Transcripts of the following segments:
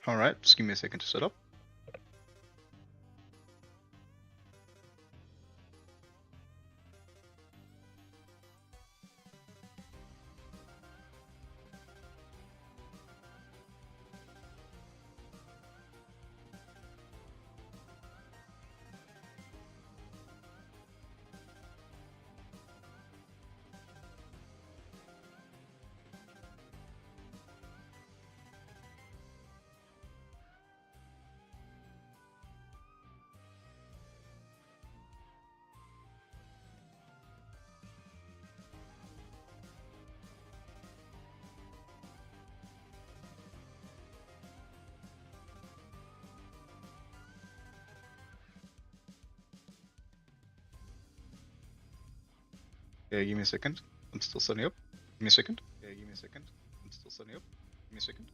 Alright, just give me a second to set up. Yeah, give me a second. I'm still setting up. Give me a second. Yeah, give me a second. I'm still setting up. Give me a second.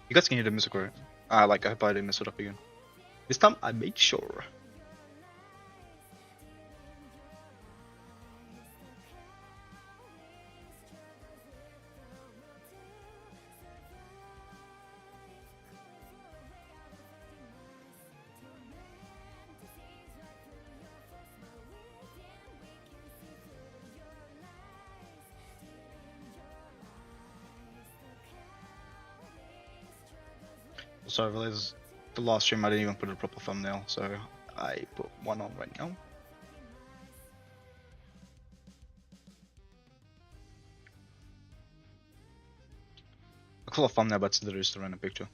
You guys can hear the music, right? Like, I hope I didn't mess it up again. This time, I made sure. So I realized the last stream I didn't even put a proper thumbnail, so I put one on right now. I call it a thumbnail, but it's literally just a random picture.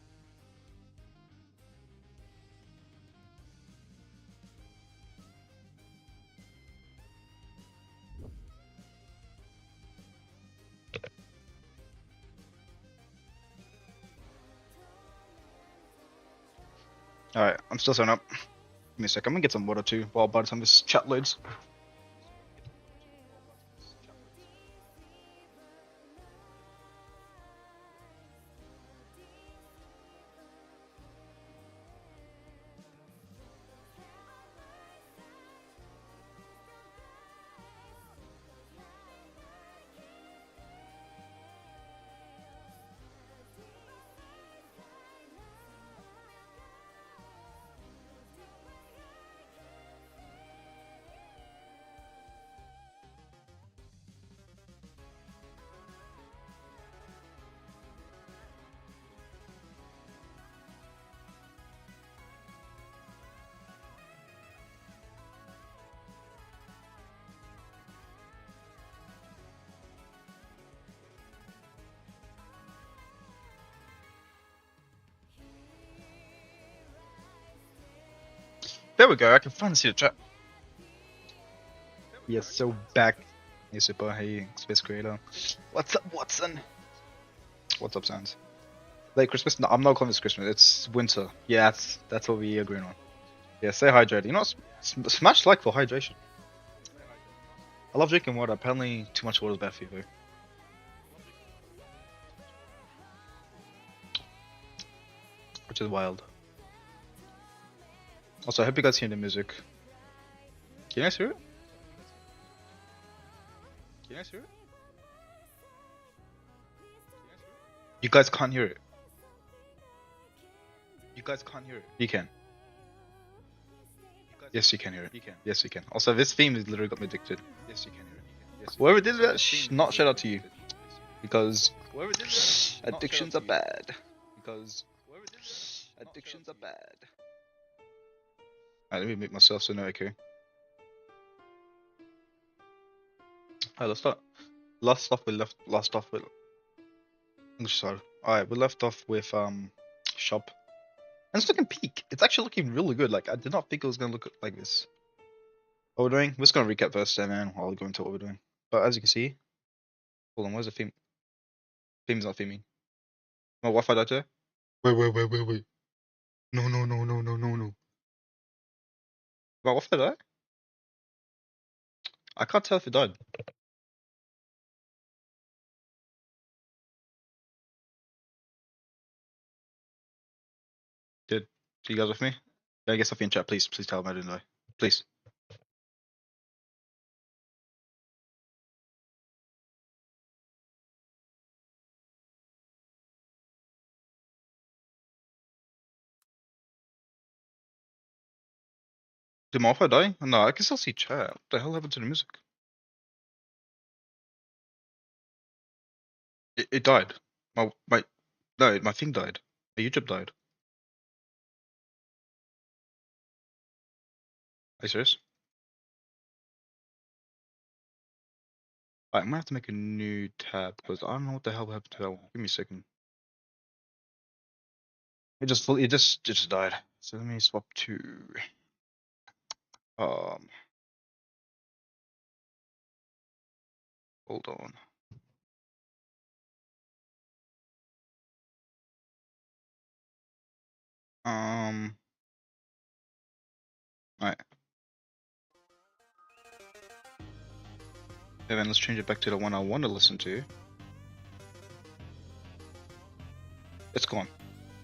Alright, I'm still setting up. Give me a second, I'm gonna get some water too, while by the time this chat loads. There we go, I can finally see the chat. Yes, so back. Hey Super, hey Space Creator. What's up, Watson? What's up, Sans? Late Christmas? No, I'm not calling this Christmas, it's winter. Yeah, that's what we agreeing on. Yeah, stay hydrated. You know, smash like for hydration. I love drinking water, apparently too much water is bad for you though. Which is wild. Also, I hope you guys hear the music. Can you guys hear it? Can you guys hear it? You guys can't hear it. You guys can't hear it. You can. Yes, you can hear it. You can. Yes, you can. Also, this theme has literally got me addicted. Yes, you can hear it. Yes, whoever did that, not shout out to you. Because addictions are bad. Because addictions are bad. Alright, let me make myself so no okay. Alright, let's start. Last off with English side. Alright, we left off with shop. And it's looking peak. It's actually looking really good. Like, I did not think it was gonna look like this. What we're doing? We're just gonna recap first and then I'll go into what we're doing. But as you can see, hold on, where's the theme? Theme's not theming. My Wi-Fi died there? Wait. No. My Wi-Fi died? I can't tell if it died. Did you guys with me? Can I get something in chat, please? Please tell him I didn't lie. Please. Did my Wi-Fi die? No, I can still see chat. What the hell happened to the music? It died. No, my thing died. My YouTube died. Are you serious? I might have to make a new tab because I don't know what the hell happened to that one. Give me a second. It just died. So let me swap to um hold on. Alright. Yeah, then let's change it back to the one I want to listen to. It's gone.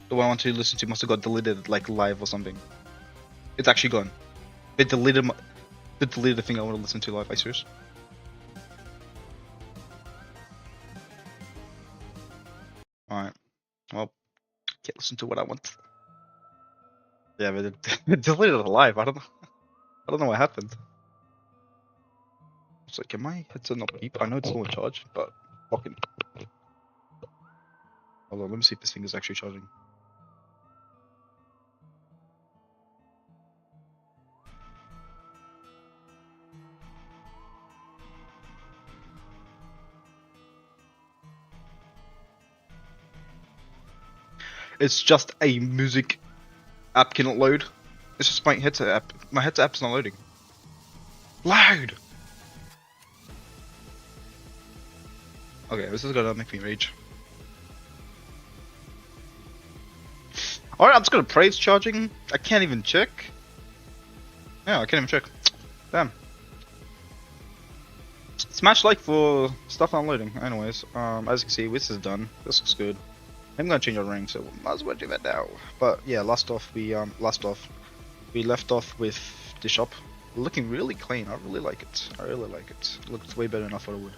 The one I want to listen to must have got deleted like live or something. It's actually gone. It deleted the thing I want to listen to live. Are you serious? Alright. Well, can't listen to what I want. Yeah, but it deleted it live. I don't know what happened. It's like, am my headset not beep? I know it's still in charge, but fucking. Hold on, let me see if this thing is actually charging. It's just a music app cannot load. It's just my headset app. My headset app's not loading. Loud! Okay, this is gonna make me rage. Alright, I'm just gonna pray it's charging. I can't even check. Yeah, I can't even check. Damn. Smash like for stuff not loading. Anyways, as you can see, this is done. This looks good. I'm gonna change our ring, so we might as well do that now. But yeah, last off we left off with the shop. Looking really clean. I really like it. I really like it. It looks way better than I thought it would.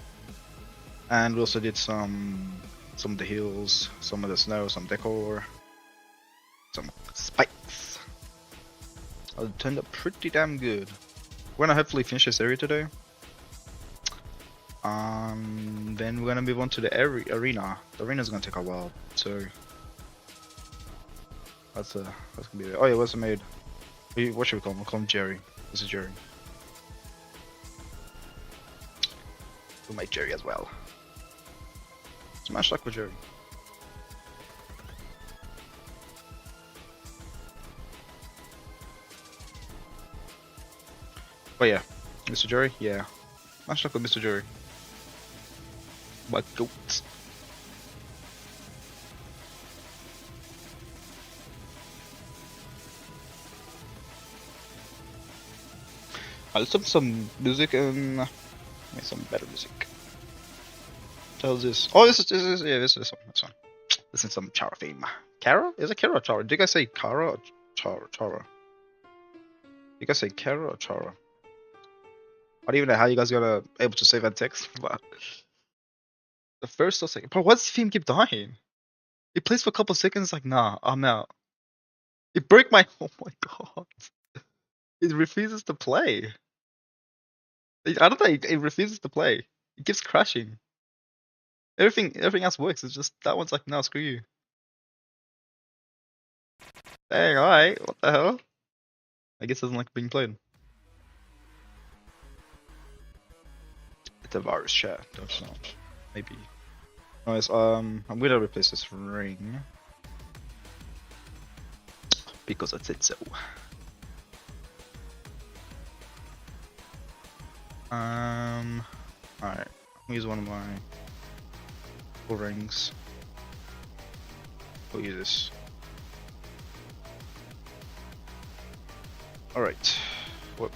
And we also did some of the hills, some of the snow, some decor, some spikes. It turned out pretty damn good. We're gonna hopefully finish this area today. Then we're gonna move on to the arena. The arena's gonna take a while, so that's gonna be it. Oh yeah, what's it made? What should we call him? We'll call him Jerry. This is Jerry. We'll make Jerry as well. Smash luck with Jerry. Oh yeah, Mr. Jerry. Yeah, smash luck with Mr. Jerry. My goat. Let's have some music and make some better music. How's this? Oh, this is yeah, this is this one. This is some Chara theme. Kara? Is it Kara or Chara? Did you guys say Kara or Chara? You guys say Kara or Chara? I don't even know how you guys got able to save that text, but the first or second. Bro, what's the theme keep dying? It plays for a couple seconds, like nah, I'm out. It broke my. Oh my god! It refuses to play. I don't know. It refuses to play. It keeps crashing. Everything else works. It's just that one's like, no, screw you. Dang, alright. What the hell? I guess it doesn't like being played. It's a virus chat. Don't know. Maybe. Anyways, I'm gonna replace this ring because I said so. Alright. Use one of my full rings. We'll use this. Alright. Whoop.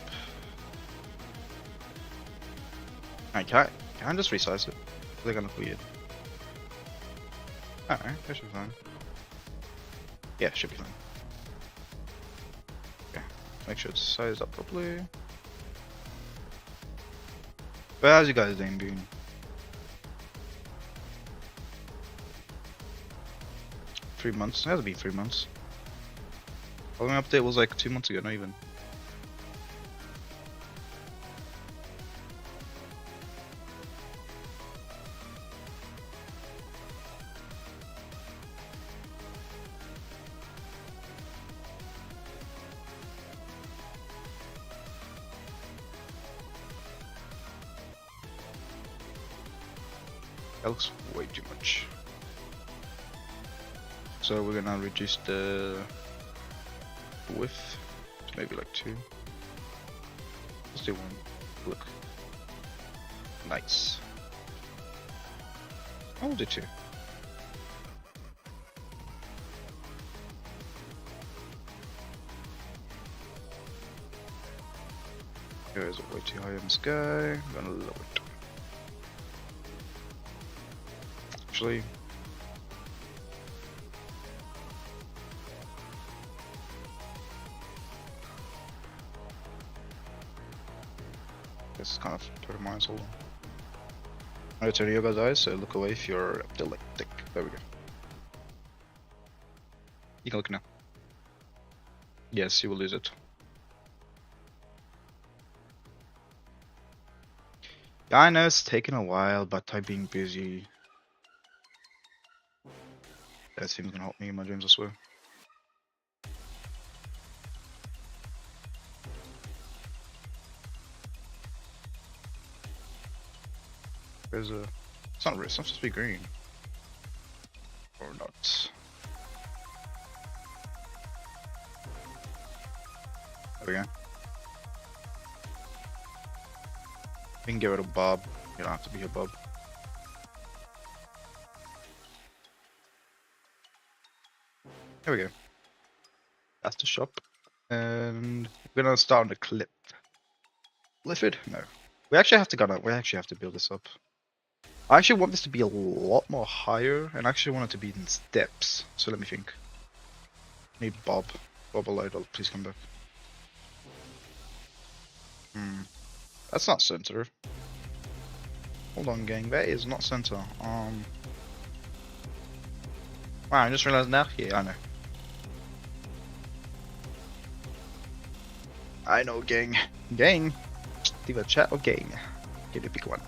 I can't just resize it. They're gonna look weird. Alright, that should be fine. Yeah, should be fine. make sure it's sized up properly. But how's you guys doing, doing? 3 months? It hasn't been 3 months. Following update was like 2 months ago, not even. That looks way too much. So we're gonna reduce the width to maybe like 2. Let's do 1. Look. Nice. I'll do 2. Guys are way too high in the sky. I'm gonna lower it. Actually, this is kind of determines. Hold on. I'm gonna turn your guys' eyes, so look away if you're epileptic. There we go. You can look now. Yes, you will lose it. Yeah, I know it's taken a while, but I'm being busy. That seems gonna help me in my dreams, I swear. There's a... It's not red, it's supposed to be green. Or not. There we go. We can get rid of Bob. You don't have to be a Bob. There we go. That's the shop. And we're gonna start on the clip. Lift it? No. We actually have to build this up. I actually want this to be a lot more higher, and I actually want it to be in steps. So let me think. Need Bob. Bob Alido, please come back. That's not center. Hold on, gang. That is not center. Wow, I just realized now. Yeah, I know. I know, gang. Gang. Either chat or gang. Get a pick one.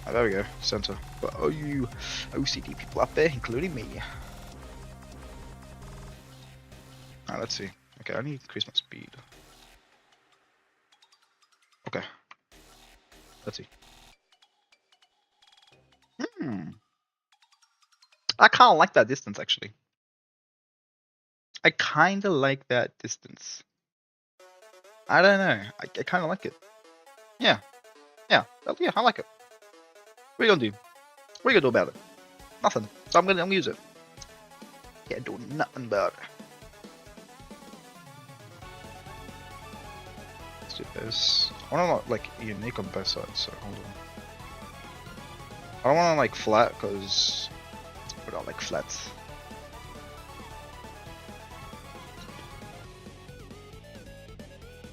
Oh, there we go. Center. But oh, you OCD people up there, including me. Alright, let's see. Okay, I need to increase my speed. Okay. Let's see. I kind of like that distance, actually. I kind of like that distance. I don't know. I kind of like it. Yeah. Yeah. Yeah, I like it. What are you gonna do? What are you gonna do about it? Nothing. So I'm gonna use it. Can't do nothing about it. Let's do this. I want to like unique on both sides. So hold on. I don't want to like flat because we don't like flats.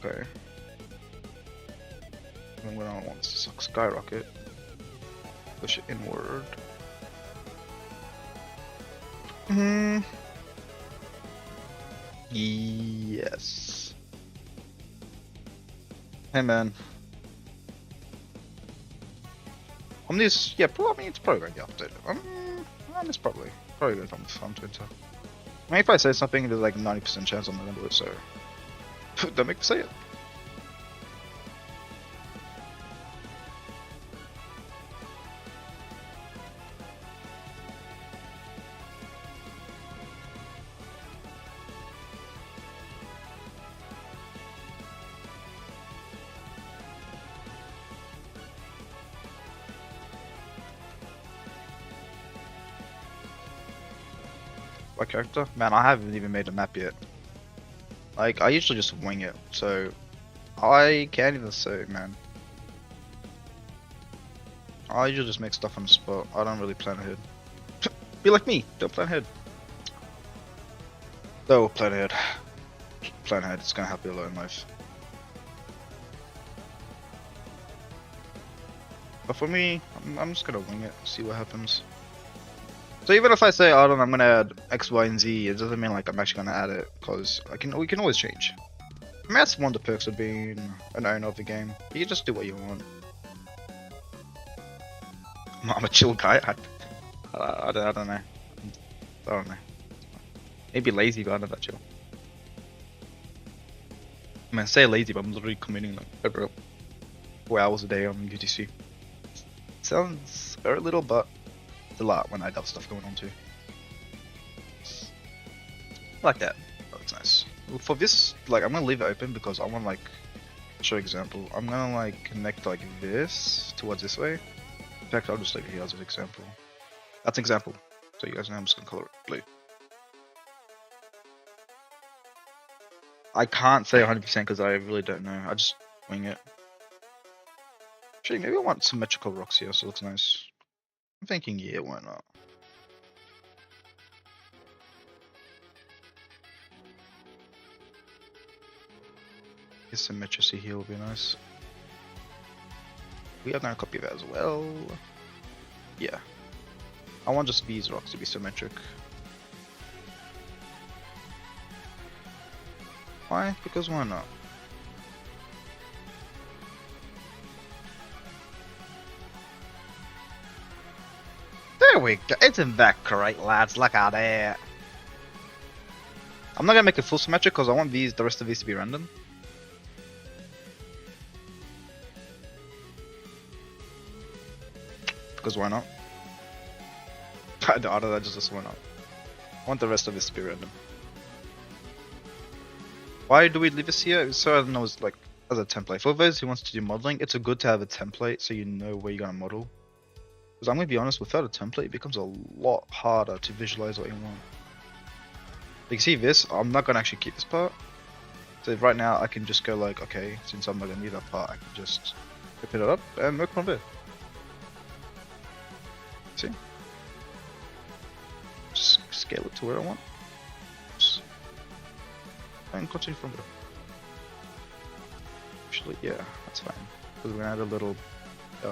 Okay. And we don't want to skyrocket. Push it inward. Yes. Hey man. This, yeah, I mean, it's probably going to get updated. It's probably going to come to Twitter. I mean, if I say something, there's like 90% chance I'm not going to do it, so don't make me say it. My character? Man, I haven't even made a map yet. Like, I usually just wing it, so I can't even say, man. I usually just make stuff on the spot. I don't really plan ahead. Be like me, don't plan ahead. No, plan ahead. Plan ahead, it's gonna help you a lot in life. But for me, I'm just gonna wing it, see what happens. So even if I say, I don't know, I'm gonna add X, Y, and Z, it doesn't mean like I'm actually gonna add it, because we can always change. I mean, that's one of the perks of being an owner of the game. You can just do what you want. I'm a chill guy. I don't know. I don't know. Maybe lazy, but I'm not that chill. I mean, I say lazy, but I'm literally committing like over 4 hours a day on UTC. Sounds very little, but it's a lot when I have stuff going on too. I like that. That looks nice. For this, like, I'm gonna leave it open because I want like show example. I'm gonna like connect like this towards this way. In fact, I'll just leave it here as an example. That's an example. So you guys know I'm just gonna color it blue. I can't say 100% because I really don't know. I just wing it. Actually, maybe I want symmetrical rocks here so it looks nice. I'm thinking, yeah, why not? Guess symmetry here will be nice. We are gonna copy that as well. Yeah. I want just these rocks to be symmetric. Why? Because why not? There we go. Isn't that great, lads? Look at that. I'm not gonna make it full symmetric because I want the rest of these to be random. Because why not? I don't know, just why not? I want the rest of this to be random. Why do we leave this here? So I don't know, it's like as a template. For those who wants to do modeling, it's good to have a template so you know where you're gonna model. Because I'm gonna be honest, without a template, it becomes a lot harder to visualize what you want. You can see this, I'm not gonna actually keep this part. So right now I can just go like, okay, since I'm not gonna need that part, I can just open it up and work from there. See? Just scale it to where I want. Oops. And continue from there. Actually, yeah, that's fine. Because we're gonna add a little, I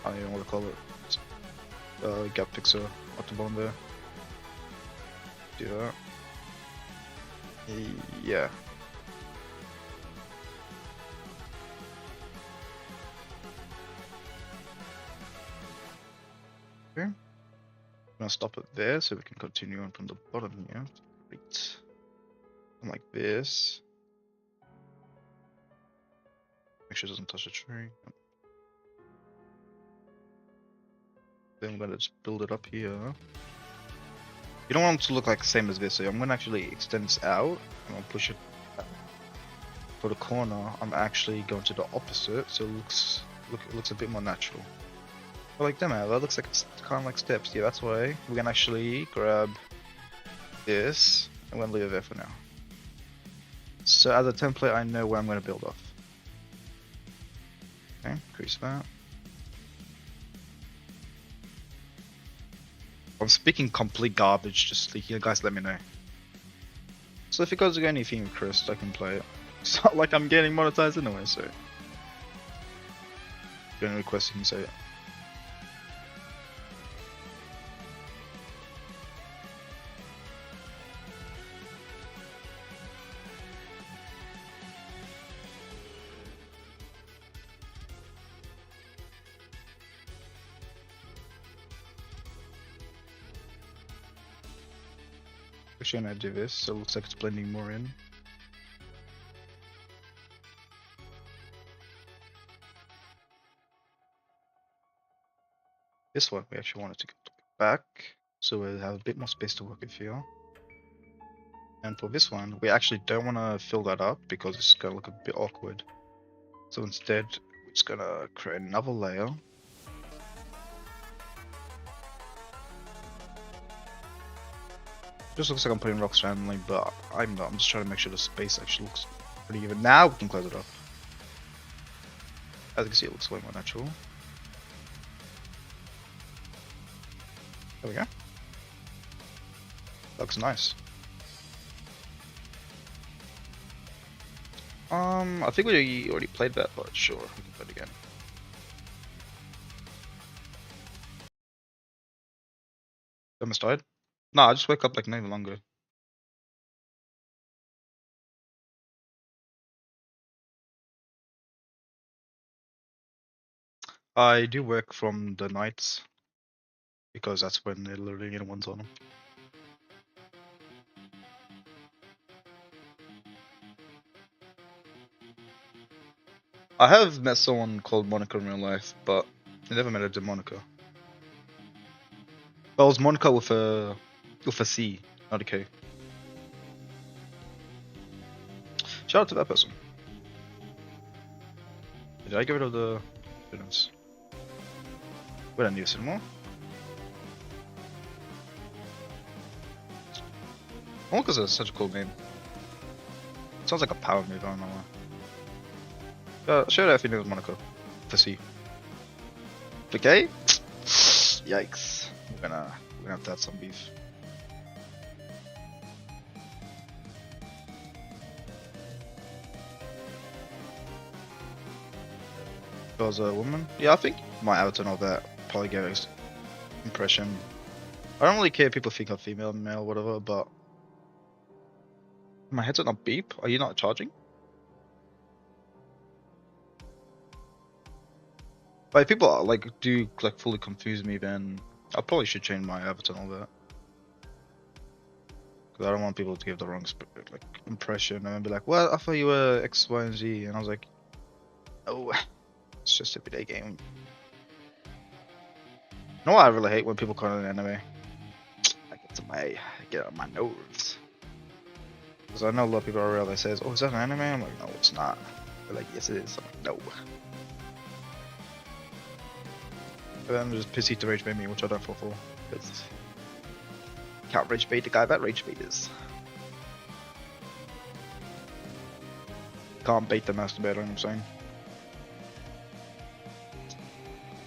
don't even know what to call it. Gap fixer at the bottom there. Do that. Yeah. Okay. I'm gonna stop it there so we can continue on from the bottom here. Great. And like this. Make sure it doesn't touch the tree. Then I'm gonna just build it up here. You don't want it to look like the same as this, so I'm gonna actually extend this out. I'm gonna push it for the corner. I'm actually going to the opposite, so it looks a bit more natural. But like, damn it, that looks like it's kind of like steps. Yeah, that's why we're gonna actually grab this. I'm gonna leave it there for now. So as a template, I know where I'm gonna build off. Okay, increase that. I'm speaking complete garbage, just like, you guys let me know. So if you guys got anything with Chris, I can play it. It's not like I'm getting monetized anyway, so. If you got any requests, you can say it. Actually, gonna do this, so it looks like it's blending more in. This one, we actually wanted to go back, so we'll have a bit more space to work with here. And for this one, we actually don't want to fill that up because it's gonna look a bit awkward. So instead, we're just gonna create another layer. Just looks like I'm putting rocks randomly, but I'm not. I'm just trying to make sure the space actually looks pretty even. Now we can close it off. As you can see, it looks way more natural. There we go. Looks nice. I think we already played that, but sure, we can play it again. Almost died? Nah, I just wake up like not even longer. I do work from the nights because that's when they're literally anyone's on them. I have met someone called Monica in real life, but I never met her to Monica. But it was Monica with a C, not a K. Shout out to that person. Did I get rid of the students? We don't need this anymore. Monica's such a cool name. Sounds like a power move, I don't know why. Shout out if you know Monica. For C. For K? Yikes. We're gonna have to have some beef. If I was a woman? Yeah, I think my avatar and all that probably gave an impression. I don't really care if people think I'm female, male, whatever, but my headset not beep? Are you not charging? But if people like do like fully confuse me, then I probably should change my avatar and all that. Because I don't want people to give the wrong like impression and then be like, "Well, I thought you were X, Y, and Z," and I was like, "Oh, it's just a everyday game." You know what I really hate when people call it an anime? I get on my nerves. Because I know a lot of people are real that says, "Oh, is that an anime?" I'm like, "No, it's not." They're like, "Yes, it is." I'm like, "No." But then just pissy to rage bait me, which I don't fall for. Because can't rage bait the guy that rage bait is. Can't bait the masturbator, you know what I'm saying?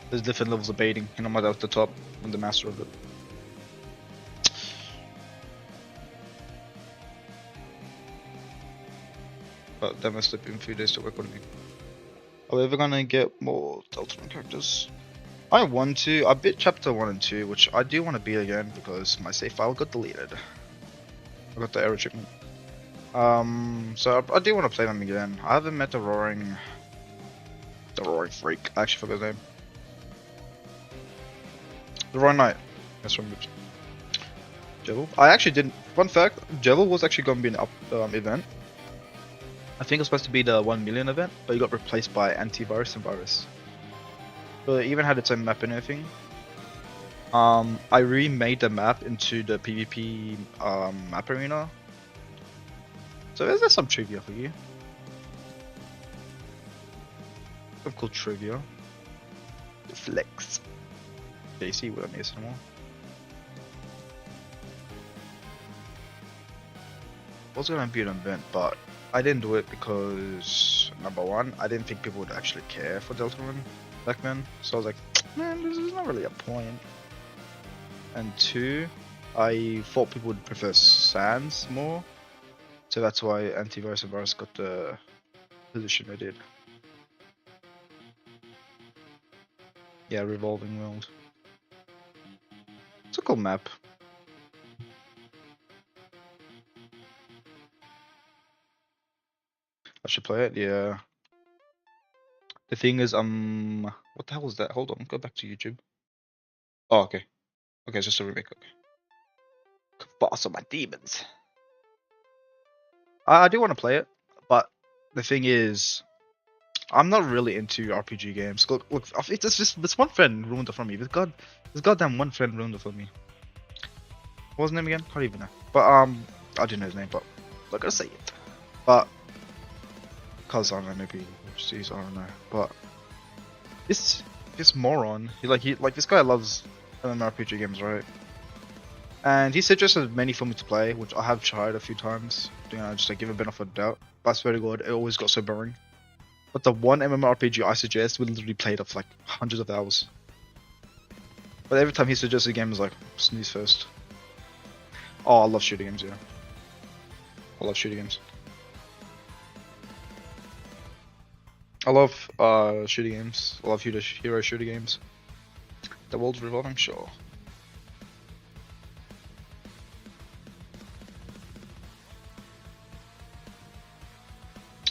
There's different levels of baiting, you know, at the top and the master of it. But that must have been a few days to work on me. Are we ever gonna get more Deltarune characters? I want to. I bit chapter 1 and 2, which I do want to beat again because my save file got deleted. I got the error treatment. So I do want to play them again. I haven't met the roaring freak. I actually forgot his name. The Roaring Knight. That's from Jevil. I actually didn't. Fun fact: Jevil was actually going to be an event. I think it was supposed to be the 1 million event, but it got replaced by Antivirus and Virus. So it even had its own map and everything. I remade the map into the PvP map arena. So there's some trivia for you. Some cool trivia. Flex. Yeah, you see what I miss anymore. Was gonna be an event, but I didn't do it because number one, I didn't think people would actually care for Deltarune back then. So I was like, man, this is not really a point. And two, I thought people would prefer Sans more. So that's why Antivirus and Virus got the position they did. Yeah, Revolving World. It's a cool map. I should play it, yeah. The thing is, what the hell was that? Hold on, go back to YouTube. Oh, okay. Okay, it's just a remake, okay. Boss of my demons. I do want to play it, but the thing is, I'm not really into RPG games. Look, it's just this one friend ruined it for me. This goddamn one friend ruined it for me. What was his name again? I don't even know. But I do know his name, but I'm not gonna say it. But cause I don't know, maybe overseas, I don't know. But this moron, he this guy loves MMORPG games, right? And he suggested many for me to play, which I have tried a few times. You know, just like give a benefit of doubt. But I swear to God, it always got so boring. But the one MMORPG I suggest, we literally played of like hundreds of hours. But every time he suggests a game, is like snooze first. Oh, I love shooting games. Yeah, I love shooting games. I love shooting games. I love hero shooting games. The world's revolving, sure.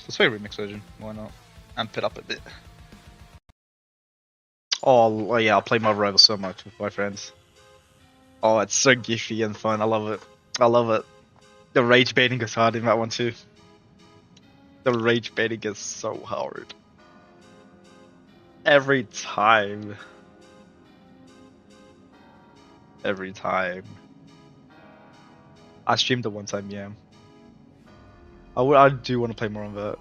Let's play a remix version. Why not? Amp it up a bit. Oh yeah, I'll play Marvel Rivals so much with my friends. Oh, it's so gifty and fun. I love it. I love it. The rage baiting is hard in that one too. The rage baiting is so hard. Every time. Every time. I streamed it one time, yeah. I do want to play more on that.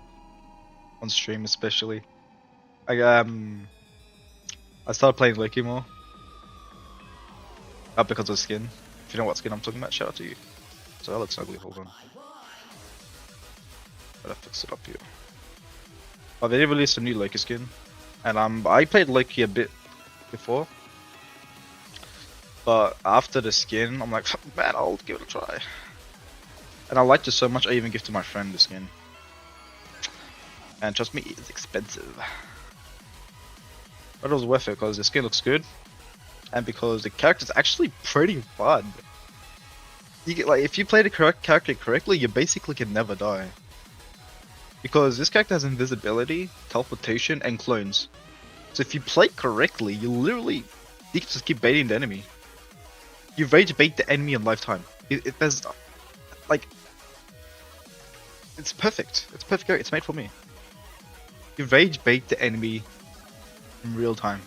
On stream especially. I started playing Loki more. Because of skin. If you know what skin I'm talking about, shout out to you. So that looks ugly, hold on. Gotta fix it up here. Oh, they released a new Loki skin. And I played Loki a bit before. But after the skin, I'm like, man, I'll give it a try. And I liked it so much, I even gifted my friend the skin. And trust me, it's expensive. But it was worth it because the skin looks good. And because the character's actually pretty fun. You get, like, if you play the correct character correctly, you basically can never die. Because this character has invisibility, teleportation, and clones. So if you play correctly, you can just keep baiting the enemy. You rage bait the enemy in lifetime. There's like, it's perfect. It's perfect. It's made for me. You rage bait the enemy in real time.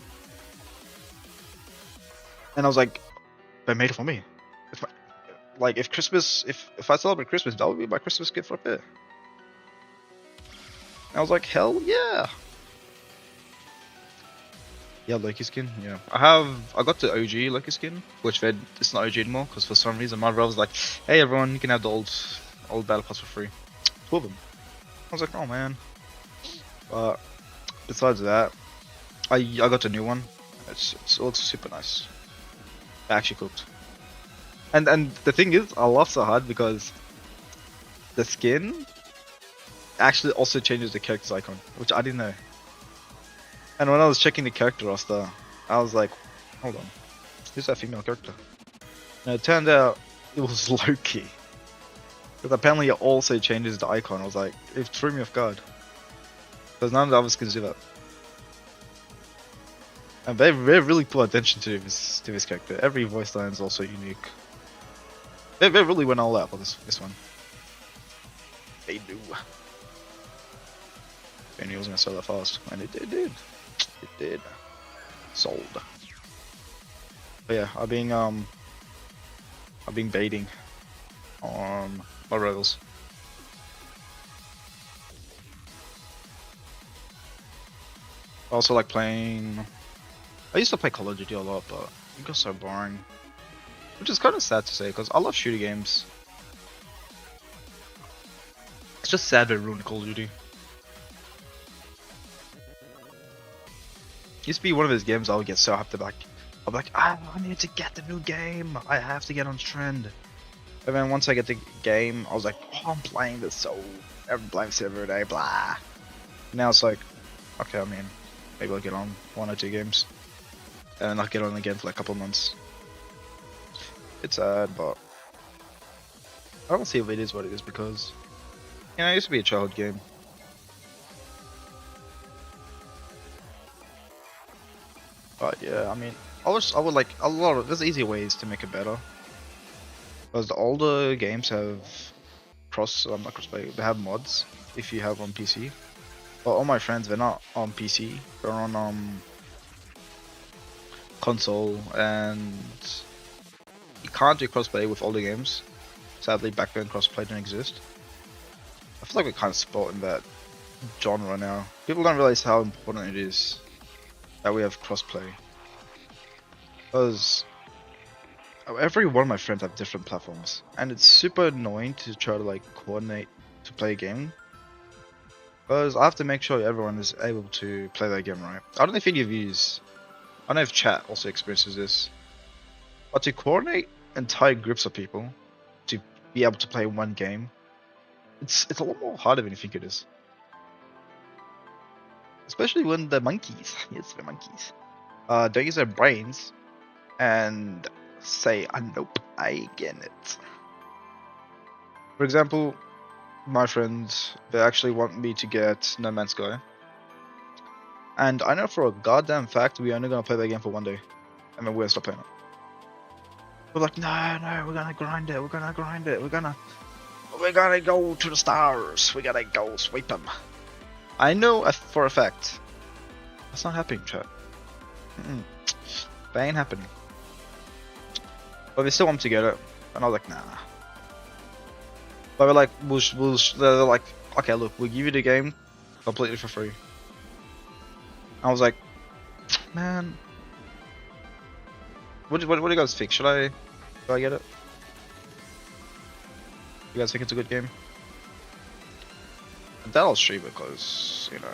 And I was like, they made it for me. It's my, like if I celebrate Christmas, that would be my Christmas gift right there. And I was like, hell yeah. Yeah, Loki skin. Yeah, I got the OG Loki skin, which it's not OG anymore because for some reason my brother was like, "Hey everyone, you can have the old battle pass for free." 2 of them. I was like, "Oh man." But besides that, I got the new one. It looks super nice. I actually cooked. And the thing is, I laugh so hard because the skin actually also changes the character's icon, which I didn't know. And when I was checking the character roster, I was like, hold on, who's that female character? And it turned out it was Loki. Because apparently it also changes the icon. I was like, it threw me off guard. Because none of the others can do that. And they really put attention to this character. Every voice line is also unique. They really went all out for this one. They do. They knew it was gonna sell that fast, and it did. It did. Sold. But yeah, I've been baiting on my rivals. I also like playing. I used to play Call of Duty a lot, but it got so boring. Which is kind of sad to say, because I love shooting games. It's just sad they ruined Call of Duty. It used to be one of those games I would get so hyped about. I'll be like, I need to get the new game. I have to get on trend. And then once I get the game, I was like, oh, I'm playing this so every playing this every day, blah. Now it's like, okay, I mean, maybe I'll get on 1 or 2 games. And then I'll get on again for like a couple of months. It's sad, but I don't see if it is what it is because, you know, it used to be a childhood game. But yeah, I mean, I would like a lot of. There's easier ways to make it better. Because the older games have not crossplay. They have mods if you have on PC. But all my friends, they're not on PC. They're on console, and you can't do crossplay with older games. Sadly, back then crossplay didn't exist. I feel like we're kind of spot in that genre now. People don't realize how important it is that we have crossplay. Because every one of my friends have different platforms, and it's super annoying to try to like coordinate to play a game. Because I have to make sure everyone is able to play that game right. I don't know if any of you I don't know if chat also experiences this. But to coordinate entire groups of people, be able to play one game. It's a lot more harder than you think it is. Especially when the monkeys, yes, the monkeys, don't use their brains and say, nope, I get it. For example, my friends, they actually want me to get No Man's Sky. And I know for a goddamn fact we're only gonna play that game for one day. And then we're gonna stop playing it. We're like, no, we're gonna grind it, we're gonna go to the stars, we gotta go sweep them. I know for a fact that's not happening, chat. That ain't happening. But they still want to get it, and I was like, nah. But we're like, they're like, okay, look, we'll give you the game completely for free. I was like, man, what do you guys think? Should I get it? You guys think it's a good game? And that I'll stream because, you know,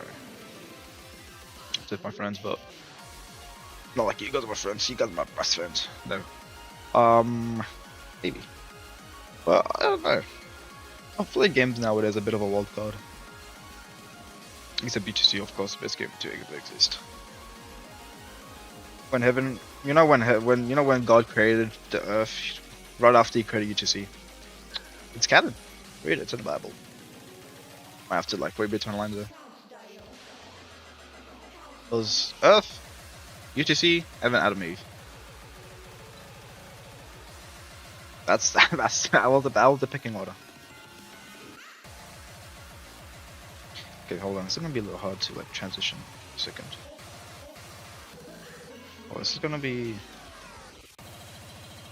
it's with my friends, but not like you guys are my friends. You guys are my best friends. No. Maybe. But I don't know. Hopefully games nowadays are a bit of a wild card. Except BTC, of course, the best game to ever exist. When heaven, when God created the earth, right after He created UTC, it's canon. Read it, it's in the Bible. I have to like read between the lines there. It was Earth, UTC, and then Adam and Eve. That's that was the picking order. Okay, hold on. This is gonna be a little hard to like transition. A second. Oh, this is gonna be.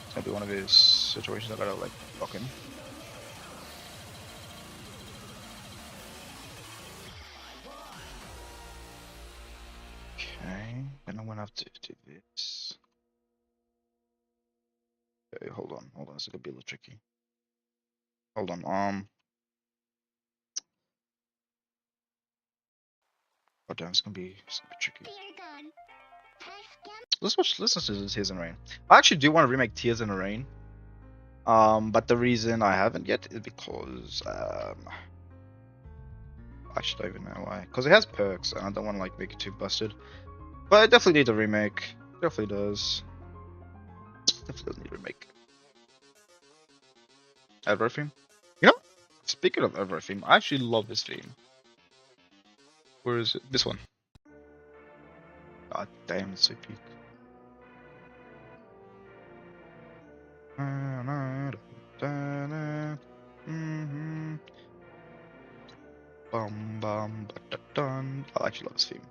It's gonna be one of those situations I gotta like lock in. Okay, then I'm gonna have to do this. Okay, hold on. This is gonna be a little tricky. Hold on. Oh damn, it's gonna be tricky. Let's listen to Tears in the Rain. I actually do want to remake Tears in the Rain. But the reason I haven't yet is because I actually don't even know why. Because it has perks, and I don't want to like make it too busted. But it definitely needs a remake. Definitely does. Definitely does need a remake. Ever theme? You know, speaking of Ever theme, I actually love this theme. Where is it? This one. God damn, it's so peak. I actually love this theme.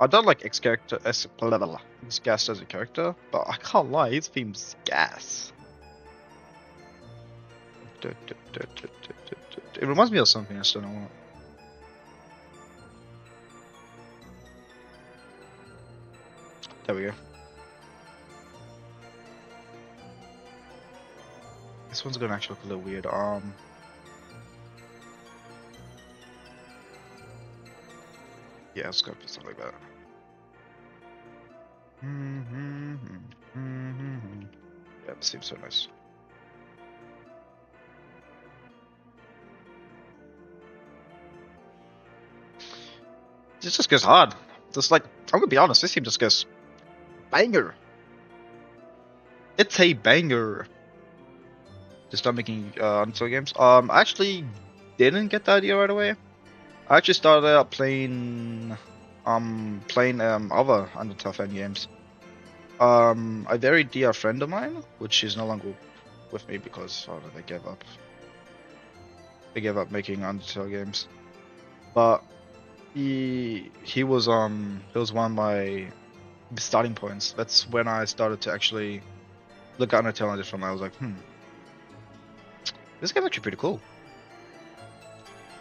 I don't like X-Cast as a character, but I can't lie, his theme's gas. It reminds me of something, I just don't know what. There we go. This one's gonna actually look a little weird. Yeah, let's go for something like that. Yeah, it seems so nice. This just gets hard. Just like, I'm gonna be honest, this team just gets banger. It's a banger. To start making Undertale games. I actually didn't get the idea right away. I actually started out playing other Undertale fan games. A very dear friend of mine, which is no longer with me because they gave up. They gave up making Undertale games. But he was one of my starting points. That's when I started to actually look at Undertale in a different way. I was like, this game's actually pretty cool.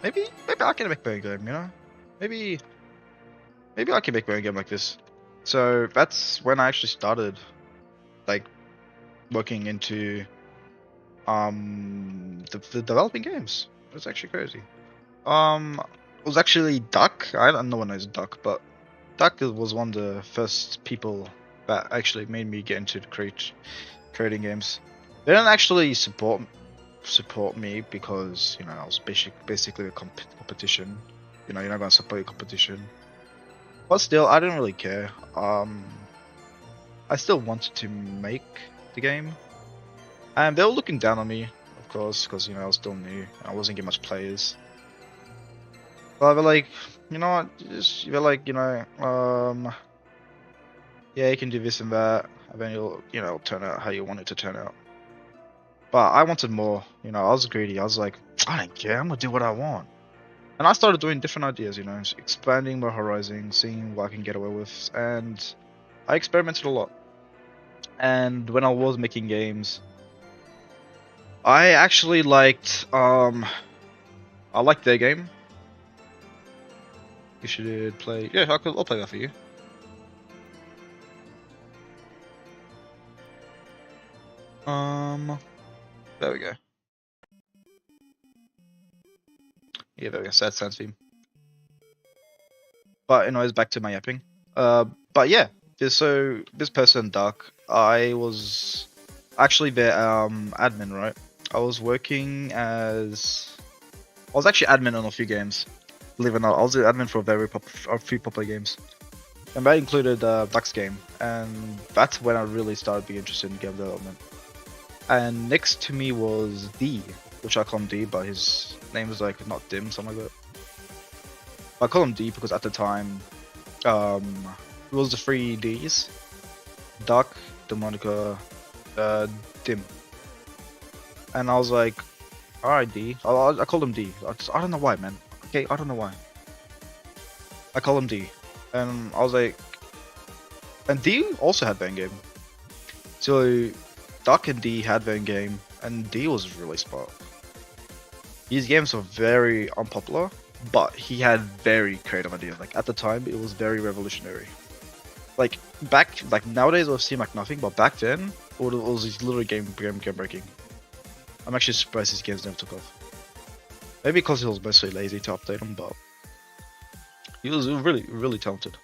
Maybe I can make my own game, you know? Maybe I can make my own game like this. So that's when I actually started, like, looking into the developing games. It was actually crazy. It was actually Duck. I don't know one knows Duck, but Duck was one of the first people that actually made me get into creating games. They don't actually support me because I was basically a competition. You're not gonna support your competition. But still, I didn't really care. I still wanted to make the game, and they were looking down on me, of course, because I was still new. I wasn't getting much players. But they're like, you know what? They're like, yeah, you can do this and that, and then it'll turn out how you want it to turn out. But I wanted more. I was greedy. I was like, I don't care. I'm gonna do what I want. And I started doing different ideas. Expanding my horizon, seeing what I can get away with, and I experimented a lot. And when I was making games, I actually liked I liked their game. You should play. Yeah, I'll play that for you. There we go. Yeah, there we go. Sad sounds theme. But anyways, back to my yapping. But yeah, this person Dark, I was actually their admin, right? I was working as I was actually admin on a few games. Believe it or not, I was the admin for a few popular games, and that included Duck's game, and that's when I really started being interested in game development. And next to me was D, which I call him D, but his name was like not Dim, something like that. I call him D because at the time, it was the three Ds: Duck, Demonica, Dim. And I was like, alright, D. I called him D. I don't know why, man. Okay, I don't know why. I call him D. And I was like, and D also had Van Game. So Duck and D had Van Game, and D was really smart. These games were very unpopular, but he had very creative ideas. Like at the time, it was very revolutionary. Like nowadays, it would seem like nothing, but back then, it was literally game breaking. I'm actually surprised his games never took off. Maybe because he was mostly lazy to update them, but he was really talented.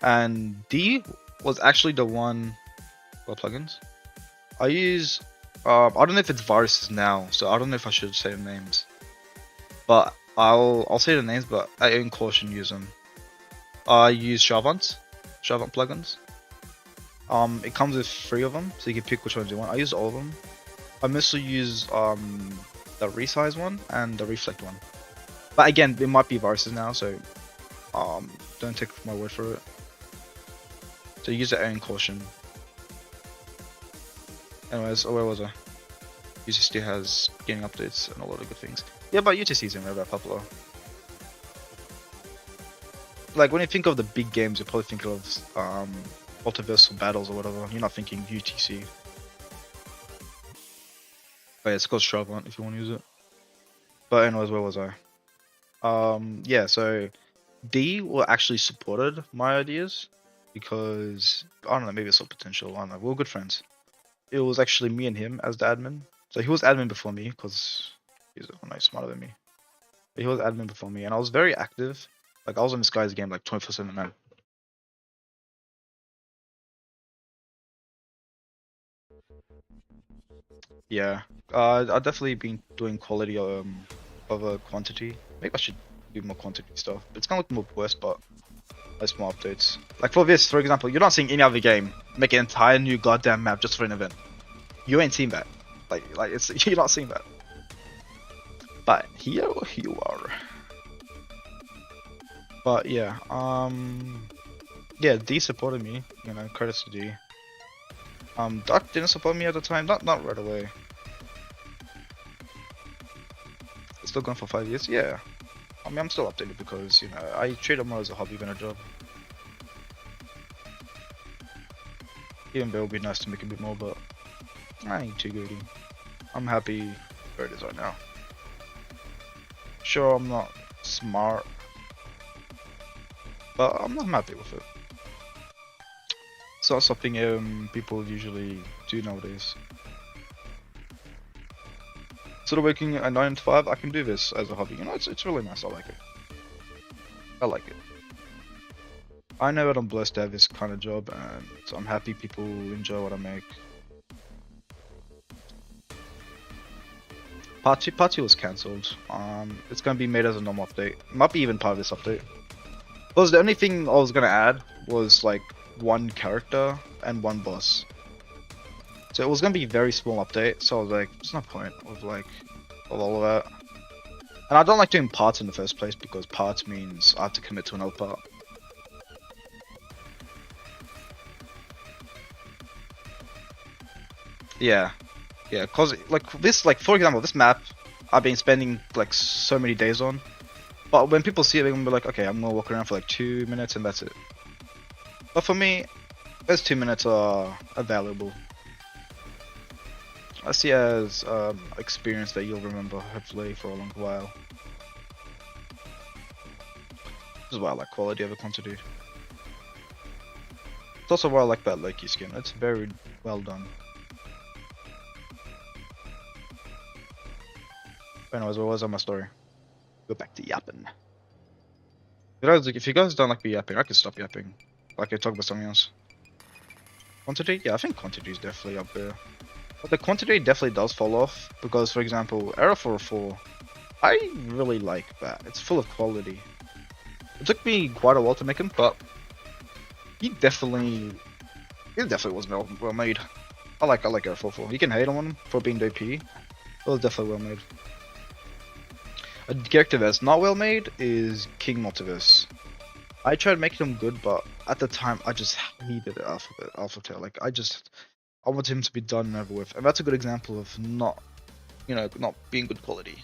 And D was actually the one. What plugins? I use. I don't know if it's viruses now, so I don't know if I should say the names. But I'll say the names, but I own caution use them. I use Shavant plugins. It comes with 3 of them, so you can pick which ones you want. I use all of them. I mostly use the resize one and the reflect one. But again, it might be viruses now, so don't take my word for it. So use your own caution. Anyways, where was I? UTC has getting updates and a lot of good things. Yeah, but UTC isn't really that popular. Like when you think of the big games, you probably think of multiversal battles or whatever. You're not thinking UTC. But yeah, it's called Stravant if you want to use it. But anyways, where was I? Yeah, so D were actually supported my ideas because I don't know, maybe it's all potential. I don't know. We were good friends. It was actually me and him as the admin. So he was admin before me because he's smarter than me. But he was admin before me, and I was very active. Like I was on this guy's game like 24/7, man. Yeah, I've definitely been doing quality over quantity. Maybe I should do more quantity stuff. It's gonna look more worse, but there's more updates. Like for this, for example, you're not seeing any other game make an entire new goddamn map just for an event. You ain't seen that. Like it's you're not seeing that. But here you are. But yeah, yeah, D supported me. Credits to D. Duck didn't support me at the time. Not right away. It's still going for 5 years. Yeah. I mean, I'm still updated because I treat it more as a hobby than a job. Even though it would be nice to make a bit more, but I ain't too greedy. I'm happy where it is right now. Sure, I'm not smart, but I'm happy with it. It's not something people usually do nowadays. Instead of working a 9 to 5, I can do this as a hobby. It's really nice. I like it. I like it. I know that I'm blessed to have this kind of job, and I'm happy people enjoy what I make. Part 2 was cancelled. It's gonna be made as a normal update. Might be even part of this update. Because the only thing I was gonna add was like one character and one boss. So it was gonna be a very small update. So I was like, there's no point of all of that. And I don't like doing parts in the first place because parts means I have to commit to another part. Yeah, yeah. Cause like this, like for example, this map, I've been spending like so many days on. But when people see it, they're gonna be like, okay, I'm gonna walk around for like 2 minutes and that's it. But for me, those 2 minutes are valuable. I see it as experience that you'll remember hopefully for a long while. This is why I like quality over quantity. It's also why I like that Loki skin. It's very well done. But anyways, what was on my story? Go back to yapping. If you guys don't like me yapping, I can stop yapping. Like I talk about something else. Quantity? Yeah, I think quantity is definitely up there. But the quantity definitely does fall off because, for example, Era 404, I really like that. It's full of quality. It took me quite a while to make him, but he definitely was well made. I like Era 404. You can hate on him for being OP. It was definitely well made. A character that's not well made is King Multiverse. I tried making him good, but at the time I just hated Alpha Tail. Like I want him to be done and over with, and that's a good example of not being good quality.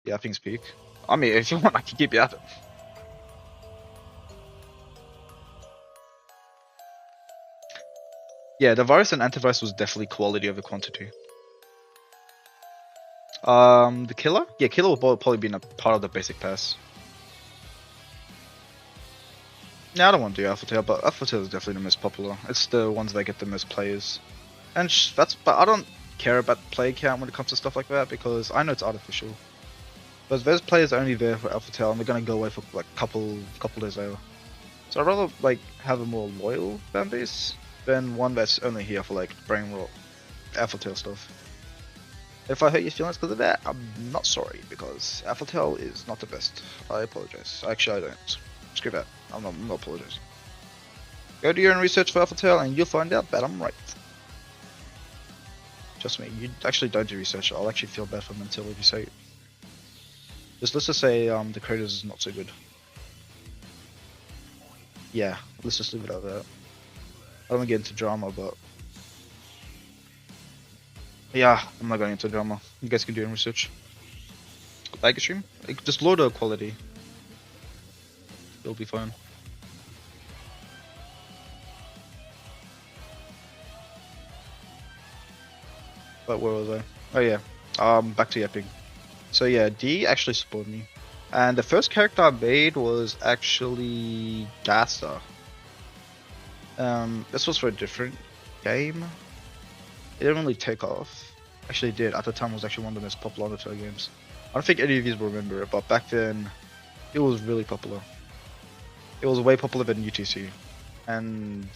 Yeah, things peak. I mean, if you want, I can keep you at it. Yeah, the virus and antivirus was definitely quality over quantity. The killer? Yeah, killer will probably be a part of the basic pass. Yeah, I don't want to do Alpha Tail, but Alpha Tail is definitely the most popular. It's the ones that get the most players. And but I don't care about play count when it comes to stuff like that because I know it's artificial. Because those players are only there for Alpha Tail and they're gonna go away for like couple days later. So I'd rather like have a more loyal fan base than one that's only here for like brain rot Alpha Tail stuff. If I hurt your feelings because of that, I'm not sorry because Alpha Tail is not the best. I apologize. Actually, I don't. Screw that. I'm not apologizing. Go do your own research for Alpha Tail and you'll find out that I'm right. Trust me, you actually don't do research. I'll actually feel bad for them until if you say it. Let's just say the creators is not so good. Yeah, let's just leave it at that. I don't want to get into drama, but yeah, I'm not going into drama. You guys can do your own research. Like a stream, just lower the quality. It'll be fine. But where was I? Oh yeah, back to yapping. So yeah, D actually supported me. And the first character I made was actually Gasa. This was for a different game. It didn't really take off. Actually it did. At the time it was actually one of the most popular Undertale games. I don't think any of you will remember it, but back then it was really popular. It was way popular than UTC. And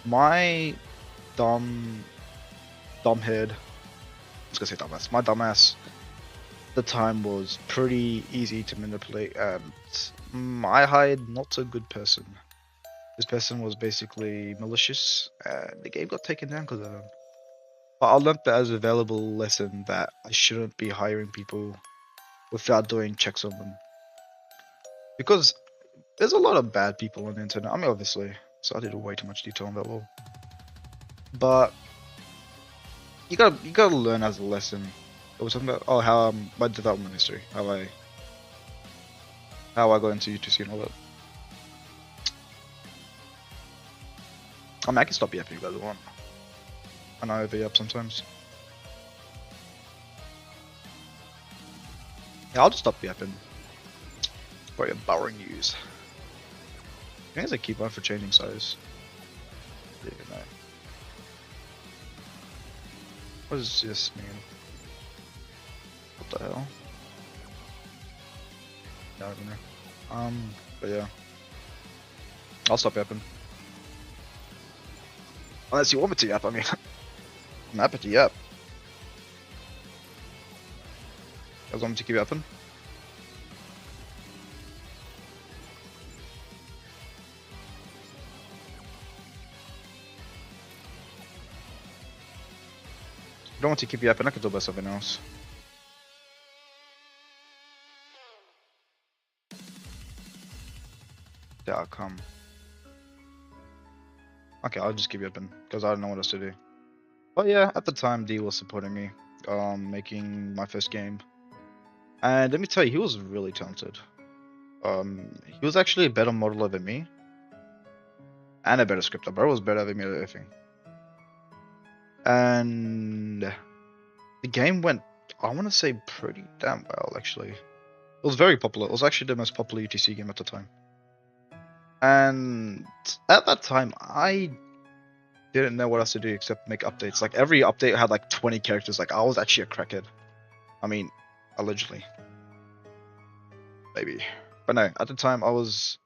my dumb head, I was gonna say dumbass, my dumbass the time was pretty easy to manipulate and I hired not so good person. This person was basically malicious and the game got taken down because of him. But I learned that as a valuable lesson that I shouldn't be hiring people without doing checks on them. Because there's a lot of bad people on the internet. I mean obviously, so I did way too much detail on that wall. But you gotta learn as a lesson. What was talking about? Oh, how my development history, how I got into UTC and all that. I mean, I can stop yapping if you guys want. I know I over-yap sometimes. Yeah, I'll just stop yapping. For your boring news. I think I keep on for changing size. Yeah, no. What does this mean? What the hell? I don't know. But yeah. I'll stop yapping. Unless you want me to yap, I mean. I'm happy to yap. guys want me to keep it open? I don't want to keep you open. I could talk about something else. The outcome. Okay, I'll just keep you open because I don't know what else to do. But yeah, at the time, D was supporting me, making my first game, and let me tell you, he was really talented. He was actually a better modeler than me, and a better scripter. Bro was better than me at everything. And the game went, I want to say, pretty damn well, actually. It was very popular. It was actually the most popular UTC game at the time. And at that time, I didn't know what else to do except make updates. Like, every update had like 20 characters. Like, I was actually a crackhead. I mean, allegedly. Maybe. But no, at the time, I was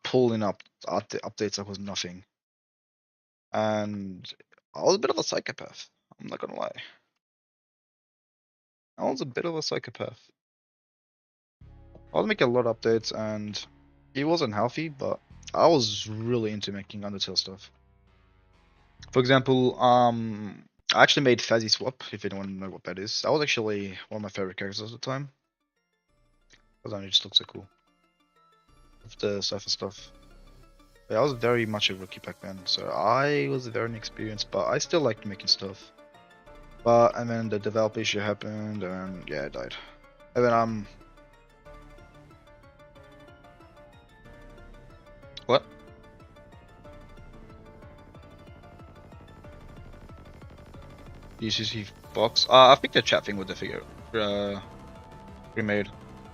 pulling up updates like was nothing. And I was a bit of a psychopath. I'm not gonna lie. I was a bit of a psychopath. I was making a lot of updates, and it wasn't healthy, but I was really into making Undertale stuff. For example, I actually made Fuzzy Swap, if anyone know what that is. That was actually one of my favorite characters at the time. Because it just looks so cool. With the surface stuff. But I was very much a rookie back then, so I was very inexperienced, but I still liked making stuff. And then the developer issue happened, and yeah, I died. And then what? UCC box? I think the chat thing with the figure remade.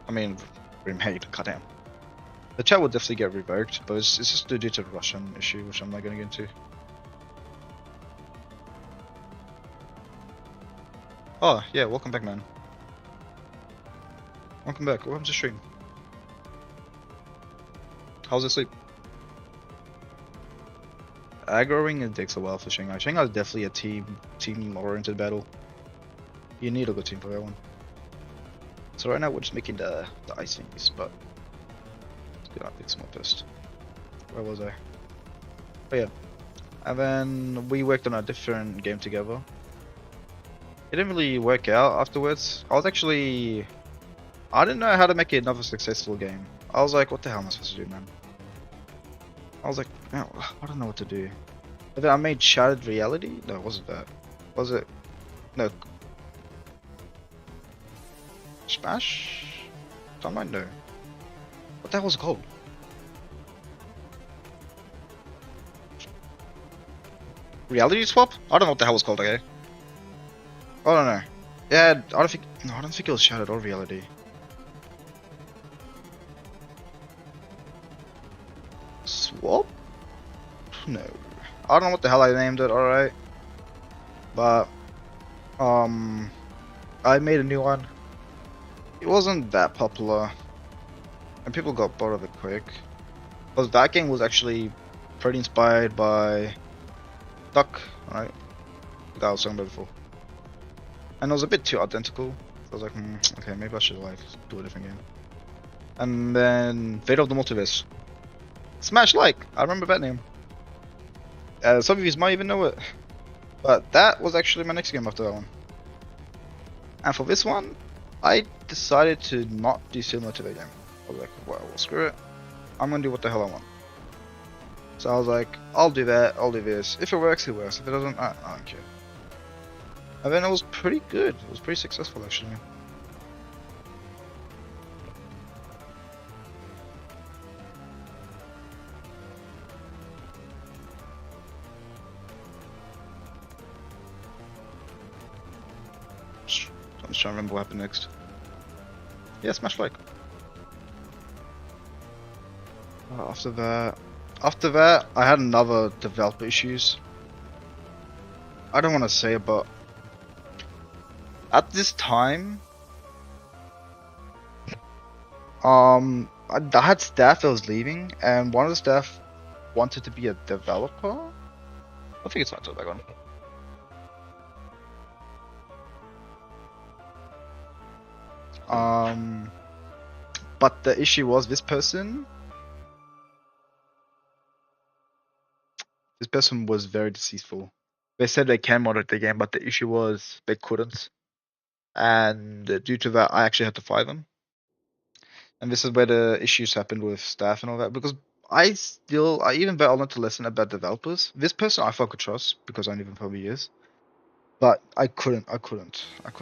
I mean, remade. Goddamn. The chat will definitely get revoked, but it's just due to the Russian issue, which I'm not going to get into. Oh, yeah, welcome back, man. Welcome back. Welcome to stream. How's the sleep? Aggroing, it takes a while for Shanghai. Shanghai is definitely a team-oriented battle. You need a good team for that one. So right now we're just making the ice thingies, but let's go fix my first. Where was I? Oh yeah. And then we worked on a different game together. It didn't really work out afterwards. I didn't know how to make another successful game. I was like, what the hell am I supposed to do, man? I was like, no, I don't know what to do. And then I made Shattered Reality? No, it wasn't that. Was it? No. Smash? Timeline? No. What the hell was it called? Reality Swap? I don't know what the hell it was called, okay? I don't know. Yeah, I don't think it was Shattered or Reality. Swap? No. I don't know what the hell I named it, alright. But, I made a new one. It wasn't that popular. And people got bored of it quick. Because that game was actually pretty inspired by Duck, right? That I was talking about before. And it was a bit too identical. So I was like, okay, maybe I should like do a different game. And then Fate of the Multiverse. Smash Like! I remember that name. Some of you might even know it. But that was actually my next game after that one. And for this one, I decided to not do similar to the game. I was like, well, screw it. I'm gonna do what the hell I want. So I was like, I'll do that, I'll do this. If it works, it works. If it doesn't, I don't care. And then it was pretty good. It was pretty successful, actually. I'm just trying to remember what happened next. Yeah, Smash Like. After that, I had another developer issues. I don't want to say it, but at this time, I had staff that was leaving, and one of the staff wanted to be a developer. I think it's not back on. But the issue was this person was very deceitful. They said they can moderate the game, but the issue was they couldn't. And due to that, I actually had to fire them. And this is where the issues happened with staff and all that. Because even though I learned a lesson about developers, this person I felt could trust because I knew them for years. But I couldn't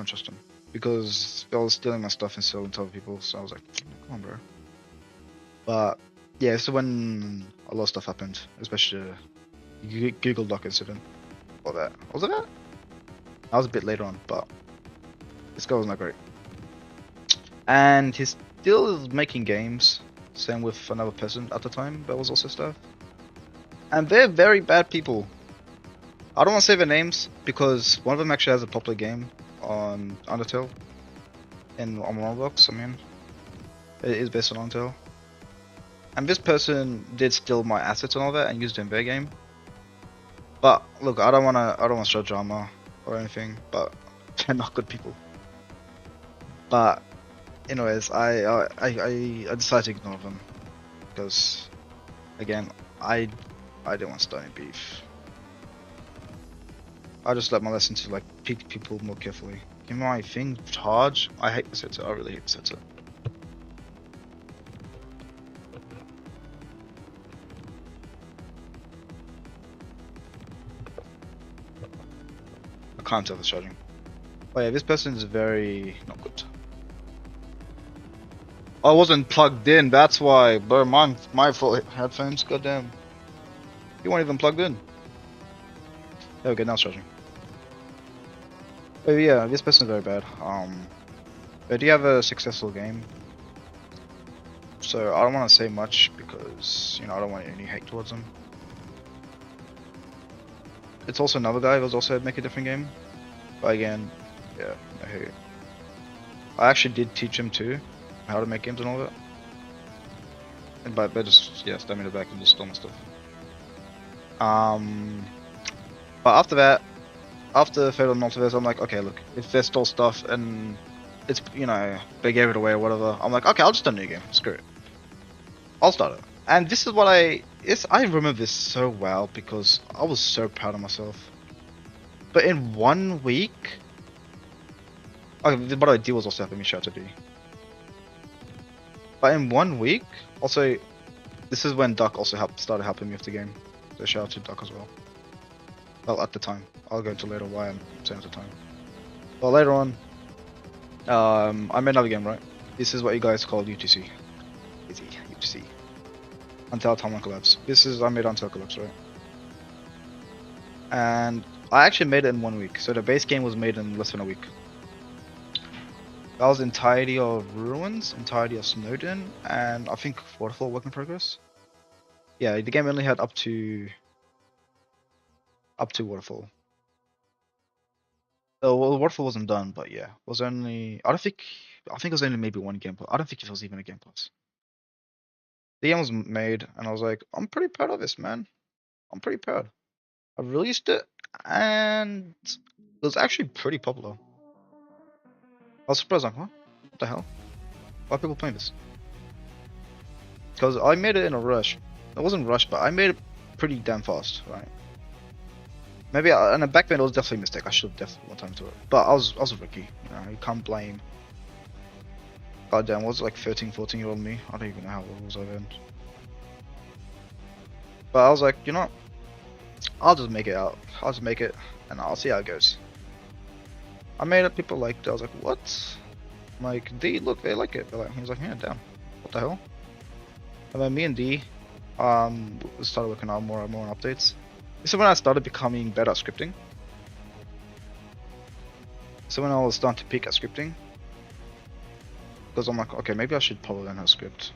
trust him because they was stealing my stuff and selling to other people. So I was like, come on, bro. But yeah, so when a lot of stuff happened, especially the Google Doc incident, or that was it that? I was a bit later on, but this guy was not great. And he still is making games. Same with another person at the time that was also staff. And they're very bad people. I don't want to say their names because one of them actually has a popular game on Undertale. On Roblox, I mean. It is based on Undertale. And this person did steal my assets and all that and used it in their game. But look, I don't wanna show drama or anything, but they're not good people. But anyways, I decided to ignore them because again, I didn't want to start any beef. I just learned my lesson to like pick people more carefully. Give me my thing charge. I hate this headset. I really hate this headset. I can't tell the charging. Oh yeah, this person is very not good. I wasn't plugged in, that's why. Bro, my fault. Headphones, goddamn. You weren't even plugged in. There we go, now it's charging. Oh yeah, this person is very bad. But do you have a successful game? So I don't want to say much because I don't want any hate towards them. It's also another guy who was also make a different game. But again, yeah, I hate it. I actually did teach him too how to make games and all that. And but they just stabbed me in the back and just stole my stuff. But after that, after Fatal Multiverse, I'm like, okay, look, if they stole stuff and it's they gave it away or whatever, I'm like, okay, I'll just start a new game. Screw it. I'll start it. And this is what I remember this so well because I was so proud of myself. But in 1 week, by the way, D was also helping me. Shout out to D. But in 1 week, also, this is when Duck also started helping me with the game. So shout out to Duck as well. Well, at the time, I'll go into later why I'm saying at the time. Well, later on, I made another game, right? This is what you guys call UTC. Easy, UTC. Until Timeline Collapse. I made Until Collapse, right? And I actually made it in 1 week. So the base game was made in less than a week. That was entirety of Ruins, entirety of Snowden, and I think Waterfall work in progress. Yeah, the game only had up to Waterfall. Oh, well, Waterfall wasn't done, but yeah, it was only. I think it was only maybe one game. I don't think it was even a game plus. The game was made, and I was like, I'm pretty proud of this, man. I'm pretty proud. I released it, and it was actually pretty popular. I was surprised, like, huh? What the hell? Why are people playing this? Because I made it in a rush. It wasn't rushed, but I made it pretty damn fast, right? Maybe, and back then it was definitely a mistake. I should have definitely went time to it. But I was a rookie. You can't blame. Goddamn, was it like 13, 14-year-old me? I don't even know how old was I then. But I was like, I'll just make it out. I'll just make it, and I'll see how it goes. I made it. People liked it. I was like, what? I'm like, D, look, they like it. He was like, yeah, damn. What the hell? And then me and D, started working on more on updates. This is when I started becoming better at scripting. So when I was starting to peak at scripting, because I'm like, okay, maybe I should probably learn how to script.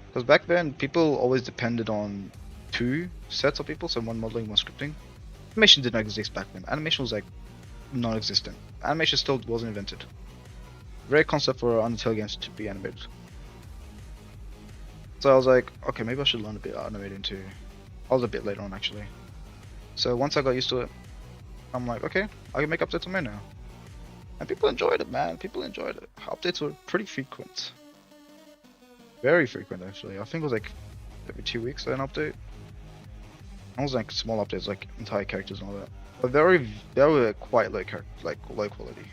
Because back then, people always depended on 2 sets of people, so one modeling, one scripting. Animation did not exist back then. Animation was like non-existent. Animation still wasn't invented. Very concept for Undertale games to be animated. So I was like, okay, maybe I should learn a bit of animating too. I was a bit later on actually. So once I got used to it, I'm like, okay, I can make updates on me now. And people enjoyed it, man. People enjoyed it. Updates were pretty frequent. Very frequent, actually. I think it was like every 2 weeks an update. It was like small updates, like entire characters and all that. But they were quite low low quality.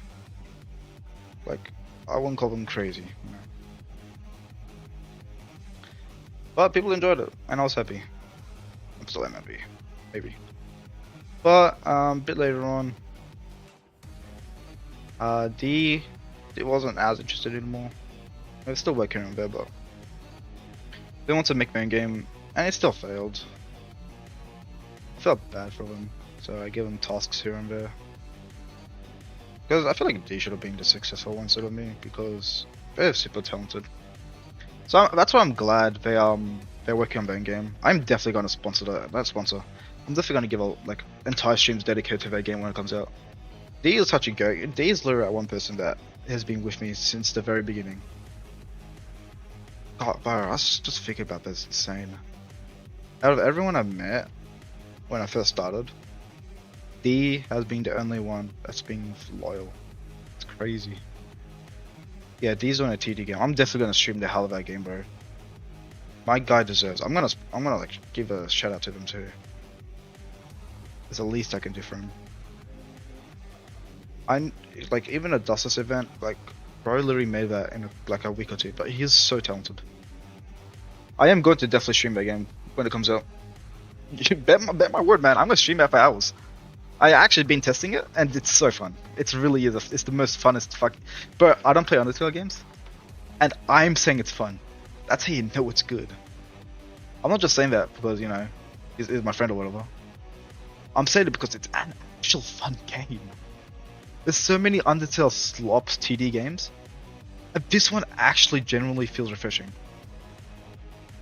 Like, I wouldn't call them crazy, you know. But people enjoyed it, and I was happy. I'm still happy, maybe. But a bit later on, D wasn't as interested anymore. I was still working on there, but they wanted to make their own game, and it still failed. I felt bad for them, so I gave them tasks here and there. Because I feel like D should have been the successful one instead of me, because they're super talented. So that's why I'm glad they're working on their own game. I'm definitely going to sponsor that sponsor. I'm definitely going to give a like entire streams dedicated to their game when it comes out. D is such a go. D is literally one person that has been with me since the very beginning. God, bro, I was just thinking about this. Insane. Out of everyone I've met when I first started, D has been the only one that's been loyal. It's crazy. Yeah, D's on a TD game. I'm definitely gonna stream the hell of that game, bro. My guy deserves. I'm gonna like give a shout out to them too. It's the least I can do for him. I like even a Dustus event, like bro literally made that in like a week or two. But he is so talented. I am going to definitely stream that game when it comes out. You bet my word, man. I'm gonna stream that for hours. I actually been testing it, and it's so fun. It's really is. It's the most funnest fuck. But I don't play Undertale games, and I'm saying it's fun. That's how you know it's good. I'm not just saying that because you know, he's my friend or whatever. I'm saying it because it's an actual fun game. There's so many Undertale slops TD games, and this one actually genuinely feels refreshing.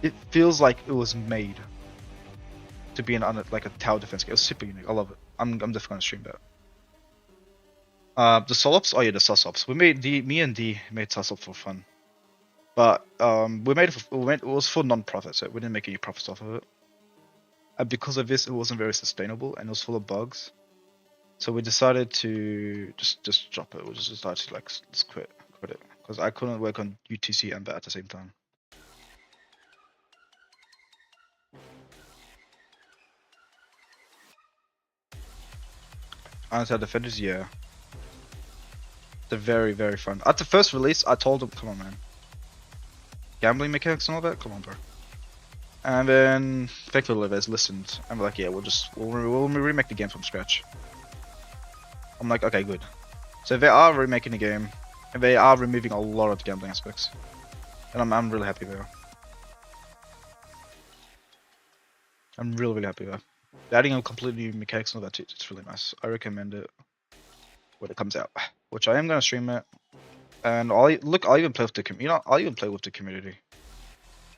It feels like it was made to be like a tower defense game. It was super unique. I love it. I'm definitely gonna stream that. The solops. Oh yeah, the susops. Me and D made susop for fun, but we made it was for non-profit, so we didn't make any profits off of it. And because of this, it wasn't very sustainable, and it was full of bugs. So we decided to just drop it. We just decided to like let's quit it because I couldn't work on UTC and that at the same time. Undertale Defenders, yeah. They're very, very fun. At the first release, I told them, come on, man. Gambling mechanics and all that? Come on, bro. And then, thankfully, they listened. And we're like, yeah, we'll remake the game from scratch. I'm like, okay, good. So they are remaking the game. And they are removing a lot of the gambling aspects. And I'm really happy there. I'm really, really happy there. They're adding a completely new mechanics and all that too. It's really nice. I recommend it when it comes out, which I am gonna stream it. And I'll even play with the I'll even play with the community.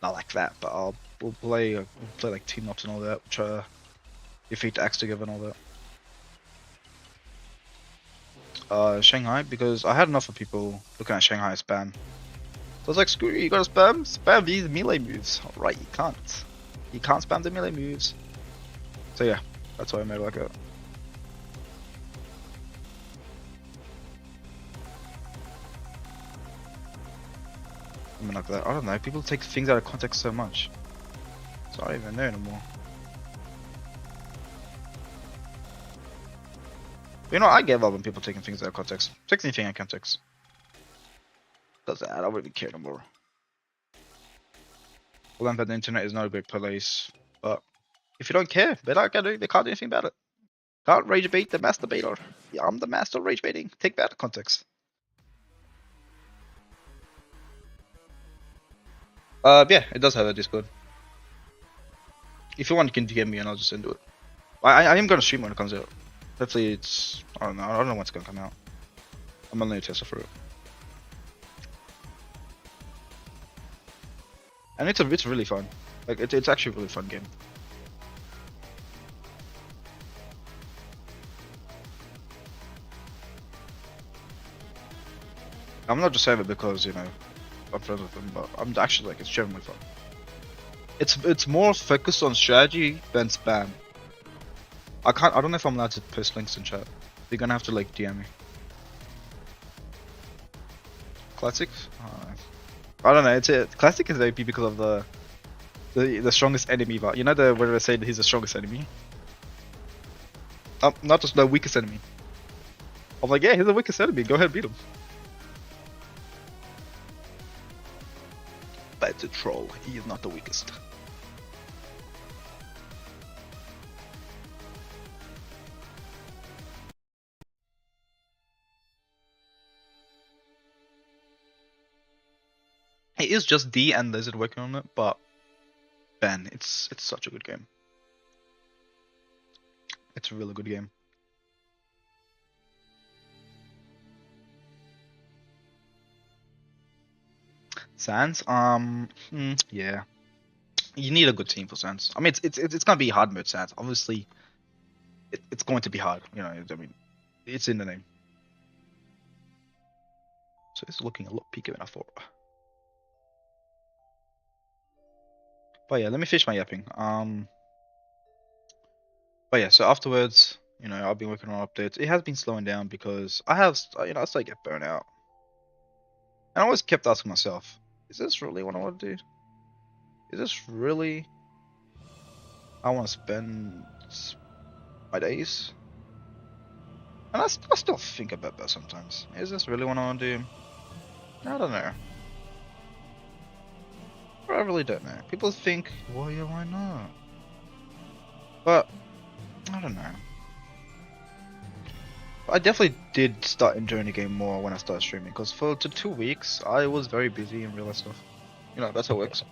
Not like that, but we'll play like team ups and all that. Try to defeat the axe together and all that. Shanghai, because I had enough of people looking at Shanghai spam. So I was like, screw you gotta spam these melee moves. Alright, you can't. You can't spam the melee moves. So yeah, that's why I made it like that. I mean like that. I don't know, people take things out of context so much. So I don't even know anymore. You know, I give up when people taking things out of context. Take anything out of context. Doesn't matter, I don't really care anymore. Well, the internet is not a great place, but if you don't care, they can't do anything about it. Can't rage bait the masturbator. Yeah, I'm the master of rage baiting. Take that out of context. Yeah, it does have a Discord. If you want, you can DM me and I'll just send it. I am gonna stream when it comes out. Hopefully it's, I don't know when it's gonna come out. I'm only a tester for it. And it's really fun. Like it's actually a really fun game. I'm not just saying it because, you know, I'm friends with them, but I'm actually like, it's generally fun. It's more focused on strategy than spam. I don't know if I'm allowed to post links in chat. You're gonna have to like DM me. Classic? I don't know. It's a classic is OP because of the strongest enemy. But you know the where they say that he's the strongest enemy. Not just the weakest enemy. I'm like, yeah, he's the weakest enemy. Go ahead, and beat him. But it's a troll. He is not the weakest. It is just D and Lizard working on it, but Ben, it's such a good game. It's a really good game. Sans, yeah, you need a good team for Sans. I mean, it's gonna be hard mode Sans. Obviously, it's going to be hard. You know, I mean, it's in the name. So it's looking a lot peakier than I thought. But yeah, let me finish my yapping. But yeah, so afterwards, you know, I've been working on updates. It has been slowing down because I have, you know, I started to get burnt out. And I always kept asking myself, is this really what I want to do? Is this really I want to spend my days? And I still think about that sometimes. Is this really what I want to do? I don't know. I really don't know. People think, well, yeah, why not? But I don't know. I definitely did start enjoying the game more when I started streaming, because for 2 weeks I was very busy and real life stuff. You know, that's how it works.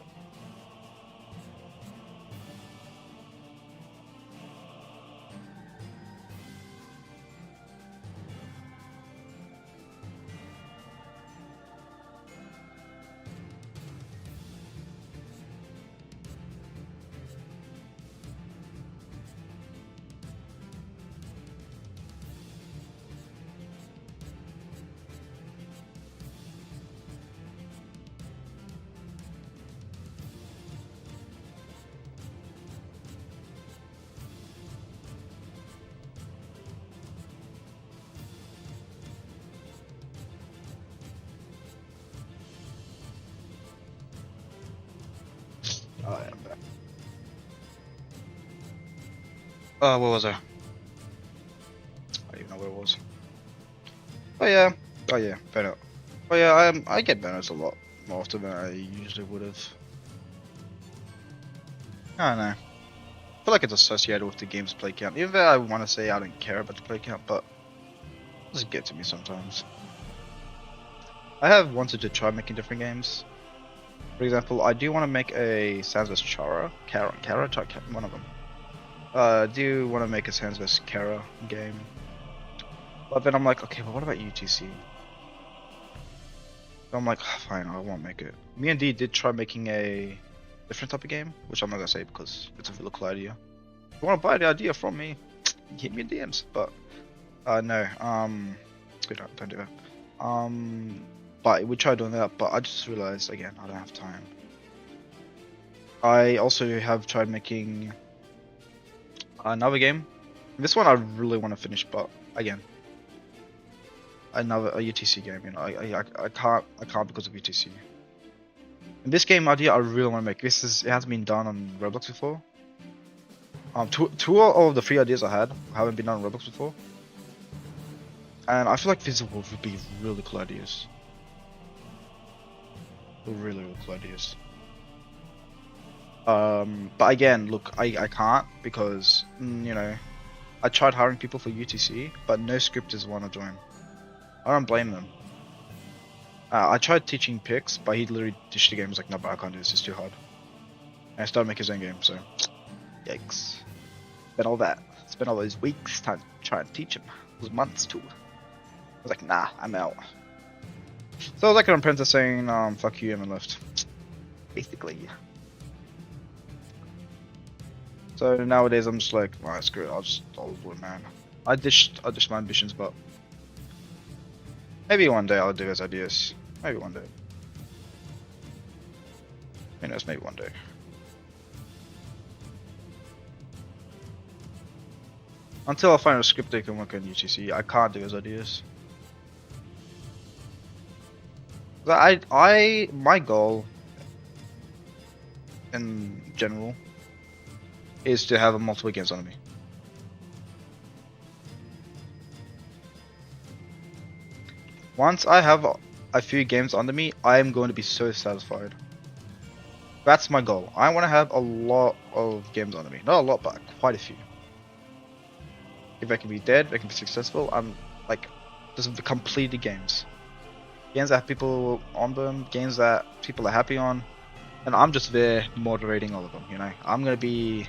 I am back. What was I? I don't even know where it was. Oh yeah. Oh yeah, burnout. Oh yeah, I get burnouts a lot more often than I usually would have. I don't know. I feel like it's associated with the game's play count. Even though I want to say I don't care about the play count, but it doesn't get to me sometimes. I have wanted to try making different games. For example, I do want to make a Sans vs Chara, one of them. I do want to make a Sans vs Kara game. But then I'm like, okay, but what about UTC? So I'm like, fine, I won't make it. Me and D did try making a different type of game, which I'm not gonna say because it's a really cool idea. If you want to buy the idea from me, hit me in DMs. But no, don't do that. But we tried doing that, but I just realized again I don't have time. I also have tried making another game. This one I really want to finish, but again, a UTC game. You know, I can't because of UTC. And this game idea I really want to make. It hasn't been done on Roblox before. Two of the 3 ideas I had haven't been done on Roblox before, and I feel like these would be really cool ideas. Really cool ideas. But again, look, I can't because you know, I tried hiring people for UTC, but no scripters want to join. I don't blame them. I tried teaching Pix, but he literally dished the game. He was like, no, but I can't do this. It's too hard. And I started making his own game. So, yikes. Spent all those weeks trying to teach him. It was months too. I was like, nah, I'm out. So I was like an apprentice saying, fuck you, and I left. Basically. So nowadays I'm just like, alright, screw it, I'll do it, man. I dished my ambitions, but maybe one day I'll do his ideas. Maybe one day. Who knows, maybe one day. Until I find a script that can work on UTC, I can't do his ideas. My goal in general is to have a multiple games on me. Once I have a few games under me, I am going to be so satisfied. That's my goal. I want to have a lot of games under me. Not a lot, but quite a few. If I can be dead, if I can be successful, I'm like just the completed games. Games that have people on them, games that people are happy on, and I'm just there moderating all of them, you know? I'm gonna be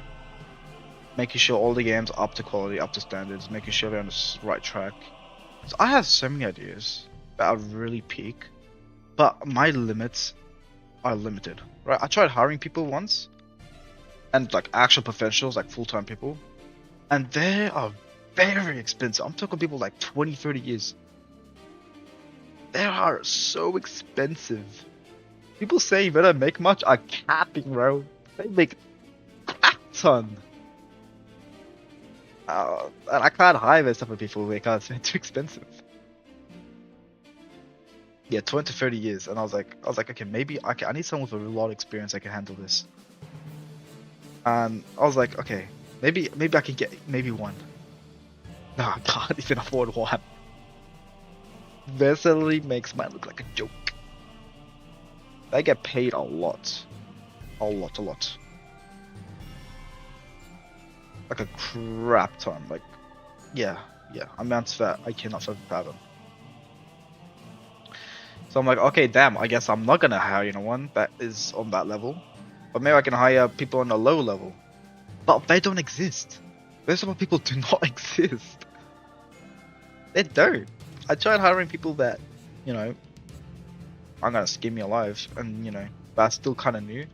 making sure all the games are up to quality, up to standards, making sure they're on the right track. So I have so many ideas that are really peak, but my limits are limited, right? I tried hiring people once, and like actual professionals, like full-time people, and they are very expensive. I'm talking people like 20, 30 years. They are so expensive. People say you better make much are capping, bro. They make a ton. And I can't hire those type of people because they're too expensive. Yeah, 20 to 30 years, and I was like, okay, maybe I need someone with a lot of experience that can handle this. And I was like, okay, maybe I can get maybe one. No, I can't even afford one. Their salary makes mine look like a joke. They get paid a lot. A lot. Like a crap ton. Like, yeah. Amounts that I cannot fathom. So I'm like, okay, damn, I guess I'm not gonna hire anyone that is on that level. But maybe I can hire people on a low level. But they don't exist. Those type of people do not exist. They don't. I tried hiring people that, you know, I'm gonna skin me alive, and you know, that's still kind of new.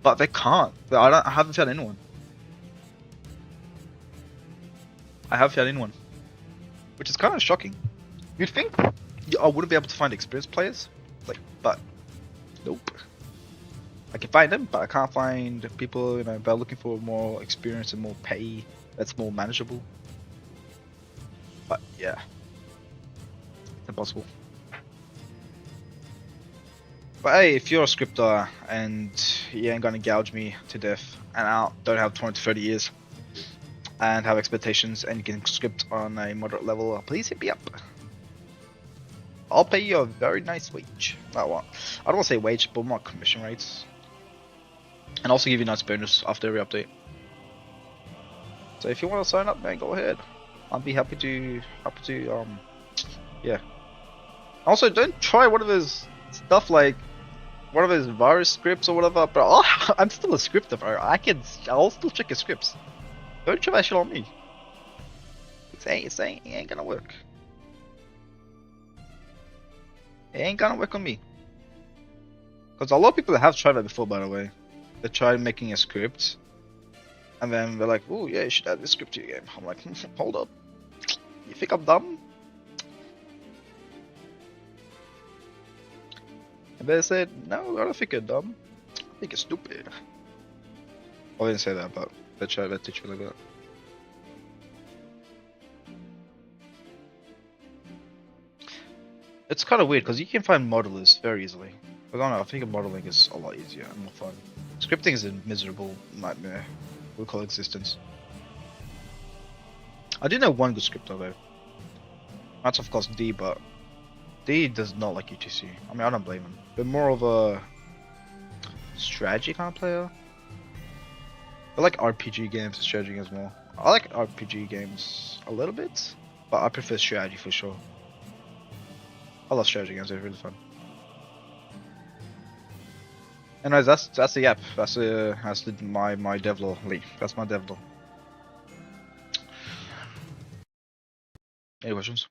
But they can't. I haven't found anyone. I haven't found anyone, which is kind of shocking. You'd think I wouldn't be able to find experienced players, like, but nope. I can find them, but I can't find people, you know, that are looking for more experience and more pay that's more manageable. But yeah, it's impossible. But hey, if you're a scripter and you ain't gonna gouge me to death and I don't have 20 to 30 years and have expectations and you can script on a moderate level, please hit me up. I'll pay you a very nice wage. I don't want to say wage, but more commission rates. And also give you a nice bonus after every update. So if you want to sign up, man, go ahead. I'd be happy to yeah. Also, don't try one of his stuff like one of his virus scripts or whatever, bro. I'm still a scripter, bro. I'll still check your scripts. Don't try that shit on me. It ain't gonna work. It ain't gonna work on me. Because a lot of people have tried that before, by the way. They tried making a script, and then they're like, "Oh yeah, you should add this script to your game." I'm like, hold up. You think I'm dumb? And they said, "No, I don't think you're dumb. I think you're stupid." I didn't say that, but they tried to teach me like that. It's kind of weird because you can find modelers very easily. I don't know, I think modeling is a lot easier and more fun. Scripting is a miserable nightmare we call existence. I do know one good scripter though. That's of course D, but D does not like UTC. I mean, I don't blame him. They're more of a strategy kind of player. I like RPG games and strategy games more. I like RPG games a little bit, but I prefer strategy for sure. I love strategy games, they're really fun. Anyways, that's the app. That's my devlore leaf. That's my devlore. Any questions?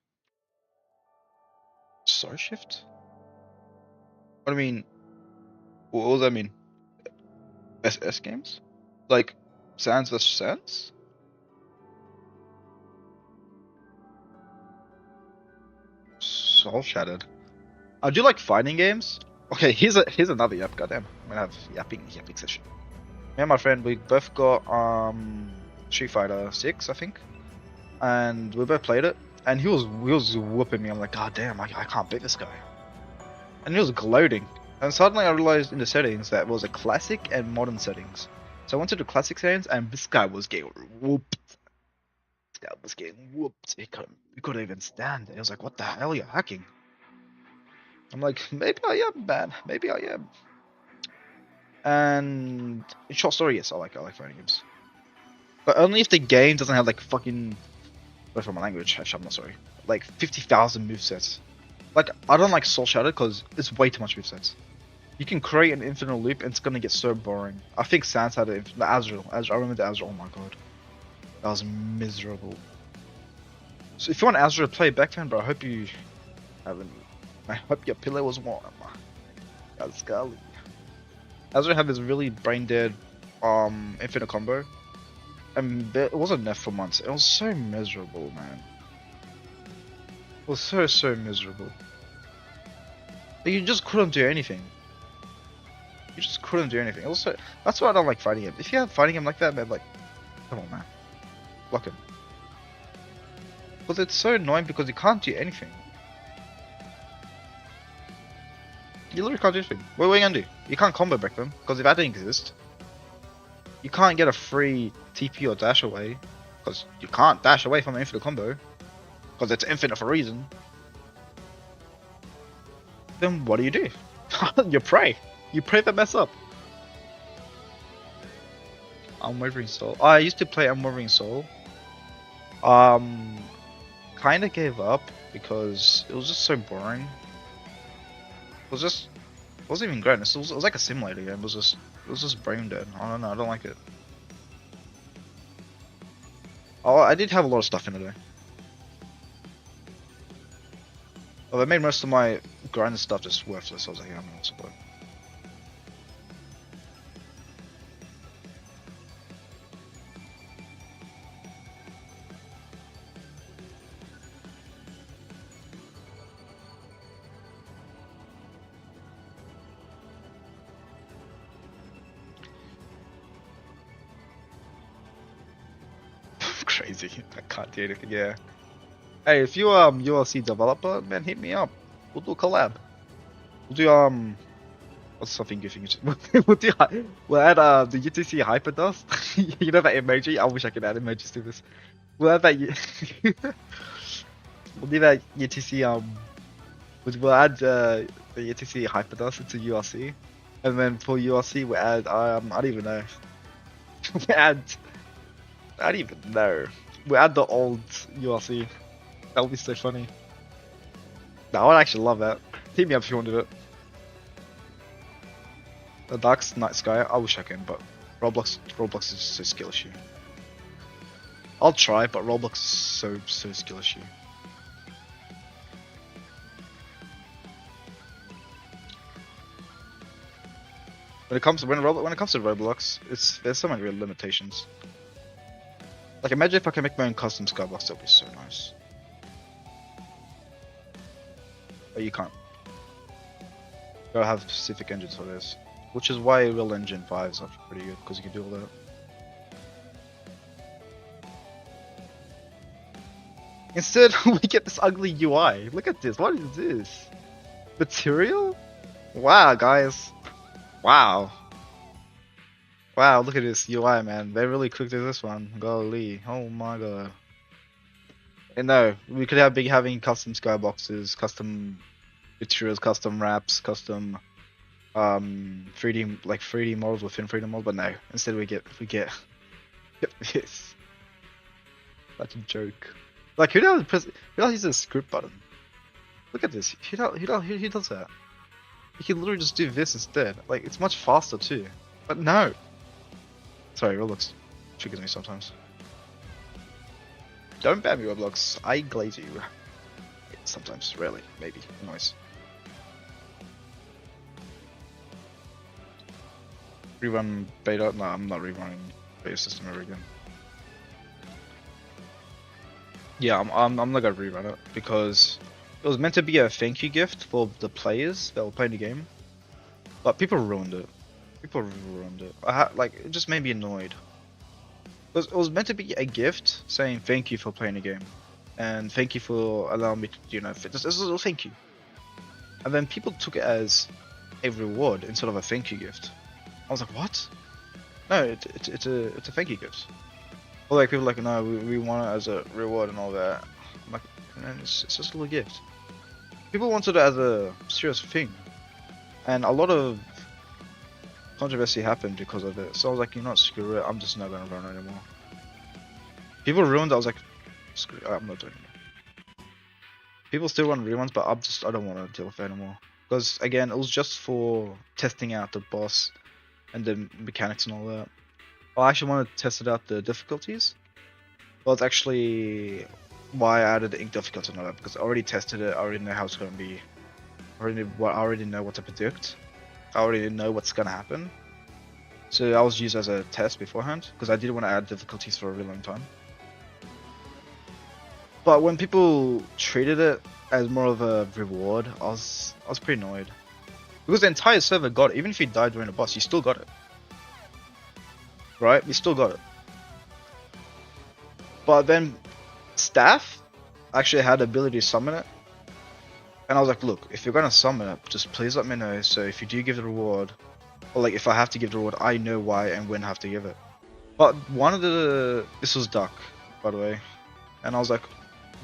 Star shift? What do you mean? What does that mean? SS games? Like Sans vs Sans? Soul Shattered. I do like fighting games. Okay, here's another yap. Goddamn, I'm gonna have yapping session. Me and my friend, we both got Street Fighter 6, I think, and we both played it. And he was whooping me. I'm like, God damn, I can't beat this guy. and it was gloating. And suddenly I realized in the settings that it was a classic and modern settings. So I went to the classic settings, and this guy was getting whooped. This guy was getting whooped. He couldn't even stand it. He was like, "What the hell? You're hacking?" I'm like, "Maybe I am, man. Maybe I am." And in short story, yes, I like fighting games, but only if the game doesn't have like fucking. Sorry for my language. Actually, I'm not sorry. Like 50,000 movesets. Like I don't like Soul Shadow because it's way too much movesets. You can create an infinite loop and it's gonna get so boring. I think Sans had it. The Azrael. I remember the Azrael. Oh my god, that was miserable. So if you want Azrael to play back then, bro, I hope you haven't. I hope your pillow was warm. That's golly. Azrael had this really brain dead infinite combo, and it wasn't nerfed for months. It was so miserable, man. It was so miserable. You just couldn't do anything. You just couldn't do anything. Also, that's why I don't like fighting him. If you have fighting him like that, man, like, come on, man, block him. Because it's so annoying because you can't do anything. You literally can't do anything. What are you gonna do? You can't combo break them because if that didn't exist, you can't get a free TP or dash away because you can't dash away from an infinite combo because it's infinite for a reason. Then what do? You pray. You pray they mess up. Unwavering Soul. I used to play Unwavering Soul. Kind of gave up because it was just so boring. It wasn't even great. It was like a simulator game. It was just brain dead. I don't know. I don't like it. Oh, I did have a lot of stuff in it though. Well, I made most of my grind stuff just worthless. I was like, yeah, I'm not supposed. Crazy. I can't do anything. Yeah. Hey, if you ULC developer, man, hit me up. We'll do a collab. We'll do what's something you think? We'll add the UTC Hyperdust. You know that emoji? I wish I could add emojis to this. We'll add that. We'll do that UTC we'll add the UTC Hyperdust into ULC, and then for ULC we'll add I don't even know. I don't even know. We'll add the old ULC. That would be so funny. No, I would actually love that. Hit me up if you wanted it. The Dark Night Sky, I wish I can, but Roblox is so skill issue. I'll try, but Roblox is so skill issue. When it comes to Roblox, there's so many real limitations. Like imagine if I can make my own custom skybox, that'd be so nice. But you can't. You gotta have specific engines for this. Which is why Real Engine 5 is actually pretty good, because you can do all that. Instead, we get this ugly UI. Look at this. What is this? Material? Wow, guys. Wow. Wow, look at this UI, man. They really cooked at this one. Golly. Oh my god. And no, we could be having custom skyboxes, custom materials, custom wraps, custom 3D models within 3D models, but no. Instead we get this. Such a joke. Like who does use the script button? Look at this. Who does that? You can literally just do this instead. Like it's much faster too. But no. Sorry, Roblox triggers me sometimes. Don't ban me, Roblox. I glaze you. Sometimes, rarely, maybe. Noise. Rerun beta? No, I'm not rerunning beta system ever again. Yeah, I'm not gonna rerun it because it was meant to be a thank you gift for the players that were playing the game, but people ruined it. It just made me annoyed. It was meant to be a gift saying thank you for playing the game, and thank you for allowing me to, this is a thank you. and then people took it as a reward instead of a thank you gift. I was like, what? No, it's a thank you gift. Or like people are like, no, we want it as a reward and all that. I'm like, man, it's just a little gift. People wanted it as a serious thing, and a lot of controversy happened because of it. So I was like, you know what, screw it. I'm just not gonna run anymore. People ruined it. I was like, screw it. I'm not doing it. People still want reruns, but I don't want to deal with it anymore. Because again, it was just for testing out the boss and the mechanics and all that. I actually wanted to test it out the difficulties. Well, it's actually why I added the ink difficulty and all that, because I already tested it. I already know how it's gonna be. I already know what to predict. I already know what's gonna happen. So I was used as a test beforehand because I didn't want to add difficulties for a really long time. But when people treated it as more of a reward, I was pretty annoyed. Because the entire server got it. Even if you died during a boss, you still got it. Right? You still got it. But then staff actually had the ability to summon it. And I was like, look, if you're gonna summon it, just please let me know. So if you do give the reward, or like if I have to give the reward, I know why and when I have to give it. But this was Duck, by the way. And I was like,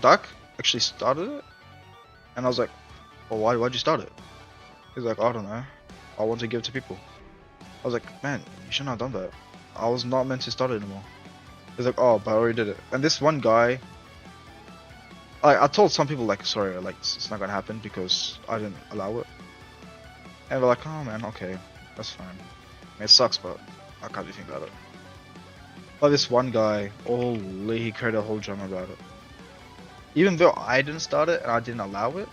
Duck actually started it? And I was like, well, why'd you start it? He's like, I don't know. I want to give it to people. I was like, man, you shouldn't have done that. I was not meant to start it anymore. He's like, oh, but I already did it. And this one guy, I told some people like, sorry, like it's not gonna happen because I didn't allow it. And they're like, oh man, okay, that's fine. I mean, it sucks, but I can't do anything about it. But this one guy, holy, he created a whole drama about it. Even though I didn't start it and I didn't allow it,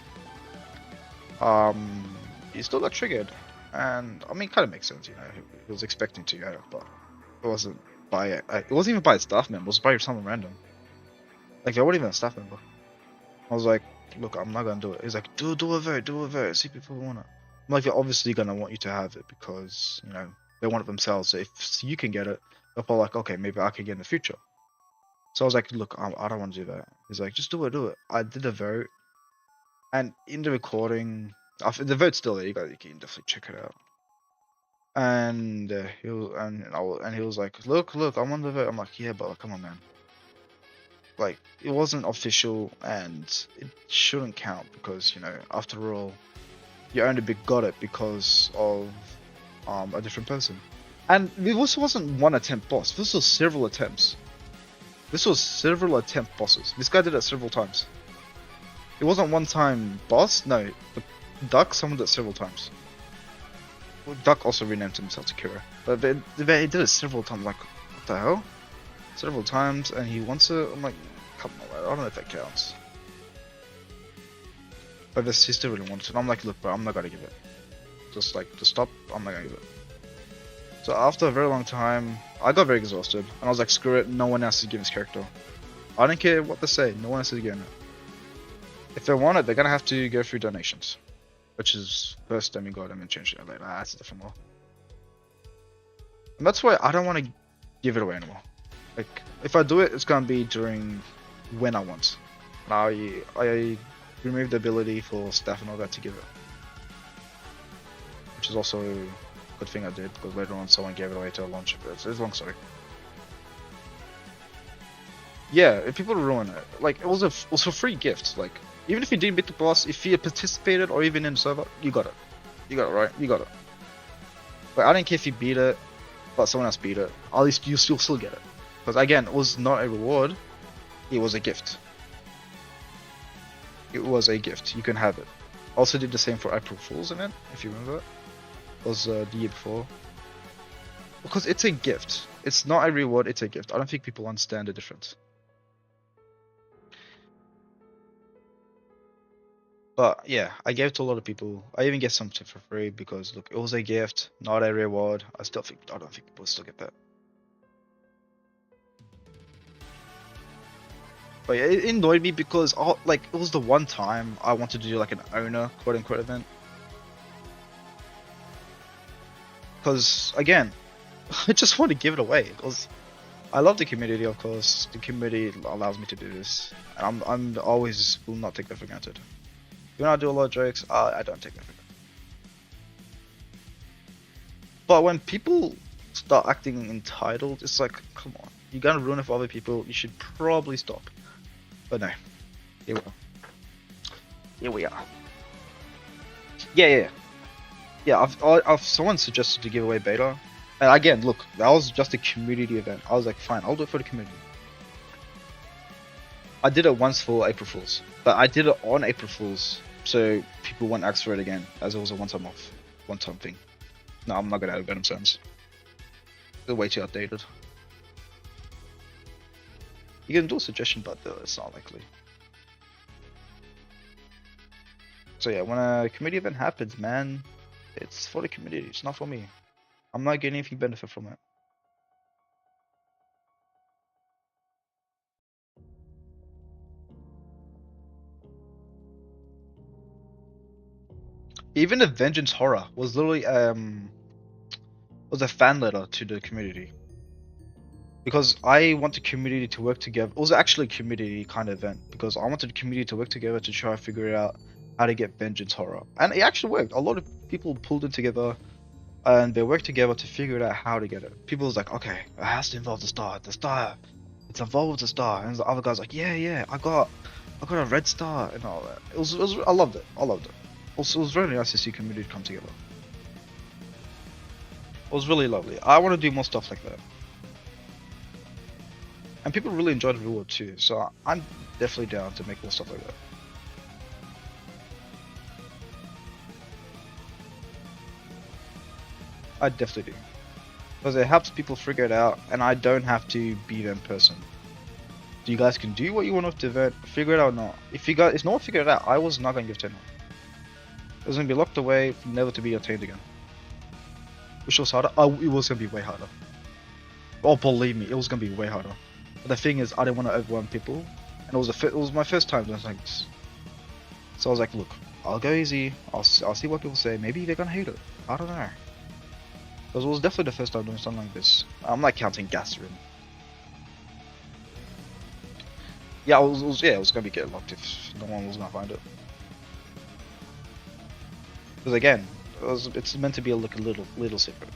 he still got triggered. And I mean, it kind of makes sense, you know. He was expecting to go, but it wasn't by it wasn't even by a staff member. It was by someone random. Like, they weren't even a staff member. I was like, look, I'm not gonna do it. He's like, do a vote, see if people want it. I'm like, they're obviously gonna want you to have it because, you know, they want it themselves. So if you can get it, they're probably like, okay, maybe I can get it in the future. So I was like, look, I don't want to do that. He's like, just do it. I did a vote, and in the recording, the vote's still there. You can definitely check it out. And he was like, look, I'm on the vote. I'm like, yeah, but come on, man. Like, it wasn't official, and it shouldn't count because, you know, after all, you only got it because of a different person. And this wasn't one attempt boss. This was several attempts. This was several attempt bosses. This guy did it several times. It wasn't one time boss. No, but Duck summoned it several times. Well, Duck also renamed himself to Kira, but he did it several times. Like, what the hell? Several times, and he wants it. I'm like, come on, I don't know if that counts. But he still really wants it. And I'm like, look, bro, I'm not gonna give it. Just stop. I'm not gonna give it. So after a very long time, I got very exhausted, and I was like, screw it. No one else is giving this character. I don't care what they say. No one else is getting it. If they want it, they're gonna have to go through donations, which is first demigod and then change it later. That's a different law. And that's why I don't want to give it away anymore. Like, if I do it, it's gonna be during when I want. I removed the ability for staff and all that to give it, which is also a good thing I did because later on someone gave it away to a launch. It's a long story. Yeah, if people ruin it, like it was a free gift. Like, even if you didn't beat the boss, if you participated or even in the server, you got it. You got it, right? You got it. But I didn't care if you beat it, but someone else beat it. At least you still get it. Because again, it was not a reward. It was a gift. It was a gift. You can have it. Also did the same for April Fool's event, if you remember it. It was the year before. Because it's a gift. It's not a reward, it's a gift. I don't think people understand the difference. But yeah, I gave it to a lot of people. I even get some for free because look, it was a gift, not a reward. I don't think people still get that. But yeah, it annoyed me because like it was the one time I wanted to do like an owner quote unquote event. Because again, I just want to give it away because I love the community. Of course, the community allows me to do this, and I'm always will not take that for granted. You know, I do a lot of jokes. I don't take that. But when people start acting entitled, it's like, come on, you're gonna ruin it for other people. You should probably stop. But no, here we are. Here we are. Yeah. I've someone suggested to give away beta, and again, look, that was just a community event. I was like, fine, I'll do it for the community. I did it once for April Fools, but I did it on April Fools, so people won't ask for it again, as it was a one-time thing. No, I'm not gonna add Venom Sense. They're way too outdated. You can do a suggestion, but it's not likely. So yeah, when a community event happens, man, it's for the community. It's not for me. I'm not getting anything benefit from it. Even the Vengeance Horror was literally was a fan letter to the community. Because I want the community to work together. It was actually a community kind of event because I wanted the community to work together to try to figure out how to get Vengeance Horror. And it actually worked. A lot of people pulled it together and they worked together to figure out how to get it. People was like, okay, it has to involve the star. It's involved with the star. And the other guy's like, yeah, I got a red star and all that. It was I loved it. Also, it was really nice to see community come together. It was really lovely. I want to do more stuff like that. And people really enjoyed the reward too, so I'm definitely down to make more stuff like that. I definitely do. Because it helps people figure it out, and I don't have to be them person. So you guys can do what you want with the event, figure it out or not. If no one figured it out, I was not going to give 10. It was going to be locked away, never to be attained again. Which was harder? Oh, it was going to be way harder. Oh, believe me, it was going to be way harder. But the thing is, I didn't want to overwhelm people, and it was my first time doing something like this. So I was like, look, I'll go easy, I'll see what people say, maybe they're going to hate it. I don't know. Because it was definitely the first time doing something like this. I'm not counting gas room. Yeah, it was gonna be getting locked if no one was gonna find it. Because again, it's meant to be a little secret.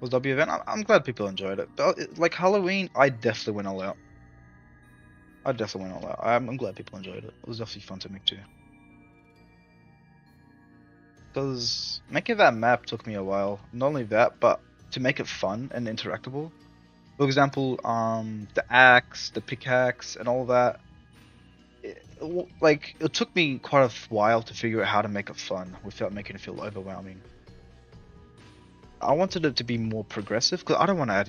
Was W event? I'm glad people enjoyed it. Like Halloween, I definitely went all out. I'm glad people enjoyed it. It was definitely fun to make too. Because making that map took me a while. Not only that, but to make it fun and interactable. For example, the axe, the pickaxe, and all that. It took me quite a while to figure out how to make it fun without making it feel overwhelming. I wanted it to be more progressive because I don't want to add,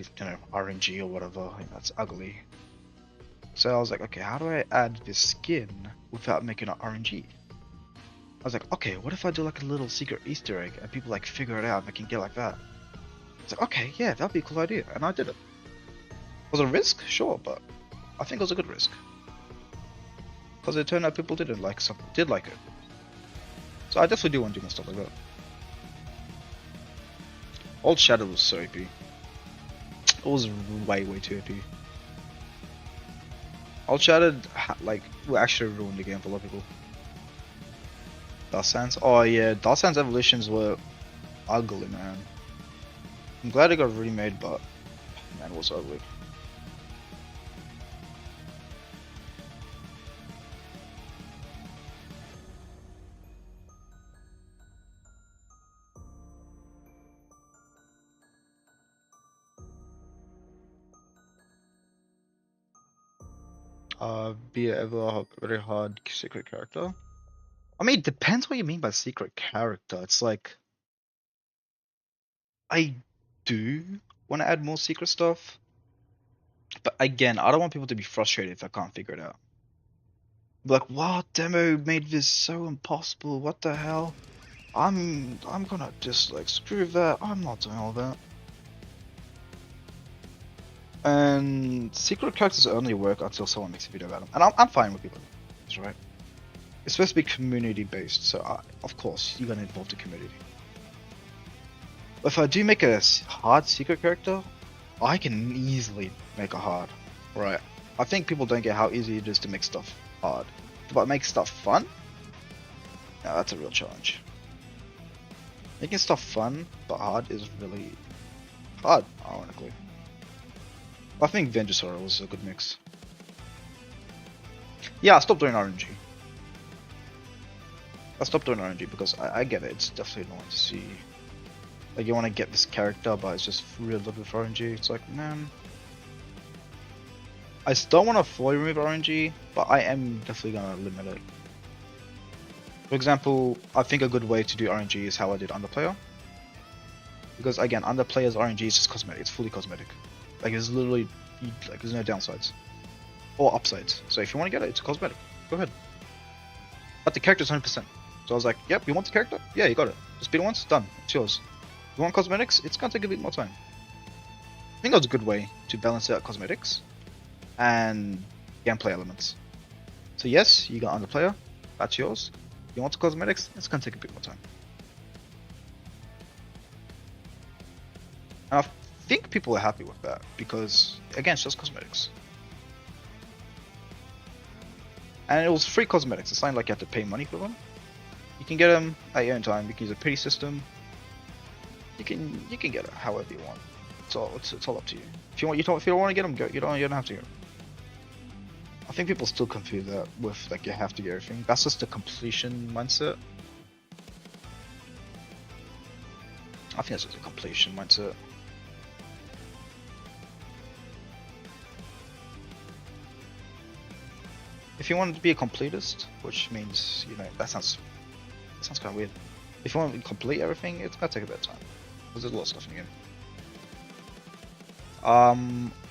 RNG or whatever. That's ugly. So I was like, okay, how do I add this skin without making it RNG? I was like, okay, what if I do like a little secret Easter egg and people like figure it out and they can get like that? It's like, okay, yeah, that'd be a cool idea, and I did it. Was it a risk? Sure, but I think it was a good risk. Because it turned out people did like it. So I definitely do want to do more stuff like that. Old Shadow was so OP. It was way too OP. Old Shadow will actually ruin the game for a lot of people. Dust Sands? Oh yeah, Dust Sands evolutions were ugly, man. I'm glad it got remade, but man, it was ugly. Be a very hard secret character. I mean, it depends what you mean by secret character. It's like, I do want to add more secret stuff, but again, I don't want people to be frustrated if I can't figure it out. Like, wow, demo made this so impossible. What the hell? I'm gonna just like screw that. I'm not doing all that. And secret characters only work until someone makes a video about them, and I'm fine with people. That's right. It's supposed to be community based, so of course you're gonna involve the community. But if I do make a hard secret character, I can easily make it hard. Right. I think people don't get how easy it is to make stuff hard. But make stuff fun? No, that's a real challenge. Making stuff fun but hard is really hard, ironically. I think Vengesaur was a good mix. Yeah, I stopped doing RNG. I stopped doing RNG because I get it. It's definitely annoying to see. Like, you want to get this character, but it's just real little for RNG. It's like, man. I still want to fully remove RNG, but I am definitely going to limit it. For example, I think a good way to do RNG is how I did Underplayer. Because again, Underplayer's RNG is just cosmetic. It's fully cosmetic. Like, it's literally, like, there's no downsides. Or upsides. So if you want to get it, it's cosmetic. Go ahead. But the character's 100%. So I was like, yep, you want the character? Yeah, you got it. Just beat it once, done. It's yours. You want cosmetics? It's gonna take a bit more time. I think that was a good way to balance out cosmetics and gameplay elements. So yes, you got Underplayer. That's yours. You want the cosmetics? It's gonna take a bit more time. And I think people are happy with that because, again, it's just cosmetics. And it was free cosmetics. It's not like you have to pay money for them. You can get them at your own time. You can use a pity system. You can get it however you want. It's all up to you. If you don't want to get them, go. You don't have to go. I think people still confuse that with like you have to get everything. That's just the completion mindset. I think that's just a completion mindset. If you want to be a completist, which means, you know, that sounds kind of weird. If you want to complete everything, it's gonna take a bit of time. Because there's a lot of stuff in the game.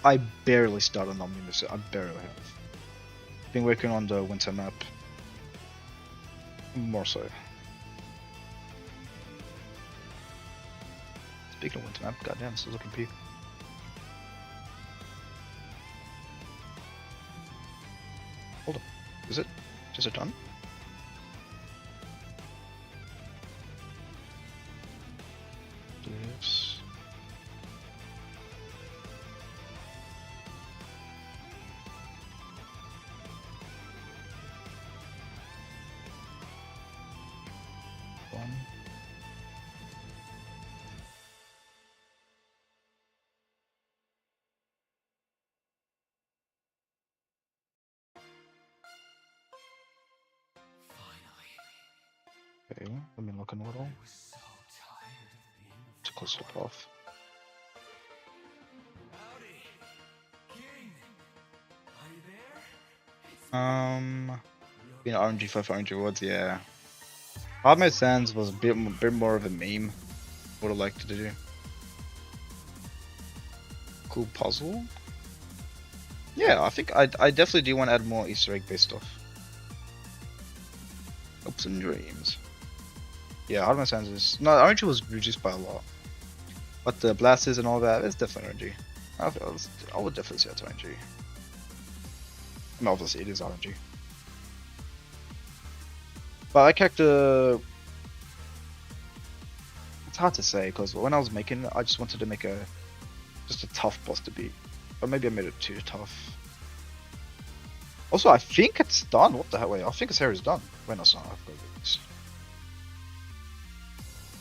I barely started on Omnimus. I barely have. Been working on the winter map. More so. Speaking of winter map, goddamn, this is looking peak. Hold on. Is it? Is it done? Yes. One. Okay, let me look in a little. To close it off. You know, RNG 5 RNG rewards, yeah. Hardmode Sands was a bit more of a meme. Would have liked to do. Cool puzzle. Yeah, I think I definitely do want to add more Easter egg based stuff. Hopes and dreams. Yeah, Hardmode Sands is RNG was reduced by a lot, but the blasters and all that is definitely RNG. I would definitely say it's RNG. I mean, obviously it is RNG. But I character, it's hard to say because when I was making it, I just wanted to make just a tough boss to beat. Or maybe I made it too tough. Also, I think it's done. What the hell? Wait, I think his hair is done. When that's not, I've got this.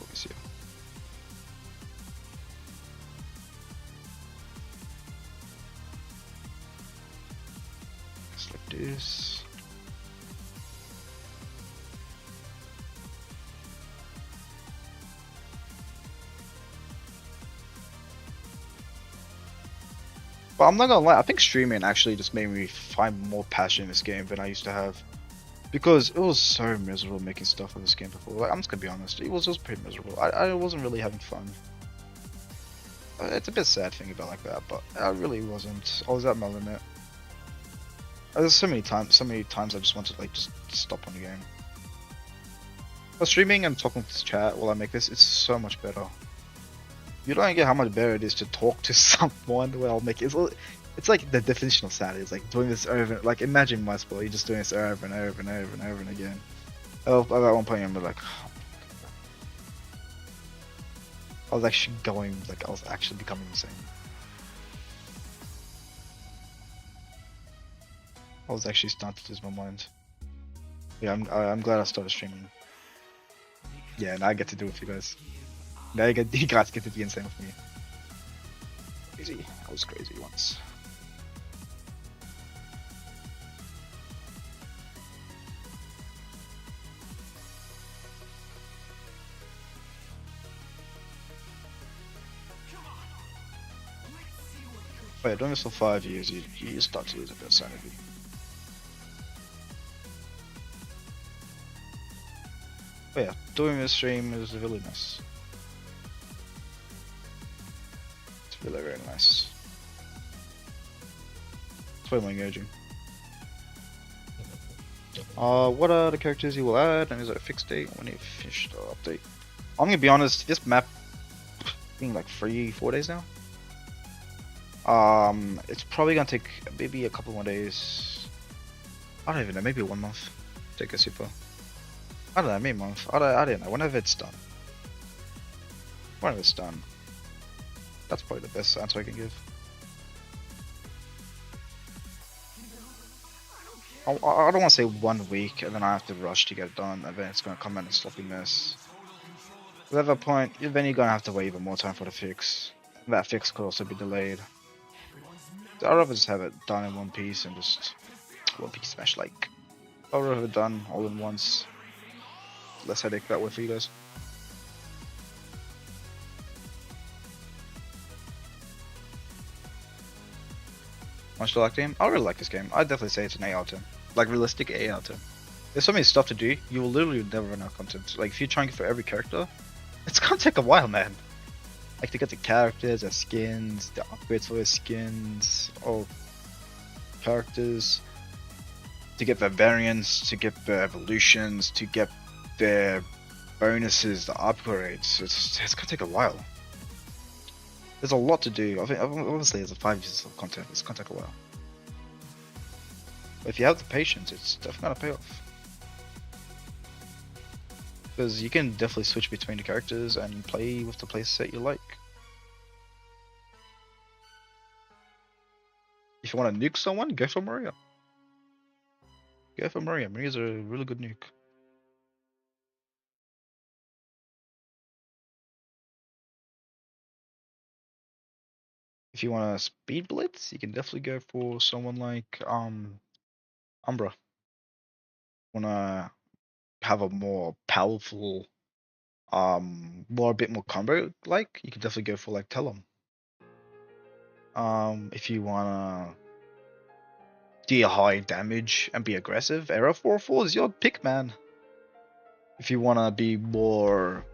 Let me see. Just like this. But I'm not gonna lie, I think streaming actually just made me find more passion in this game than I used to have. Because it was so miserable making stuff in this game before. Like, I'm just gonna be honest, it was just pretty miserable. I wasn't really having fun. It's a bit sad thinking about like that, but I really wasn't. I was at my limit. There's so many times I just wanted to like just stop on the game. But streaming and talking to chat while I make this, it's so much better. You don't get how much better it is to talk to someone while making it. It's like the definition of sad. It's like doing this over. Like imagine my sport, you're just doing this over and over and over and over and again. Oh, at one point I'm like, oh, I was actually going like I was actually becoming insane. I was actually starting to lose my mind. Yeah, I'm glad I started streaming. Yeah, now I get to do it with you guys. Now you guys get to be insane with me. Crazy. I was crazy once. Wait, doing this for 5 years, you start to lose a bit of sanity. But yeah, doing this stream is really nice. It's really very nice. It's way more engaging. What are the characters you will add, and is there a fixed date when you finish the update? I'm gonna be honest, this map being like 3-4 days now. It's probably gonna take maybe a couple more days. I don't even know, maybe 1 month. Take a super. I don't know, maybe a month. I don't know. Whenever it's done. Whenever it's done. That's probably the best answer I can give. I don't want to say 1 week and then I have to rush to get it done, and then it's gonna come out a sloppy mess. At that point, then you're gonna have to wait even more time for the fix. That fix could also be delayed. I'd rather just have it done in one piece and just one piece smash like. I'd rather have it done all in once. Less headache that way for you guys. Much to like the game? I really like this game. I'd definitely say it's an 8 out of 10. Like realistic 8 out of 10. There's so many stuff to do, you will literally never run out of content. Like if you're trying for every character, it's gonna take a while, man. Like to get the characters, their skins, the upgrades for their skins, all characters, to get their variants, to get their evolutions, to get their bonuses, the upgrades. It's gonna take a while. There's a lot to do. I think obviously as a 5 years of content, it's gonna take a while. But if you have the patience, it's definitely gonna pay off. Because you can definitely switch between the characters and play with the playset you like. If you want to nuke someone, go for Maria. Go for Maria. Maria's a really good nuke. If you want to speed blitz, you can definitely go for someone like Umbra. Wanna have a more powerful, a bit more combo like, you can definitely go for like Telem. If you wanna deal high damage and be aggressive, Arrow 4/4 is your pick, man. If you wanna be more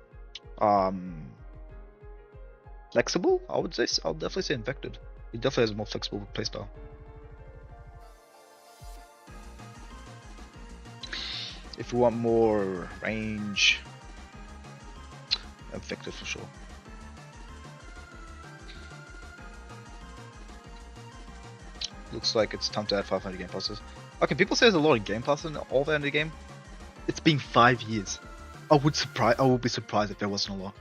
flexible, I'll definitely say Infected. He definitely has a more flexible playstyle. If you want more range, Infected for sure. Looks like it's time to add 500 game passes. Okay, people say there's a lot of game passes in all the end of the game. It's been 5 years. I would be surprised if there wasn't a lot.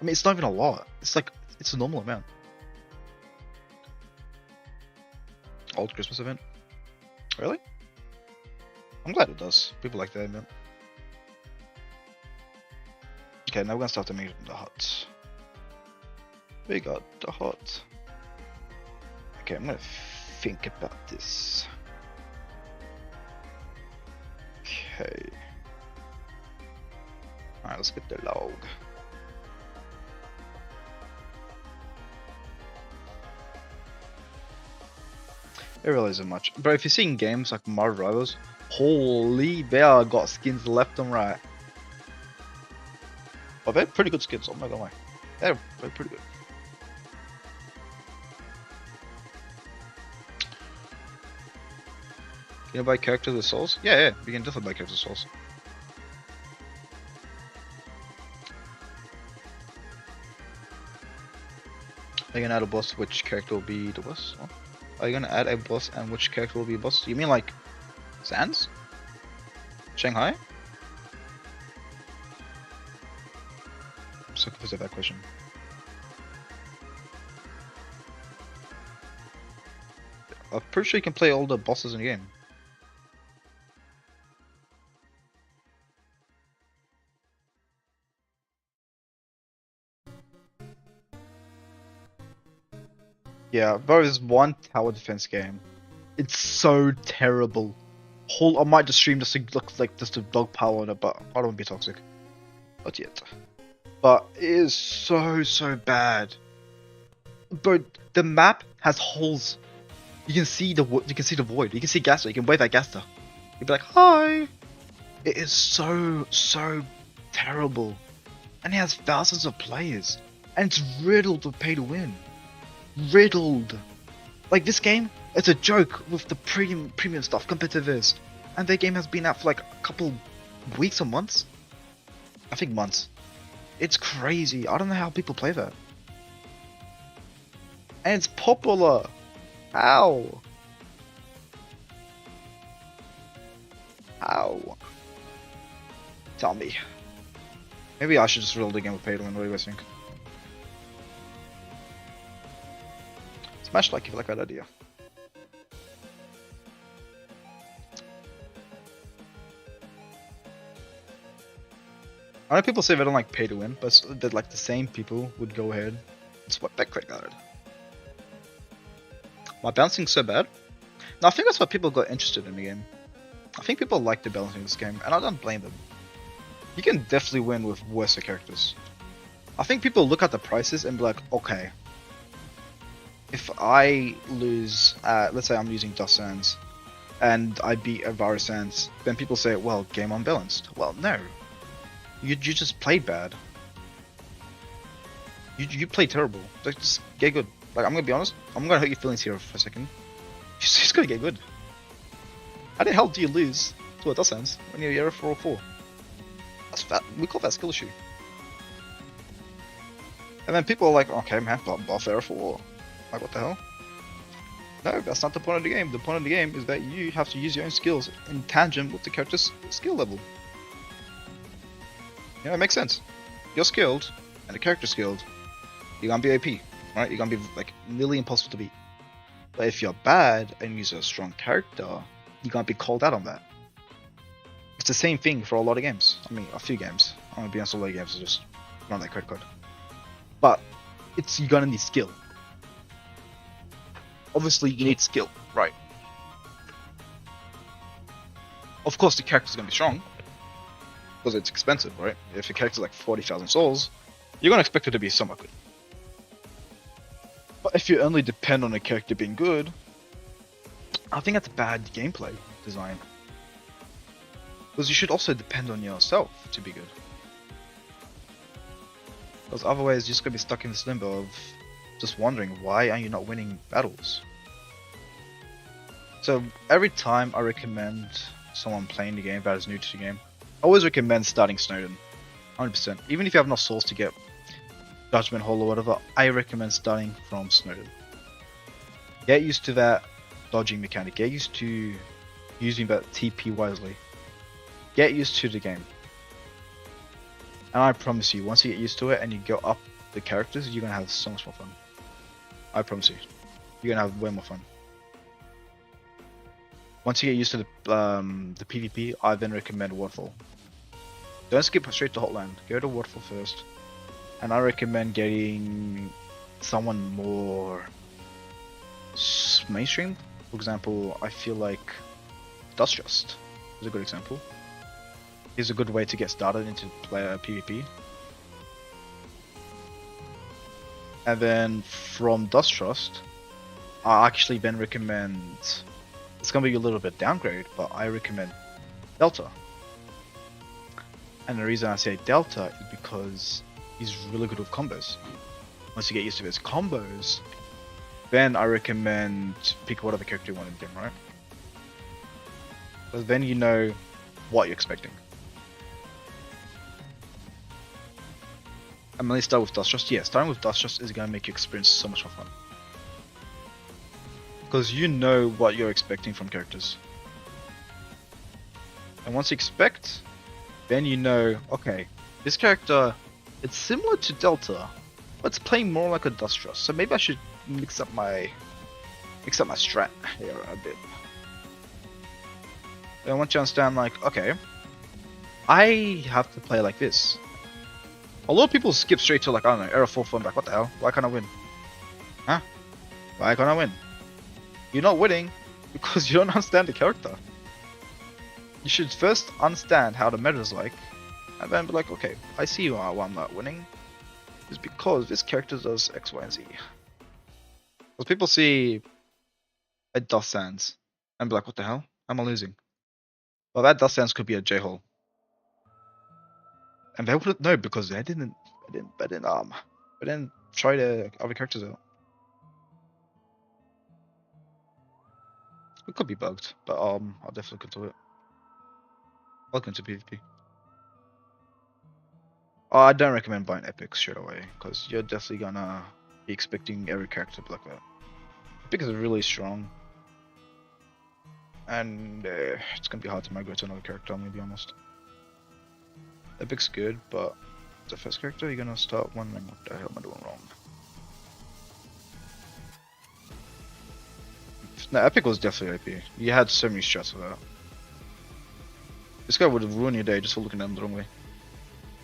I mean, it's not even a lot. It's like, it's a normal amount. Old Christmas event? Really? I'm glad it does. People like that event. Okay, now we're gonna start to make the hut. We got the hut. Okay, I'm gonna think about this. Okay. Alright, let's get the log. It really isn't much. But if you're seeing games like Marvel Rivals, holy, they are got skins left and right. Oh, they're pretty good skins, I'm not gonna lie. They're pretty good. Can you buy characters with souls? Yeah, you can definitely buy characters with souls. Are you gonna add a boss? Which character will be the boss? Oh. Are you gonna add a boss and which character will be a boss? You mean like Sans? Shanghai? I'm so confused with that question. I'm pretty sure you can play all the bosses in the game. Yeah, bro, there's one tower defense game. It's so terrible. I might just stream just to look like just a dog power on it, but I don't want to be toxic. Not yet. But it is so bad. Bro, the map has holes. You can see the void. You can see Gaster. You can wave at Gaster. You'd be like, hi. It is so terrible, and it has thousands of players, and it's riddled with pay to win. Riddled. Like this game, it's a joke with the premium stuff compared to this, and their game has been out for like a couple weeks or months. I think months. It's crazy. I don't know how people play that. And it's popular. How? How? Tell me. Maybe I should just roll the game with pay to win. What do you guys think? Smash like if you like that idea. I know people say they don't like pay to win, but that like the same people would go ahead and swipe that credit card. My bouncing's so bad. No, I think that's why people got interested in the game. I think people like the balancing in this game, and I don't blame them. You can definitely win with worse characters. I think people look at the prices and be like, okay, if I lose, let's say I'm using Dust Sands, and I beat a Virus Sands, then people say, well, game unbalanced. Well, no. You just played bad. You played terrible. Like, just get good. Like, I'm gonna be honest, I'm gonna hurt your feelings here for a second. You just gotta get good. How the hell do you lose to a Dust Sands when you're Era 404? That's fat. We call that skill issue. And then people are like, okay, man, buff Era 4. Like, what the hell? No, that's not the point of the game. The point of the game is that you have to use your own skills in tangent with the character's skill level. You know, it makes sense. You're skilled, and the character's skilled. You're gonna be AP, right? You're gonna be like nearly impossible to beat. But if you're bad and use a strong character, you're gonna be called out on that. It's the same thing for a lot of games. I mean, a few games. I'm gonna be honest, a lot of games are just run that credit card. But you're gonna need skill. Obviously, you need skill, right? Of course, the character's gonna be strong because it's expensive, right? If your character's like 40,000 souls, you're gonna expect it to be somewhat good. But if you only depend on a character being good, I think that's bad gameplay design. Because you should also depend on yourself to be good. Because otherwise, you're just gonna be stuck in this limbo of just wondering why are you not winning battles. So every time I recommend someone playing the game that is new to the game, I always recommend starting Snowden, 100%. Even if you have enough souls to get Judgment Hall or whatever, I recommend starting from Snowden. Get used to that dodging mechanic. Get used to using that TP wisely. Get used to the game. And I promise you, once you get used to it and you go up the characters, you're gonna have so much more fun. I promise you. You're gonna have way more fun. Once you get used to the PvP, I then recommend Waterfall. Don't skip straight to Hotland. Go to Waterfall first. And I recommend getting someone more mainstream. For example, I feel like Dust Trust is a good example. Is a good way to get started into PvP. And then from Dust Trust, I actually then recommend, it's gonna be a little bit downgrade, but I recommend Delta. And the reason I say Delta is because he's really good with combos. Once you get used to his combos, then I recommend pick whatever character you want in the game, right? Because then you know what you're expecting. And when you start with Dust Trust, yeah, starting with Dust Trust is going to make your experience so much more fun. Because you know what you're expecting from characters. And once you expect, then you know, okay, this character, it's similar to Delta, but it's playing more like a Dust Trust. So maybe I should mix up my strat here a bit. And once you understand, like, okay, I have to play like this. A lot of people skip straight to, like, I don't know, Era 4 fun back. What the hell? Why can't I win? Huh? Why can't I win? You're not winning because you don't understand the character. You should first understand how the meta is like, and then be like, okay, I see why I'm not winning. It's because this character does X, Y, and Z. Because people see a Dust Sands and be like, what the hell? Am I losing? Well, that Dust Sands could be a J-hole. And they wouldn't know because they didn't try the other characters out. It could be bugged, but I'll definitely look into it. I'll look into PvP. Oh, I don't recommend buying Epic straight away because you're definitely gonna be expecting every character to be like that. Epic is really strong, and it's gonna be hard to migrate to another character. I'm gonna be honest. Epic's good, but the first character you're gonna start wondering what the hell am I doing wrong. No, Epic was definitely OP. You had so many strats for that. This guy would have ruined your day just for looking at him the wrong way.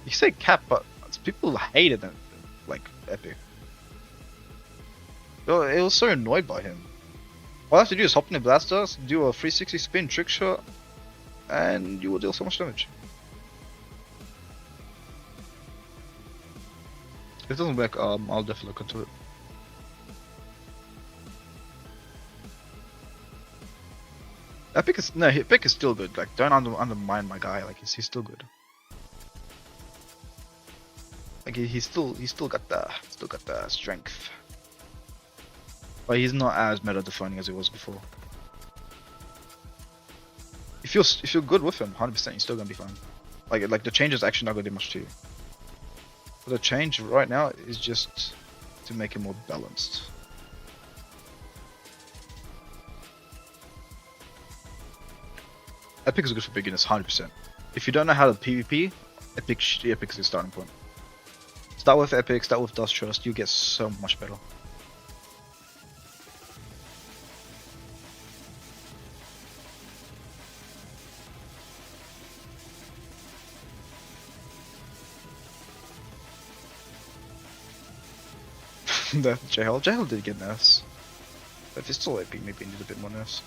You say Cap, but people hated him, like Epic. It was so annoyed by him. All I have to do is hop in the blasters, do a 360 spin trick shot, and you will deal so much damage. If it doesn't work, I'll definitely look into it. Epic is still good. Like, don't undermine my guy. Like, he's still good. Like, he's still got the strength, but he's not as meta defining as he was before. If you're good with him, 100%, you're still gonna be fine. Like the change is actually not gonna do much to you. But the change right now is just to make it more balanced. Epic is good for beginners, 100%. If you don't know how to PvP, Epic is the starting point. Start with Epic, start with Dust Trust, you get so much better. The J-Hole did get nerfs. But if it's still OP, maybe it needs a bit more nerfs.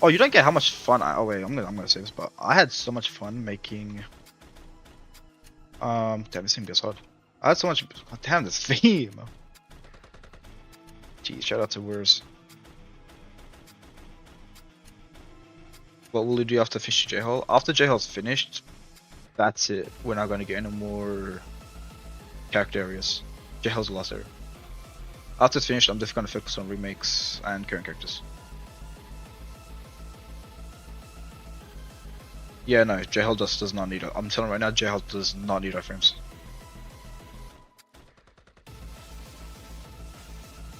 Oh, you don't get how much fun oh wait, I'm gonna say this, but I had so much fun making damn, this thing gets hard. I had so much damn this theme. Geez, shout out to Wurs. What will you do after finish J-Hole? After J-Hole's finished, that's it. We're not gonna get any more character areas. J-Hole's the last area. After it's finished, I'm just gonna focus on remakes and current characters. Yeah, no, J-Hole just does not need it. I'm telling you right now, J-Hole does not need iframes.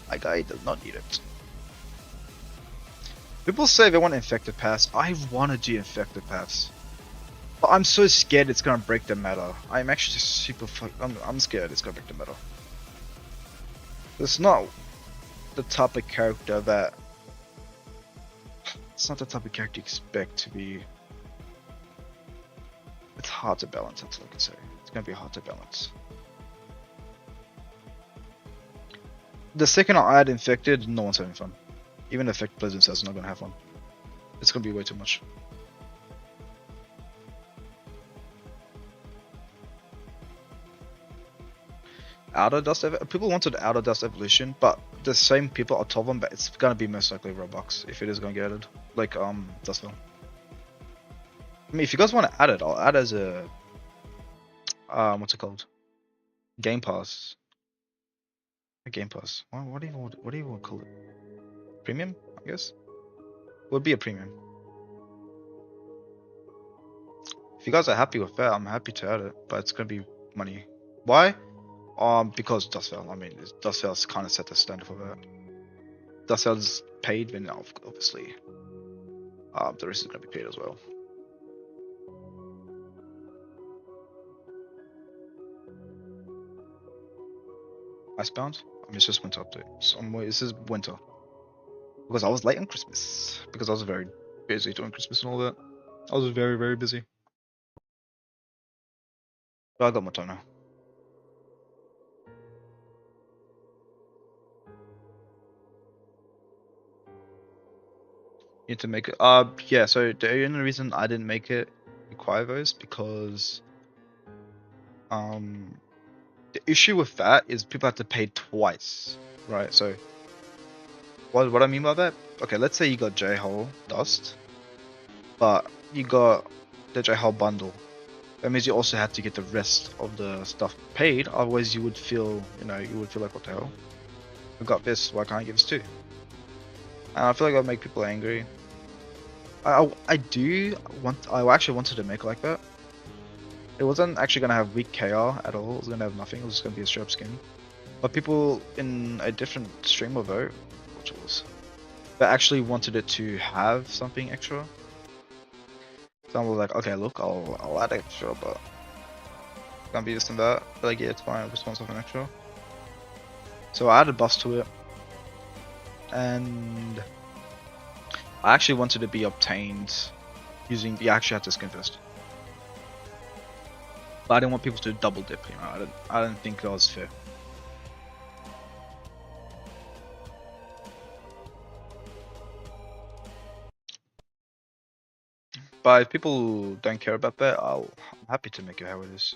My guy does not need it. People say they want infected paths. I want to do infected paths, but I'm so scared it's gonna break the meta. I'm actually super. I'm scared it's gonna break the meta. It's not the type of character that. It's not the type of character you expect to be. It's hard to balance. That's all I can say. It's gonna be hard to balance. The second I add infected, no one's having fun. Even Infected Pleasant says not gonna have fun. It's gonna be way too much. Outer Dust people wanted Outer Dust Evolution, but the same people I told them, but it's gonna be most likely Robux if it is gonna get added. Like Dustville. I mean, if you guys want to add it, I'll add as a what's it called? Game Pass. A Game Pass. What do you want to call it? Premium, I guess. Would be a premium. If you guys are happy with that, I'm happy to add it, but it's gonna be money. Why? Because Dustvale. I mean, Dustvale's kind of set the standard for that. Dustvale's paid, then obviously, the rest is gonna be paid as well. Icebound? I mean, it's just winter update. This is winter. Because I was late on Christmas. Because I was very busy doing Christmas and all that. I was very, very busy. But I got more time now. You need to make it. Yeah. So the only reason I didn't make it require those because the issue with that is people have to pay twice, right? So what I mean by that? Okay, let's say you got J-Hole Dust, but you got the J-Hole bundle. That means you also have to get the rest of the stuff paid. Otherwise, you would feel, you would feel like, what the hell? I got this. Why can't I get this too? And I feel like that'll make people angry. I do want. I actually wanted to make it like that. It wasn't actually gonna have weak KR at all. It was gonna have nothing. It was just gonna be a straight up skin. But people in a different streamer vote, which was, they actually wanted it to have something extra. Someone was like, okay, look, I'll add extra, but it's gonna be this and that. But like, yeah, it's fine. I just want something extra. So I added buffs to it, and I actually wanted to be obtained using. You actually had to skin first. But I didn't want people to double dip, I didn't think that was fair. But if people don't care about that, I'm happy to make it how it is.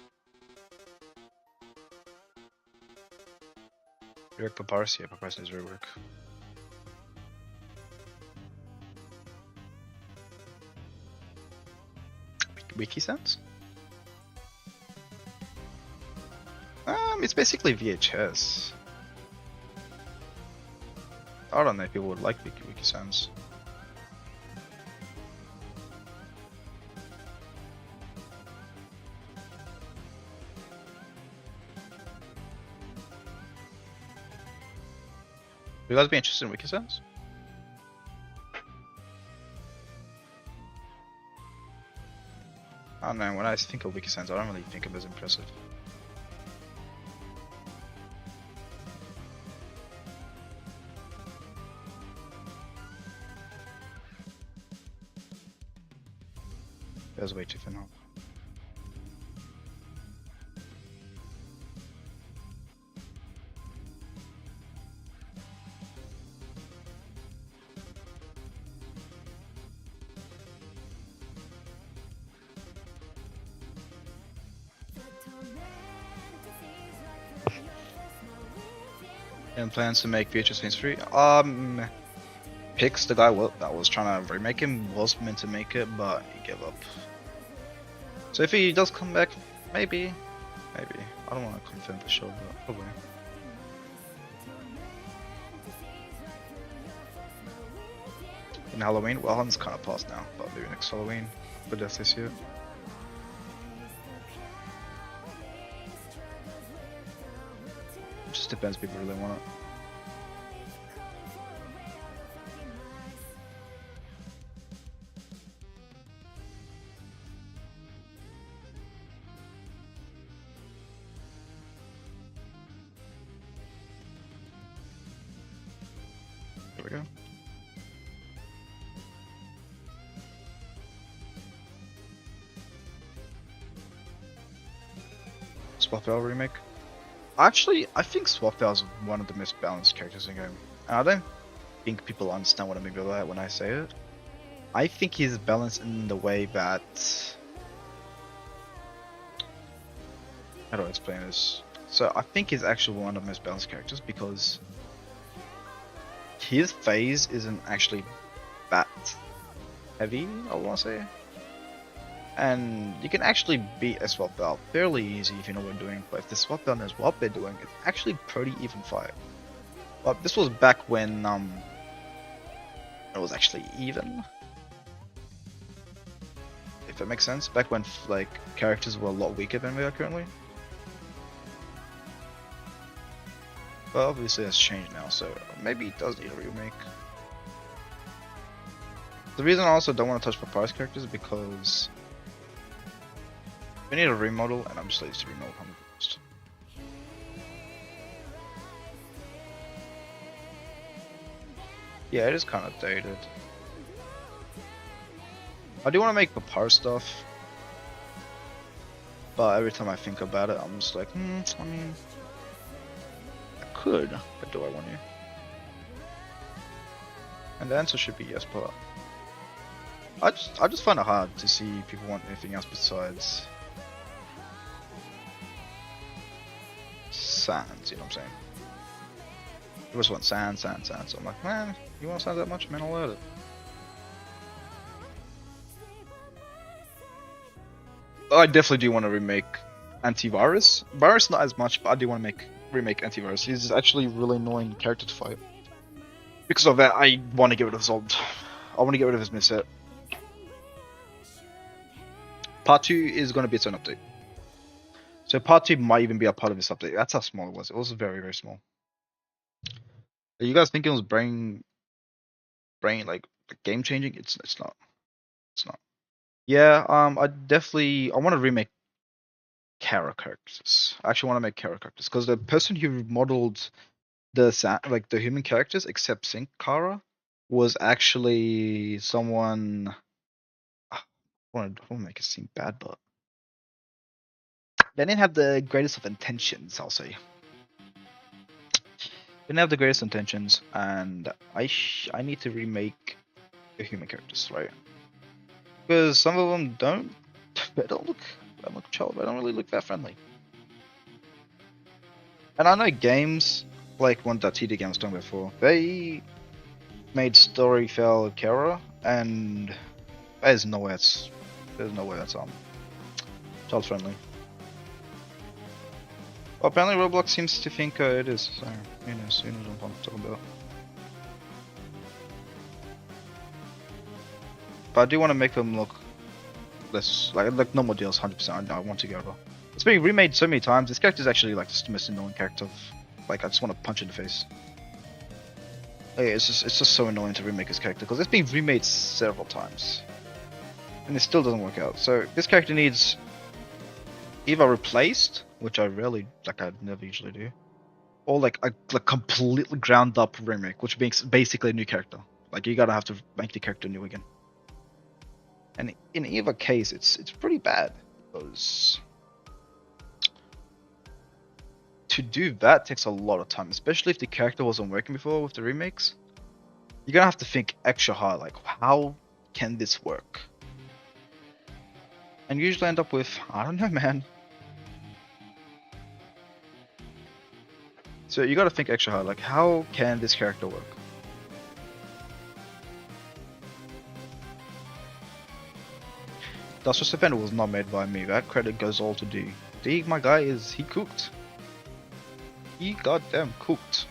Rework Papyrus? Yeah, Papyrus needs rework. Wiki sense? It's basically VHS. I don't know if people would like Wiki sense. Would you guys be interested in Wiki sense? I don't know, when I think of Wiki sense, I don't really think of it as impressive. That was way too thin up. And plans to make VHS Saints free? Pix, the guy that was trying to remake him, was meant to make it, but he gave up. So if he does come back, maybe. I don't want to confirm for sure, but probably. In Halloween? Well, Halloween's kind of past now, but maybe next Halloween. For death this year. It just depends if people really want it. There we go. Swapdow remake. Actually, I think Swapdow is one of the most balanced characters in the game. And I don't think people understand what I mean by that when I say it. I think he's balanced in the way that... How do I explain this? So I think he's actually one of the most balanced characters because his phase isn't actually that heavy, I want to say. And you can actually beat a swap belt fairly easy if you know what you're doing, but if the swap belt knows what they're doing, it's actually pretty even fight. But this was back when it was actually even. If that makes sense. Back when like characters were a lot weaker than we are currently. But obviously that's changed now, so maybe it does need a remake. The reason I also don't want to touch Papyrus characters is because we need a remodel, and I'm just lazy to remodel them first. Yeah, it is kind of dated. I do want to make Papyrus stuff, but every time I think about it, I'm just like, I mean, I could, but do I want to? And the answer should be yes, but I just find it hard to see people want anything else besides sands. You know what I'm saying? People just want sand. So I'm like, man, you want sand that much, man? I'll let it. I definitely do want to remake Antivirus. Virus not as much, but I do want to remake Antivirus. He's actually a really annoying character to fight. Because of that, I want to get rid of Zold. I want to get rid of his misset. Part 2 is going to be its own update. So part 2 might even be a part of this update. That's how small it was. It was very, very small. Are you guys thinking it was brain like game changing? It's not. It's not. Yeah, I want to remake Kara characters. I actually want to make Kara characters because the person who modeled the human characters except Sync Kara was actually someone. I want to make it seem bad, but they didn't have the greatest of intentions. I'll say didn't have the greatest intentions, and I need to remake the human characters, right? Because some of them they don't look chill. They don't really look that friendly. And I know games like one that TD game I was talking about before, they made Storyfell Kara, and there's no way that's child friendly. Well, apparently Roblox seems to think it is, so who knows what I'm talking about. But I do want to make them look less like normal deals. 100%. I want to go over. It's being remade so many times. This character is actually like just the most annoying character. I just want to punch in the face. It's just so annoying to remake this character because it's been remade several times, and it still doesn't work out. So this character needs either replaced, which I never usually do, or like a completely ground up remake, which makes basically a new character. Like you gotta have to make the character new again. And in either case, it's pretty bad because to do that takes a lot of time, especially if the character wasn't working before with the remakes. You're gonna have to think extra hard, like how can this work? And you usually end up with, I don't know, man. So you gotta think extra hard, like how can this character work? Dust Defender was not made by me. That credit goes all to D. D, my guy, he cooked. He goddamn cooked.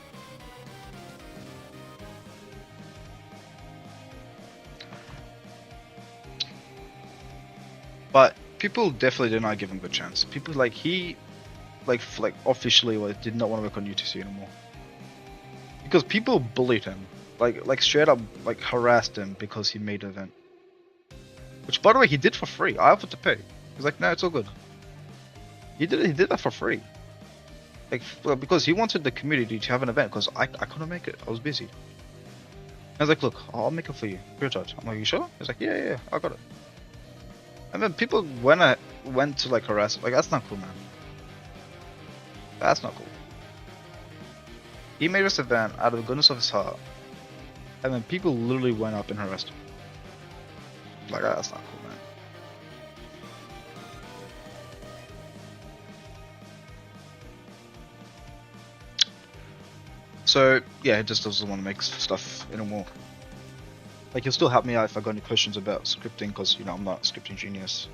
But people definitely did not give him a good chance. People he officially did not want to work on UTC anymore. Because people bullied him. Like straight up harassed him because he made an event. Which, by the way, he did for free. I offered to pay. He's like, no, it's all good. He did that for free. Because he wanted the community to have an event. Because I couldn't make it. I was busy. I was like, look, I'll make it for you, free of charge. I'm like, you sure? He's like, yeah, I got it. And then people went to harass him. Like, that's not cool, man. That's not cool. He made this event out of the goodness of his heart. And then people literally went up and harassed him. Like, that's not cool, man. So, yeah, he just doesn't want to make stuff anymore. Like, he'll still help me out if I got any questions about scripting, because, I'm not a scripting genius.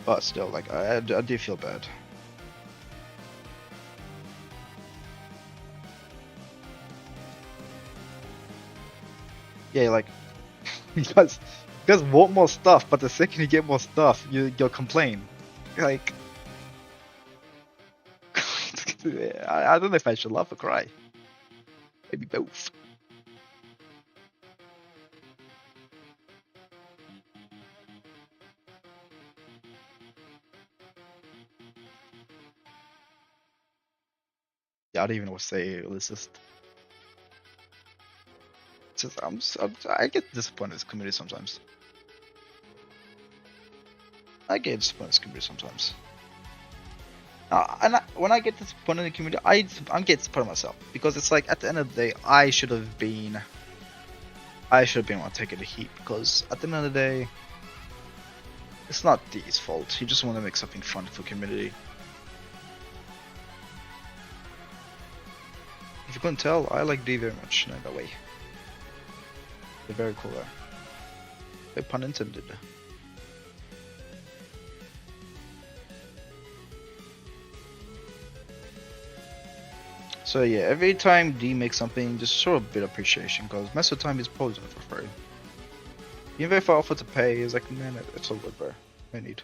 But still, I do feel bad. Yeah, you guys want more stuff, but the second you get more stuff, you'll complain. I don't know if I should laugh or cry. Maybe both. Yeah, I don't even know what to say. It's just I get disappointed with this community sometimes. I get disappointed with this community sometimes. When I get disappointed in the community, I get disappointed myself because it's like at the end of the day, I should have been I should have been able to take it a heat because at the end of the day, it's not D's fault. You just want to make something fun for community. If you couldn't tell, I like D very much. No, that way. They're very cool though. No pun intended. So yeah, every time D makes something, just show a bit of appreciation, because most of the time he's probably doing it for free. Even if I offer to pay, it's like, man, it's all good, bro. No need.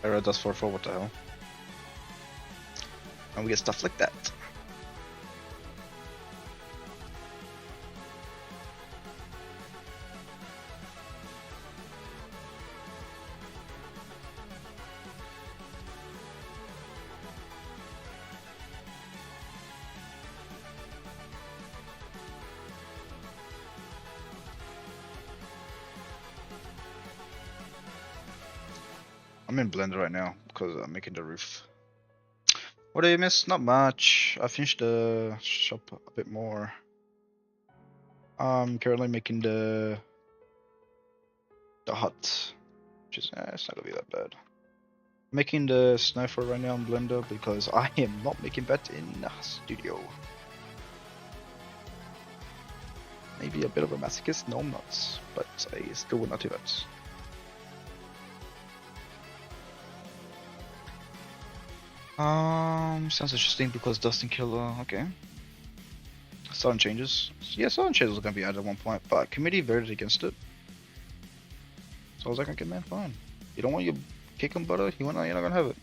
Error does 4-4, what the hell? And we get stuff like that. I'm in Blender right now because I'm making the roof. What did I miss? Not much. I finished the shop a bit more. I'm currently making the hut, which is it's not gonna be that bad. Making the snow fort right now in Blender because I am not making that in Studio. Maybe a bit of a masochist? No, I'm not, but I still would not do that. Sounds interesting because Dustin Killer, okay. Sudden changes. Yeah, sudden changes are gonna be added at one point, but committee voted against it. So I was like, okay, man, fine. You don't want your cake and butter, you're not gonna have it.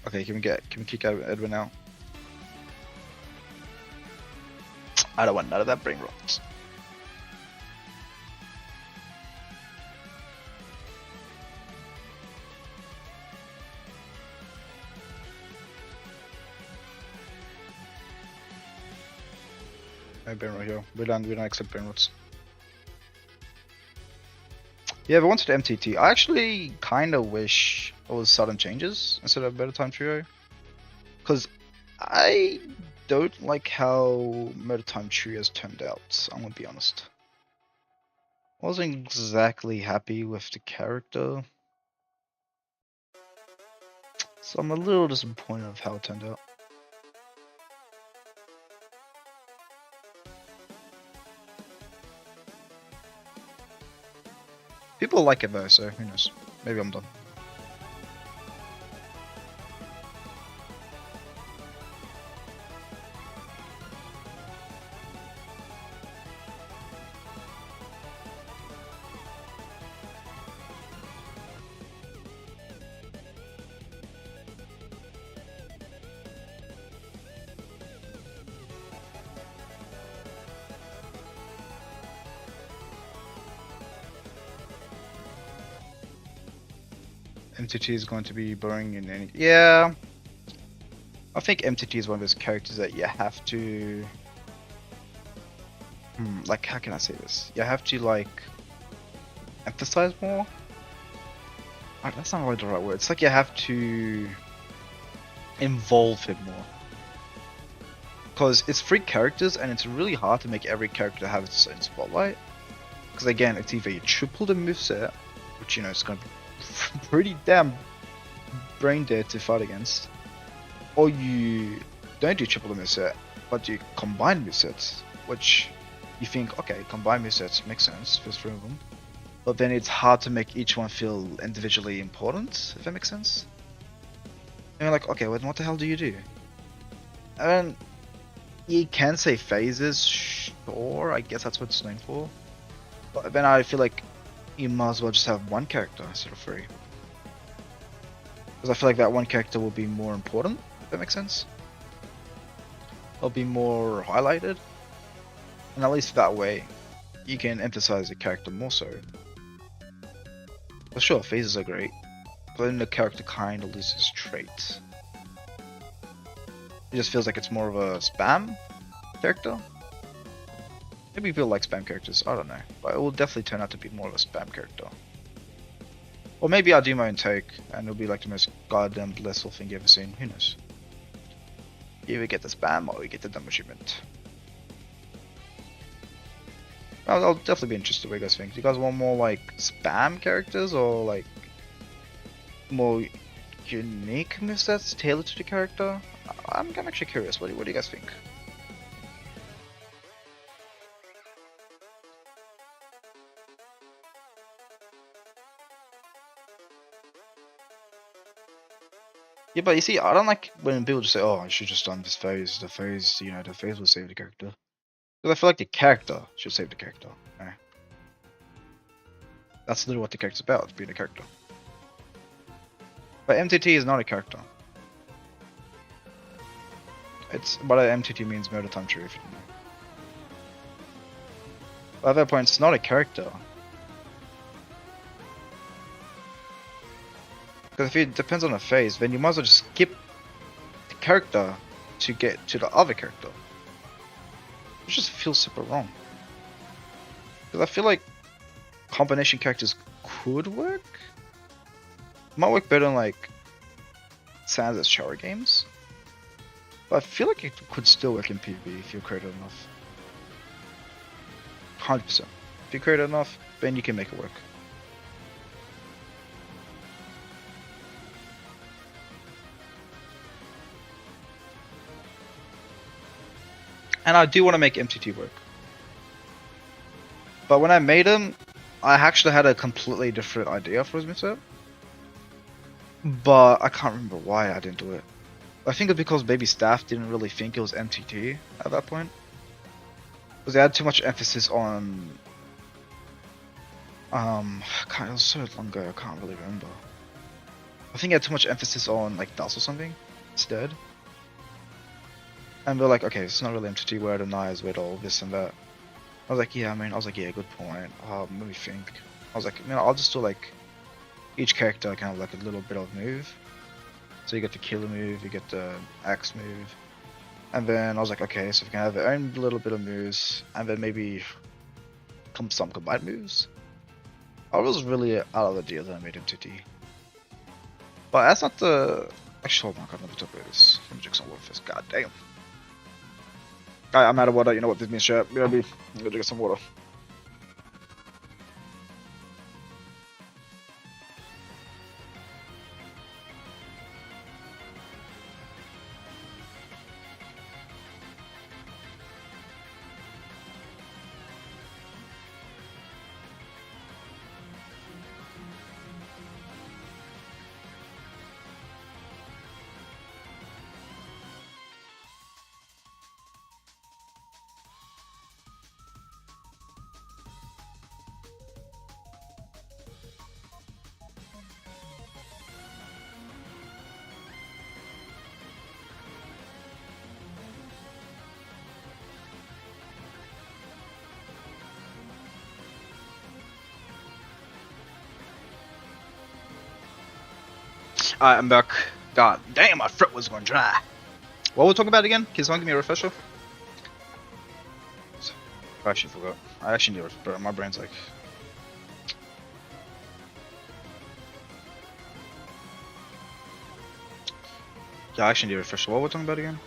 Okay, can we kick out Edwin out? I don't want none of that brain rot. No brain rot here. We don't accept brain rots. Yeah, but once the MTT, I actually kind of wish it was sudden changes instead of Better Time Trio, because I don't like how Better Time Trio has turned out. I'm gonna be honest. I wasn't exactly happy with the character, so I'm a little disappointed of how it turned out. People like it though, so who knows? Maybe I'm done. MTT is going to be boring in any. Yeah, I think MTT is one of those characters that you have to. Like, how can I say this? You have to like emphasize more. That's not really the right word. It's like you have to involve him more. Because it's 3 characters and it's really hard to make every character have its own spotlight. Because again, it's either you triple the moveset, which you know is going to be pretty damn brain dead to fight against, or you don't do triple the moveset, but you combine movesets, which you think, okay, combine movesets makes sense for 3 of them, but then it's hard to make each one feel individually important, if that makes sense. And you're like, okay, well, what the hell do you do? And you can say phases, sure, I guess that's what it's known for, but then I feel like you might as well just have 1 character instead of 3. Because I feel like that 1 character will be more important, if that makes sense. It'll be more highlighted. And at least that way, you can emphasize the character more so. For sure, phases are great. but then the character kind of loses traits. It just feels like it's more of a spam character. Maybe people like spam characters, I don't know. But it will definitely turn out to be more of a spam character. Or maybe I'll do my own take and it'll be like the most goddamn blissful thing you ever seen. Who knows? You either get the spam or you get the dumb achievement. I'll definitely be interested what you guys think. Do you guys want more like spam characters or like more unique movesets tailored to the character? I'm actually curious. What do you guys think? Yeah, but you see, I don't like when people just say, "Oh, I should just done this phase. The phase, you know, the phase will save the character." Because I feel like the character should save the character. You know? That's literally what the character's about, being a character. But MTT is not a character. It's what an MTT means, murder time true, if you don't know. But at that point, it's not a character. Because if it depends on the phase, then you might as well just skip the character to get to the other character. It just feels super wrong. Because I feel like combination characters could work. Might work better in like Sans shower games. But I feel like it could still work in PvP if you're creative enough. 100%. If you're creative enough, then you can make it work. And I do want to make MTT work. But when I made him, I actually had a completely different idea for his moveset. But I can't remember why I didn't do it. I think it's because Baby Staff didn't really think it was MTT at that point. Because they had too much emphasis on... it was so long ago, I can't really remember. I think it had too much emphasis on like dust or something instead. And they're like, okay, it's not really MTT, where the knives, with all this and that. I was like, yeah, good point. Let me think. I was like, I'll just do like each character kind of like a little bit of move. So you get the killer move, you get the axe move. And then I was like, okay, so we can have their own little bit of moves, and then maybe some combined moves. I was really out of the deal that I made MTT. But that's not the... Actually, oh my god, let me talk about this. Let me drink some water first, god damn. I'm out of water, you know what this means, chat. I'm gonna drink some water. Alright, I'm back. God damn, my throat was going dry. What were we talking about again? Can someone give me a refresher? I actually forgot. I actually need a refresher. My brain's like... Yeah, I actually need a refresher. What were we talking about again?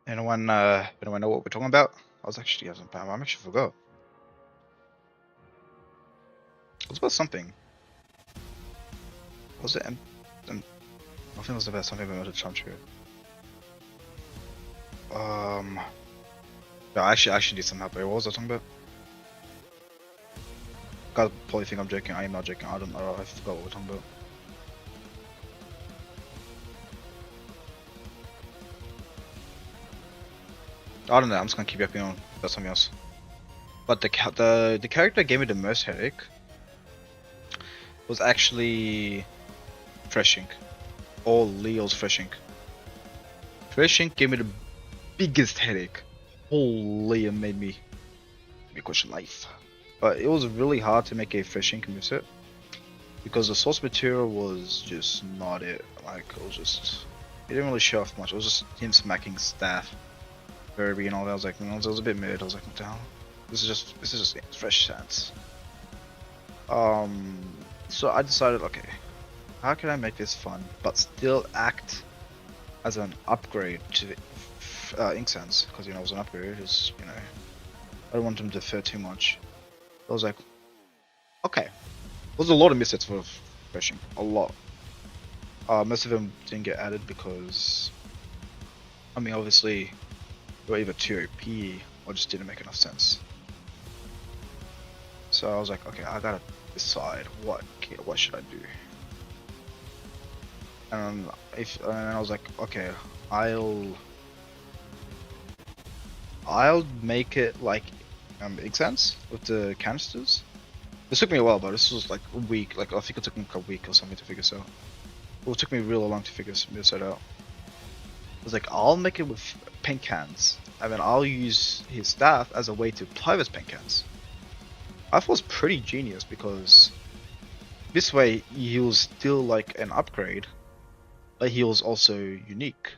Anyone know what we're talking about? I was actually having some I actually forgot. It was about something. Was it? I think it was about something about the charm tree. Yeah, I actually need some help. What was I talking about? Guys probably think I'm joking. I am not joking. I don't know. I forgot what we're talking about. I don't know. I'm just gonna keep yapping on. That's something else. But the character that gave me the most headache was actually Fresh Ink. or Leo's fishing. Fishing gave me the biggest headache. Holy, it made me question life. But it was really hard to make a fishing moveset because the source material was just not it. Like it was just, it didn't really show off much. It was just him smacking staff very beginning. All that I was like, it was a bit mid. I was like, what the hell? This is just fresh sands. So I decided, okay, how can I make this fun but still act as an upgrade to Ink Sands? Because it was an upgrade. It's I don't want them to defer too much. I was like, okay, there's a lot of missets for fishing, a lot. Most of them didn't get added because, I mean, obviously, they were either too OP or just didn't make enough sense. So I was like, okay, I gotta decide what should I do. And I was like, okay, I'll make it like Ink Sands with the canisters. This took me a while, but this was like a week. Like I think it took me a week or something to figure this out. Well, it took me really long to figure this out. I was like, I'll make it with paint cans, and then I'll use his staff as a way to apply those paint cans. I thought it was pretty genius because this way he was still like an upgrade, but he was also unique.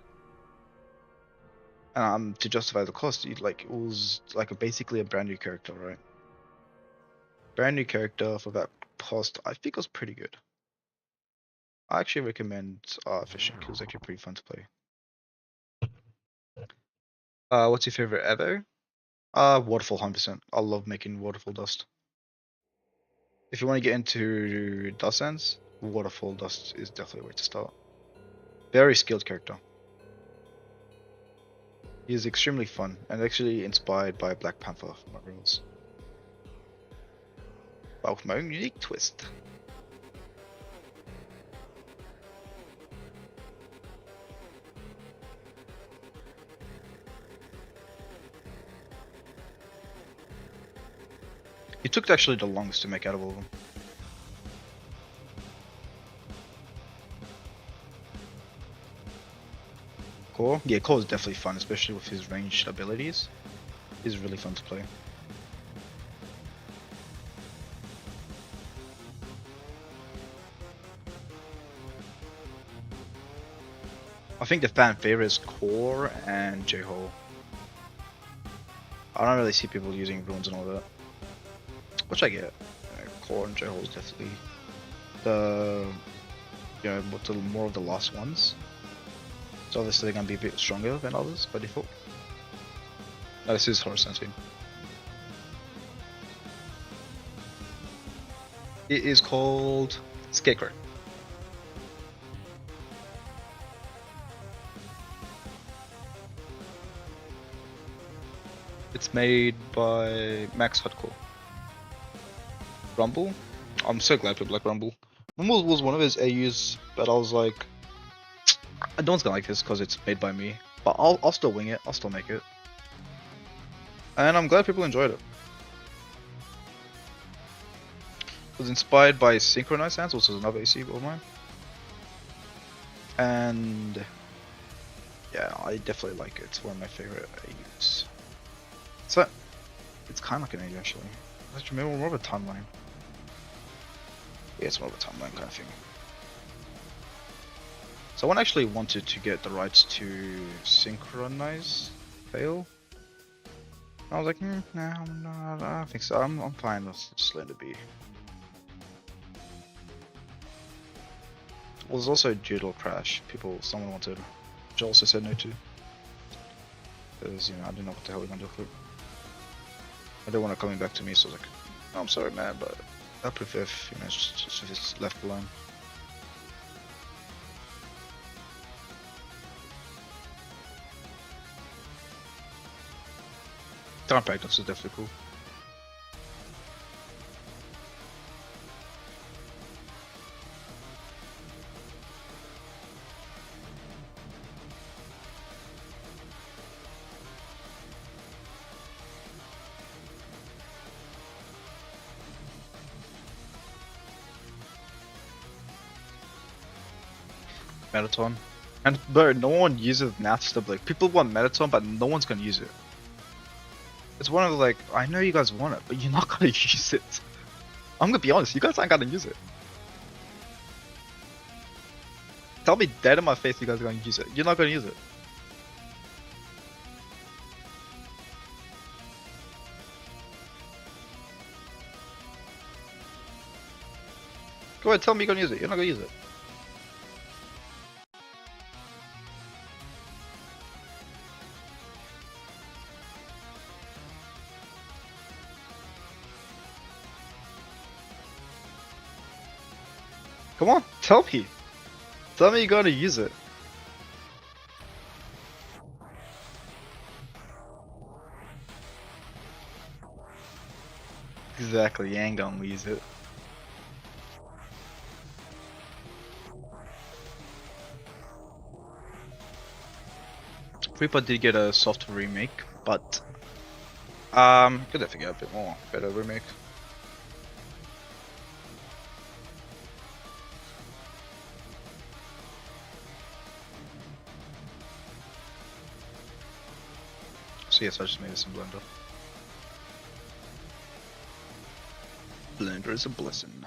To justify the cost, it was like basically a brand new character, right? Brand new character for that cost, I think it was pretty good. I actually recommend fishing. It was actually pretty fun to play. What's your favorite ever? Waterfall 100%. I love making waterfall dust. If you want to get into dust ends, waterfall dust is definitely a way to start. Very skilled character. He is extremely fun and actually inspired by Black Panther for my rules. But with my own unique twist. It took actually the longest to make out of all of them. Core? Yeah, Core is definitely fun, especially with his ranged abilities. He's really fun to play. I think the fan favorite is Core and J-Hole. I don't really see people using runes and all that. Which I get. Core and J-Hole is definitely the more of the last ones. So obviously they're gonna be a bit stronger than others by default. No, this is Horror Sunscreen. It is called Scarecrow. It's made by Max Hardcore. Rumble? I'm so glad people like Rumble. Rumble was one of his AUs, but I was like, no one's gonna like this because it's made by me. But I'll still wing it. I'll still make it. And I'm glad people enjoyed it. It was inspired by Synchronized Sands, which is another AC of mine. And yeah, I definitely like it. It's one of my favorite AUs. So it's kind of like an AU actually. I just remember more of a timeline. Yeah, it's more of a timeline kind of thing. Someone actually wanted to get the rights to synchronize fail. I was like, nah, I don't think so. I'm fine. Let's just let it be. Well, there's also Doodle Crash. Someone wanted, which I also said no to. Because, I didn't know what the hell we're gonna do with it. I didn't want it coming back to me, so I was like, oh, I'm sorry, man, but I prefer if, just if it's left alone. Time Paradox is definitely cool. Metaton. And bro, no one uses Nath stuff. Like people want Metaton, but no one's gonna use it. It's one of the like, I know you guys want it, but you're not gonna use it. I'm gonna be honest, you guys aren't gonna use it. Tell me dead in my face you guys are gonna use it. You're not gonna use it. Go ahead, tell me you're gonna use it. You're not gonna use it. Come on, tell me. Tell me you're gonna use it. Exactly, you ain't gonna use it. Reaper did get a soft remake, but could have figured out a bit more better remake. So yes, I just made this in Blender. Blender is a blessing.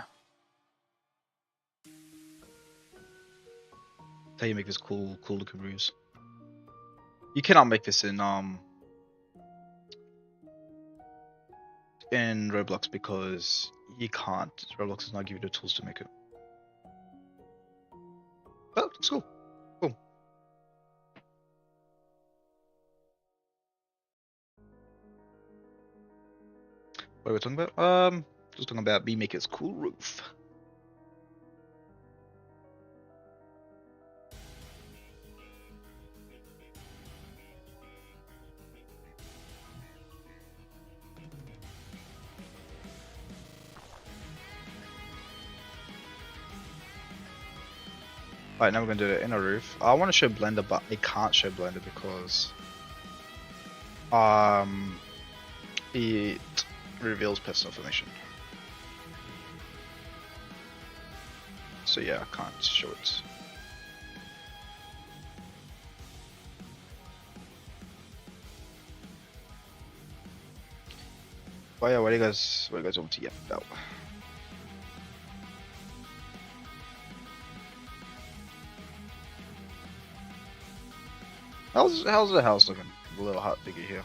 How you make this cool looking ruse. You cannot make this in Roblox because you can't. Roblox does not give you the tools to make it. Oh, looks cool. Cool. What are we talking about? Just talking about me make its cool roof. Alright, now we're gonna do the inner roof. I want to show Blender, but I can't show Blender because it reveals personal information. So yeah, I can't show it. But yeah, what do you guys want to get about? How's the house looking? The little hot figure here.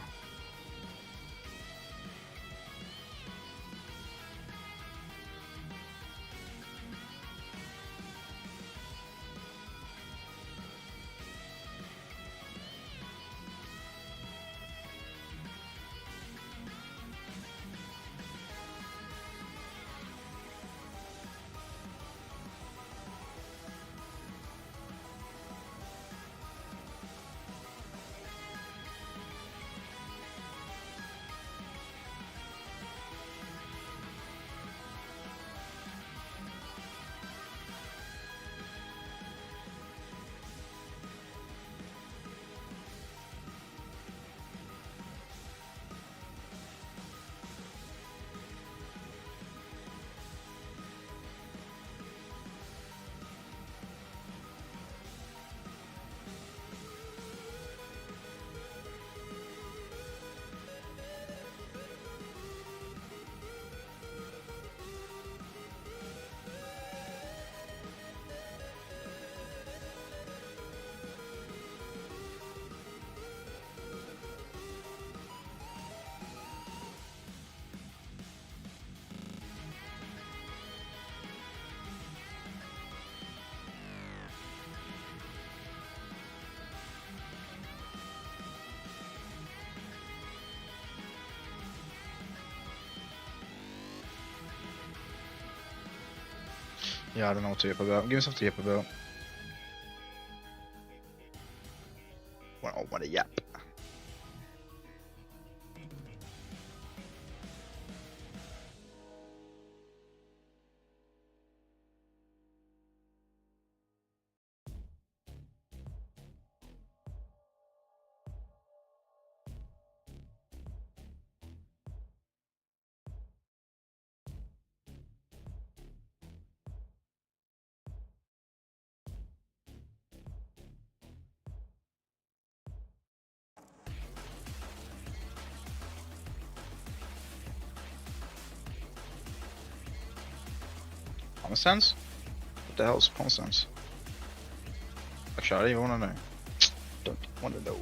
Yeah, I don't know what to yip about. Give me something to yip about. Well, what a yap. Pawn stance? What the hell is pawn stance? Actually, I don't even want to know. Don't want to know.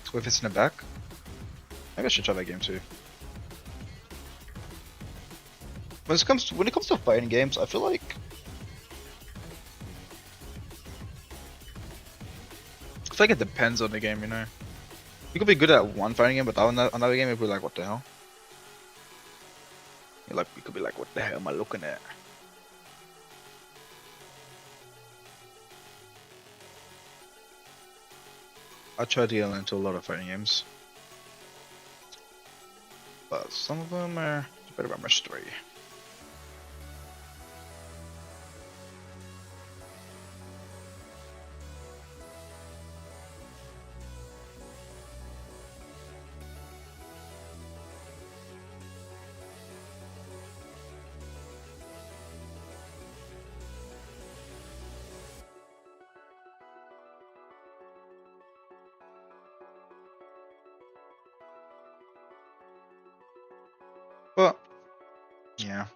So if it's in the back, maybe I should try that game too. When it comes to fighting games, I feel like it depends on the game, you know. You could be good at one fighting game, but another game you'd be like, what the hell? You could be like, what the hell am I looking at? I tried to get into a lot of fighting games, but some of them are a bit of a mystery. But yeah,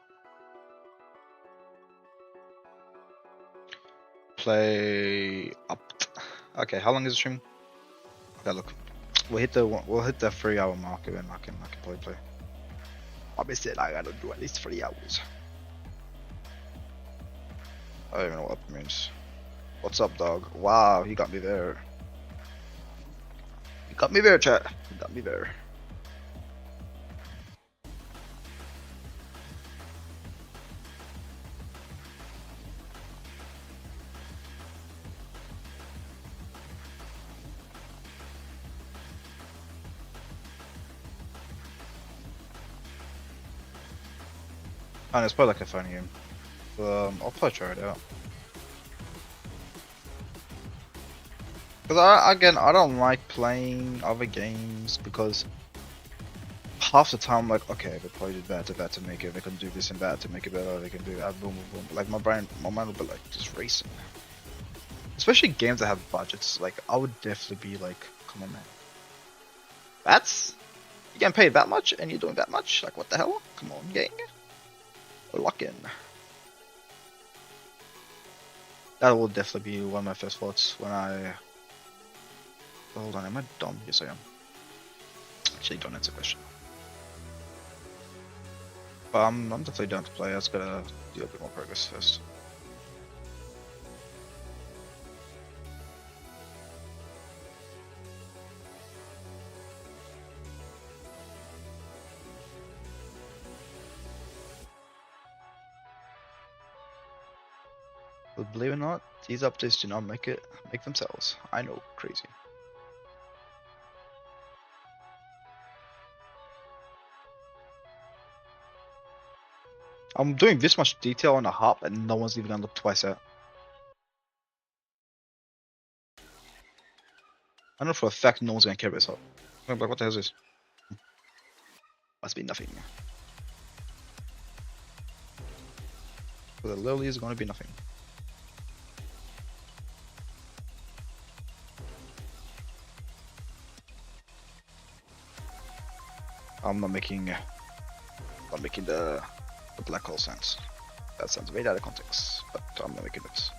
play up. Okay, how long is the stream? Okay, look, we'll hit the 3 hour mark and then I can play. Obviously, I gotta do at least 3 hours. I don't even know what that means. What's up, dog? Wow, you got me there. You got me there, chat. You got me there. And it's probably like a fun game. I'll probably try it out. Because I don't like playing other games because half the time I'm like, okay, they probably did that to make it. They can do this and that to make it better. They can do that, boom, boom, boom. Like my mind will be like just racing. Especially games that have budgets. Like I would definitely be like, come on, man. That's you getting paid that much and you're doing that much? Like what the hell? Come on, gang. Lock in. That will definitely be one of my first thoughts when I. Hold on, am I dumb? Yes, I am. Actually, don't answer the question. But I'm definitely down to play. I just gotta do a bit more progress first. But believe it or not, these updates do not make themselves. I know, crazy. I'm doing this much detail on a hop and no one's even gonna look twice at. I know for a fact no one's gonna care about this hop. I'm like, what the hell is this? Must be nothing. But the lily is gonna be nothing. I'm not making the black hole sense. That sounds way out of context, but I'm not making it.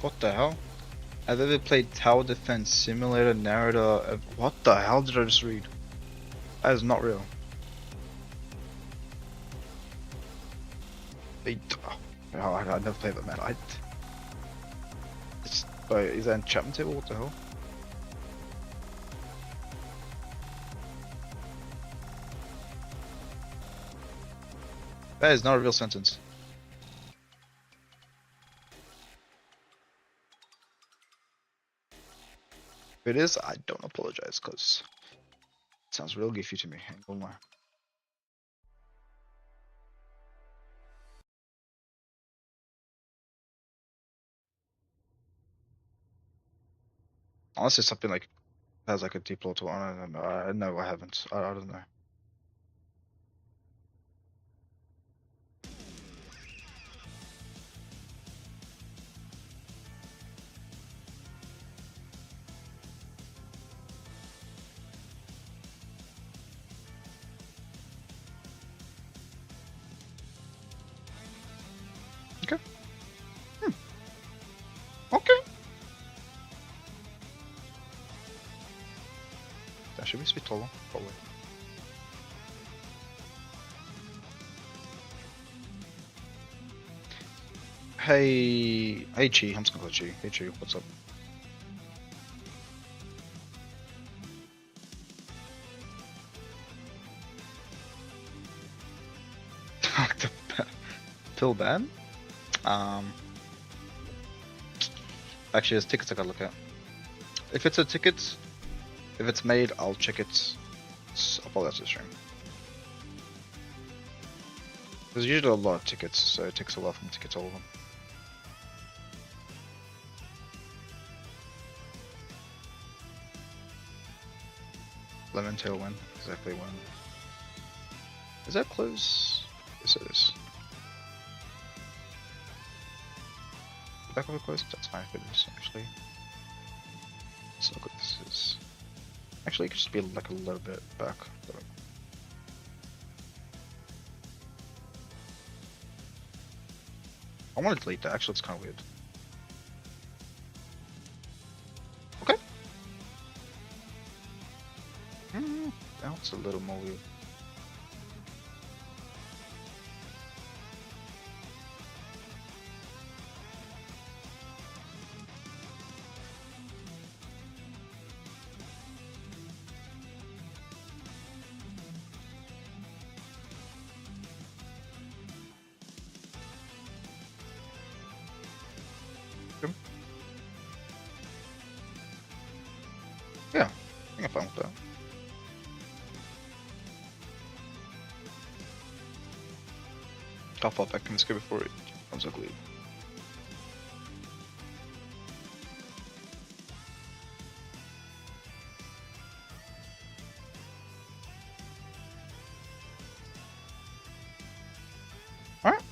What the hell? I've ever played Tower Defense Simulator Narrator. What the hell did I just read? That is not real. Oh, I never played that, man. Wait, is that enchantment table? What the hell? That is not a real sentence. If it is, I don't apologize, because Sounds real goofy to me. Ain't gonna lie. Unless it's something like has like a deep plot to it. I don't know. No, I haven't. I don't know. Okay. Hmm. Okay. That should be a bit taller, probably. Hey, hey, Chi. I'm just gonna call Chi. Hey, Chi. What's up? Till then, um, actually, there's tickets I gotta look at. If it's a ticket, if it's made, I'll check it. I'll follow that to the stream. There's usually a lot of tickets, so it takes a while for me to get all of them. Lemon Tail when? Exactly when? Is that close? Yes, it is. Back over close? That's fine if it is, actually. Let's look what this is. Actually, it could just be like a little bit back. But... I want to delete that. Actually, it's kind of weird. Okay. Now it's a little more weird. Yeah, I think I'm fine with that. How far back can this go before it becomes ugly? Alright.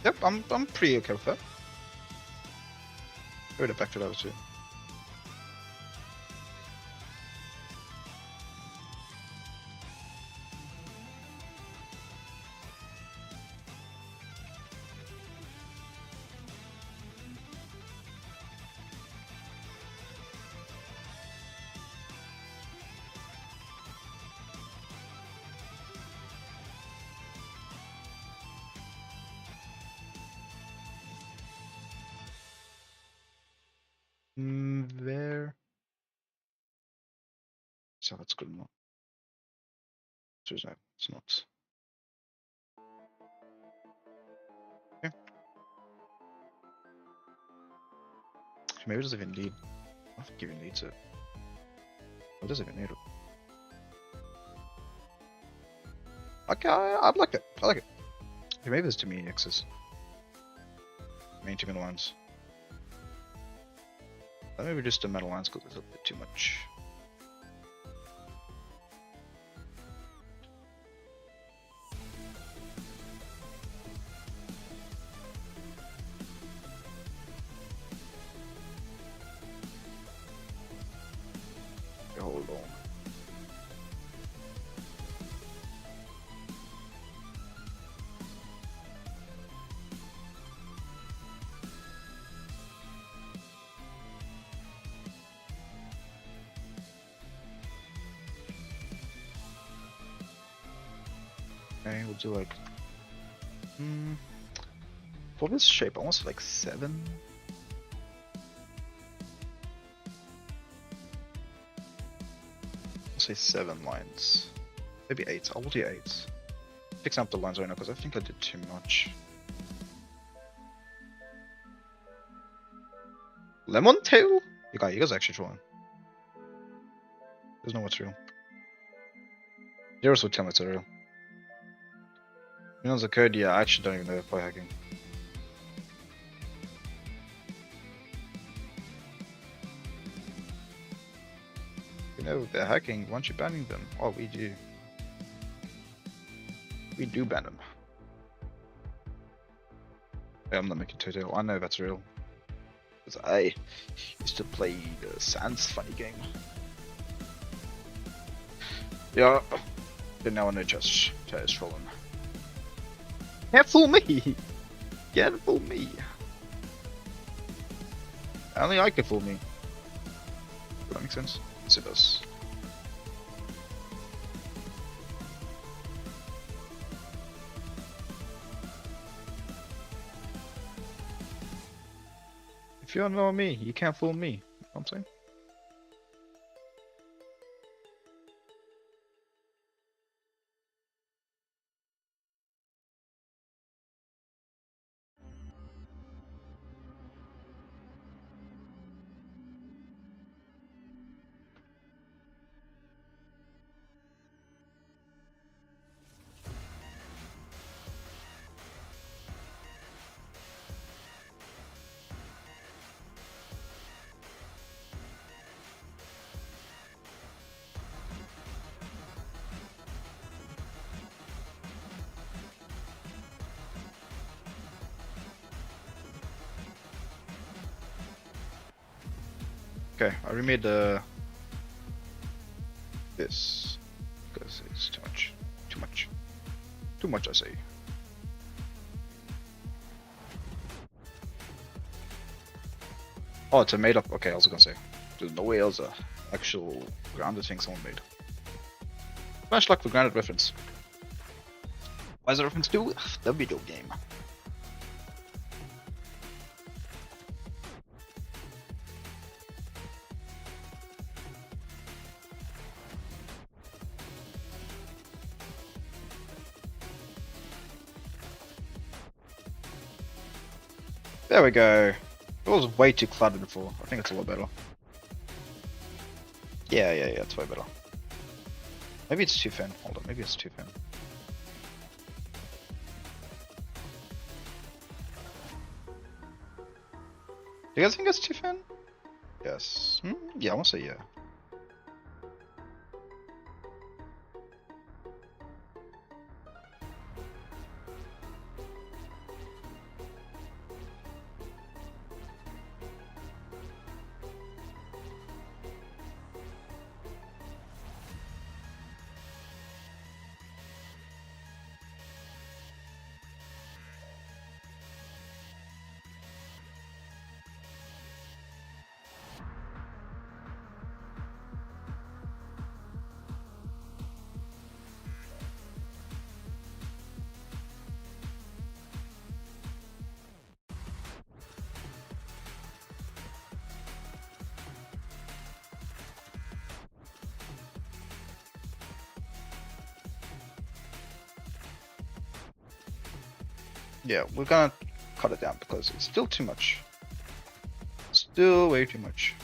Yep, I'm pretty okay with that. Go back to level 2. There. So that's good enough. So it's not. Okay. Maybe it doesn't even need. I don't think it even needs it. It doesn't even need it. Okay, I like it. I like it. Maybe there's too many X's. Maybe too many lines. Maybe just the metal lines because there's a bit too much. Okay, hold on. Okay, we'll do like. For this shape, almost like 7. I'll say 7 lines. Maybe 8. I will do 8. Fix up the lines right now because I think I did too much. Lemon tail? You guys are actually trying. There's no what's real. Zeros would tell me it's a real. You know, the code, yeah, I actually don't even know they're play hacking. You know, they're hacking. Why aren't you banning them? Oh, we do. We do ban them. Yeah, I'm not making Toto. I know that's real. Because I used to play the Sans funny game. Yeah. But now I know just trolling. Can't fool me! Can't fool me! Only I can fool me. Does that make sense? Yes, it does. If you don't know me, you can't fool me. You know what I'm saying? Okay, I remade this because it's too much. Too much. Too much, I say. Oh, it's a made up. Okay, I was gonna say. There's no way else a actual grounded thing someone made. Much like the grounded reference. Why is the reference to the video game? There we go. It was way too cluttered before. I think it's a lot better. Yeah, it's way better. Maybe it's too thin. Hold on, maybe it's too thin. Do you guys think it's too thin? Yes. Yeah, I want to say yeah. Yeah, we're gonna cut it down because it's still too much. Still way too much.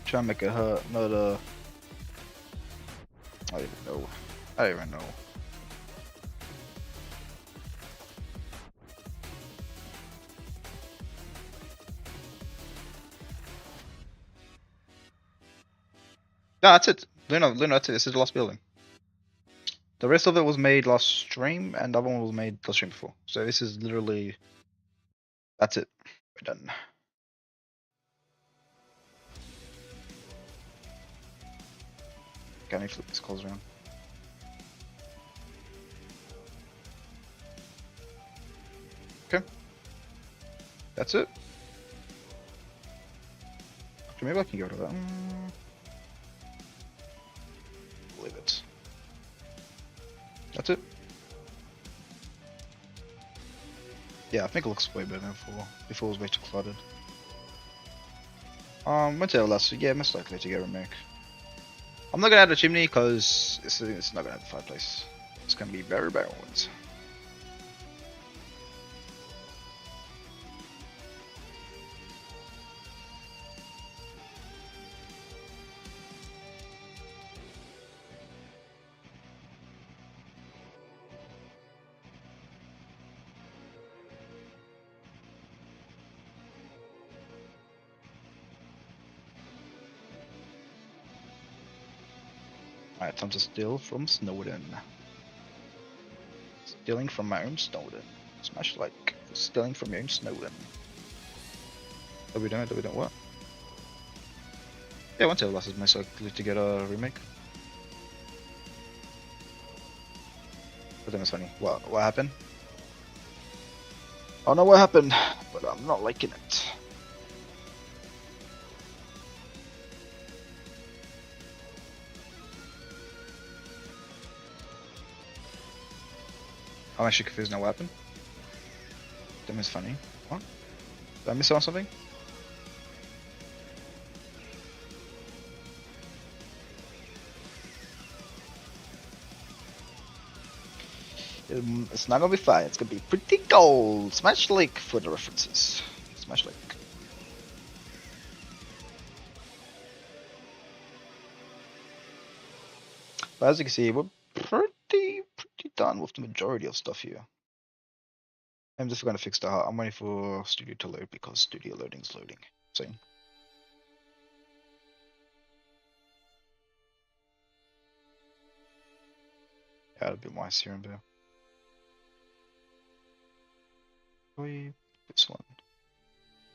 Try to make it hurt, not I don't even know. I don't even know. Yeah, that's it. Luna, that's it. This is the last building. The rest of it was made last stream, and the other one was made the stream before. So this is literally... That's it. We're done. Can I flip these calls around? Okay. That's it. Okay, maybe I can go to that. Leave it. That's it. Yeah, I think it looks way better than before. Before it was way too cluttered. What's the last? Yeah, most likely to get a remake. I'm not gonna add a chimney because it's not gonna have the fireplace. It's gonna be very bare ones. Alright, time to steal from Snowden. Stealing from my own Snowden. Smash like stealing from your own Snowden. Are we doing it? Are we doing what? Yeah, one table loss is most likely to get a remake. But then it's funny. What happened? I don't know what happened, but I'm not liking it. I'm actually confused now what happened. Damn, it's funny. What? Did I miss out on something? It's not gonna be fine. It's gonna be pretty cold. Smash Lake for the references. Smash Lake. But as you can see, we're pretty done with the majority of stuff here. I'm just gonna fix the. I'm waiting for Studio to load because Studio loading is loading. Same. Add a bit more ice here and there. This one.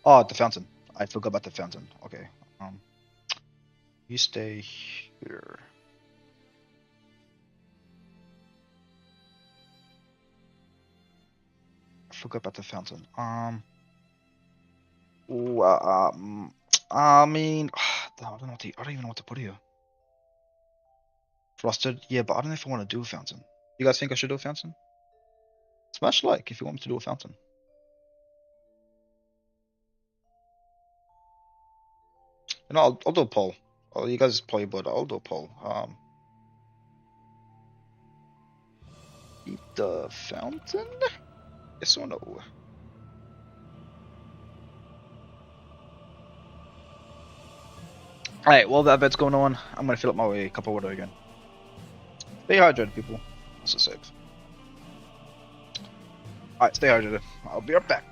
Oh, the fountain. I forgot about the fountain. Okay. You stay here. I forgot about the fountain. Ooh, I mean, I don't know I don't even know what to put here. Frosted, yeah, but I don't know if I want to do a fountain. You guys think I should do a fountain? Smash like if you want me to do a fountain. You know, I'll do a poll. Oh, you guys play, but I'll do a poll. Keep the fountain? Yes or no? Alright, while that bet's going on, I'm gonna fill up my cup of water again. Stay hydrated, people. This is safe. Alright, stay hydrated. I'll be right back.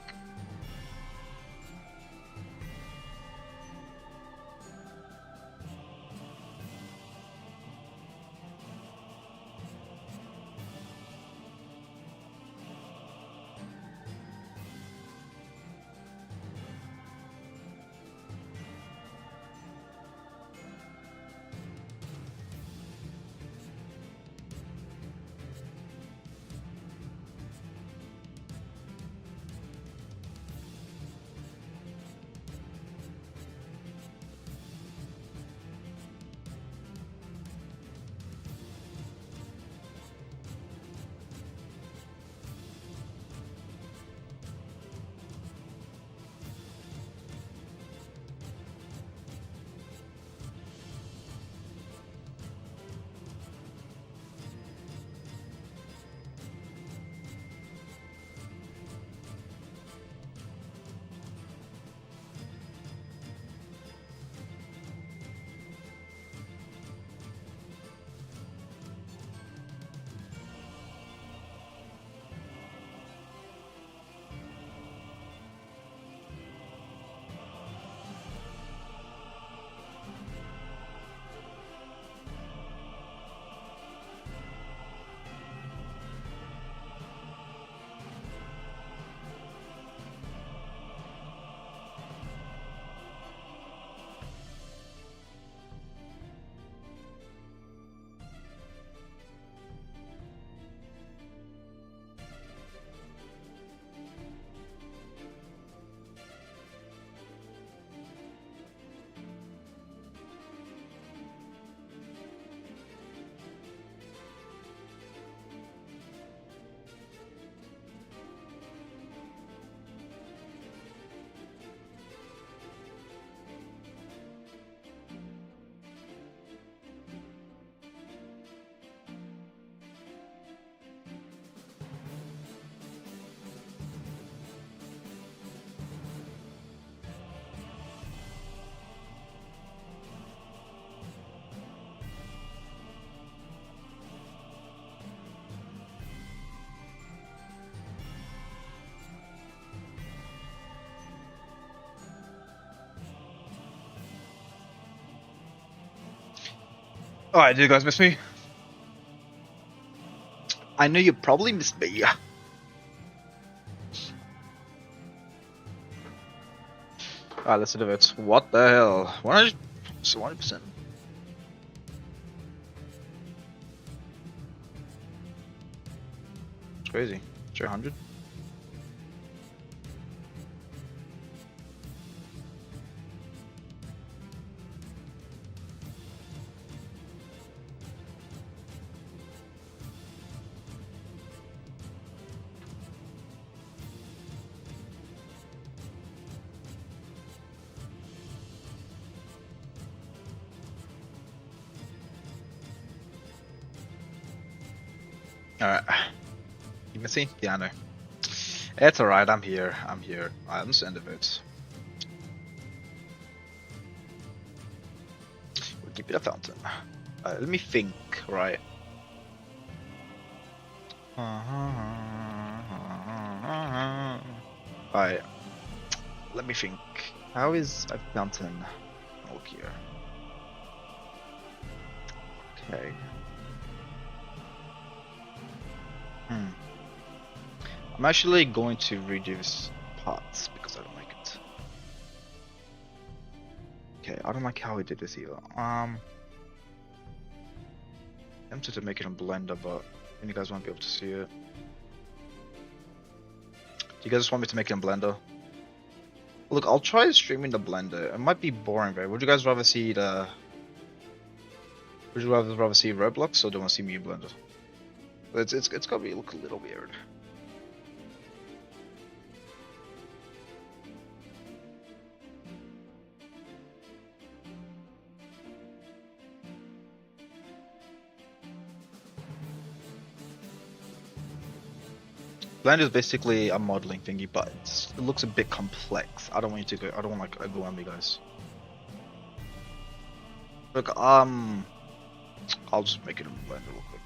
Alright, do you guys miss me? I know you probably missed me. Alright, let's do it. What the hell? 100%. It's crazy. 300. Alright. You can see? Yeah, I know. It's alright, I'm here. Alright, let's end of it. We'll keep it a fountain. Let me think, right? Alright, let me think. How is a fountain? Look here. Okay. I'm actually going to redo this parts because I don't like it. Okay, I don't like how we did this either. Tempted to make it in Blender, but you guys won't be able to see it. Do you guys just want me to make it in Blender? Look, I'll try streaming the Blender. It might be boring, right? Would you guys rather see the? Would you rather see Roblox or do you want to see me in Blender? It's gonna be look a little weird. Blender is basically a modeling thingy, but it looks a bit complex. I don't want you to go. I don't want like overwhelm you guys. Look, I'll just make it in Blender real quick.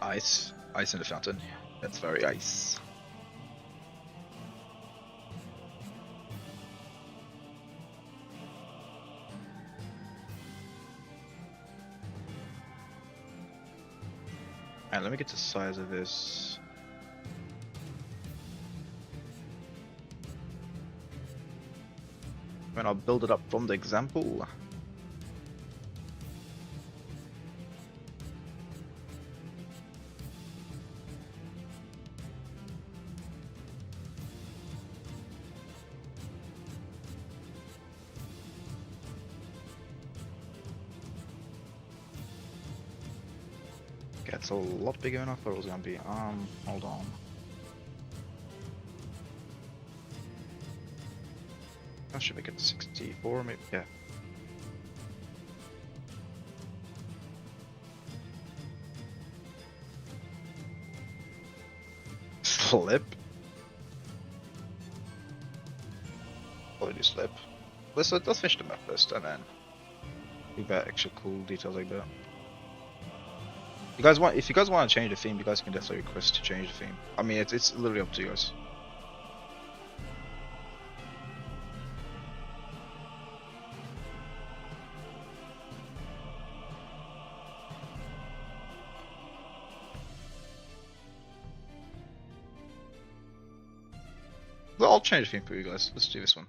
Ice in the fountain. That's very ice. Alright, let me get the size of this. And I'll build it up from the example. Okay, it's a lot bigger than I thought it was gonna be. Hold on. I should make it 64, maybe. Yeah. Slip. Probably slip. Let's finish the map first, and then we got extra cool details like that. If you guys want to change the theme, you guys can definitely request to change the theme. I mean, it's literally up to you guys. Well, I'll change the theme for you guys. Let's do this one.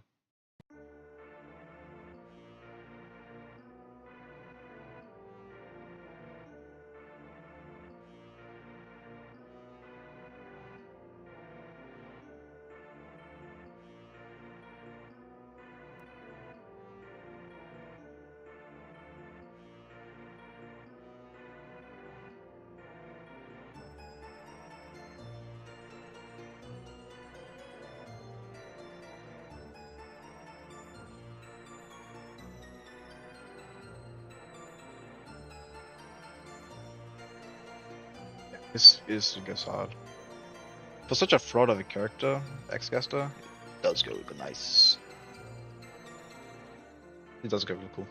This is, I guess, hard. For such a fraud of a character, X-Gaster, it does go look nice. It does go really cool.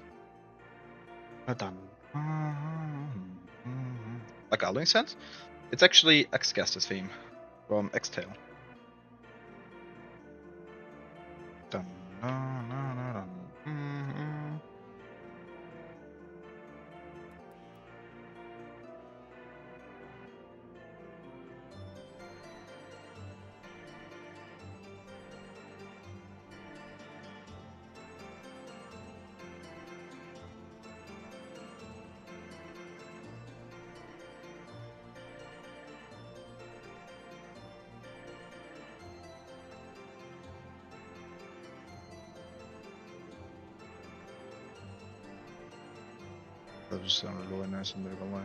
Like a sense? It's actually X-Gaster's theme from X-Tail. That just sounded really nice, I'm not gonna lie.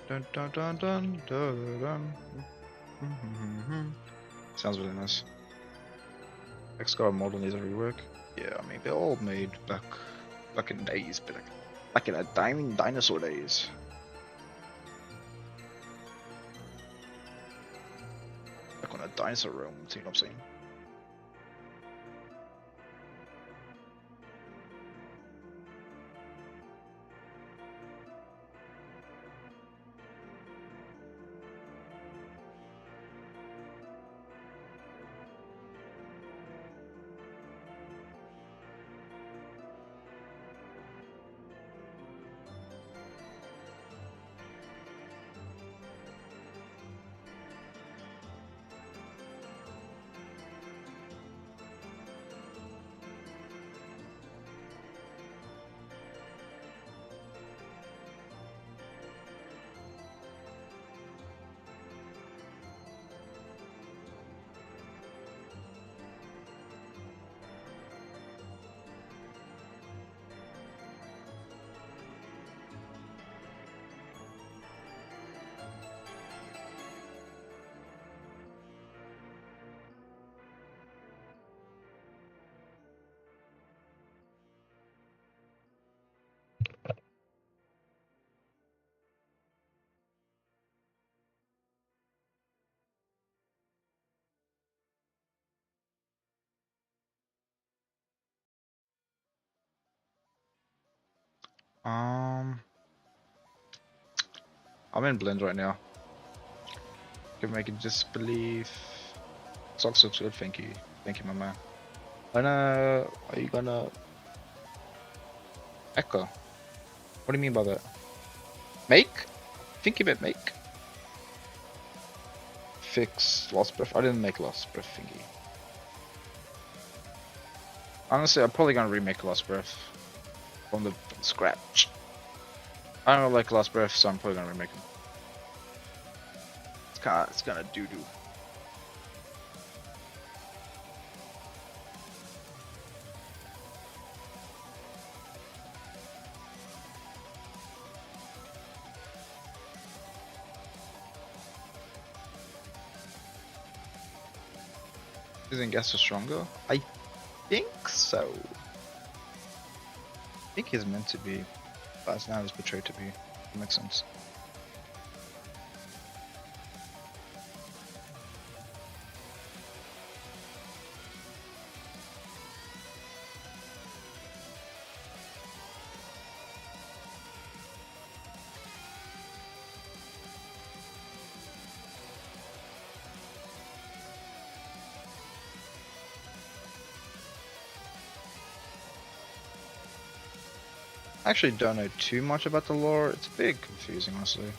Dun dun dun dun dun dun. Sounds really nice. X-Scar model needs a rework. Yeah, I mean they're all made back in days, but back in the dinosaur days. Back on a dinosaur realm, you know what I'm saying? Um, I'm in blend right now. Can make it disbelief. Socks looks good, thank you. Thank you, my man. Are you gonna echo? What do you mean by that? Make? Think you meant make. Fix lost breath. I didn't make lost breath thingy. Honestly, I'm probably gonna remake lost breath from the scratch. I don't like lost breath, so I'm probably gonna remake them. It's kinda doo doo. Isn't Gaster stronger? I think so. I think he's meant to be, but now he's portrayed to be. That makes sense. I actually don't know too much about the lore. It's a bit confusing, honestly.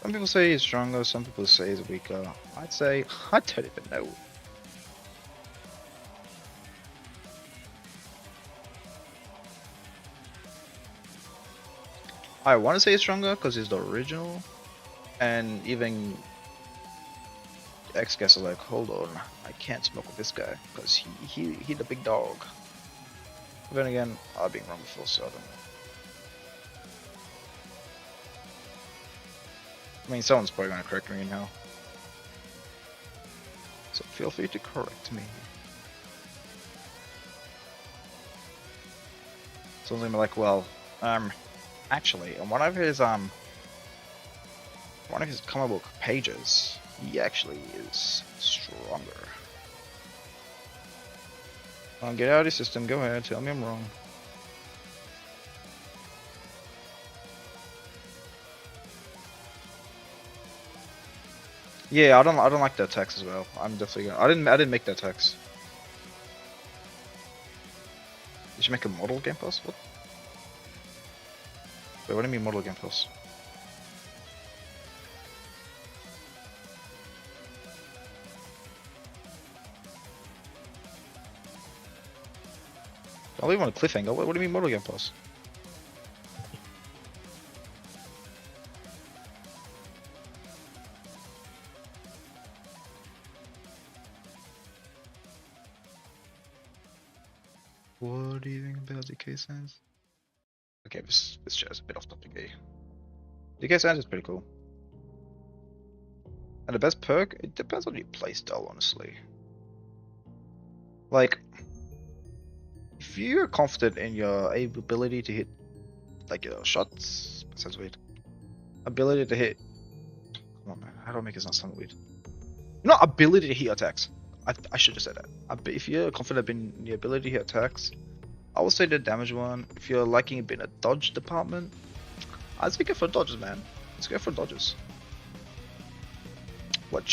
Some people say he's stronger, some people say he's weaker. I'd say I don't even know. I want to say he's stronger because he's the original, and even X-Guess is like, hold on, I can't smoke with this guy because he the big dog. But then again, I've been wrong before, so I don't know. I mean, someone's probably gonna correct me now, so feel free to correct me. Someone's gonna be like, well, actually, on one of his comic book pages, he actually is stronger. Get out of your system. Go ahead. Tell me I'm wrong. Yeah, I don't like that text as well. I'm definitely gonna. I didn't make that text. you make a model game pass? What? Wait, what do you mean model game pass? I'll leave on a cliffhanger. What do you mean model game pass? What do you think about DK Sands? Okay, this show's a bit off topic here. DK Sands is pretty cool. And the best perk? It depends on your playstyle, honestly. Like, if you're confident in your ability to hit, like, your shots, that sounds weird. Ability to hit. Come on, man. How do I make it not sound weird? Not ability to hit attacks. I should have said that. If you're confident in your ability to hit attacks, I would say the damage one. If you're liking a bit in a dodge department, I'd say go for dodges, man. Let's go for dodges. What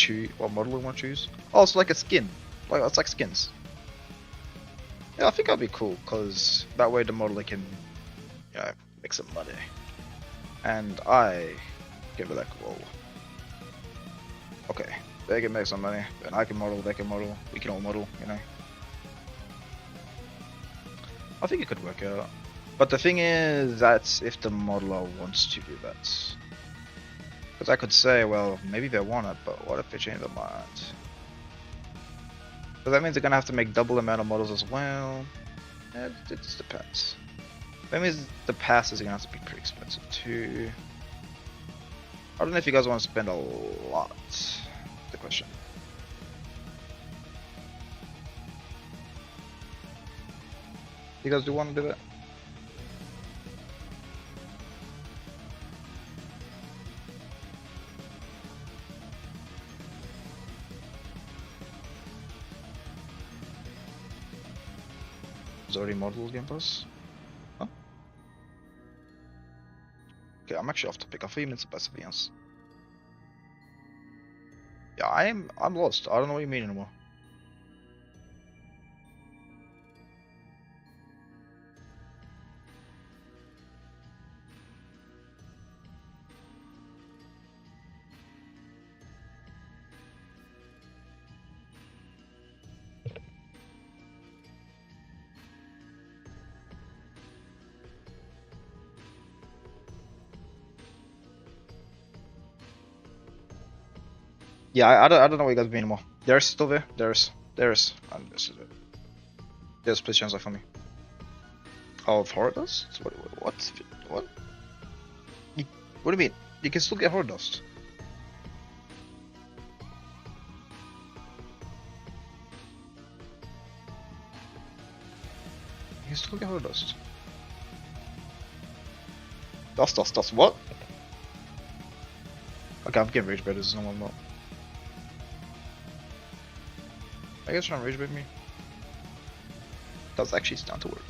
model we want to choose? Oh, it's like a skin. It's like skins. Yeah, I think that'd be cool because that way the model can, you know, make some money. And I can be like, whoa. Okay, they can make some money, and I can model, they can model, we can all model, you know. I think it could work out. But the thing is, that's if the modeler wants to do that. Because I could say, well, maybe they want it, but what if they change their mind? So that means they're gonna have to make double amount of models as well. It just depends. That means the passes are gonna have to be pretty expensive too. I don't know if you guys want to spend a lot. The question. You guys do want to do that? Is already model game pass? Huh? Okay, I'm actually off topic. I thought you meant something else. Yeah, I'm lost. I don't know what you mean anymore. Yeah, I don't know what you guys mean anymore. There's still there. There's. This is it. There's please translate for me. Oh, of horror dust? What? What? What do you mean? You can still get horror dust. You can still get horror dust. Dust. What? Okay, I'm getting rage bait. This is not one more. I guess trying to rage bait me. Does actually stand to work.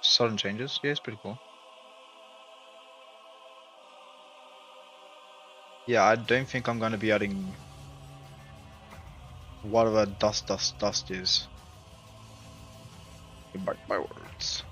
Sudden changes. Yeah, it's pretty cool. Yeah, I don't think I'm going to be adding whatever dust is. Mark my words.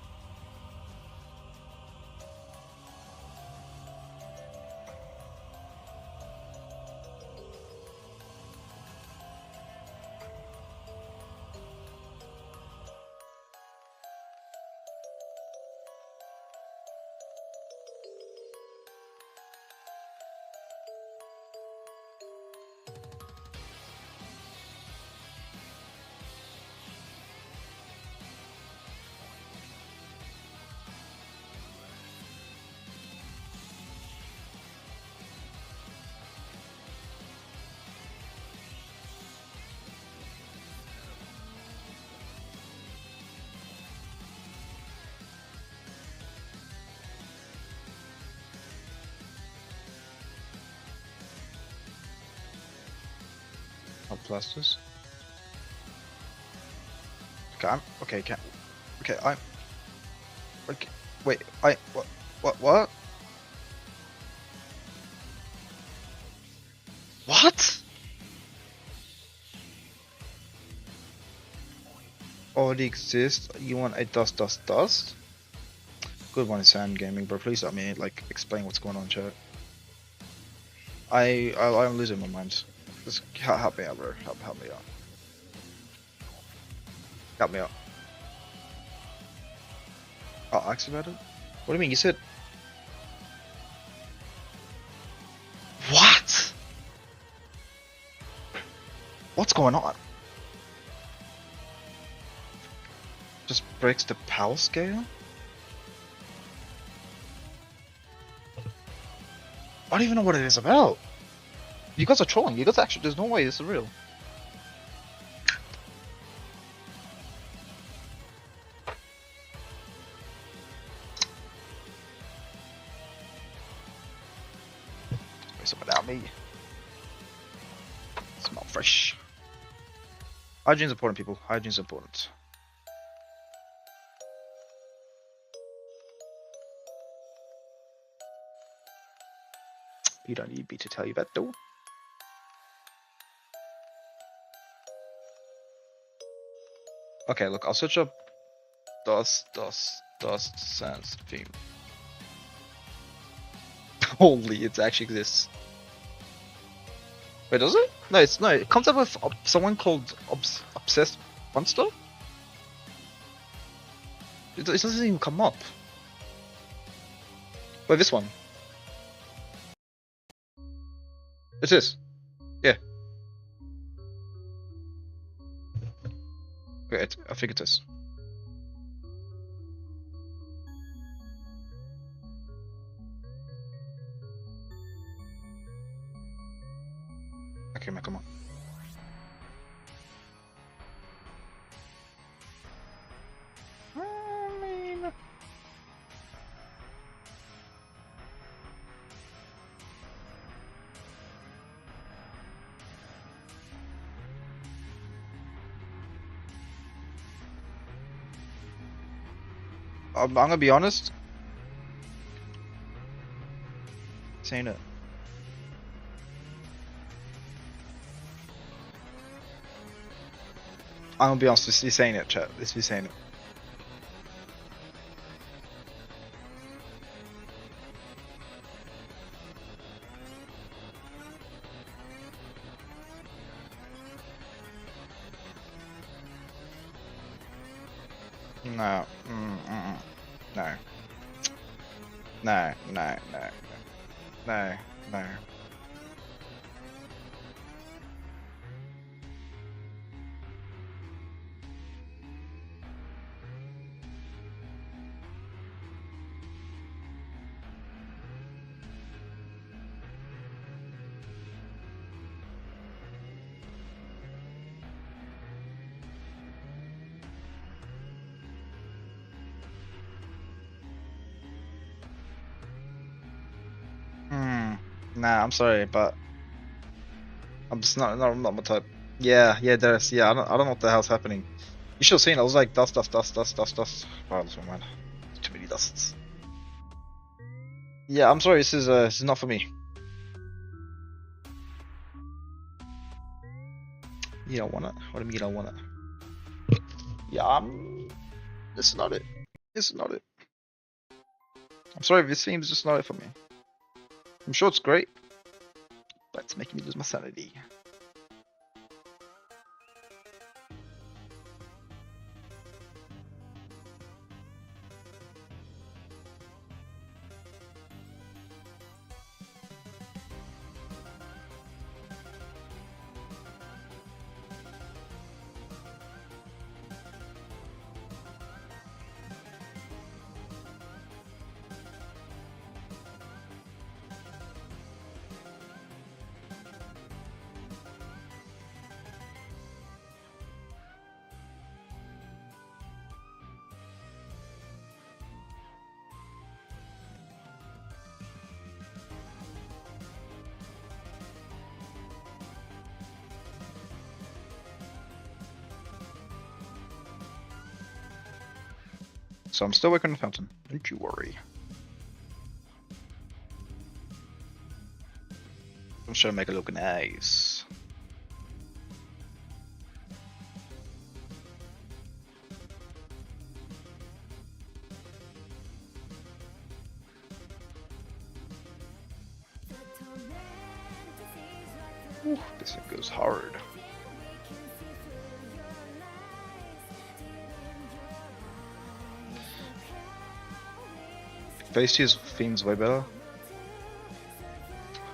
plasters. Okay, okay, okay, okay, wait, what? What? Already exists. You want a dust? Good one, Sand Gaming, but please let me like explain what's going on, chat. I'm losing my mind. Just help me out, bro. Help me out. Help me out. I'll ask about it. What do you mean? You said what? What's going on? Just breaks the power scale? I don't even know what it is about. You guys are trolling. You guys actually, there's no way this is real. Some without me. Smell fresh. Hygiene's important, people. Hygiene's important. You don't need me to tell you that, though. Okay, look, I'll search up dust sans theme. Holy, it actually exists. Wait, does it? No, it comes up with someone called Obsessed Monster? It doesn't even come up. Wait, this one. It's this. Yeah. Okay, I think it is. Okay, man, come on. I'm gonna be honest. Saying it. I'm gonna be honest. This is saying it, chat. This is saying it. No. No. No. No. No. No. No. Nah, I'm sorry, but I'm just not my type. Yeah, there's I don't know what the hell's happening. You should have seen it. I was like dust. Wow, that's my mind. Too many dusts. Yeah, I'm sorry. This is not for me. You don't want it. What do you mean you don't want it? Yeah, this is not it. This is not it. I'm sorry. This seems just not it for me. I'm sure it's great, but it's making me lose my sanity. So I'm still working on the fountain. Don't you worry. I'm just trying to make it look nice. Ooh, this thing goes hard. Phase 2's theme's way better.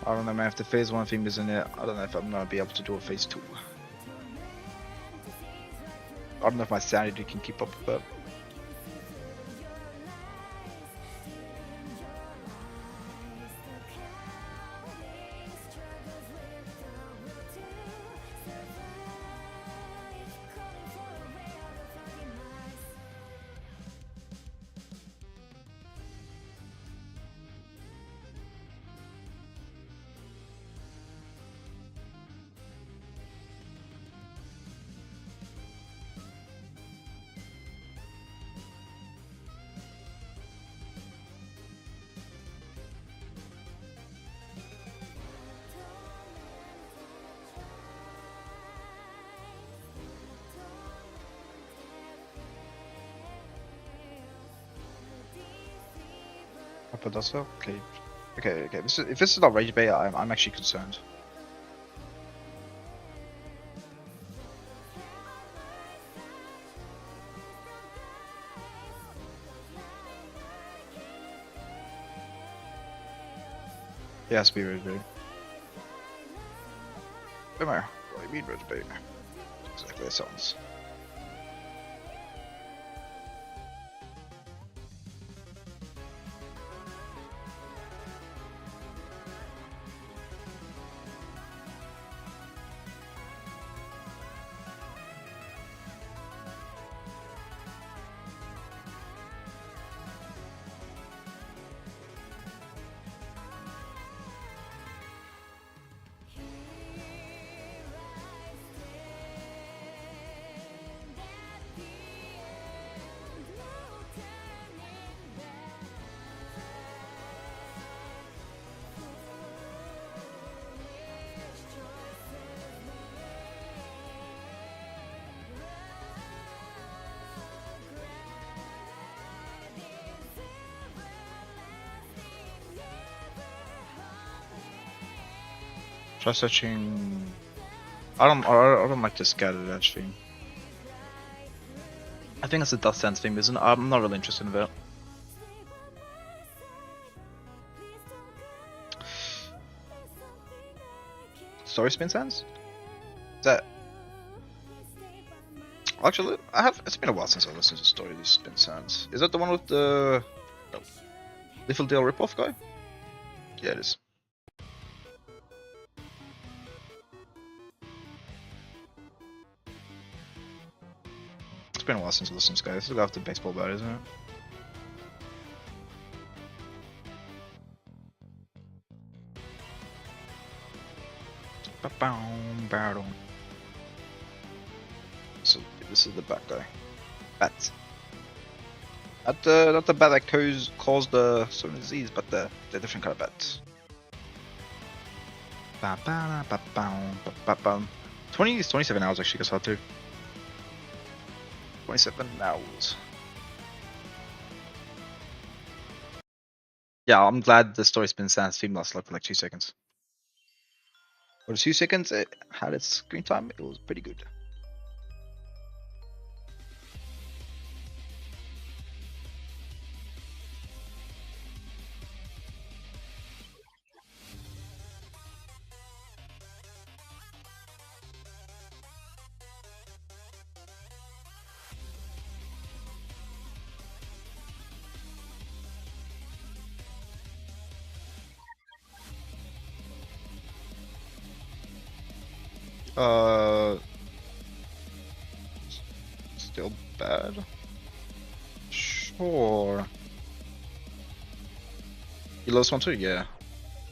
I don't know, man. If the phase 1 theme isn't it, I don't know if I'm gonna be able to do a phase 2. I don't know if my sanity can keep up with that. But that's so okay. Okay. If this is not rage bait, I'm actually concerned. It has to be rage bait. Come here. What do you mean rage bait? Exactly, that sounds. Try searching. I don't like the scattered edge theme. I think it's a Dust Sense theme, isn't it? I'm not really interested in that. Story Spin Sense? Is that? Actually, it's been a while since I listened to Story Spin Sense. Is that the one with the Little Dale ripoff guy? Yeah, it is. It's been a while since I listened to this guy. This is the guy with the baseball bat, isn't it? So this is the bat guy. Bat. Not the bat that caused the certain disease, but the different kind of bat. 27 hours actually goes hard too. 27 hours. Yeah, I'm glad the Story Spin Sans theme lasted for like 2 seconds. For the 2 seconds it had its screen time, it was pretty good. Still bad? Sure. You lost one too? Yeah.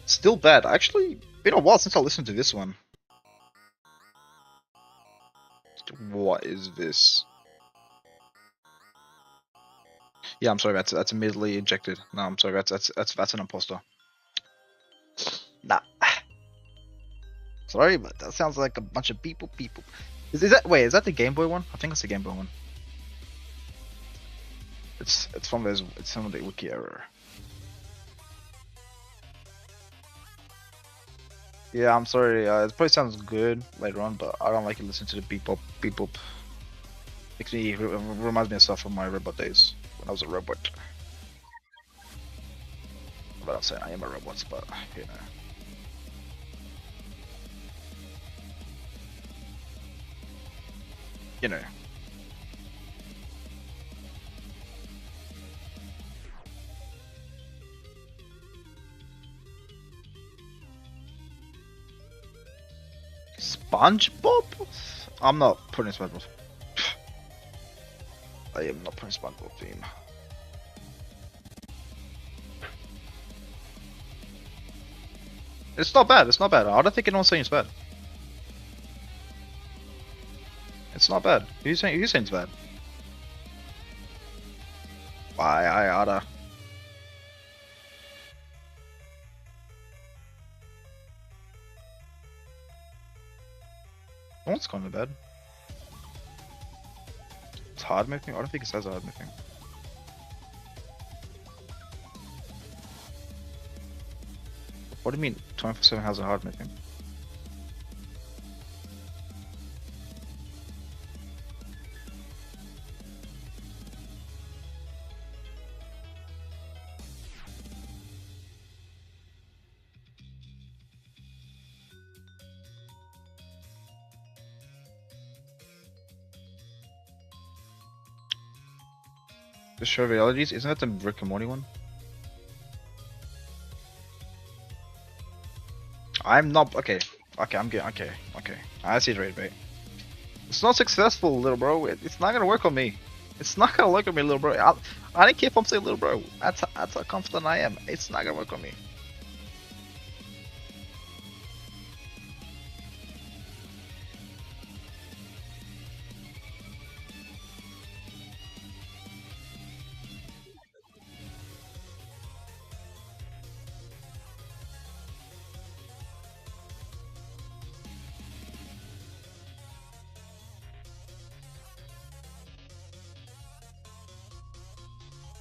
Still bad. Actually, been a while since I listened to this one. What is this? Yeah, I'm sorry, that's immediately ejected. No, I'm sorry, that's an imposter. Nah. Sorry, but that sounds like a bunch of people. Is that wait? Is that the Game Boy one? I think it's the Game Boy one. It's from those. It's from the wiki error. Yeah, I'm sorry. It probably sounds good later on, but I don't like to listen to the beep bop beep bop. Makes me reminds me of stuff from my robot days when I was a robot. But I'm saying I am a robot, but you know. You know. SpongeBob? I'm not putting SpongeBob. I am not putting SpongeBob theme. It's not bad. It's not bad. I don't think anyone's saying it's bad. It's not bad. Who's saying it's bad? Why I oughta. No one's calling it bad. It's hard mapping? I don't think it says hard mapping. What do you mean 24/7 has a hard mapping? The show realities? Isn't that the Rick and Morty one? I'm not okay. Okay, I'm good. Okay. I see the rate bait. It's not successful, little bro. It's not gonna work on me. It's not gonna work on me, little bro. I don't care if I'm saying little bro. That's how confident I am. It's not gonna work on me.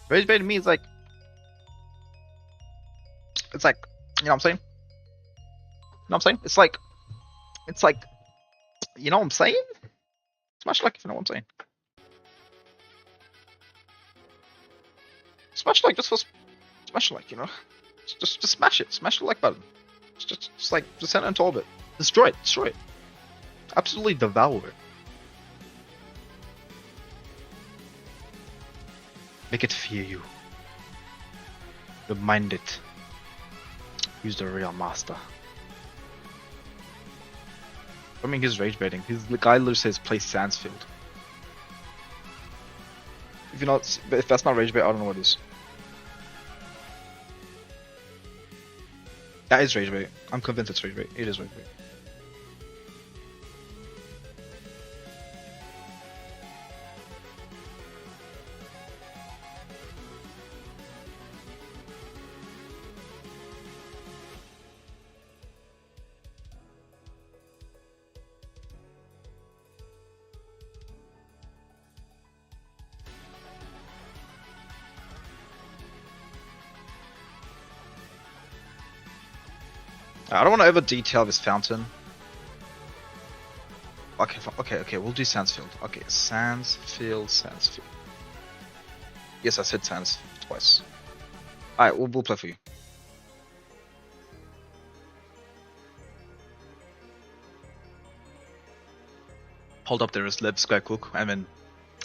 Rage bait to me is like, it's like, you know what I'm saying? You know what I'm saying? It's like, you know what I'm saying? Smash like if you know what I'm saying. Smash like just for smash like, you know? Just smash it. Smash the like button. Just send it into orbit. Destroy it. Absolutely devour it. Make it fear you. Remind it. Who's the real master? I mean, he's rage baiting. The guy literally says play Sandsfield. If that's not rage bait, I don't know what is. That is rage bait. I'm convinced it's rage bait. It is rage bait. I don't want to over detail this fountain. Okay, we'll do Sandsfield. Okay, Sandsfield. Yes, I said Sands twice. Alright, we'll play for you. Hold up there is let's go cook, and then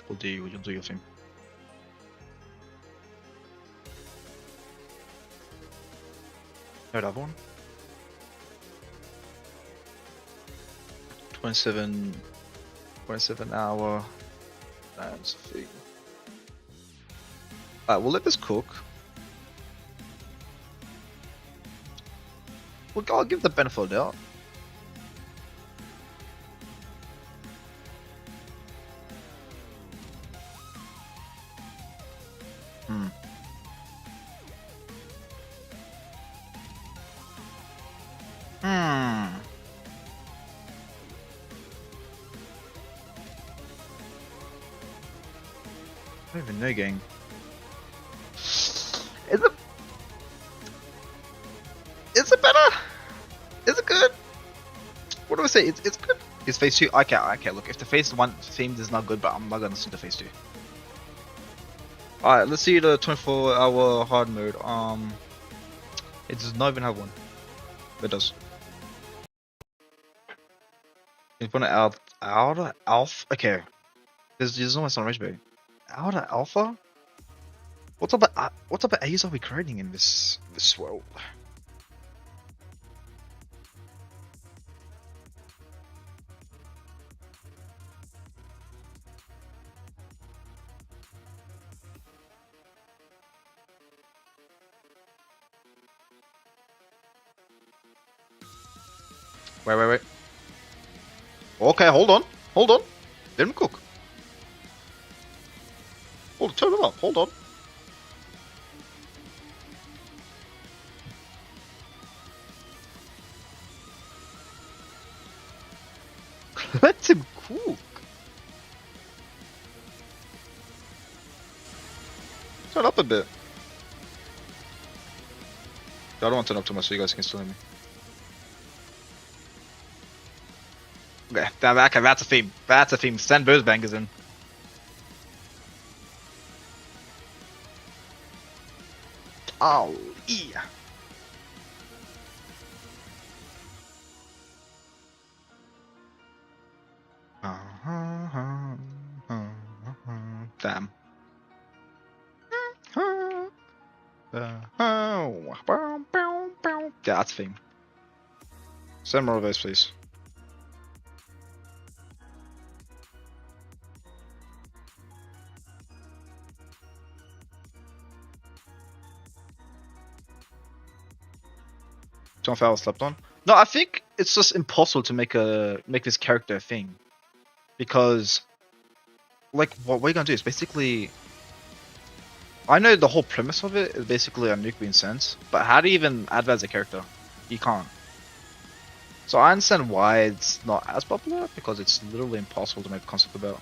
you'll do your thing. No other one? 27 hour and fee. Alright, we'll let this cook. I'll give the benefit of the doubt. Hmm. Hmm. I don't even know, gang. Is it? Is it better? Is it good? What do I say? It's good. It's phase two. Okay, okay. Look, if the phase one theme is not good, but I'm not gonna listen to phase two. All right, let's see the 24-hour hard mode. It does not even have one. It does. You put it outer alpha. Okay, there's almost on Raspberry. Outer alpha. What type of A's are we creating in this world? Wait. Okay, hold on. Let me cook. Hold, turn it up. Hold on. Let him cook. Turn up a bit. I don't want to turn up too much so you guys can still hear me. Okay, that's a theme. That's a theme. Send those bangers in. Oh, yeah. Damn. Yeah, that's a theme. Send more of those, please. John Favreau slept on. No, I think it's just impossible to make this character a thing, because like what we're gonna do is basically. I know the whole premise of it is basically a nuke being sent, but how do you even add that as a character? You can't. So I understand why it's not as popular, because it's literally impossible to make a concept about.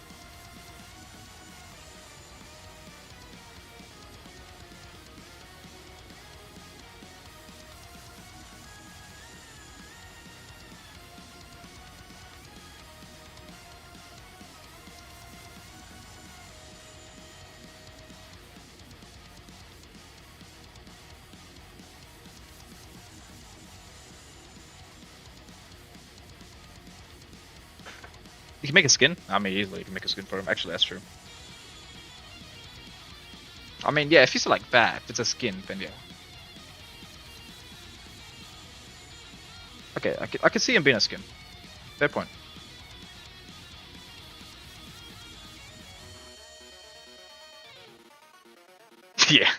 You can make a skin? I mean, easily you can make a skin for him. Actually, that's true. I mean, yeah, if he's like that, if it's a skin, then yeah. Okay, I can see him being a skin. Fair point. Yeah.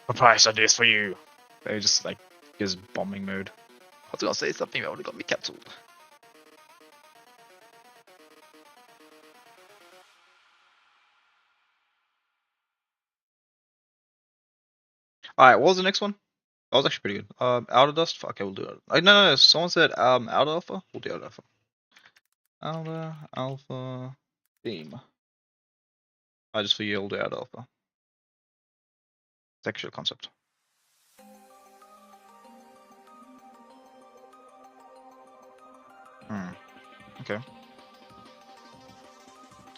What price I do this for you? They just like gives bombing mode. I was gonna say something that would have got me cancelled. Alright, what was the next one? That was actually pretty good. Outer Dust? Okay, we'll do it. No. Someone said Outer Alpha? We'll do Outer Alpha. Outer Alpha theme. I just for you, we'll do Outer Alpha. It's actually a concept. Okay.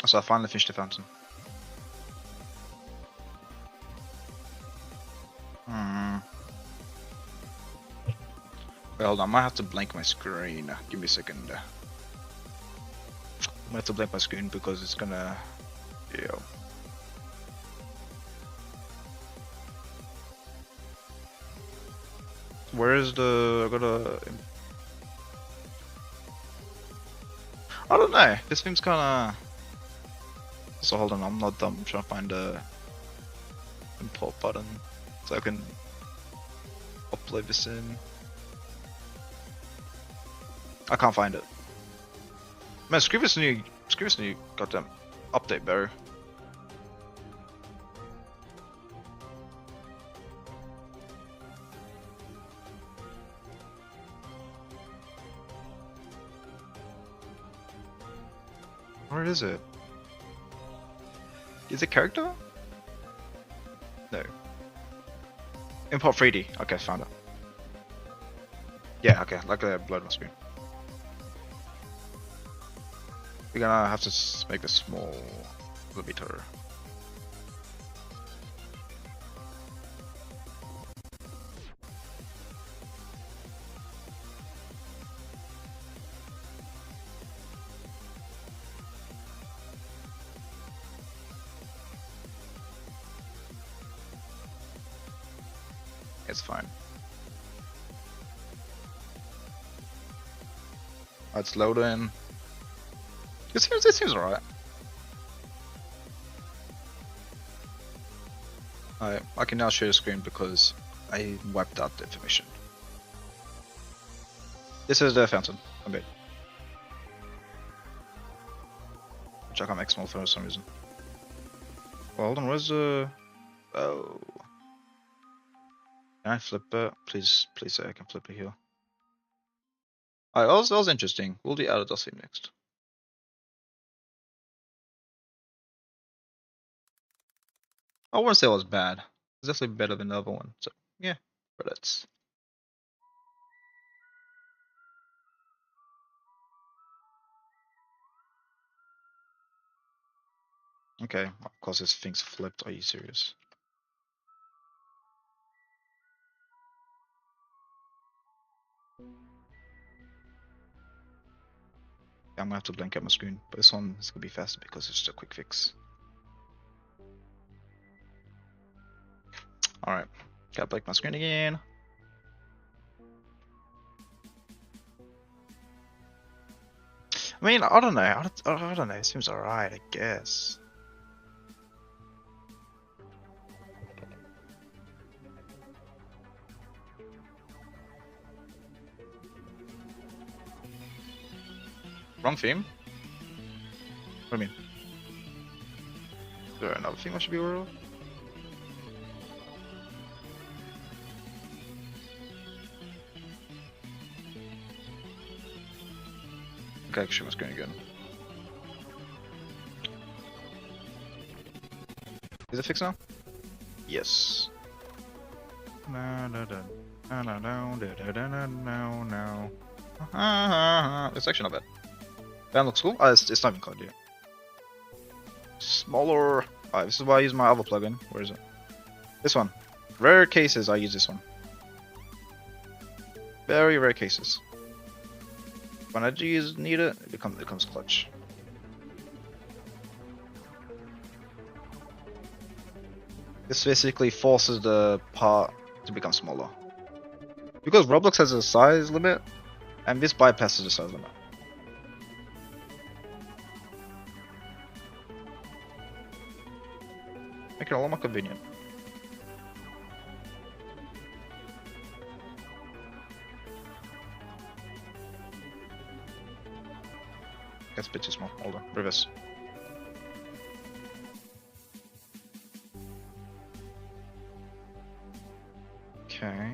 So I finally finished the fountain. Wait, hold on, I might have to blank my screen. Give me a second. I might have to blank my screen because it's gonna... Yeah. Where is the... I gotta... I don't know. This thing's kinda... So hold on, I'm not dumb. I'm trying to find a import button so I can upload this in. I can't find it. Man, screw this new goddamn update, bro. Where is it? Is it character? No. Import 3D. Okay, found it. Yeah, okay, like a blood on the screen. We're gonna have to make this small a little bit. It's fine. Let's load in. It seems alright. I can now share the screen because I wiped out the information. This is the fountain. I'm bad. Which I can't make small for some reason. Well, hold on, where's the... Oh. Can I flip it? Please say I can flip it here. Alright, that was interesting. We'll do out of dust theme next. I wouldn't say it was bad. It's definitely better than the other one. So, yeah, credits. Okay, of course this thing's flipped. Are you serious? I'm gonna have to blank out my screen, but this one is gonna be faster because it's just a quick fix. Alright, gotta blank my screen again. I mean, I don't know. I don't know. It seems alright, I guess. Wrong theme? What do you mean? Is there another theme I should be aware of? Okay, actually, my screen again. Is it fixed now? Yes. It's actually not bad. That looks cool. It's not even colored yet. Smaller. Alright, this is why I use my other plugin. Where is it? This one. Rare cases, I use this one. Very rare cases. When I do need it, it becomes clutch. This basically forces the part to become smaller. Because Roblox has a size limit, and this bypasses the size limit. Make it a lot more convenient. That's a bit too small. Hold on. Reverse. Okay.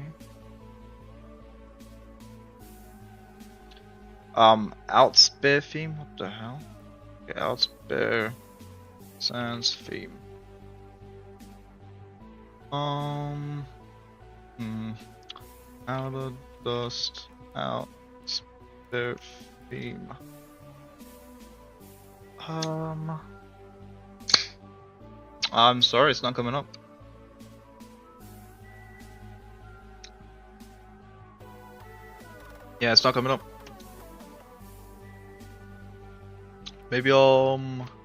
Outspare theme? What the hell? Okay, outspare sans theme. Out of dust, outspare theme. I'm sorry, it's not coming up. Yeah, it's not coming up. Maybe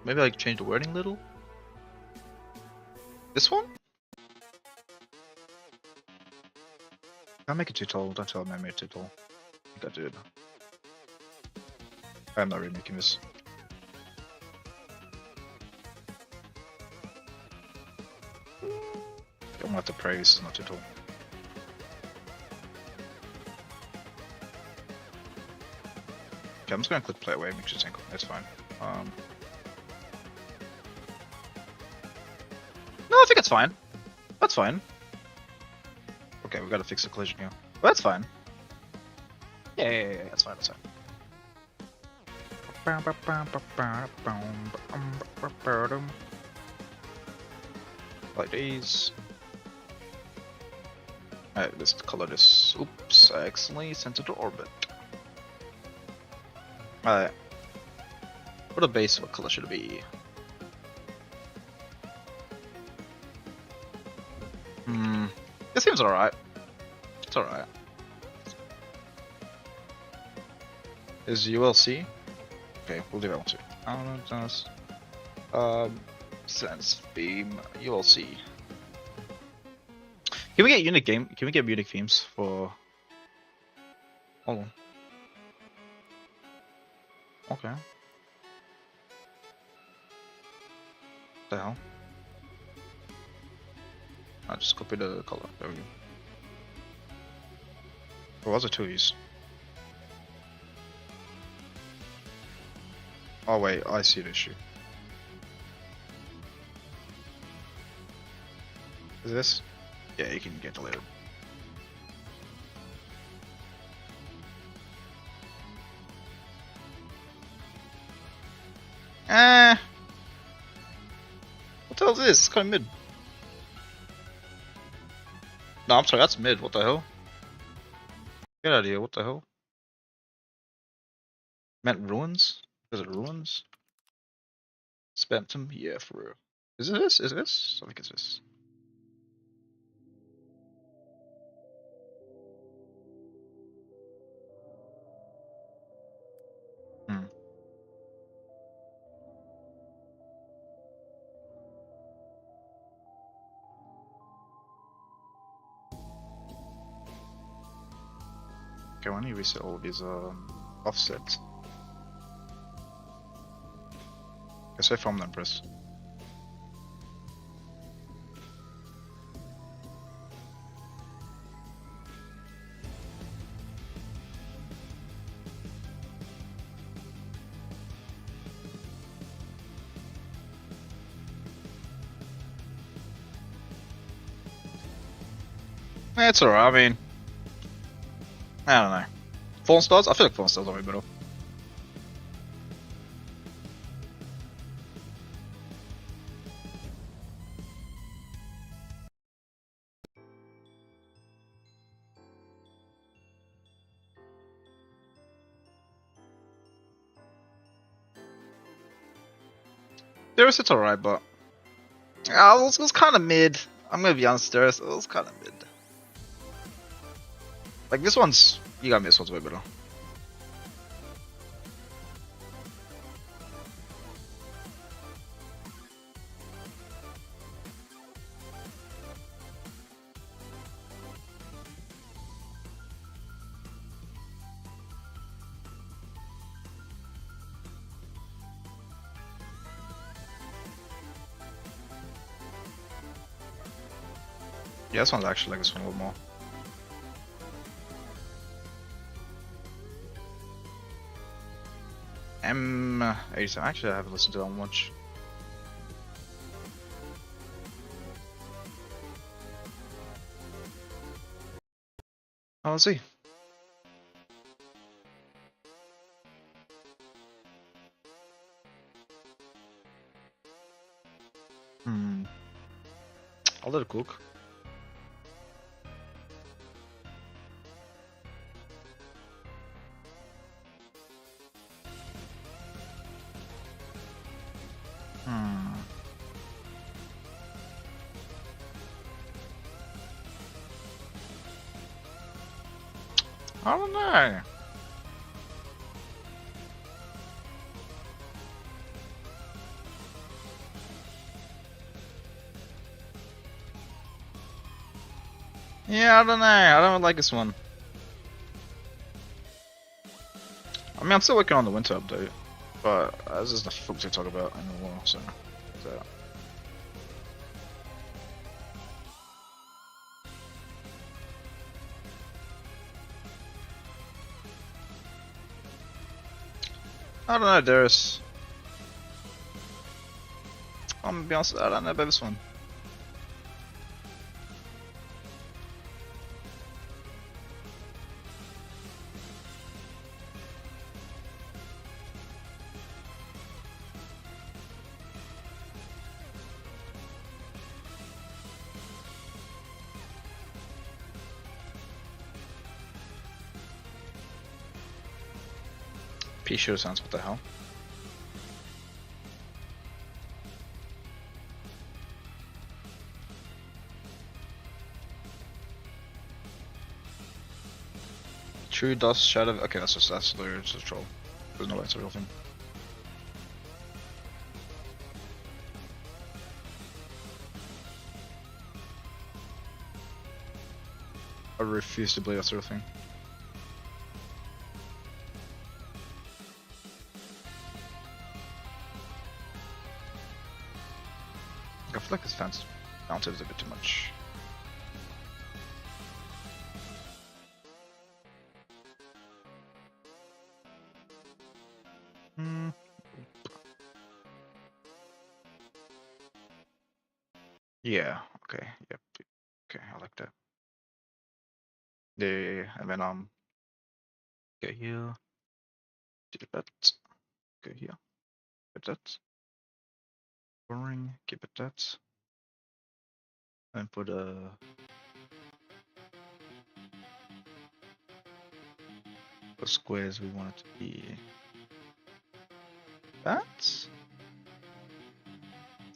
maybe I change the wording a little. This one? I'll make it too tall. Don't tell me I made it too tall. I think I did. I'm not remaking this. I'm gonna have to praise, it's not too tall. Okay, I'm just gonna click play away, make sure it's angled. That's fine. No, I think it's fine. That's fine. Okay, we gotta fix the collision here. But that's fine. Yeah, that's fine, that's fine. Like these. Alright, let's color this. Oops, I accidentally sent it to orbit. Alright. For the base, what color should it be? This seems alright. It's alright. Is ULC? Okay, we'll leave it on 2. Sense beam ULC. Can we get unique game? Can we get unique themes for? Hold on. Okay. The hell? I just copied the color. There we go. What was it to use? Oh wait, I see the issue. Is this? Yeah, you can get the later. What the hell is this? It's kind of mid. No, I'm sorry, that's mid. What the hell? Get out of here. What the hell? Meant ruins? Is it ruins? Spectrum? Yeah, for real. Is it this? Is it this? I think it's this. Okay, why don't you reset all of these offsets? Okay, so far I'm not impressed. It's alright, I mean, I don't know. Fallen Stars? I feel like Fallen Stars are way better. Darius, it's alright, but it was kind of mid. I'm gonna be honest, Darius, it was kind of mid. Like this one's, you got me. This one's way better. Yeah, this one's actually like this one a little more. M87. Actually, I haven't listened to that one much. Oh, let's see. I'll let it cook. I don't know. Yeah, I don't know. I don't like this one. I mean, I'm still working on the winter update, but this is the fuck to talk about in a while, so. I don't know, Darius. I'm gonna be honest, I don't know about this one. P shooter sounds, what the hell? True dust shadow. Okay, that's literally just a troll. There's no way it's a real thing. I refuse to believe that's a real thing. I feel like this fence bounces a bit too much. Yeah, okay, yep. Okay, I like that. Yeah. And then go here. Do that. Go here. Get that. Boring. Keep it that. And put the squares we want it to be. That?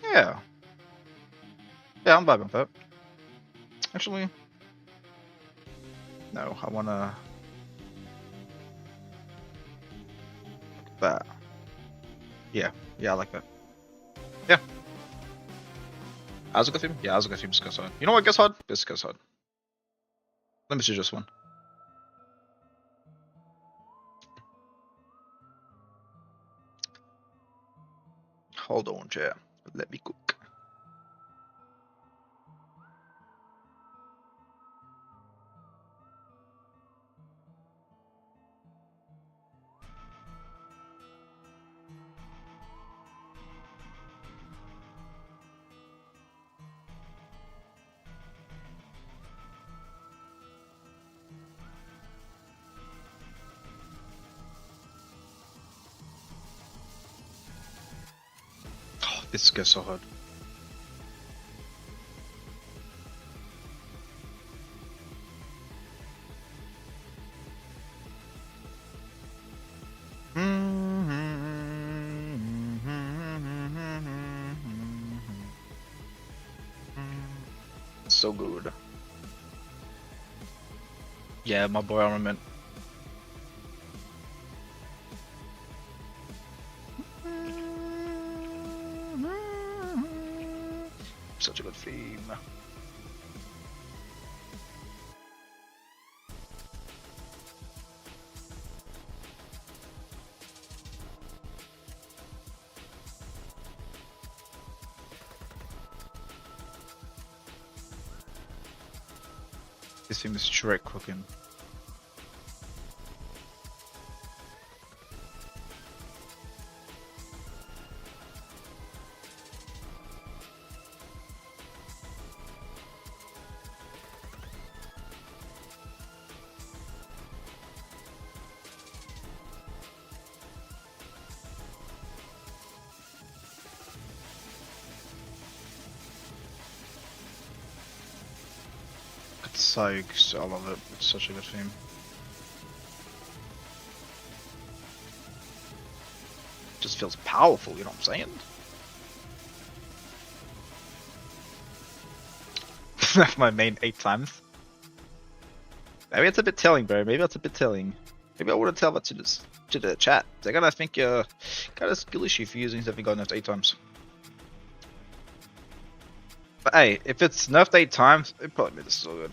Yeah. Yeah, I'm vibing with that. Actually, no, I wanna that. Yeah, I like that. Yeah. How's it go theme? Yeah, how's it go theme? This goes hard. You know what goes hard? This goes hard. Let me see just one. Hold on, chair. Let me cook. Oh, this goes so hard. So good. Yeah, my boy armament. Such a good theme. This theme is Shrek cooking. Sykes, I love it. It's such a good theme. Just feels powerful, you know what I'm saying? That's my main 8 times. Maybe it's a bit telling, bro. Maybe that's a bit telling. Maybe I wouldn't tell that to the chat. They're gonna think you're got a skill issue for using something got nerfed 8 times. But hey, if it's nerfed 8 times, it probably means it's still good.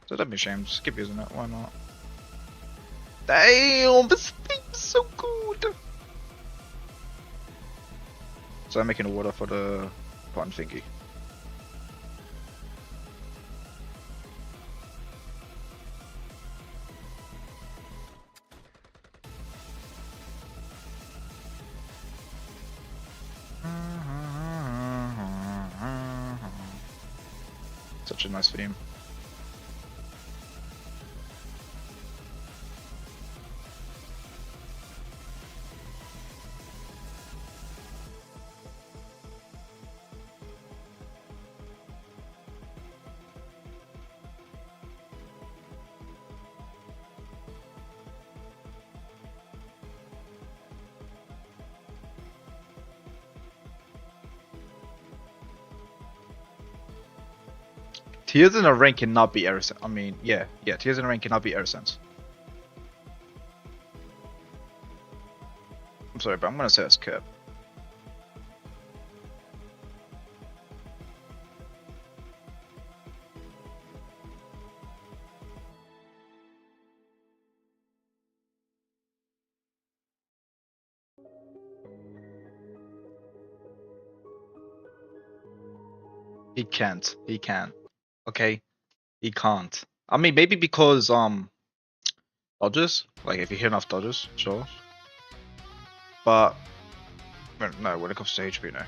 So don't be ashamed, just keep using it, why not? Damn, this thing's so good! So I'm making a water for the pond thingy. Such a nice theme. Tears in a rain cannot be air sense. I mean, yeah, tears in a rain cannot be air sense. I'm sorry, but I'm gonna say it's curb. He can't. He can't. Okay, he can't. I mean, maybe because dodges. Like if you hit enough dodges, sure. But no, when it comes to HP, no.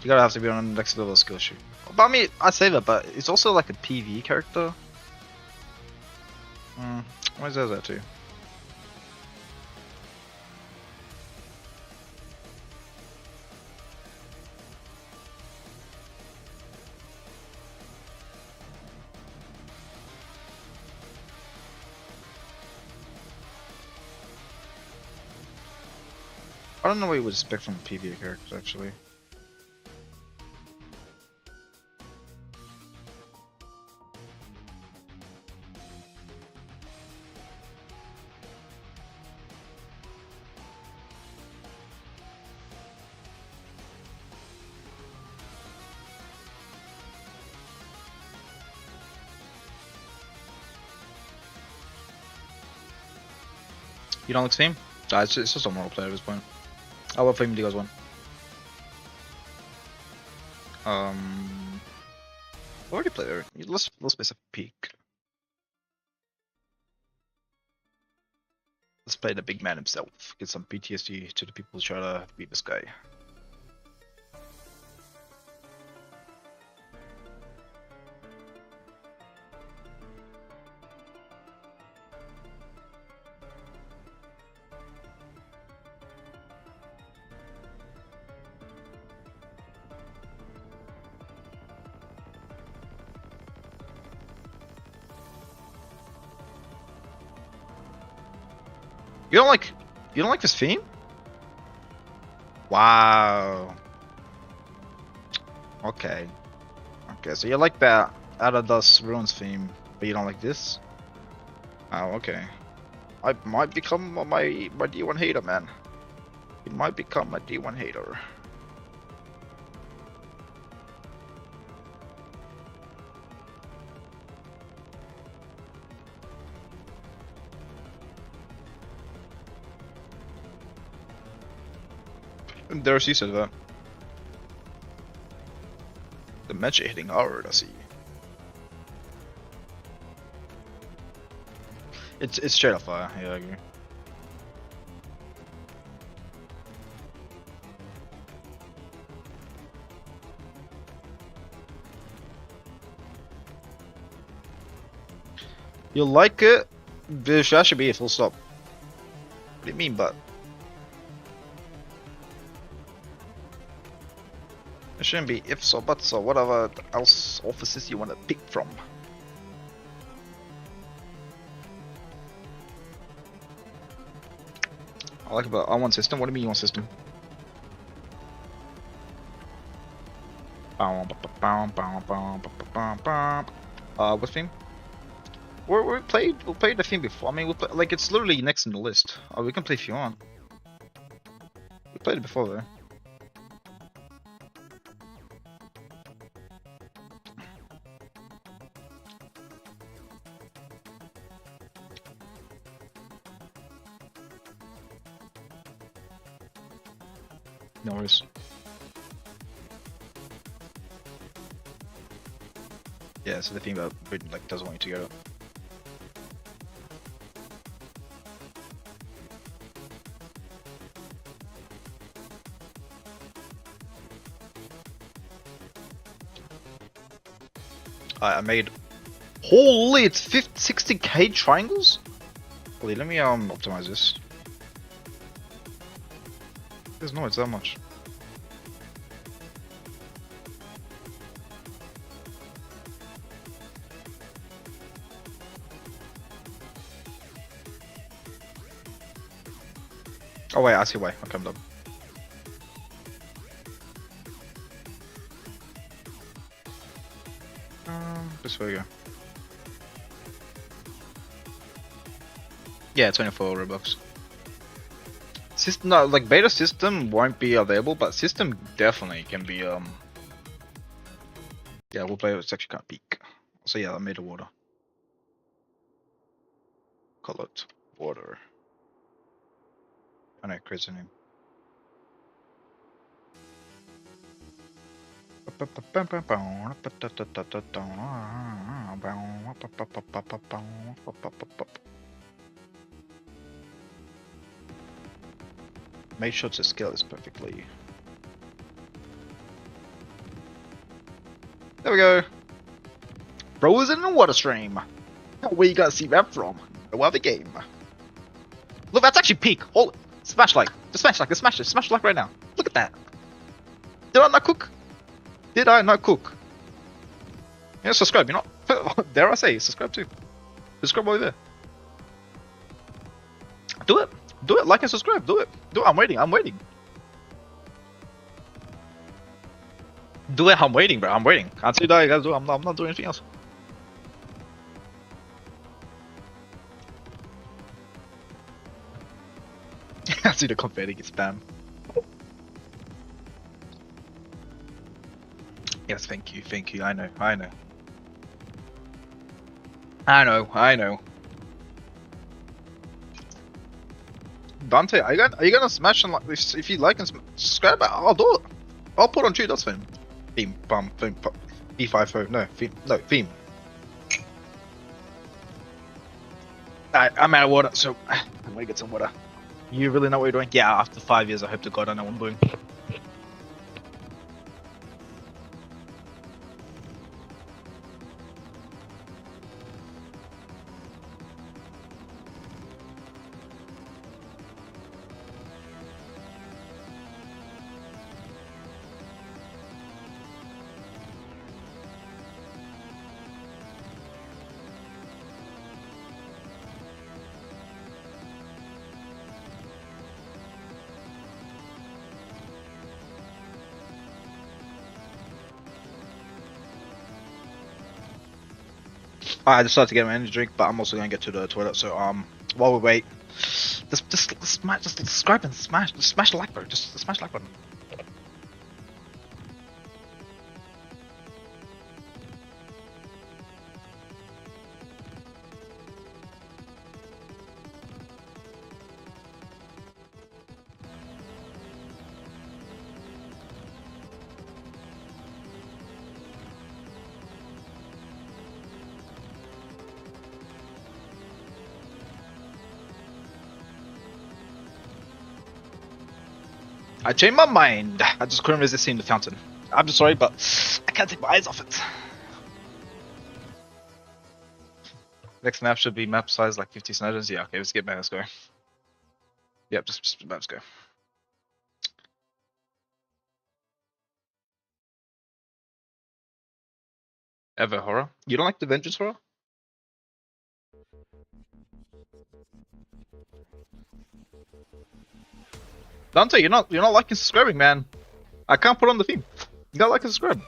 You gotta have to be on the next level of skill shoot. But I mean, I say that, but it's also like a PV character. Why is that too? I don't know what you would expect from a PV character actually. You don't like Steam? It's just a moral player at this point. Oh, what flame do you guys want? Already played it. Let's play some peak. Let's play the big man himself. Get some PTSD to the people who try to beat this guy. You don't like this theme? Wow. Okay. Okay, so you like that Out of Dust Ruins theme, but you don't like this? Oh, okay. I might become my D1 hater, man. It might become my D1 hater. Darcy said that. The match hitting hard, I see. It's straight up fire, yeah, I agree. You like it? That should be a full stop. What do you mean, but? It shouldn't be ifs or buts or whatever else offices you want to pick from. I like about I want system. What do you mean you want system? What theme? We played the theme before. I mean, like it's literally next in the list. Oh, we can play if you want. We played it before though. No worries. Yeah, so the theme about like doesn't want you to go. I made. Holy, it's 60k triangles. Holy, let me optimize this. There's no, it's that much. Oh wait, I see why. Okay, I'm done. This way we go. Yeah, 24 Robux. System, no, like beta system won't be available, but system definitely can be. Yeah, we'll play with section can't peak. So yeah, I made the water. Call it water. I know, crazy name. Make sure to scale this perfectly. There we go. Bro is in the water stream. Where you gonna see that from? No other game. Look, that's actually peak. Hold it. Smash like. Just smash like. Just smash it. Smash like right now. Look at that. Did I not cook? Did I not cook? Yeah, subscribe. You're not. Dare I say, subscribe too. Subscribe over there. Do it. Do it. Like and subscribe. Do it. Do it. I'm waiting. I'm waiting. Do it. I'm waiting, bro. I'm waiting. Can't see that you guys do. I'm not doing anything else. I see the confetti get spam. Yes, thank you. Thank you. I know. I know. I know. I know. Dante, are you gonna smash and like this? If you like and subscribe, I'll do it. I'll put on 2 dots for him. Theme, bum, theme, B5 no, theme, no, theme. Alright, I'm out of water, so I'm gonna get some water. You really know what you're doing? Yeah, after 5 years, I hope to God I know what I'm doing. I decided to get my energy drink, but I'm also gonna get to the toilet. So while we wait, just subscribe and smash the like button. Just smash the like button. I changed my mind. I just couldn't resist seeing the fountain. I'm just sorry, but I can't take my eyes off it. Next map should be map size like 50 sniders. Yeah, okay, let's get back. Let's go. Yep, just let's go. Ever horror? You don't like the Vengeance horror? Dante, you're not liking subscribing, man. I can't put on the theme. You gotta like and subscribe.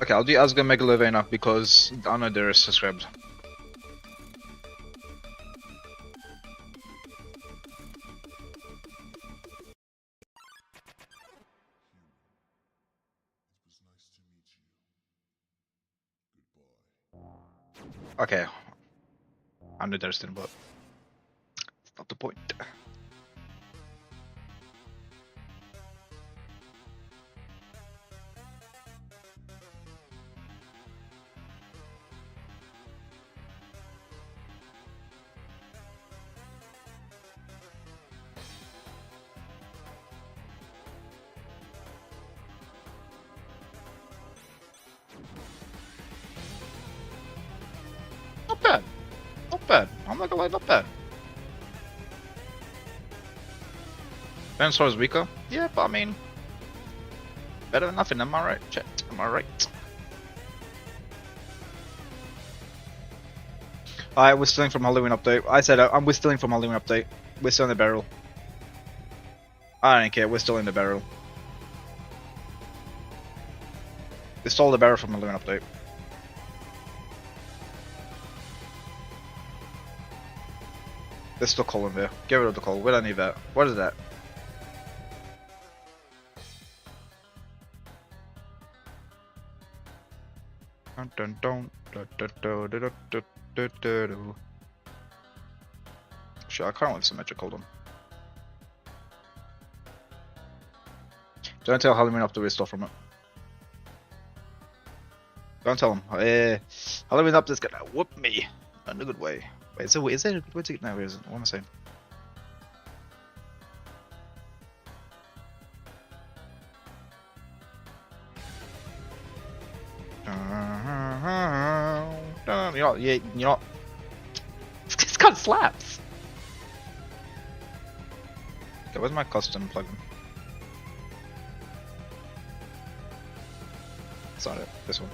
Okay, I'll do Asgard Megalovania because I know there is subscribed. Okay. I know there's still, but it's not the point. Not bad. Not bad. I'm not gonna lie, not bad. Dinosaur is weaker? Yeah, but I mean, better than nothing, am I right, chat? Am I right? Alright, we're stealing from Halloween update. I said we're stealing from Halloween update. We're still in the barrel. I don't care. We're still in the barrel. They stole the barrel from the Loon update. There's still coal in there. Get rid of the coal. We don't need that. What is that? Dun, dun, dun, dun, dun, dun, dun, dun, dun, dun, dun. Sure, I can't leave symmetric. Hold on. Don't tell Halloween up to restore from it. Don't tell him. Halloween up is gonna whoop me in a good way. Wait, so is there a good way to get? No, where is it? What am I saying? You're not. This gun slaps. Okay, where's my custom plugin? It's not it. This one.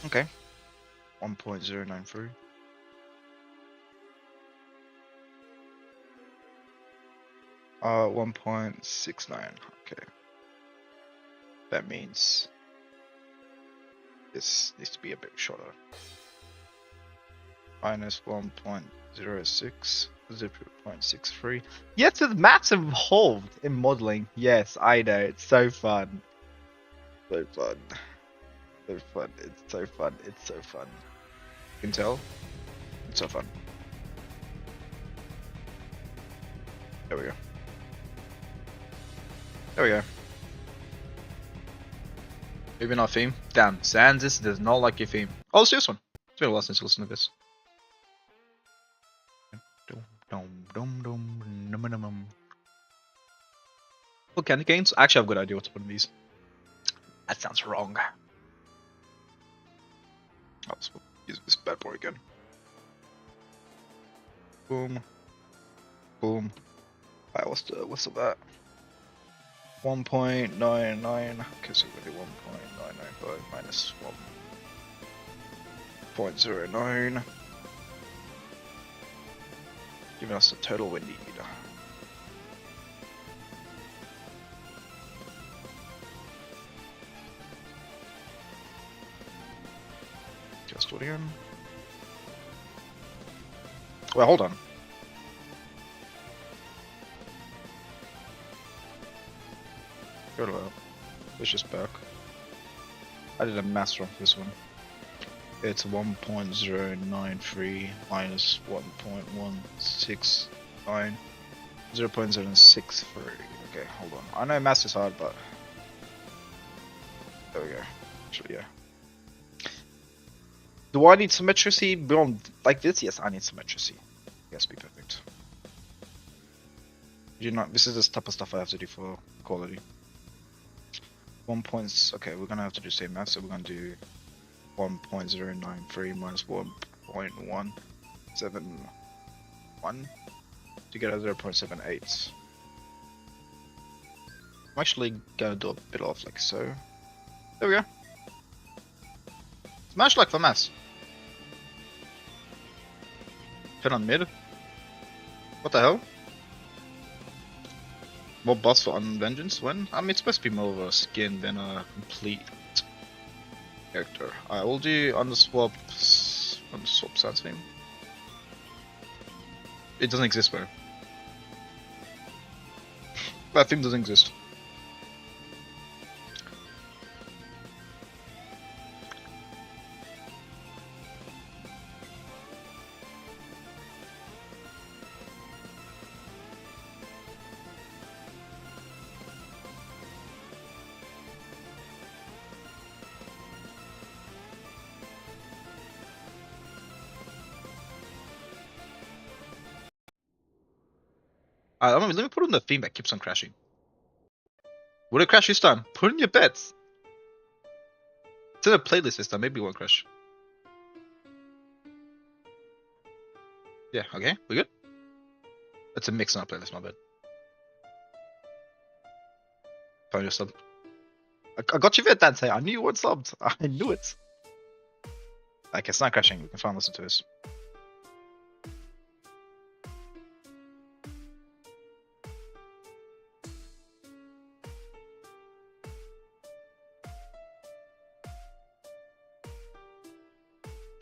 Okay. 1.093. Uh, 1.69. Okay. That means this needs to be a bit shorter. Minus 1.06, 0.63. Yes, with maths involved in modeling. Yes, I know. It's so fun. So fun. So fun. It's so fun. It's so fun. You can tell? It's so fun. There we go. There we go. Moving our theme. Damn, Sandis does not like your theme. Oh, let's do this one. It's been a while since you listened to this. Oh, candy canes? Actually, I have a good idea what to put in these. That sounds wrong. Let's use this bad boy again. Boom. Boom. Alright, what's that? 1.99. Okay, so we're gonna do 1.995 minus 1.09. Giving us the total we need. Just do it again. Well, hold on. Go to that. It's just back. I did a math wrong for this one. It's 1.093 minus 1.169. 0.763. Okay, hold on. I know math is hard, but there we go. Actually, yeah. Do I need symmetry beyond like this? Yes, I need symmetry. Yes, be perfect. You know, this is the type of stuff I have to do for quality. 1 points. Okay, we're gonna have to do same math, so we're gonna do 1.093 minus 1.171 to get a 0.78. I'm actually gonna do a bit off like so. There we go. Smash like for maths. Pin on mid. What the hell? More buffs for Unvengeance when? I mean, it's supposed to be more of a skin than a complete character. I will do underswap sans theme. It doesn't exist, bro. That theme doesn't exist. Let me put on the theme that keeps on crashing. Would it crash this time? Put in your bets. It's in a playlist this time. Maybe it won't crash. Yeah, okay. We good? It's a mix, not a playlist, my bad. Found your sub. I got you there, Dante. I knew you weren't subbed. I knew it. Okay, it's not crashing. We can finally listen to this.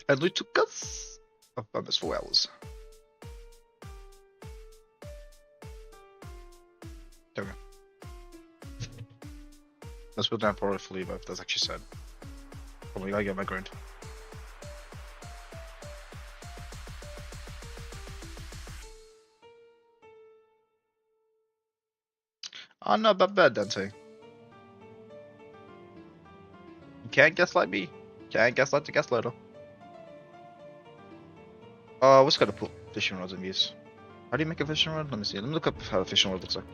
And we took us almost 4 hours. There we go. Let's put down probably for leave if that's actually said. Probably gotta get my grind. Oh, not bad, Dante. You can't gaslight me. Can't gaslight the gaslighter. Oh, we just gotta put fishing rods in use. How do you make a fishing rod? Let me see. Let me look up how a fishing rod looks like.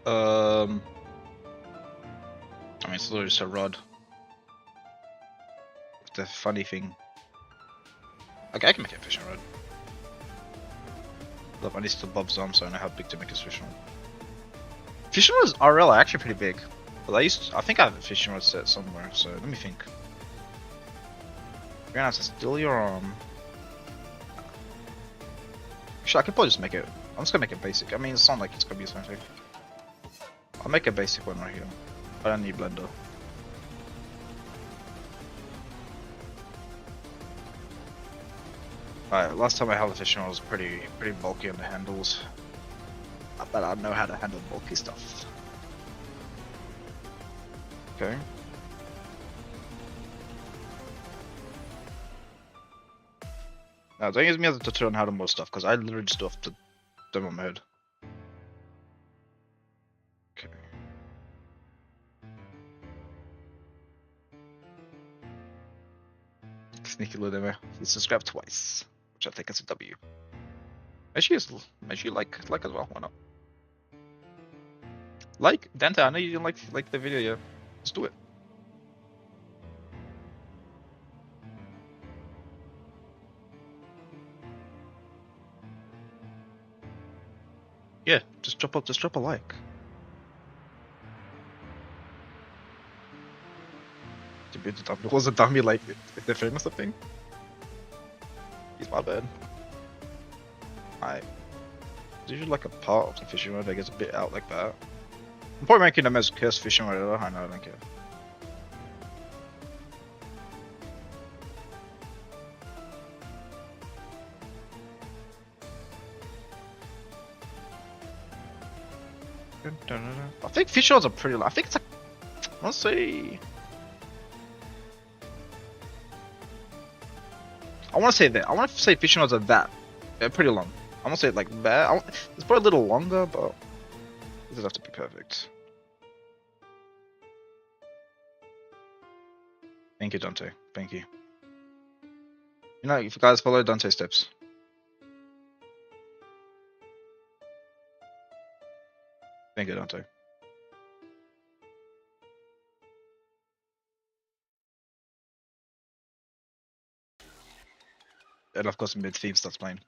I mean, it's literally just a rod. The funny thing. Okay, I can make a fishing rod. Look, I need to Bob's arm so I know how big to make this fishing rod. Fishing rods RL are actually pretty big. But I think I have a fishing rod set somewhere, so let me think. You're gonna have to steal your arm. Actually, I could probably just make it. I'm just gonna make it basic. I mean, it's not like it's gonna be something. I'll make a basic one right here. I don't need blender. Alright, last time I held a fishing rod was pretty bulky on the handles. But I know how to handle bulky stuff. Okay. Now, don't use me as a tutorial on how to mod stuff, because I literally just do off the demo on my head. Okay. Sneaky little demo. He subscribed twice, which I think is a W. Actually, like as well. Why not? Like, Dante, I know you didn't like the video, yeah. Let's do it. Yeah, just drop a like. Was a dummy like if they're famous or something? He's my bad. It's usually like a part of the fishing rod that gets a bit out like that. I'm probably making them as cursed fishing rod ever. I know, I don't care. I think fishing rods are pretty. I think it's like. Let's see. I want to say that. I want to say fishing rods are that. They're pretty long. I want to say it like that. It's probably a little longer, but it doesn't have to be perfect. Thank you, Dante. Thank you. You know, if you guys follow Dante's steps. Thank you, Dante. And of course, mid-theme starts playing.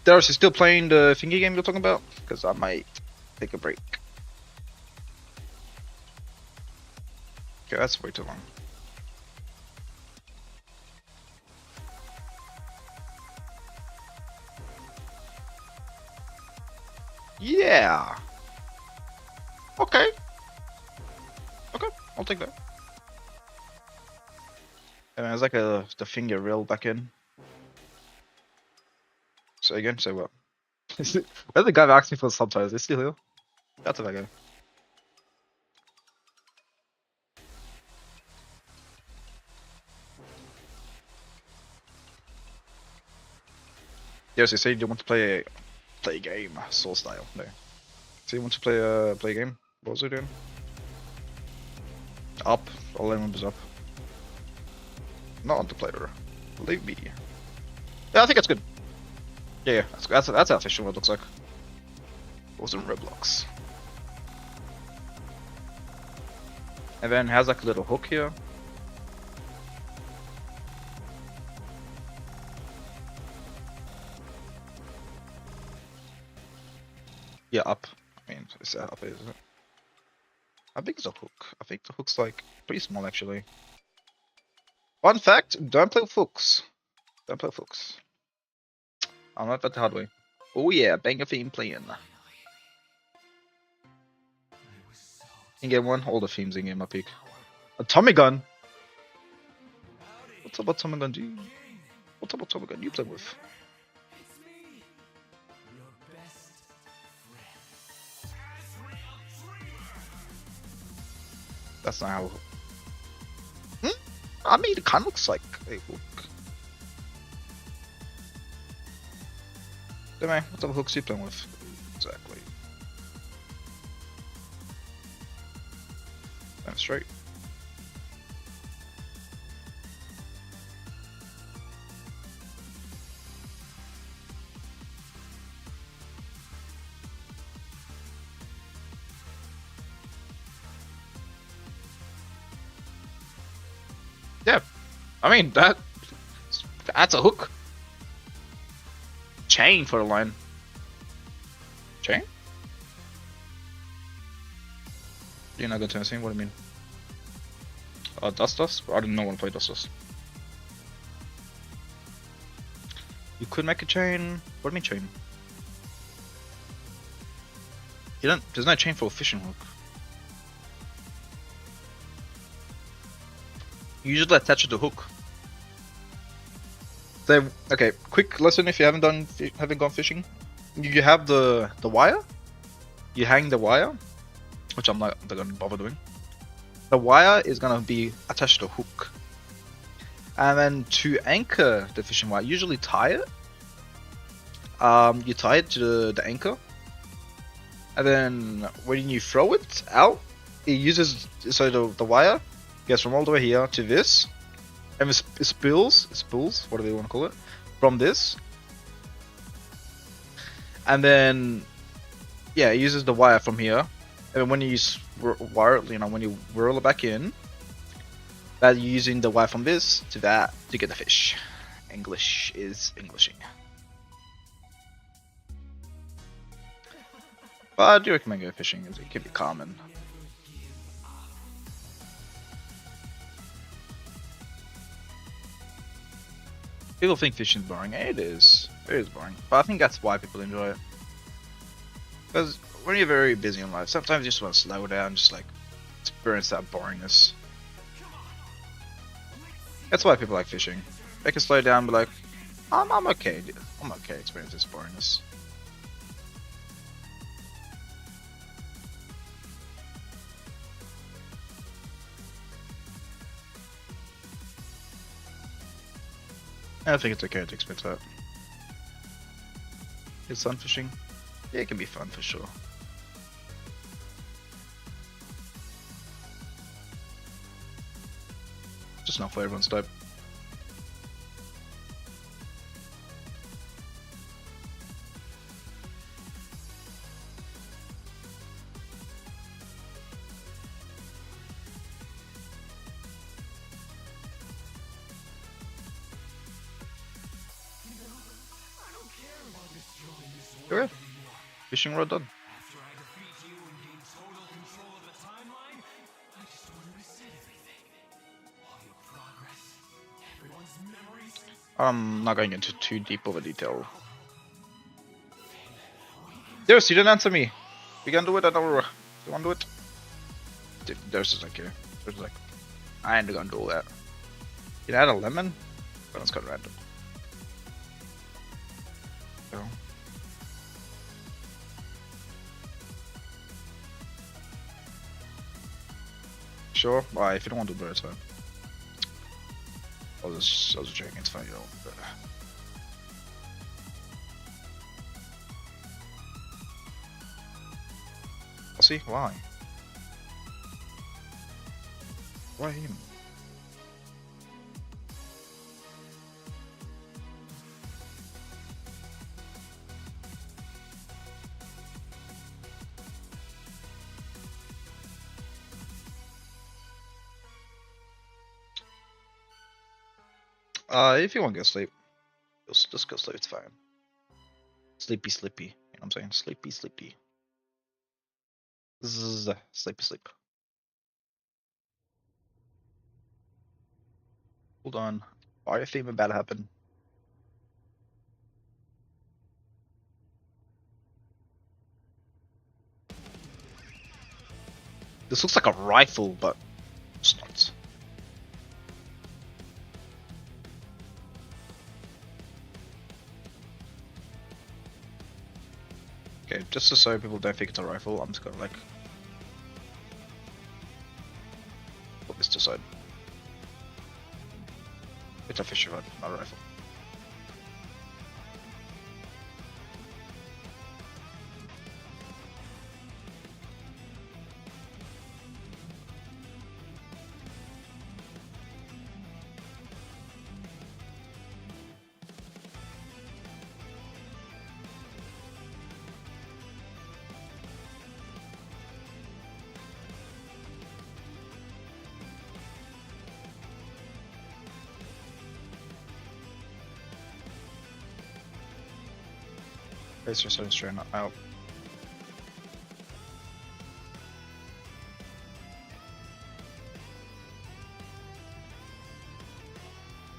Darius, you still playing the thingy game you're talking about? Because I might take a break. Okay, that's way too long. Yeah. Okay. Okay, I'll take that. And there's like the finger reel back in. Say again, say what? Where's the guy that asked me for the subtitles? Is he still here? That's that guy. Yes, you say you want to play a game, soul style. No. So you want to play a game? What was it doing? Up. All I remember is up. Not on the player. Leave me. Yeah, I think that's good. Yeah, that's how official what it looks like. It was in Roblox. And then it has like a little hook here. Yeah, up. I mean, it's up, isn't it? How big is a hook? I think the hook's like pretty small actually. Fun fact: don't play with hooks. Don't play with hooks. I'm not that the hard way. Oh yeah, banger theme playing. In game one, all the themes in game are peak. A Tommy gun. What's up with Tommy gun, dude? What's up with Tommy gun you play with? That's not how. Hmm? I mean, it kind of looks like a hook. Anyway, what type of hooks you playing with? Exactly. That's straight. Yeah, I mean that's a hook. Chain for a line. Chain? You're not gonna turn the same? What do you mean? Dust dust? I didn't know when to play dust dust. You could make a chain. What do you mean chain? You don't. There's no chain for a fishing hook. You usually attach it to hook. So okay, quick lesson if you haven't gone fishing. You have the wire. You hang the wire, which I'm not gonna bother doing. The wire is gonna be attached to a hook, and then to anchor the fishing wire, usually tie it. You tie it to the anchor, and then when you throw it out, it uses the wire gets from all the way here to this, and it spools, whatever you want to call it, from this, and then yeah, it uses the wire from here, and when you use wire, when you whirl it back in, that you're using the wire from this to that to get the fish. English is Englishing. But I do recommend going fishing as it can be common. People think fishing is boring. It is. It is boring. But I think that's why people enjoy it. Because when you're very busy in life, sometimes you just want to slow down and just like experience that boringness. That's why people like fishing. They can slow down and be like, I'm okay. I'm okay experiencing this boringness. I think it's okay to expect that. Is sun fishing? Yeah, it can be fun for sure. Just not for everyone's type. Alright. Fishing rod done. I'm not going into too deep of a detail. Darius, you didn't answer me. We can do it, or you want to do it? Darius is like, okay. Darius is like, I ain't gonna do all that. You add a lemon? But that's kind of random. So. Sure. Why? If you don't want to do it, it's fine. I was just joking. It's fine, you know. But... I'll see. Why? Why him? If you want to go sleep, just go sleep. It's fine. Sleepy, sleepy. You know what I'm saying? Sleepy, sleepy. Zzz, sleep, sleep. Hold on. Fire theme about to happen. This looks like a rifle, but it's not. Okay, just so people don't think it's a rifle, I'm just gonna like put this to the side. It's a fishing rod, not a rifle. Racer starting straight out.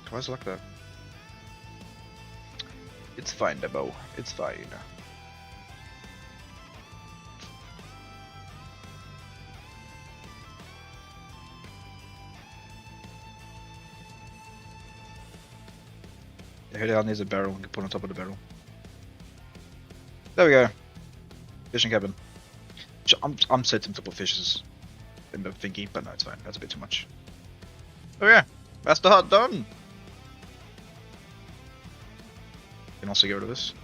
Why is it like that? It's fine, Debo. It's fine. The head needs a barrel. We can put on top of the barrel. There we go. Fishing cabin. I'm so tempted to put fishes in the thingy, but no, it's fine. That's a bit too much. Oh yeah, Master Heart done. Can also get rid of this.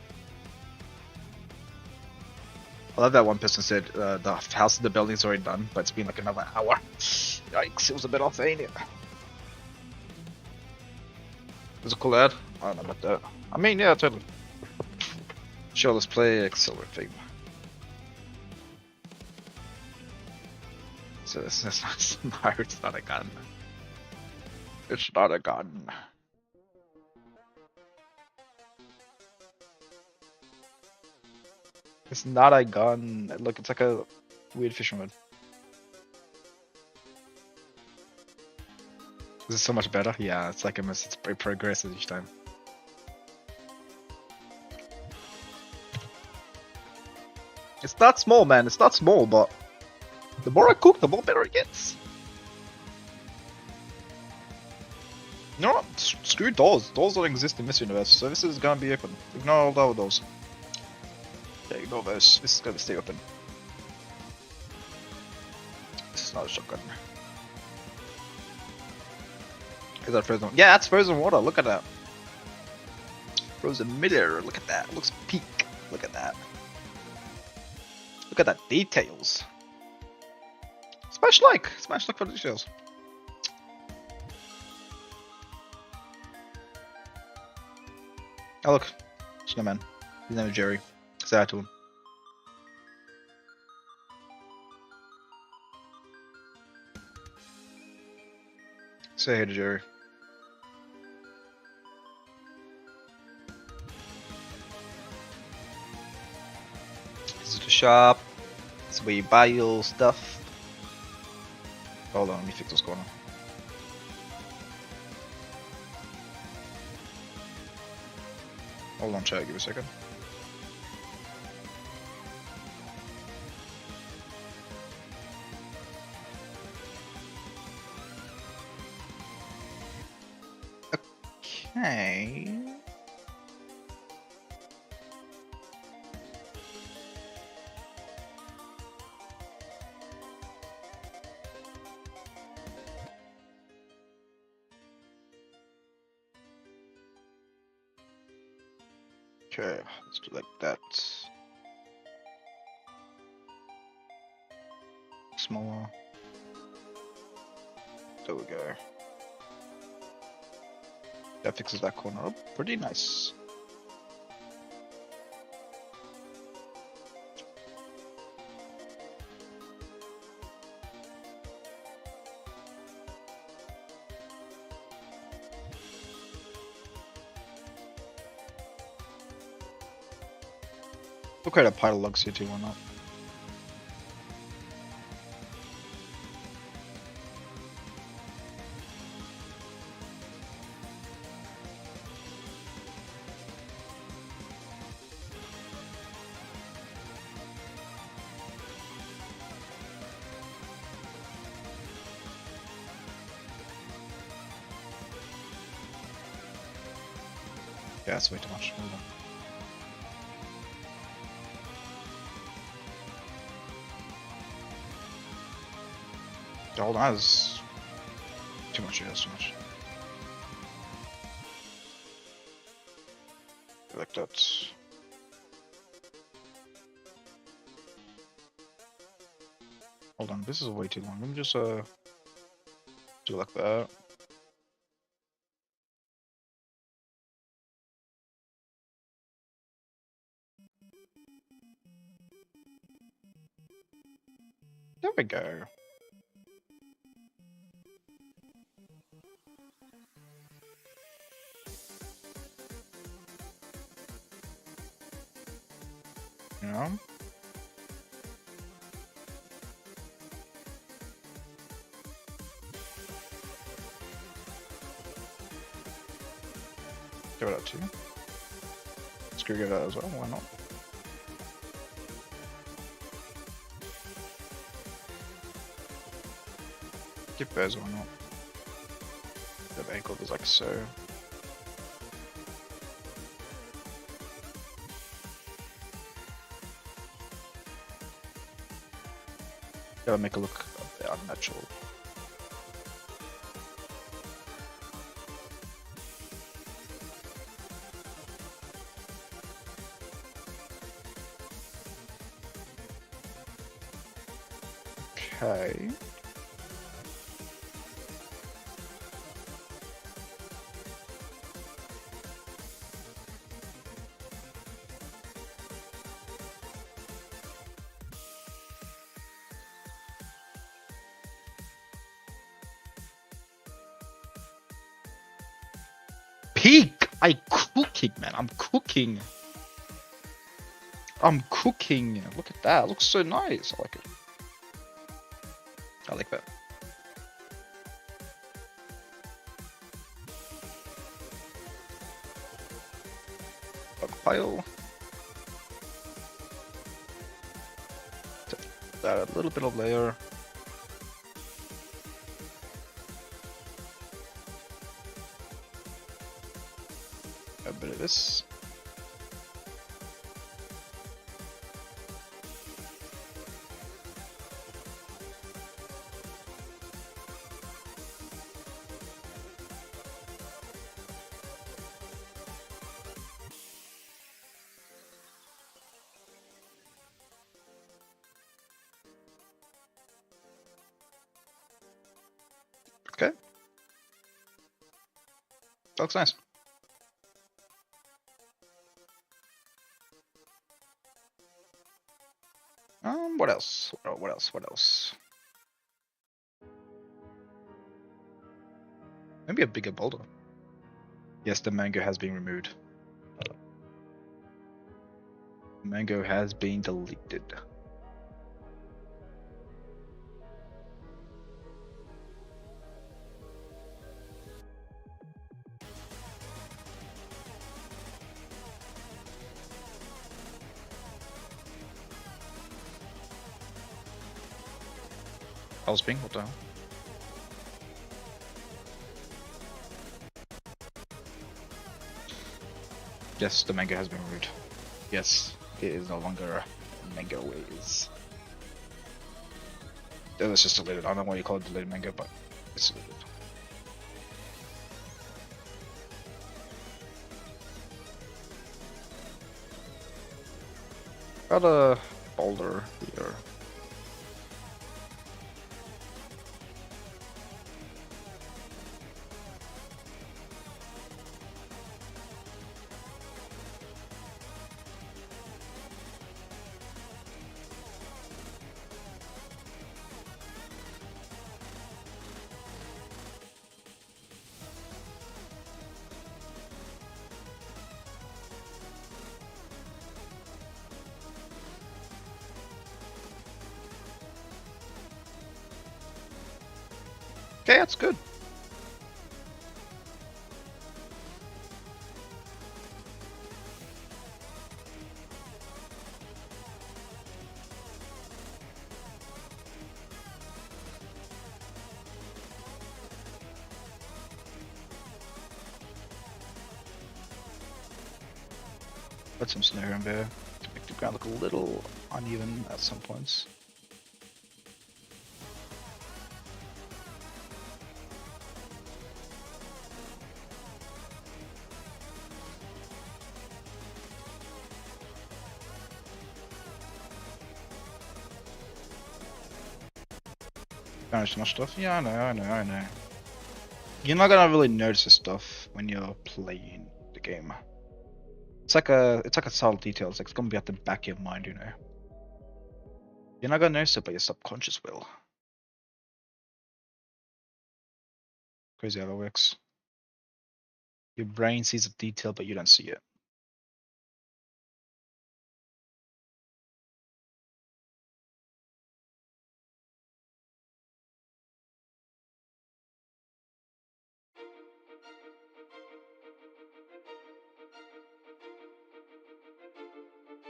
I love that one person said the house in the building's already done, but it's been like another hour. Yikes, it was a bit off, ain't it? Was it cool ad? I don't know about that. I mean, yeah, totally. Sure, let's play Accelerate thing. So this is not, no, it's not a gun. It's not a gun. It's not a gun. Look, it's like a weird fishing rod. This is so much better. Yeah, it's like it progresses each time. It's not small, man. It's not small, but the more I cook, the more better it gets. You know what? Screw doors. Doors don't exist in this universe, so this is gonna be open. Ignore all the other doors. Yeah, ignore those. This is gonna stay open. This is not a shotgun. Is that frozen? Yeah, that's frozen water. Look at that. Frozen mirror. Look at that. It looks peak. Look at that. Look at that details. Smash like for the details. Oh look, snowman. His name is Jerry. Say hi to him. Say hey to Jerry. This is the shop. This is where you buy your stuff. Hold on, let me fix this corner. Hold on, chat, give me a second. Okay. Okay, let's do like that. Smaller. There we go. That fixes that corner up pretty nice. We'll create a pile of logs here too, why not? Yeah, that's way too much. Move on. Yeah, hold on, that's too much. Yeah, that's too much. Like that. Hold on, this is way too long. Let me just do like that. There we go. You know? Give it out too. Screw give that as well, why not? Give those, why not? The ankle is like so. Gotta make it look a bit unnatural. Okay. Peak! I cooking, man. I'm cooking. I'm cooking. Look at that. It looks so nice. I like it. I like that. Pile. That a little bit of layer. A bit of this. Okay. That looks nice. What else? What else? What else? Maybe a bigger boulder. Yes, the mango has been removed. Mango has been deleted. House ping, what the hell? Yes, the mango has been removed. Yes, it is no longer mango, it is. It's just deleted. I don't know why you call it deleted mango, but it's deleted. Got a boulder here. Okay, that's good. Put some snow here and there to make the ground look a little uneven at some points. Manage too much stuff. Yeah, I know. You're not gonna really notice this stuff when you're playing the game. It's like a subtle detail. It's gonna be at the back of your mind, you know. You're not gonna notice it, but your subconscious will. Crazy how that works. Your brain sees a detail, but you don't see it.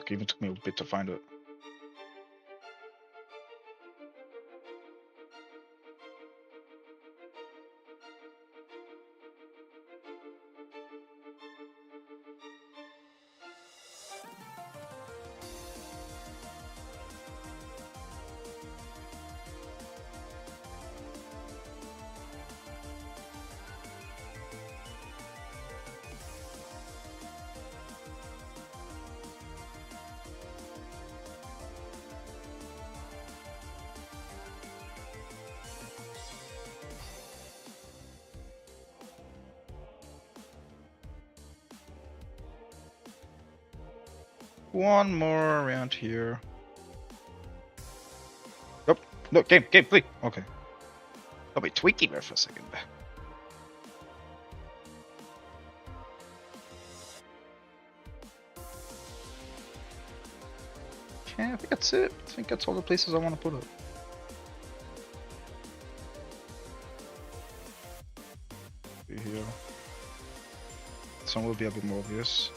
It even took me a bit to find it. One more around here. Nope. No, game, please. Okay. I'll be tweaking there for a second. Yeah, I think that's it. I think that's all the places I want to put it. Here. This one will be a bit more obvious.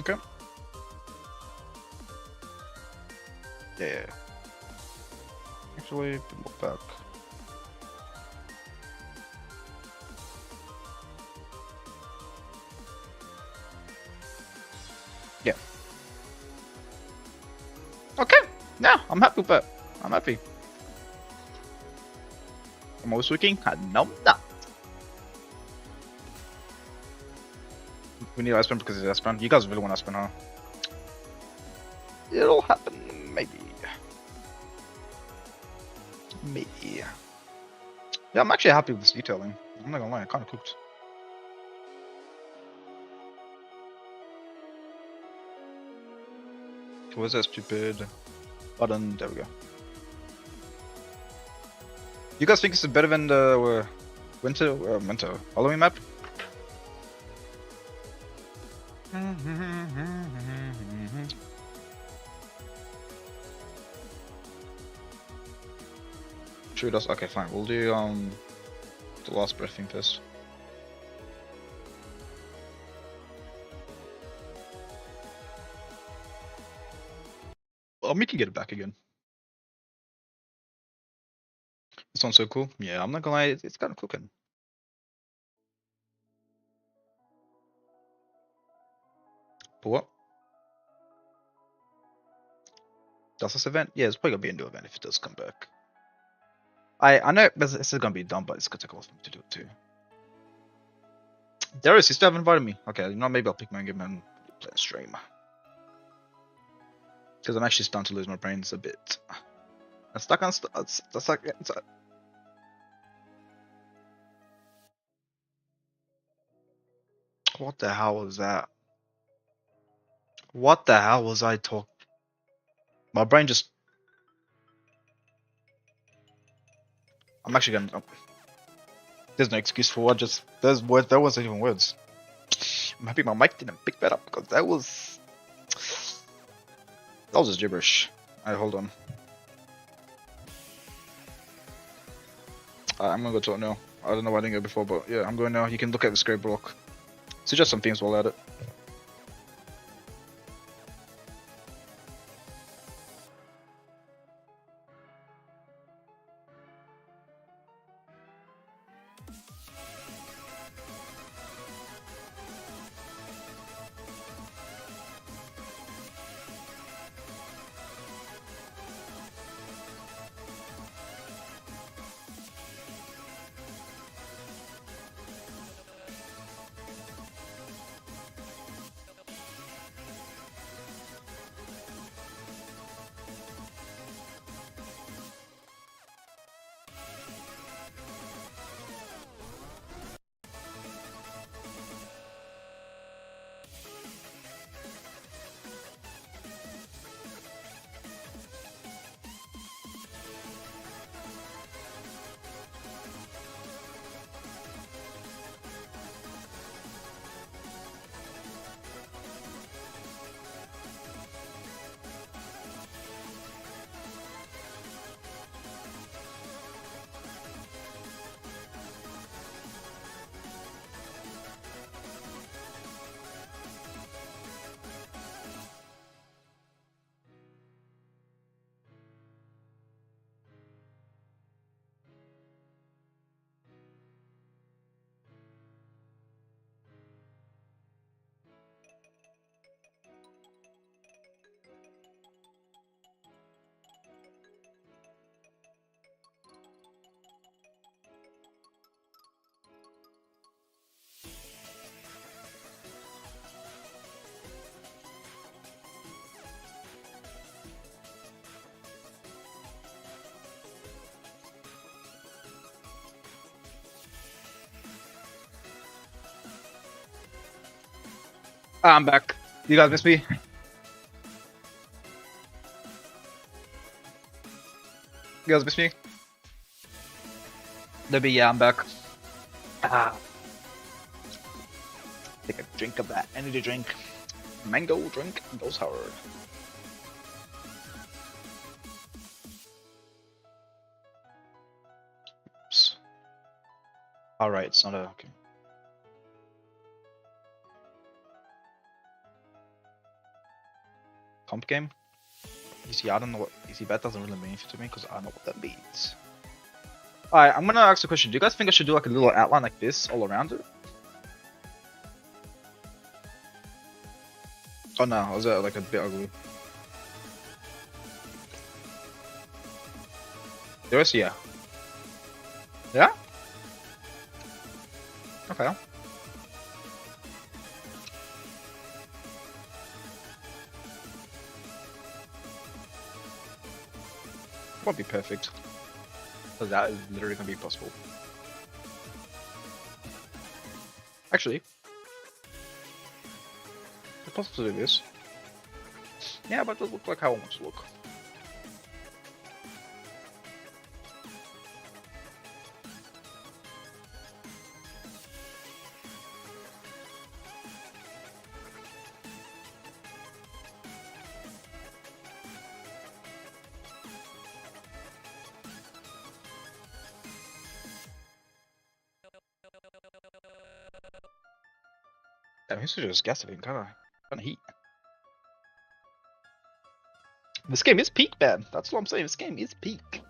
Okay. Yeah. Actually, a bit more back. Yeah. Okay. Yeah, I'm happy with that. I'm happy. I'm always looking. No. We need Iceman because it's Iceman. You guys really want Iceman, huh? It'll happen, maybe. Maybe. Yeah, I'm actually happy with this detailing. I'm not gonna lie, I kind of cooked. What was that stupid button? There we go. You guys think this is better than the winter Halloween map? True does. Okay, fine. We'll do the last breathing first. We can get it back again. This one's so cool. Yeah, I'm not gonna lie, it's kind of cooking. But what? Does this event? Yeah, it's probably gonna be a new event if it does come back. I know this is gonna be done, but it's gonna take a lot for me to do it too. Darius, you still haven't invited me. Okay, you know, maybe I'll pick my game and play a stream. Because I'm actually starting to lose my brains a bit. I'm stuck on that's like what the hell was that? What the hell was I talking? My brain just. I'm actually gonna. There's no excuse for what just. There's words. There wasn't even words. I'm happy my mic didn't pick that up because that was. That was just gibberish. Alright, hold on. I'm gonna go to it now. I don't know why I didn't go before, but yeah, I'm going now. You can look at the script block. Suggest some themes while at it. I'm back. You guys miss me? You guys miss me? Maybe yeah, I'm back. Take a drink of that energy drink. Mango drink goes hard. Oops. Alright, it's not a okay. Comp game? Easy, I don't know what easy bet doesn't really mean anything to me because I know what that means. Alright, I'm gonna ask a question. Do you guys think I should do like a little outline like this all around it? Oh no, was that like a bit ugly? The rest, yeah. Yeah? Okay. Won't be perfect. Because that is literally gonna be possible. Actually, it's possible to do this. Yeah, but it doesn't look like how I want to look. Damn, he's just gasoline, kinda heat. This game is peak, man. That's what I'm saying. This game is peak.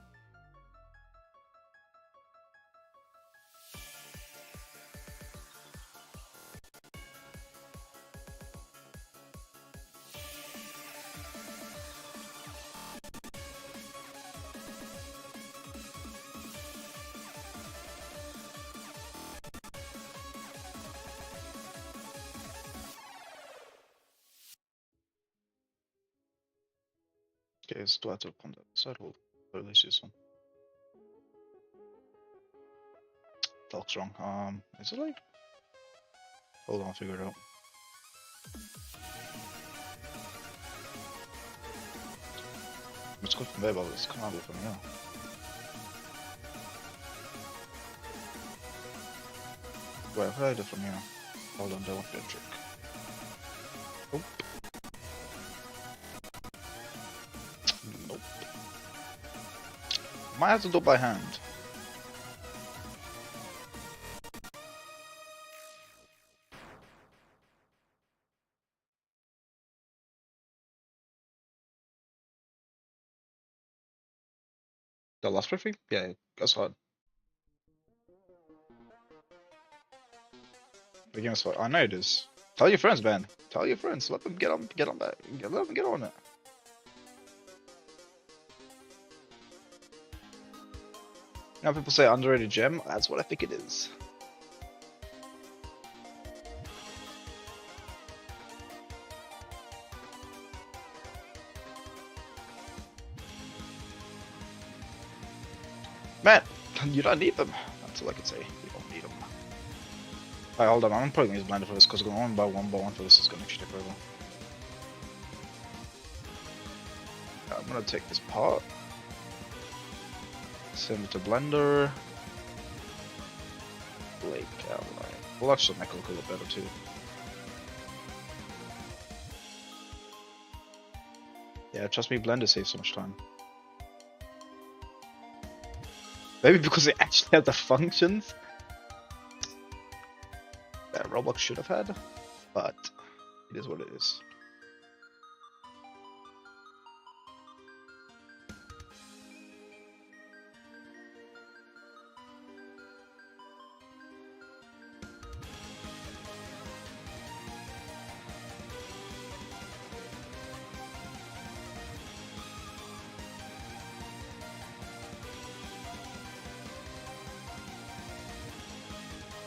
Okay, let's do it on that side. We'll release this one. That looks wrong. Is it like? Hold on, I'll figure it out. Let's go from there, but let's come out from here. Where have I do from here? Hold on, don't want to trick. Nope. Nope. Might have to do it by hand. The last briefing? Yeah, that's hard. The game is hard. I know it is. Tell your friends, man. Tell your friends. Let them get on that. Let them get on it. You know, people say underrated gem. That's what I think it is. Man, you don't need them. That's all I can say. You don't need them. Alright, hold on. I'm probably gonna use Blender for this because going on by one for this is gonna actually take forever. I'm gonna take this part, send it to Blender. Lake outline. We'll actually make it look a little better too. Yeah, trust me, Blender saves so much time. Maybe because it actually has the functions that Roblox should have had, but it is what it is.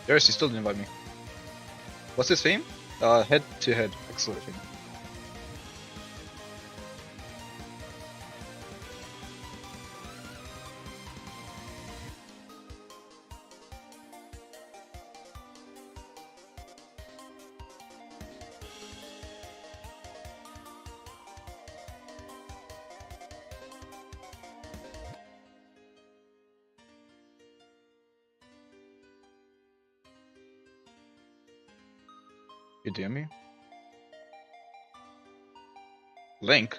Yes, he still didn't invite me. What's his theme? Head to head. Excellent theme. You DM me? Link?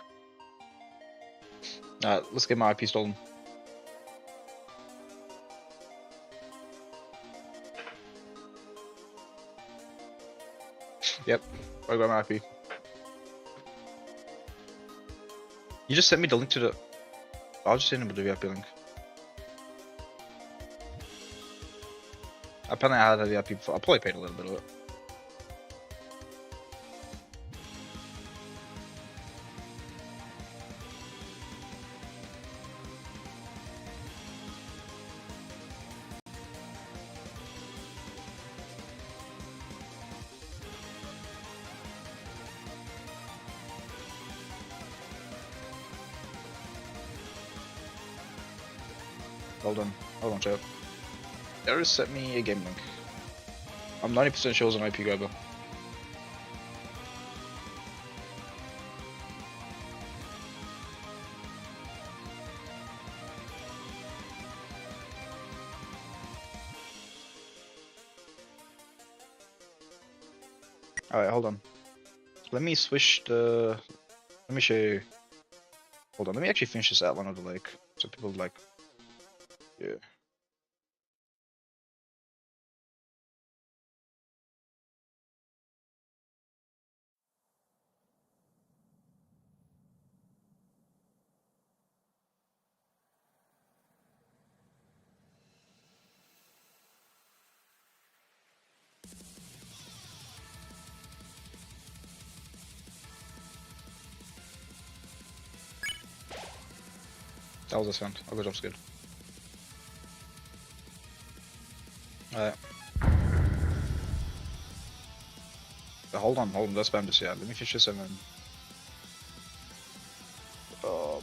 Let's get my IP stolen. Yep, I got my IP. You just sent me the link to the... I'll just send him the VIP link. Apparently I had a VIP before. I probably paid a little bit of it. Hold on, chat. There is sent me a game link. I'm 90% sure it's an IP grabber. Alright, hold on. Let me switch the... Let me show you. Hold on, let me actually finish this outline of the lake. So people like... Yeah. That was a sound. I got jump scared. Alright. Hold on, let's spam this, yeah. Let me finish this and then... Um...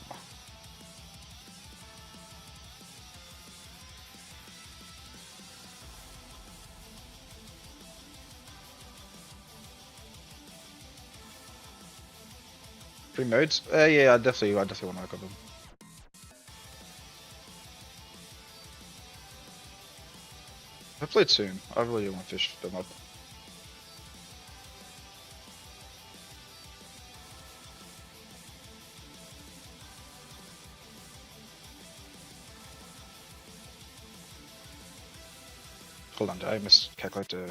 3 modes? Yeah, I definitely want to work on them. I'll play it soon. I really want to fish them up. Hold on, I miscalculate the...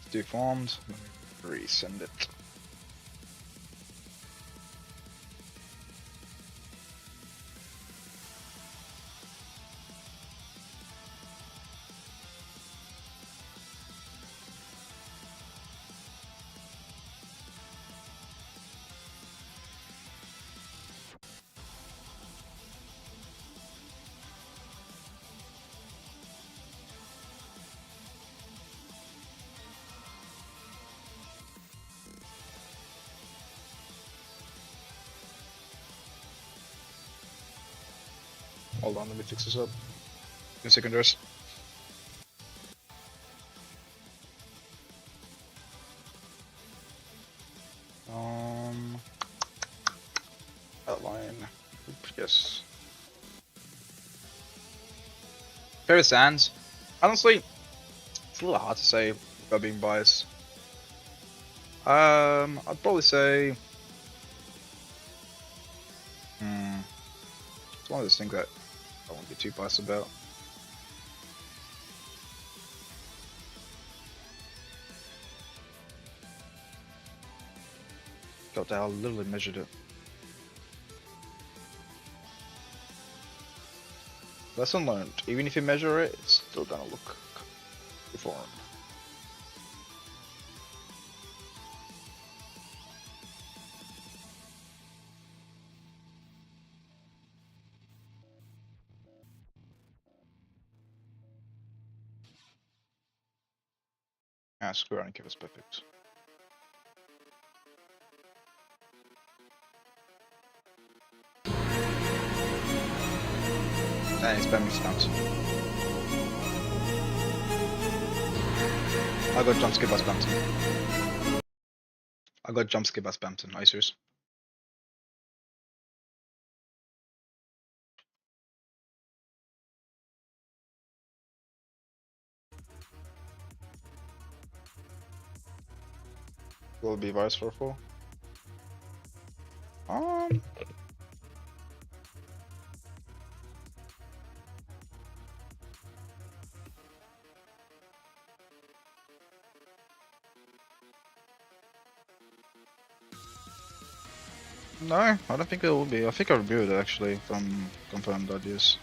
Deformed. Let me resend it. Hold on, let me fix this up. Give me a second, Doris. Outline. Yes. Favorite sands? Honestly, it's a little hard to say without being biased. I'd probably say... It's one of those things that I won't be too biased about. Got that, I literally measured it. Lesson learned. Even if you measure it, it's still gonna look deformed. Ah, screw around and give us perfect. And it's spamming stunts. I got jump skip by Spamton. I got jump skip by Spamton. Are you serious? Will it be virus for 4? No, I don't think it will be. I think I reviewed it actually from confirmed ideas.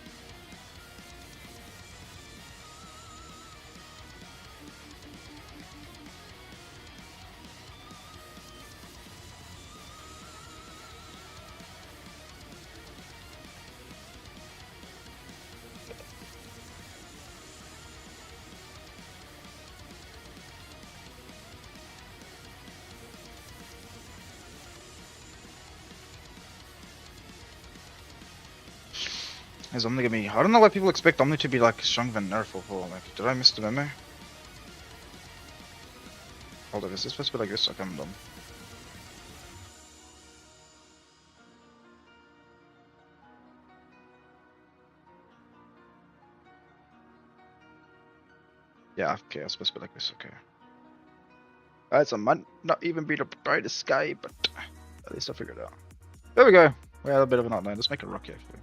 Is Omni gonna be? I don't know why people expect Omni to be like stronger than Nerf or 4. Like, did I miss the memo? Hold on, is this supposed to be like this? Okay, I'm dumb. Yeah, okay, it's supposed to be like this. Okay. Alright, so I might not even be the brightest sky, but at least I figured it out. There we go. We had a bit of an outline. Let's make it rocky actually.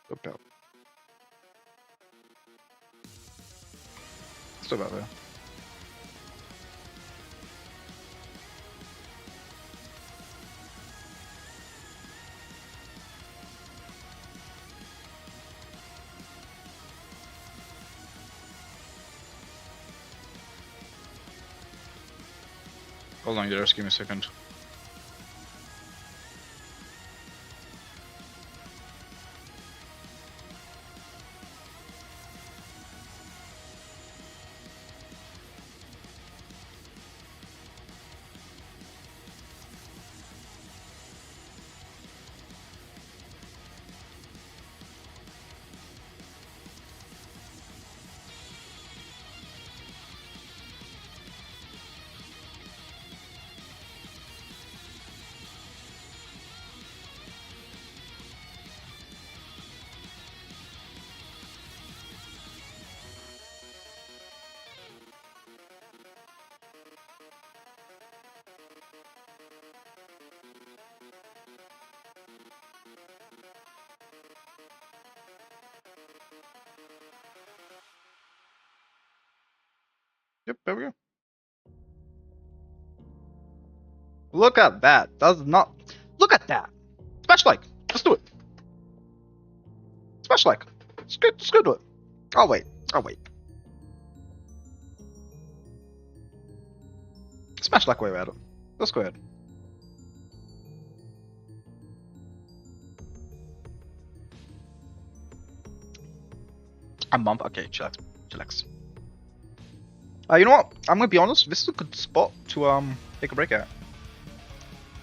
Up out. Still about there. Hold on, just give me a second. Yep, there we go. Look at that. Does not. Look at that. Smash like. Let's do it. Smash like. Let's go do it. I'll wait. I'll wait. Smash like way at it. Let's go ahead. A month? Okay, chillax. Chillax. You know what? I'm gonna be honest. This is a good spot to take a break at.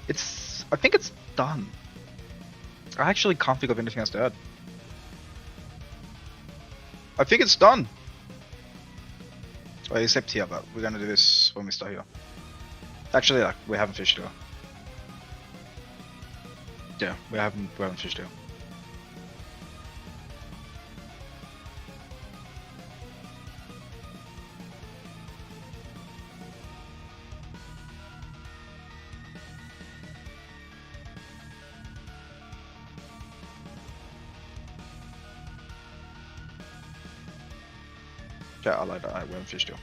I think it's done. I actually can't think of anything else to add. I think it's done. Well, except here, but we're gonna do this when we start here. Actually, like, we haven't fished here. Yeah, we haven't fished here. Yeah, I like that. Alright, we haven't fished here.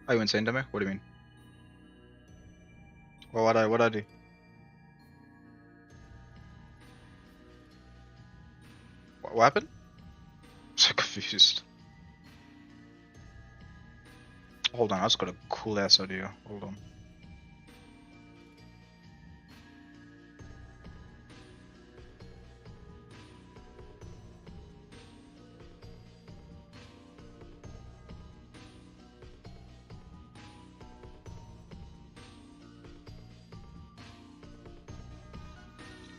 Are you insane, Demi? What do you mean? Well, what I do? What happened? I'm so confused. Hold on, I just got a cool ass idea. Hold on.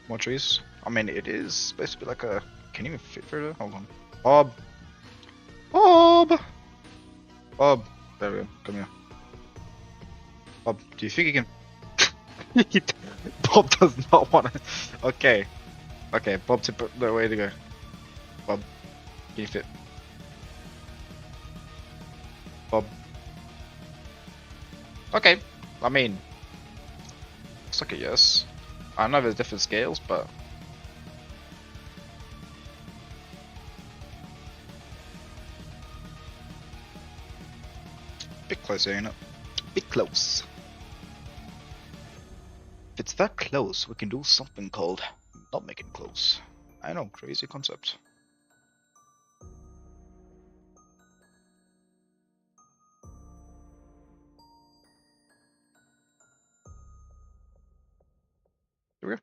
More trees? I mean, it is basically like a. Can you even fit through there? Hold on. Bob! Bob! Bob! There we go. Come here. Bob, do you think you can. Bob does not want to. Okay. Okay, Bob, the way to go. Bob, can you fit? Bob. Okay. I mean, looks like a yes. I know there's different scales, but. Bit close, ain't it? Bit close. If it's that close, we can do something called not making close. I know, crazy concept. Here we go.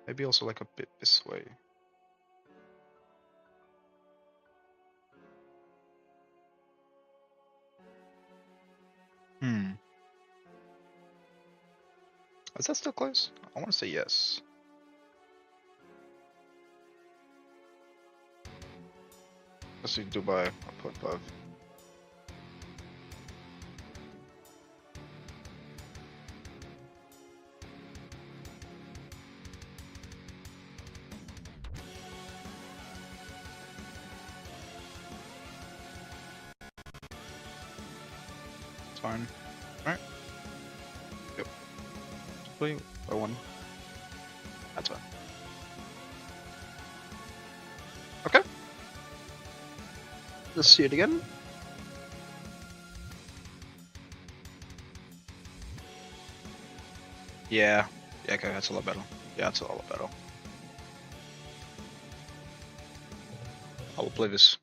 Maybe also like a bit this way. Is that still close? I want to say yes. Let's see Dubai 1.5. It's fine. Alright. Yep. Play by one. That's fine. Okay. Let's see it again. Yeah. Yeah, okay, that's a lot better. Yeah, that's a lot better. I will play this.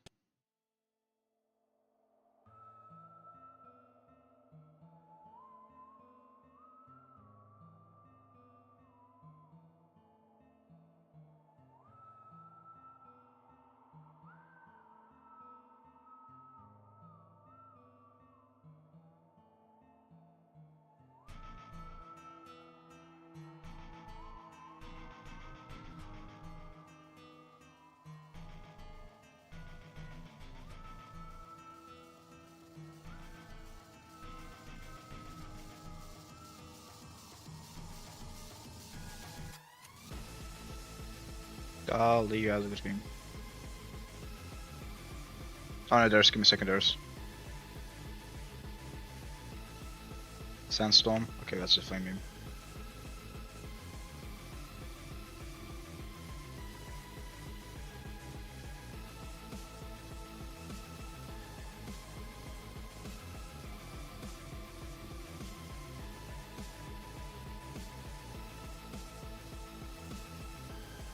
Golly, you guys are good game. Oh no, there's, give me a second, there's. Sandstorm? Okay, that's the flame beam.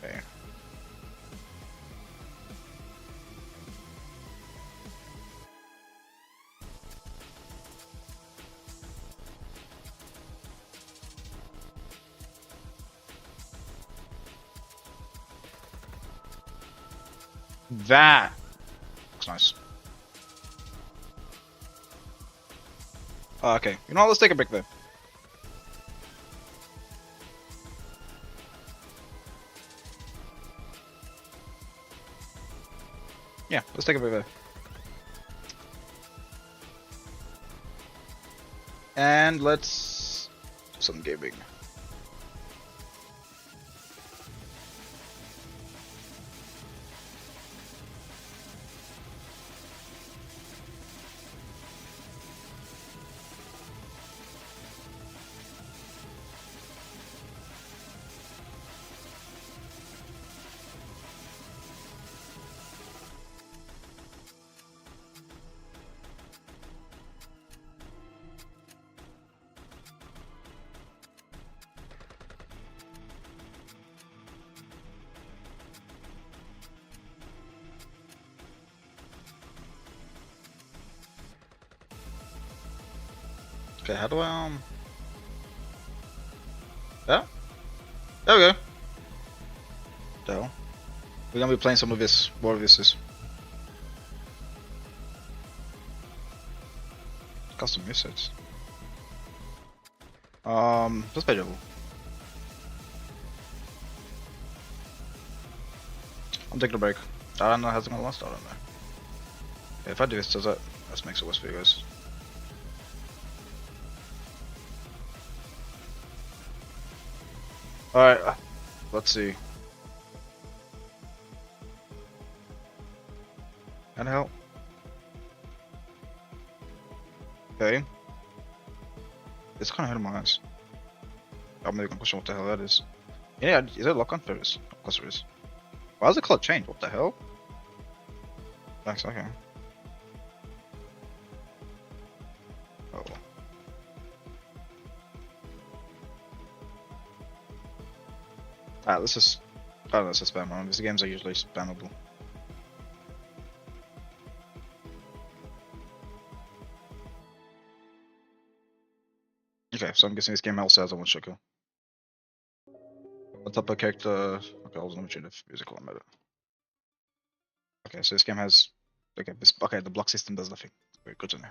Okay. That looks nice. Oh, okay. You know what? Let's take a break there. Yeah, let's take a break there. And let's do some gaming. Okay, how do I yeah? There we go. The hell? We're gonna be playing some of this. What this is. Custom assets. Let's play Devil. I'm taking a break. I don't know how's it gonna last. I don't know. Yeah, if I do this, does that? That makes it worse for you guys. Alright, let's see. How the hell? Okay. It's kind of hurting my eyes. I'm not even gonna question what the hell that is. Yeah, is that lock on? There it is. Of course there is. Why does the color change? What the hell? Nice, okay. Oh. Alright, let's just. Oh, that's a spam round. These games are usually spammable. Okay, so I'm guessing this game also has a one shot kill. What type of character? Okay, hold on, let me check the musical on it. Okay, so this game has. Okay, this. Okay, the block system does nothing. Very good to know.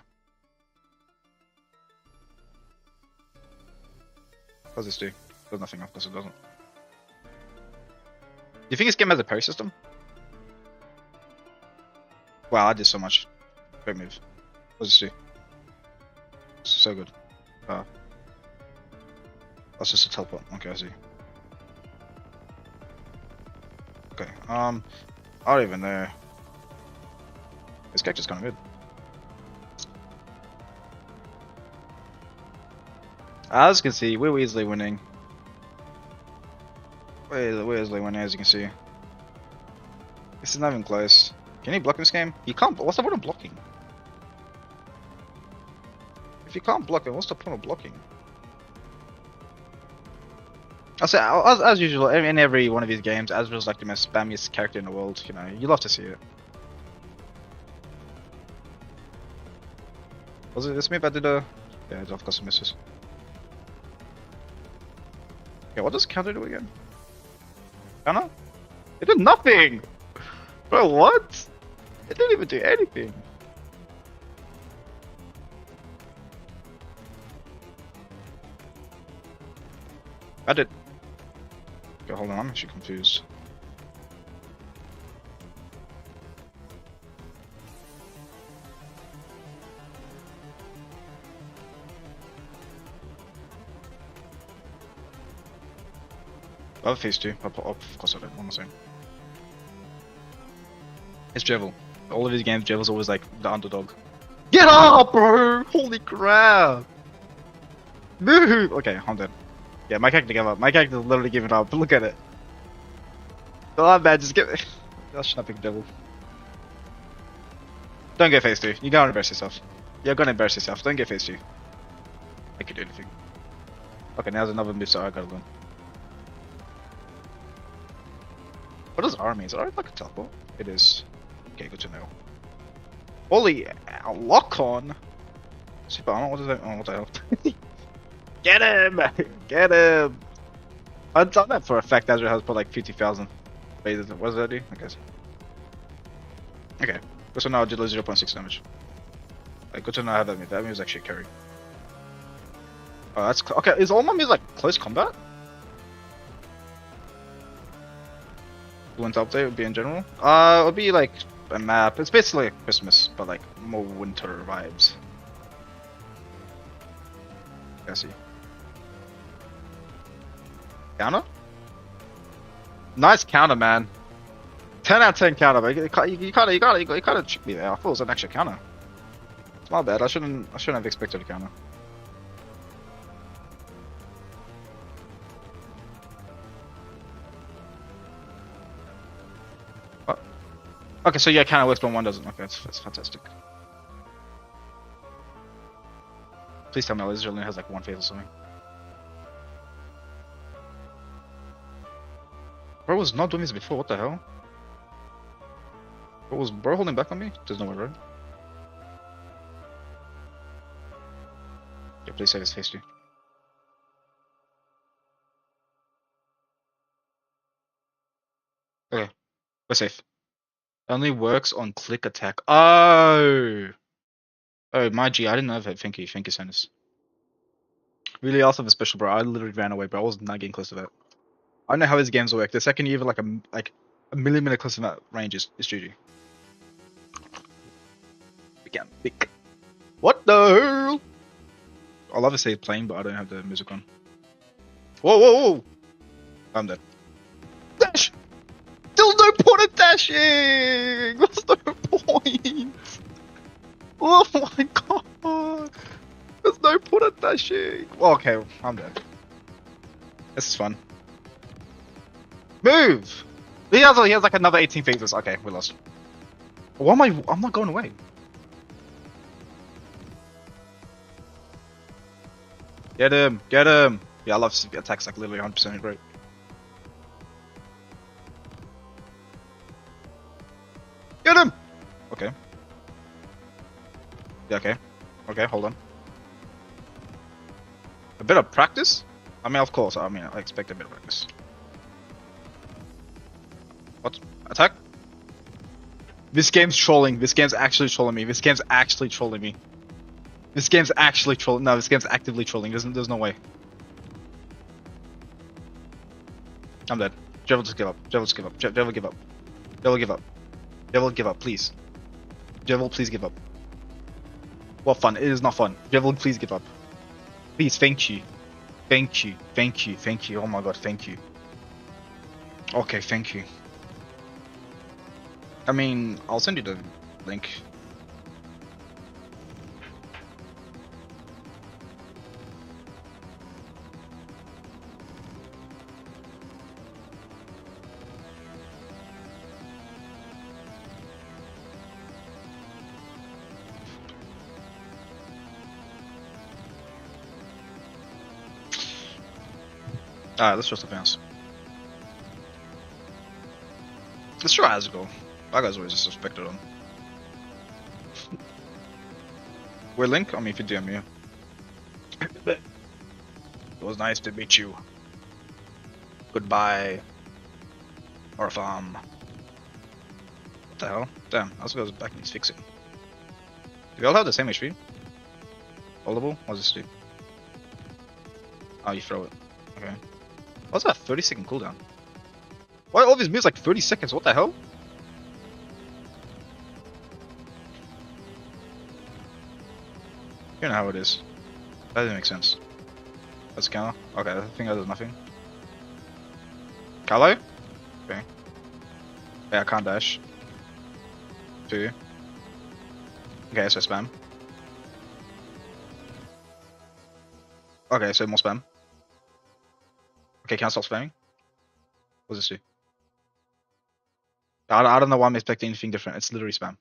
What does this do? Does nothing, of course it doesn't. Do you think this game has a parry system? Wow, I did so much. Great move. What does this do? It's so good. That's just a teleport. Okay, I see. Okay, I don't even know. This character's kind of good. As you can see, we're easily winning. We're easily winning, as you can see. This is not even close. Can you block in this game? You can't. What's the point of blocking? If you can't block it, what's the point of blocking? I'll say, as usual, in every one of these games, Azrael's like the most spammiest character in the world. You know, you love to see it. Was it this move I did a? Yeah, I've got some misses. Okay, what does counter do again? Counter? It did nothing! Bro, what? It didn't even do anything. I did. Okay, hold on, I'm actually confused. I have phase 2. Of course I did. What am I saying? It's Jevil. All of these games, Jevil's always like the underdog. Get up, bro! Holy crap! Move! Okay, I'm dead. Yeah, my character gave up. My character's literally giving up. Look at it. Oh man, just give it. I should not pick Jevil. Don't get phase 2. You're gonna embarrass yourself. You're gonna embarrass yourself. Don't get phase 2. I could do anything. Okay, now there's another move, so I gotta learn. What does R mean? Is R like a teleport? It is. Okay, good to know. Holy lock on! Super armor? What is that? Oh, what the hell? Get him! Get him! I've done that for a fact. Azure has put like 50,000 phases. What does that do? I guess. Okay. So now I did 0.6 damage. Like, good to know how that move. That move is actually a carry. Oh, that's okay. Is all my moves like close combat? Winter update would be in general. It would be like a map. It's basically like Christmas, but like more winter vibes. I see. Counter? Nice counter, man. 10 out of 10 counter, but you kind of tricked me there. I thought it was an extra counter. It's my bad. I shouldn't have expected a counter. Okay, so yeah, counter works, but one doesn't. Okay, that's fantastic. Please tell me Laser only has like one phase or something. Bro was not doing this before. What the hell? What was bro holding back on me? There's no way, right? Yeah, please save his face too. Okay, we're safe. Only works on click attack. Oh! Oh, my G, I didn't know that. Thank you, Sanus. Really awesome a special, bro. I literally ran away, bro. I was not getting close to that. I don't know how these games work. The second you even like a millimeter close to that range is GG. Again, big. What the hell? I'll obviously playing, but I don't have the music on. Whoa, whoa, whoa! I'm dead. Dash! Still no point of dashing! What's no point? Oh my god! There's no point of dashing! Well, okay, I'm dead. This is fun. Move! He has like another 18 phases. Okay, we lost. Why am I'm not going away. Get him! Get him! Yeah, I love attacks like literally 100% great. Get him! Okay. Yeah, okay. Okay, hold on. A bit of practice? I mean, of course, I expect a bit of practice. What? Attack? This game's trolling. This game's actually trolling me. This game's actually trolling me. This game's actually trolling. No, this game's actively trolling. There's no way. I'm dead. Devil just give up. Devil just give up. Devil give up. Devil give up. Devil give up, please. Devil, please give up. What fun? It is not fun. Devil, please give up. Please, thank you. Thank you. Thank you. Thank you. Oh my god, thank you. Okay, thank you. I mean, I'll send you the link. Alright, let's just advance. Let's try Asgore. That guy's always suspected on. We're Link? I mean, if you DM me. It was nice to meet you. Goodbye. Or farm. What the hell? Damn, Asgore's back and he's fixing. Do we all have the same HP? Holdable? What's this do? Oh, you throw it. Okay. What's that 30-second cooldown? Why all these moves like 30 seconds? What the hell? You know how it is. That doesn't make sense. That's a counter. Okay, I think that does nothing. Callow? Okay. Yeah, I can't dash. 2. Okay, so spam. Okay, so more spam. Okay, can I stop spamming? What does this do? I don't know why I'm expecting anything different. It's literally spam.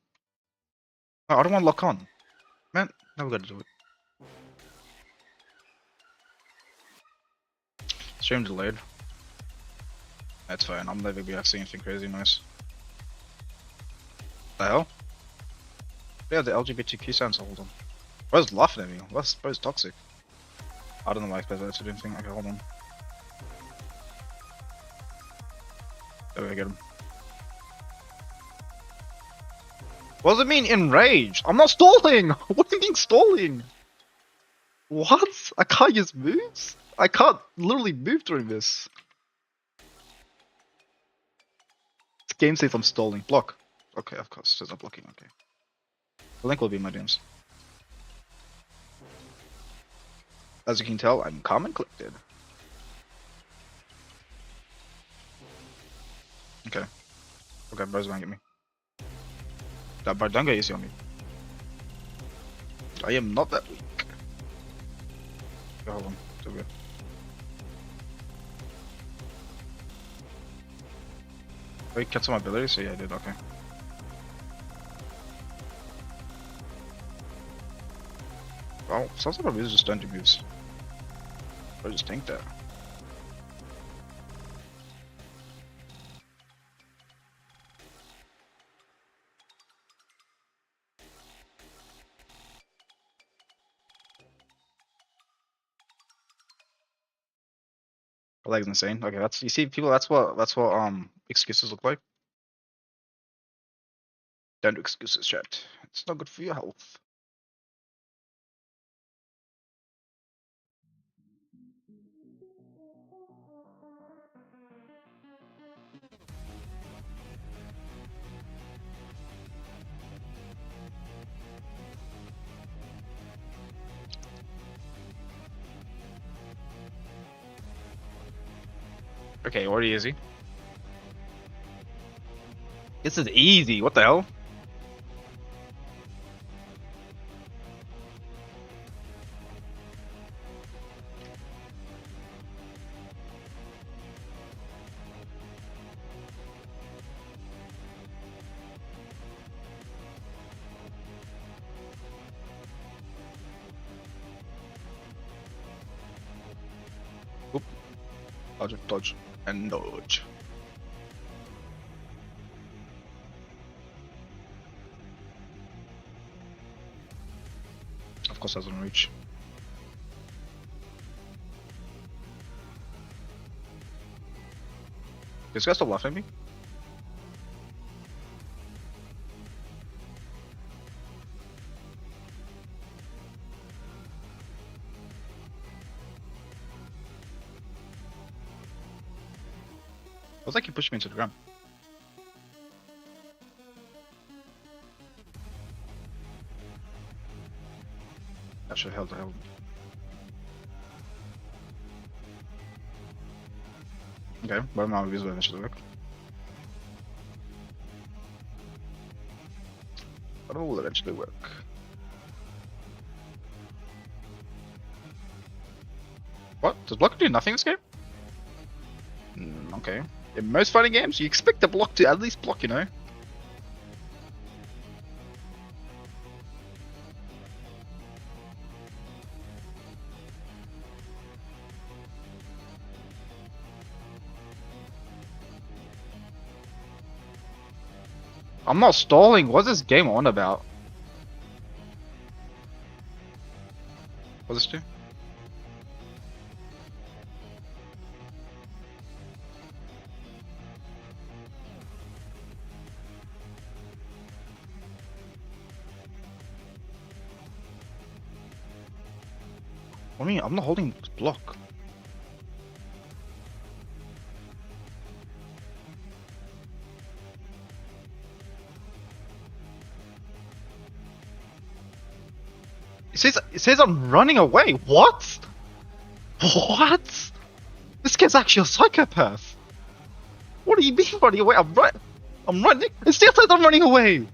Oh, I don't want to lock on. Man, never gotta do it. Stream delayed. That's fine. I'm never gonna see anything crazy nice. The hell? Yeah, the LGBTQ sounds. Hold on. Bro's laughing at me. Bro's toxic. I don't know why I expect that to do anything. Okay, hold on. There we get him. What does it mean enraged? I'm not stalling! What do you mean stalling? What? I can't use moves? I can't literally move during this. This game says I'm stalling. Block. Okay, of course. It says I'm blocking. Okay. The link will be in my DMs. As you can tell, I'm calm and collected. Okay. Okay, bro's gonna get me. That bro, don't go easy on me. I am not that weak. Okay, hold on. So good. Wait, cancel my ability? So yeah, I did. Okay. Well, sounds like my moves just don't do moves. I just think that. My leg's insane. Okay, that's you see people. That's what excuses look like. Don't do excuses, chat. It's not good for your health. Okay, already easy. This is easy. What the hell? Oop. Dodge, dodge, and dodge. Of course, doesn't reach. This guy stop laughing at me? What's like he pushed me into the ground? That should have held. Okay, but my visual eventually work. But it will eventually work. What? Does block do nothing in this game? Okay. In most fighting games, you expect the block to at least block, you know? I'm not stalling. What's this game on about? What's this do? What do you mean? I'm not holding block. It says I'm running away. What? What? This kid's actually a psychopath. What do you mean running away? I'm running. It still says I'm running away.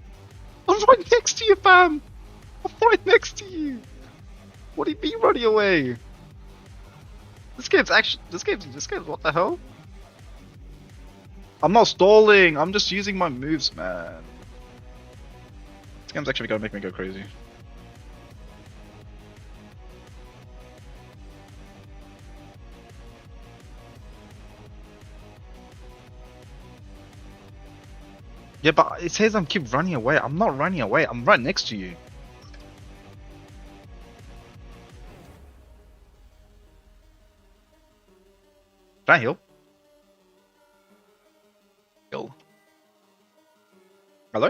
I'm right next to you, fam. I'm right next to you. What do you mean running away? This game's what the hell? I'm not stalling. I'm just using my moves, man. This game's actually gonna make me go crazy. Yeah, but it says I'm keep running away. I'm not running away. I'm right next to you. Can I heal? Heal. Hello?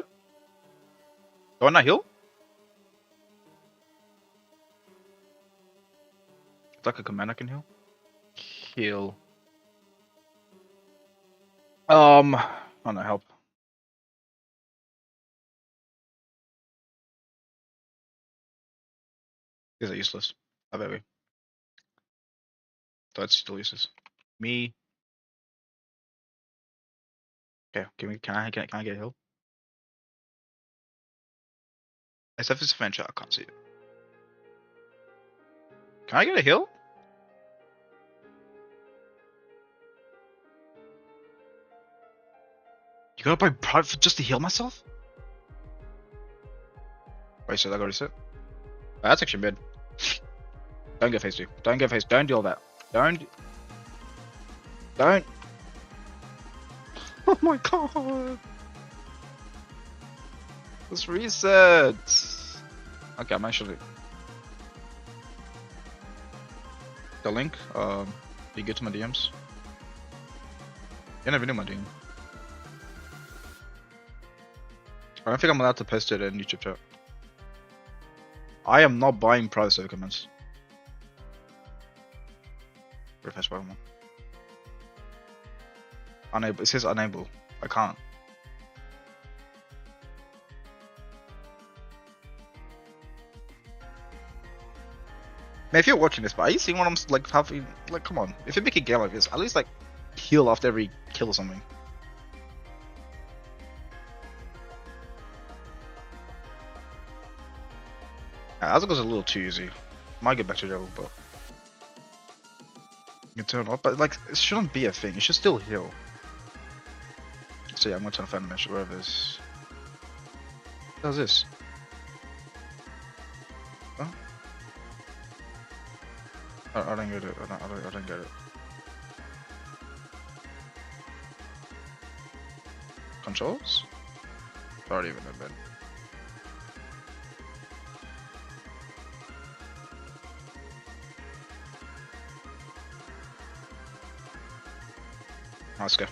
Do I not heal? It's like a command I can heal. Heal. Oh no, help. These are useless. I bet we. That's still useless. Me. Okay, can I get a heal? SF is adventure, I can't see it. Can I get a heal? You gotta buy private just to heal myself? Wait, so that got reset? Oh, that's actually mid. Don't get phase 2. Don't get phase. Don't do all that. Don't. Oh my god. Let's reset. Okay, I'm actually. The link. You get to my DMs. You never knew my team. I don't think I'm allowed to post it in YouTube chat. I am not buying prize documents. Refresh Pokemon. Unable. It says unable. I can't. Man, if you're watching this, but are you seeing what I'm like having? Like, come on. If you make a game like this, at least like heal after every kill or something. As it goes a little too easy. Might get back to level, but you can turn off. But like, it shouldn't be a thing. You should still heal. So yeah, I'm gonna turn off animation wherever it is. What does this? Huh? I don't get it. I don't get it. Controls? Already even a bit. Let's go.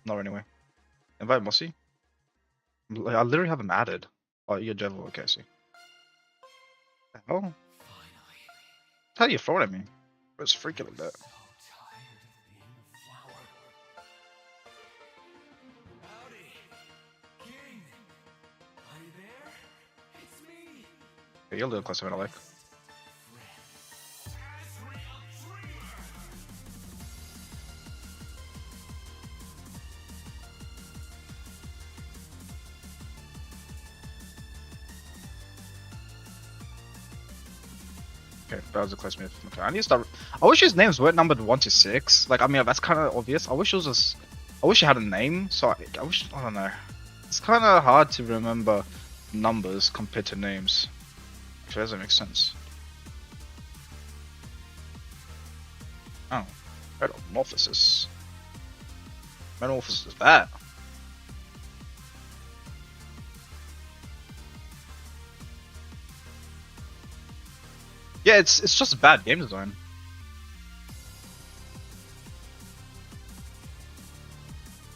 Not anyway. Invite Mossy. Like, I literally have him added. Oh, you're Devil. Okay, I see. Oh. How do you throw it at me? It's freaking like that. Yeah, you're a little closer than I like. Okay, that was a close move. Okay, I need to start. I wish his names weren't numbered 1 to 6. Like, I mean, that's kind of obvious. I wish it was just. I wish it had a name. So I wish. I don't know. It's kind of hard to remember numbers compared to names. If it doesn't make sense. Oh, metamorphosis. Metamorphosis is that. Yeah, it's just bad game design.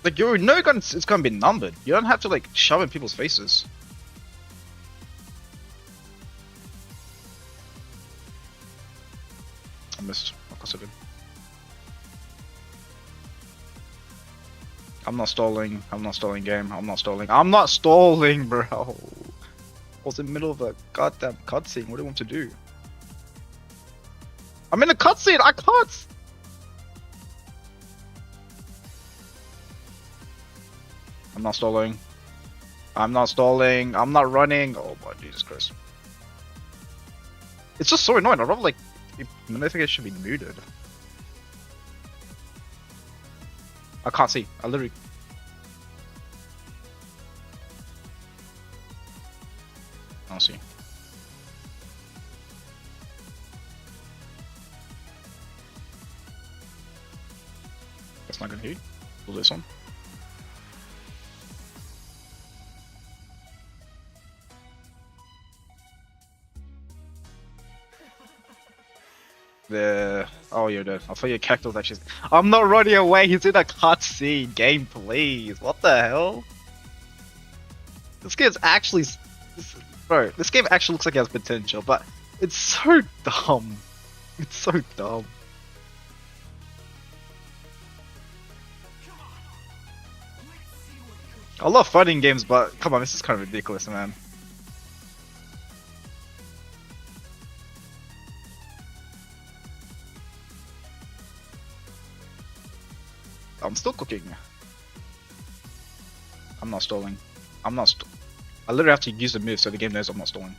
Like, you know it's gonna be numbered. You don't have to like shove in people's faces. I missed. Of course I did. I'm not stalling. I'm not stalling game. I'm not stalling. I'm not stalling, bro. I was in the middle of a goddamn cutscene. What do you want to do? I'm in a cutscene. I can't. I'm not stalling. I'm not stalling. I'm not running. Oh my Jesus Christ! It's just so annoying. I rather like. I think it should be muted. I can't see. I literally. I don't see. That's not gonna hit. Do this one. Oh, you're dead. I thought your character was actually. I'm not running away. He's in a cutscene. Game, please. What the hell? This game's actually, bro. This game actually looks like it has potential, but it's so dumb. It's so dumb. I love fighting games, but come on, this is kind of ridiculous, man. I'm still cooking. I'm not stalling. I'm not I literally have to use the move so the game knows I'm not stalling.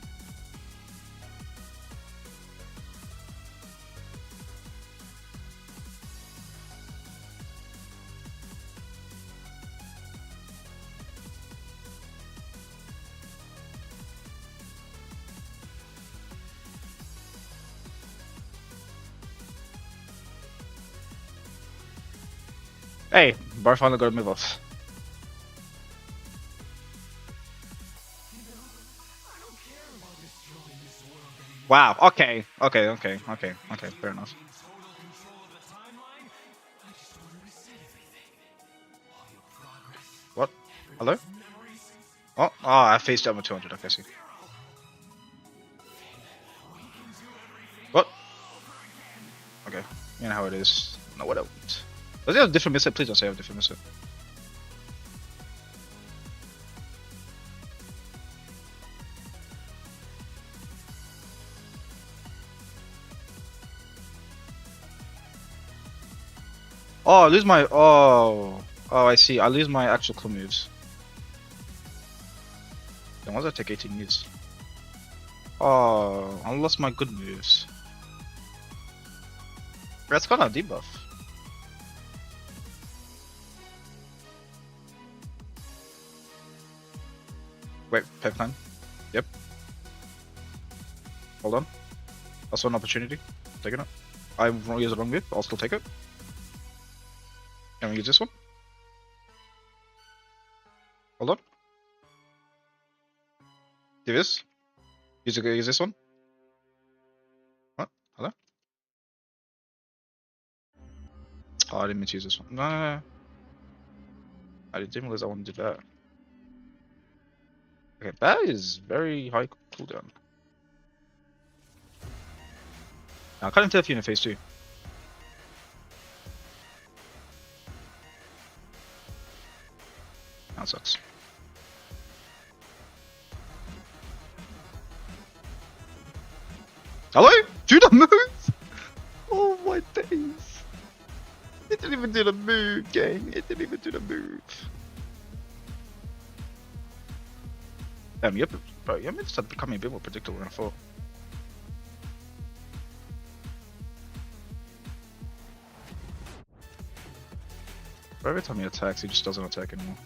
Hey, Bar finally got to move off. Wow. Okay. Okay. Fair enough. What? Hello? Oh, I faced down with 200. Okay, I see. What? Okay. You know how it is. No, what else? Does he have a different missile? Please don't say I have a different missile. Oh, I lose my. Oh, I see. I lose my actual cool moves. Then once I take 18 moves. Oh, I lost my good moves. That's kind of debuff. Wait, pipeline. Yep. Hold on. Also an opportunity. Taking it. I won't use the wrong move. I'll still take it. Can we use this one? Hold on. Do this. Use this one. What? Hello? Oh, I didn't mean to use this one. No. I didn't realize I wanted to do that. Okay, that is very high cooldown. Now, I can't even tell if you're in phase 2. That sucks. Hello? Do the move! Oh my days. It didn't even do the move, gang. It didn't even do the move. Damn, bro, your moves start becoming a bit more predictable than I thought. But every time he attacks, he just doesn't attack anymore.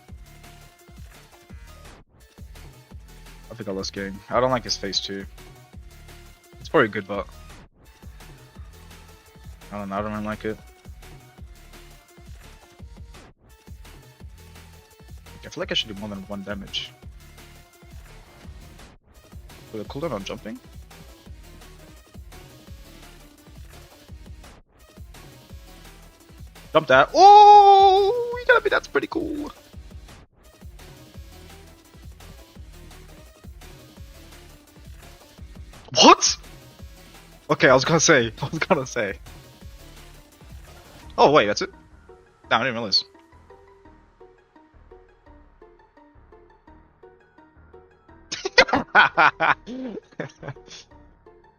I think I lost game. I don't like his phase 2. It's probably good, but I don't know, I don't really like it. I feel like I should do more than 1 damage. With a cooldown on jumping? Jump that. Oh, you gotta be, that's pretty cool. What? Okay, I was gonna say. Oh, wait, that's it? Damn, I didn't realize.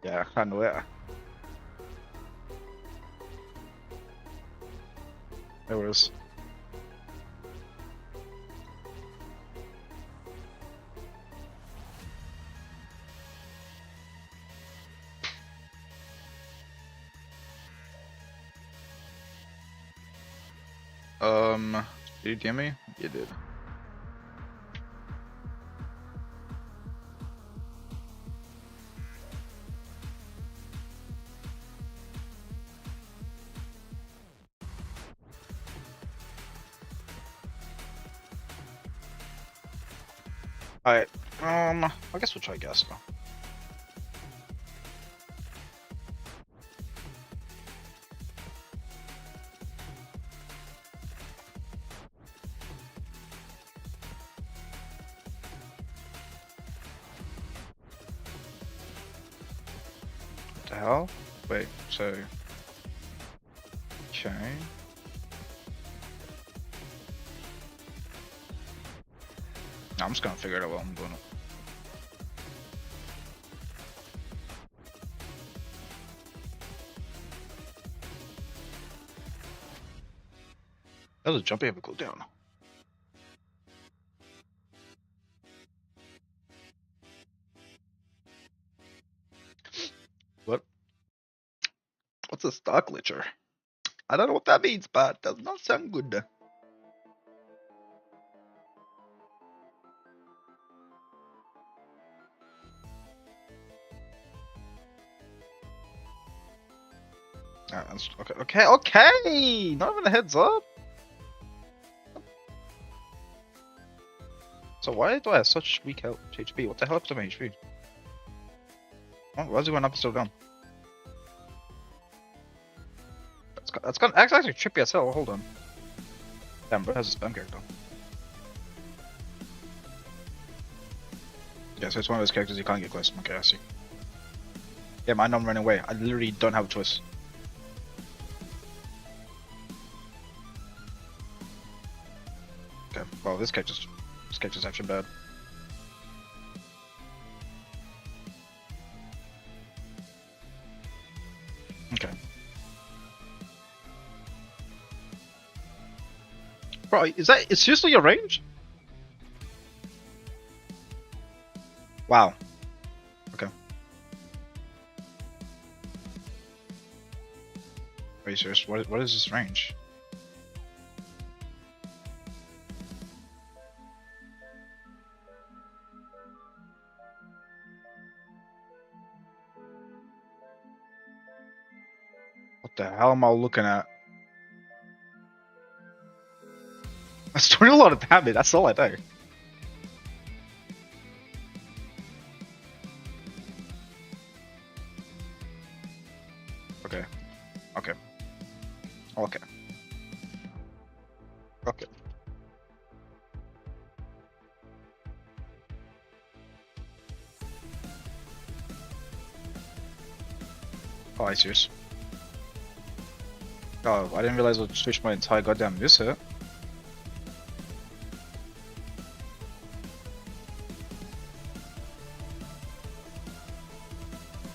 Yeah, I know it. There was. Did you DM me? You did. Alright, I guess we'll try gas now. What the hell? Wait, so... Okay... No, I'm just gonna figure it out while I'm doing it. That was a jumping have a cooldown. What? What's a stock glitcher? I don't know what that means, but it does not sound good. Okay! Not even a heads up! So why do I have such weak health HP? What the hell happened to my HP? Why is it going up and still down? That's actually trippy as hell. Hold on. Damn, bro, it has a spam character. Yeah, so it's one of those characters you can't get close. Okay, I see. Yeah, I know I'm running away. I literally don't have a choice. Okay, well, this character's actually bad. Okay. Bro, is seriously your range? Wow. Okay. Are you serious? What is this range? What the hell am I looking at? That's doing a lot of damage, that's all I know. Okay. Okay. Okay. Okay. Oh, are you serious? Oh, I didn't realize I would switch my entire goddamn moveset.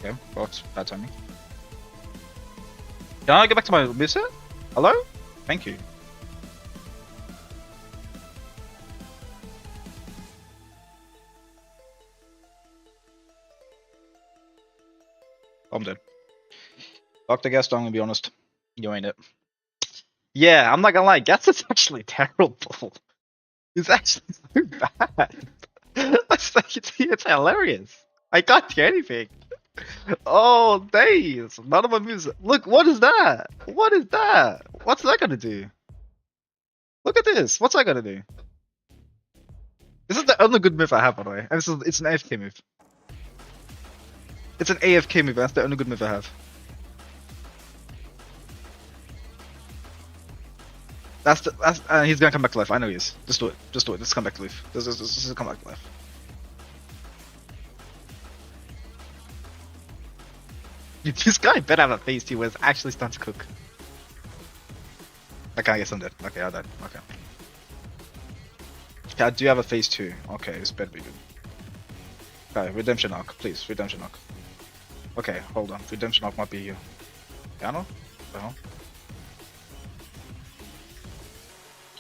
Okay, well, it's bad timing. Can I go back to my moveset? Hello? Thank you. I'm dead. Dr. Gaston, I'm gonna be honest. You ain't it. Yeah, I'm not gonna lie, Gas is actually terrible. It's actually so bad. It's hilarious. I can't do anything. Oh, days. None of my moves. Look, what is that? What is that? What's that gonna do? Look at this. What's that gonna do? This is the only good move I have, by the way. And it's an AFK move. It's an AFK move. That's the only good move I have. He's gonna come back to life. I know he is. Just do it. Just do it. Just come back to life. Just come back to life. This guy better have a phase 2 where it's actually starting to cook. Okay, I guess I'm dead. Okay, I died. Okay. Okay, I do have a phase 2. Okay, this better be good. Okay, redemption arc, please. Redemption arc. Okay, hold on. Redemption arc might be you. Piano? The hell?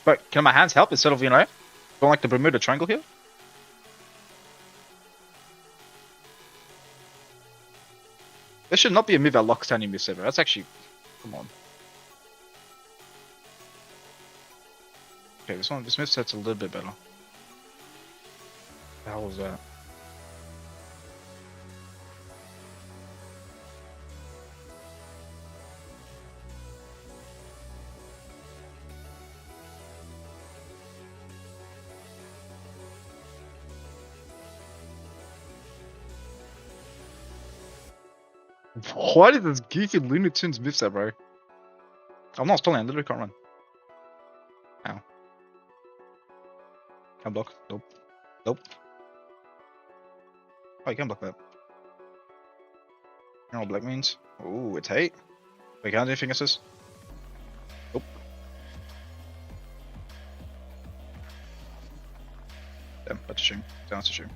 But can my hands help instead of, going like the Bermuda Triangle here? There should not be a move that locks down your move saver. That's actually... Come on. Okay, this move set's a little bit better. What the hell was that? What is this goofy Looney Tunes moveset, bro? I'm not stalling, I literally can't run. Ow. Can't block. Nope. Nope. Oh, you can block that. You know what black means? Ooh, it's hate. Wait, can I do anything assist? Nope. Damn, that's a shame. That's a shame.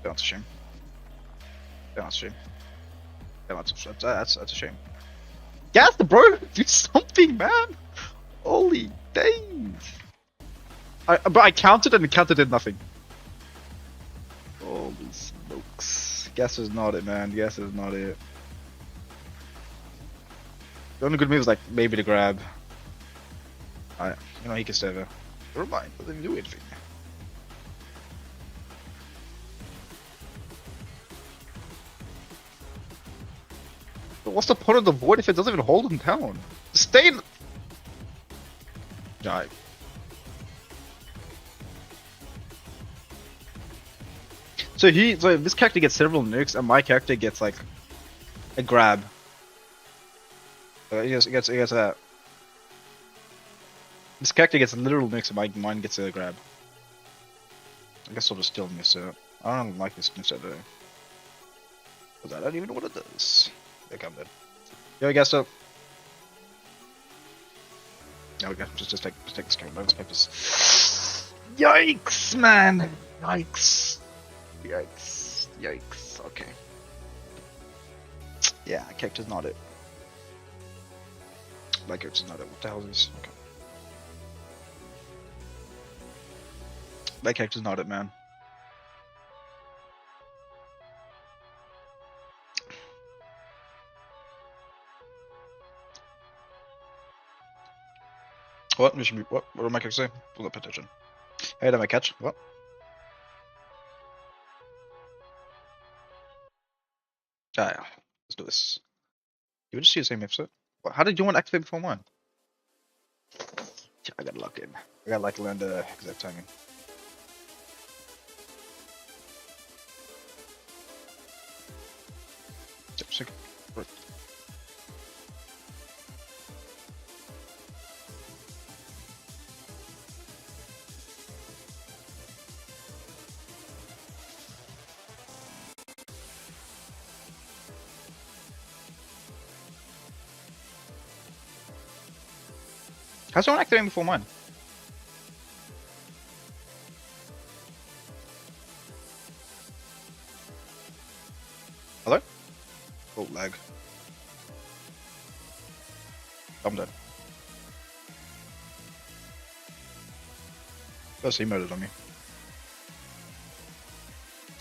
That's a shame. That's a shame. Yeah, that's a shame. Gas the bro, do something, man. Holy days! But I counted and the counter did nothing. Holy smokes! Gas is not it, man. Gas is not it. The only good move is like maybe the grab. Alright, he can stay there. Never mind, doesn't even do anything. But what's the point of the void if it doesn't even hold him down? Stay in. Die. So this character gets several nukes, and my character gets like a grab. He gets a. This character gets literal nukes, and mine gets a grab. I guess I'll just still miss it. I don't like this miss it though, because I don't even know what it does. There I'm dead. Yo, I guess so. There we go. Just take this character. Let's take this. Yikes, man! Yikes! Yikes! Yikes! Okay. Yeah, character's not it. My character's not it. What the hell is this? Okay. My character's not it, man. What? What? What did my character say? Pull up attention. Hey, did I catch? What? Ah, yeah. Let's do this. You would just see the same episode. What? How did you want to activate before mine? Yeah, I gotta lock in. I gotta like learn the exact timing. Yep, sick. Right. How's someone activating before mine? Hello? Oh, lag. I'm dead. First he murdered on me.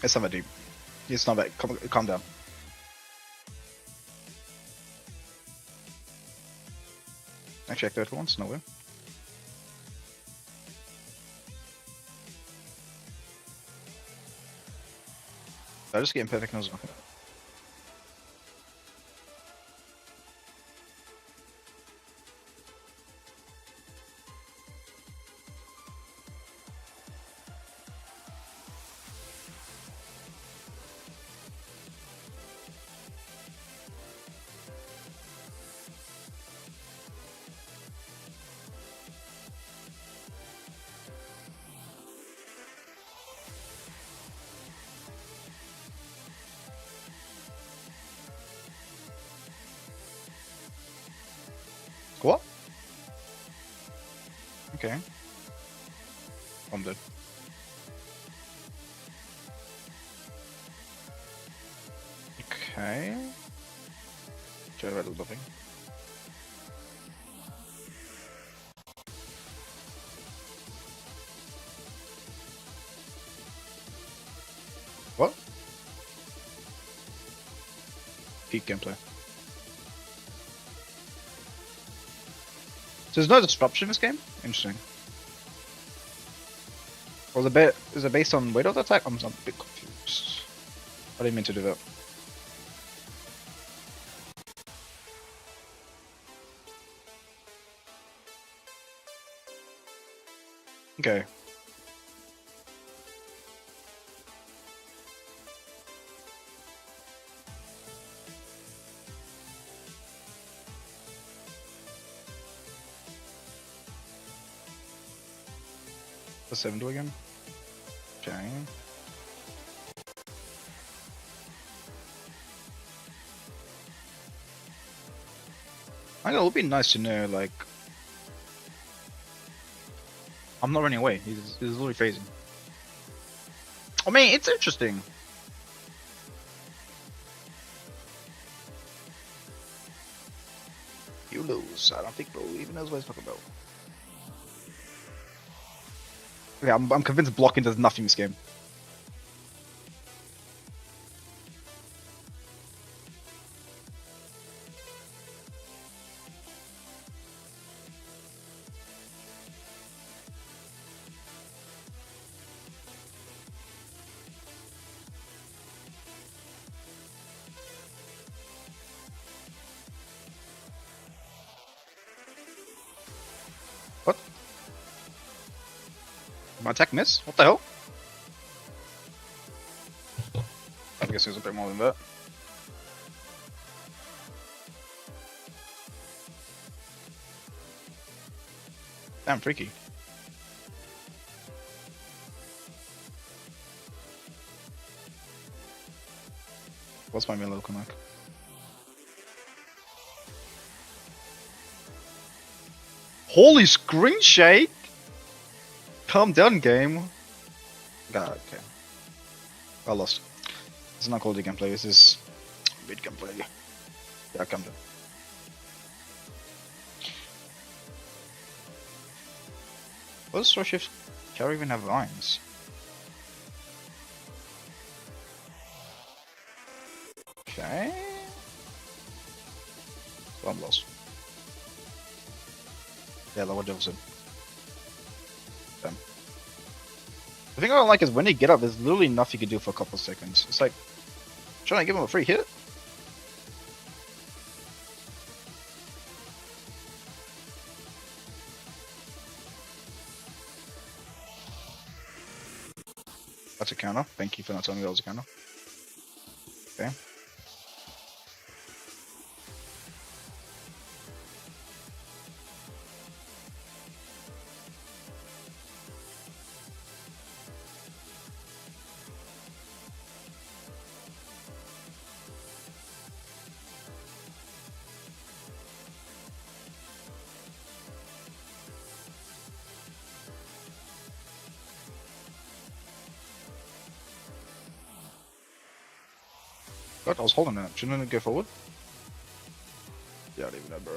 It's not that deep. It's not that. Calm down. Actually, I activated for once. No way. I just get imperfect nozzle. What? Okay. I'm dead. Okay. Try to rattle nothing. What? Peak gameplay. So there's no disruption in this game? Interesting. Well, is it based on weight of the attack? I'm a bit confused. I didn't mean to do that. Okay. The 7 do again? Okay. I know, it would be nice to know, like... I'm not running away, he's literally phasing. I mean, it's interesting. You lose. I don't think bro even knows what he's talking about. Yeah, I'm convinced blocking does nothing in this game. What? My attack miss? What the hell? guess it was a bit more than that. Damn freaky. What's my meal looking like? Holy screen shake! Calm down, game. God, okay. I lost. This is not called the gameplay, this is mid gameplay. Yeah, calm down. What does Sword Shift Carry even have lines? Okay. So I'm lost. Yeah, lower deficit. Damn. The thing I don't like is when they get up, there's literally nothing you can do for a couple of seconds. It's like trying to give him a free hit. That's a counter. Thank you for not telling me that was a counter. Okay. God, I was holding it. Shouldn't it go forward? Yeah, I don't even know, bro.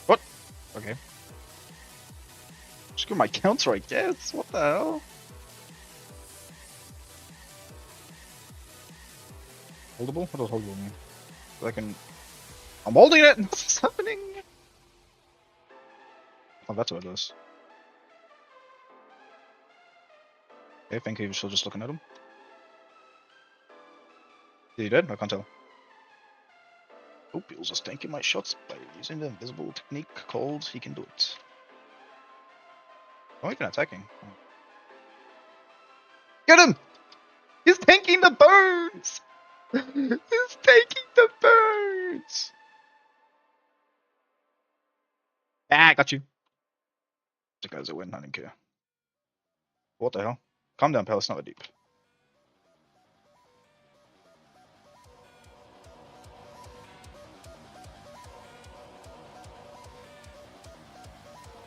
What? Okay. Just give my counter, I guess. What the hell? Holdable? What does holdable mean? I can. I'm holding it! What's happening? Oh, that's what it is. Okay, thank you for still just looking at him. Is he dead? I can't tell. Oh, he was just tanking my shots by using the invisible technique called He Can Do It. I'm even attacking. Oh. Get him! He's tanking the birds! He's taking the birds! Ah, I got you. The guy's a win, I don't care. What the hell? Calm down, pal, it's not that deep.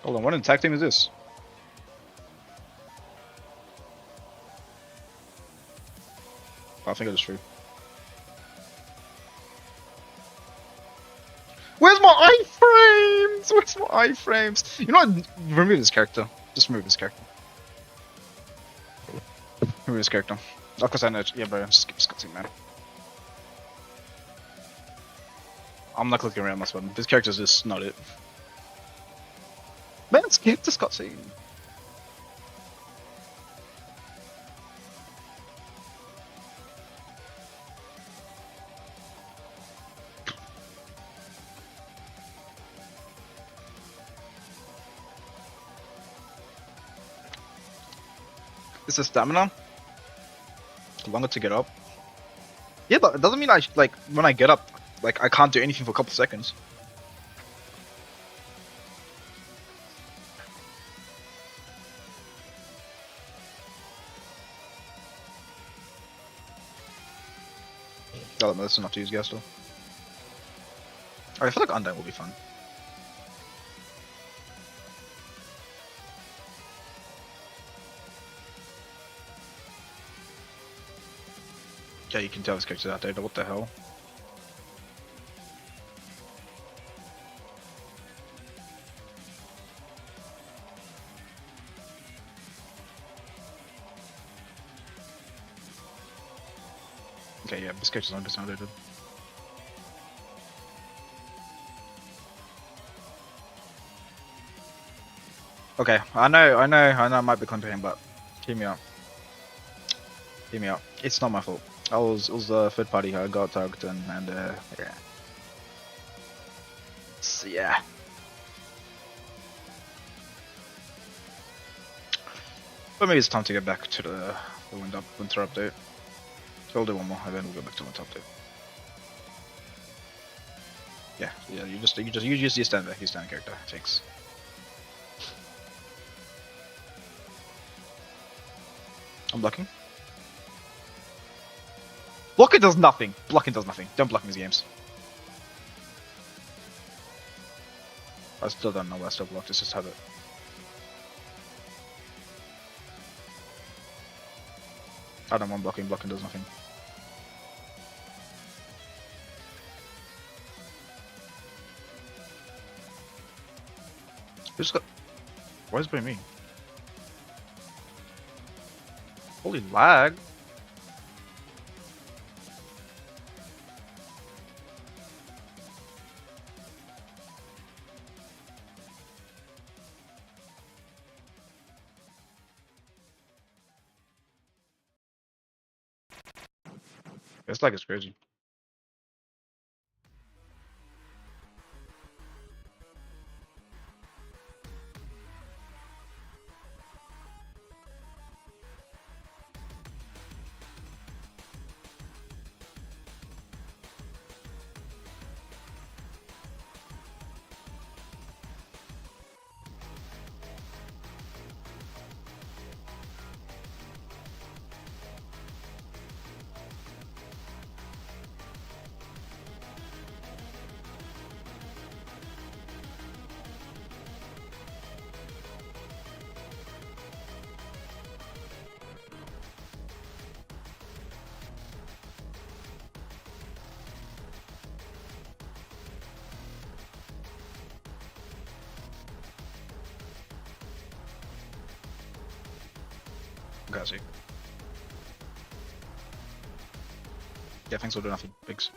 Hold on, what attack team is this? I think it is true. Where's my iframes? Where's my iframes? You know what? Remove this character. Just remove this character. Remove this character. Of course I know. Yeah, bro. Just keep discussing, man. I'm not clicking around this button. This character's just not it. Man, skip this cutscene. Is the stamina longer to get up? Yeah, but it doesn't mean I like when I get up, like I can't do anything for a couple seconds. Oh, that's enough to use gas though. I feel like Undyne will be fun. Yeah, you can tell this character's outdated. What the hell? Okay, yeah, this character's outdated. Okay, I know, I might be comparing, but hear me out. Hear me out. It's not my fault. It was the third party I got tagged and yeah. So, yeah. But maybe it's time to get back to the winter update. So I'll do one more, and then we'll go back to winter update. Yeah, you stand there. You stand character. Thanks. I'm blocking. Blocking does nothing. Blocking does nothing. Don't block these games. I still don't know where I still blocked. It's just habit. I don't want blocking. Blocking does nothing. Who's got? Why is it by me? Holy lag! This lag is crazy. Gazi. Yeah, thanks will do nothing. Pigs.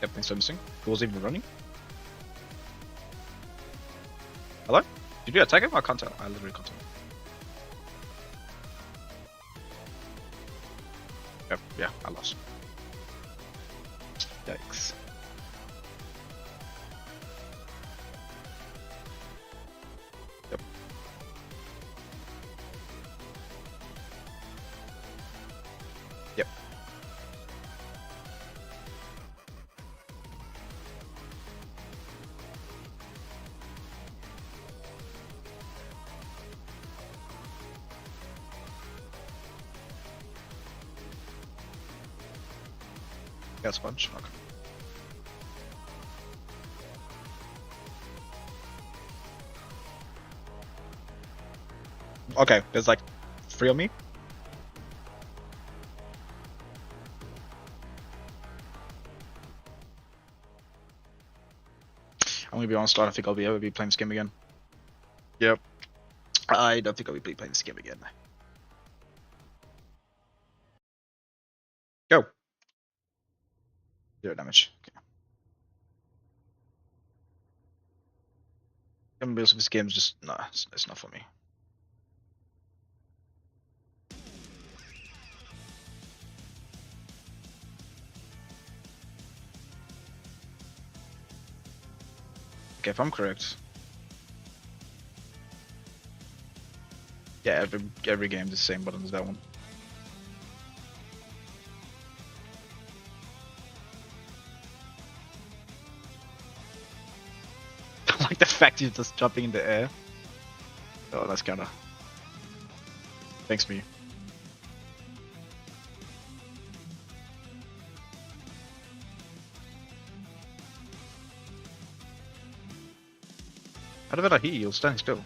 Yep, thanks for missing. Who was even running? Hello? Did you attack him? I can't tell. I literally can't tell. Yep, yeah, I lost. Yikes. Yep. Yep. Yeah, sponge. Okay. Okay, there's like 3 of me. I'm gonna be honest, I don't think I'll ever be playing this game again. Yep. I don't think I'll be playing this game again. Go. 0 damage. Okay. This game's just nah, it's not for me. Okay, if I'm correct. Yeah, every game the same button as that one. I like the fact you're just jumping in the air. Oh, that's kinda. Thanks, me. How did I hit you? You're standing still.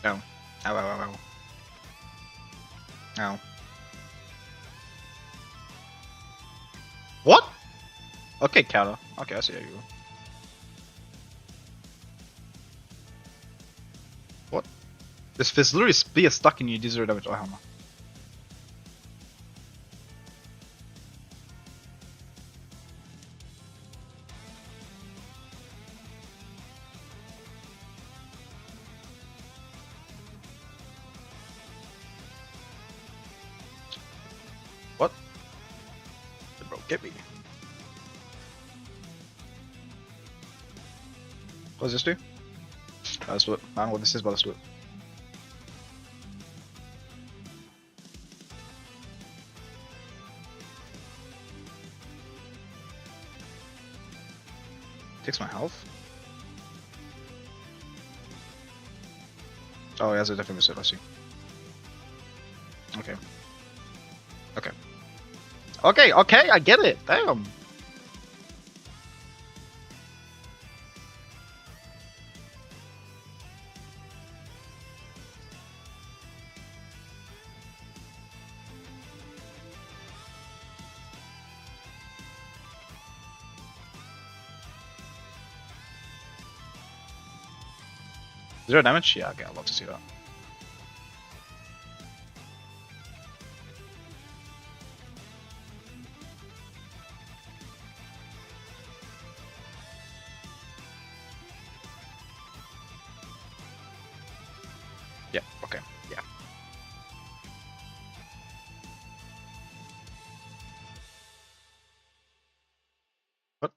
No. Ow, ow, ow, ow. Ow. What? Okay, counter. Okay, I see how you go. What? This literally spear stuck in you, do 0 damage. Oh hell no. What? Bro, get me. What does this do? Let's do it. I don't know what this is, but let's do it. Takes my health. Oh, he has a different missile, I see. Okay. Okay. Okay, okay, I get it. Damn. Zero damage? Yeah, okay, I'd love to see that. Yeah, okay, yeah. What?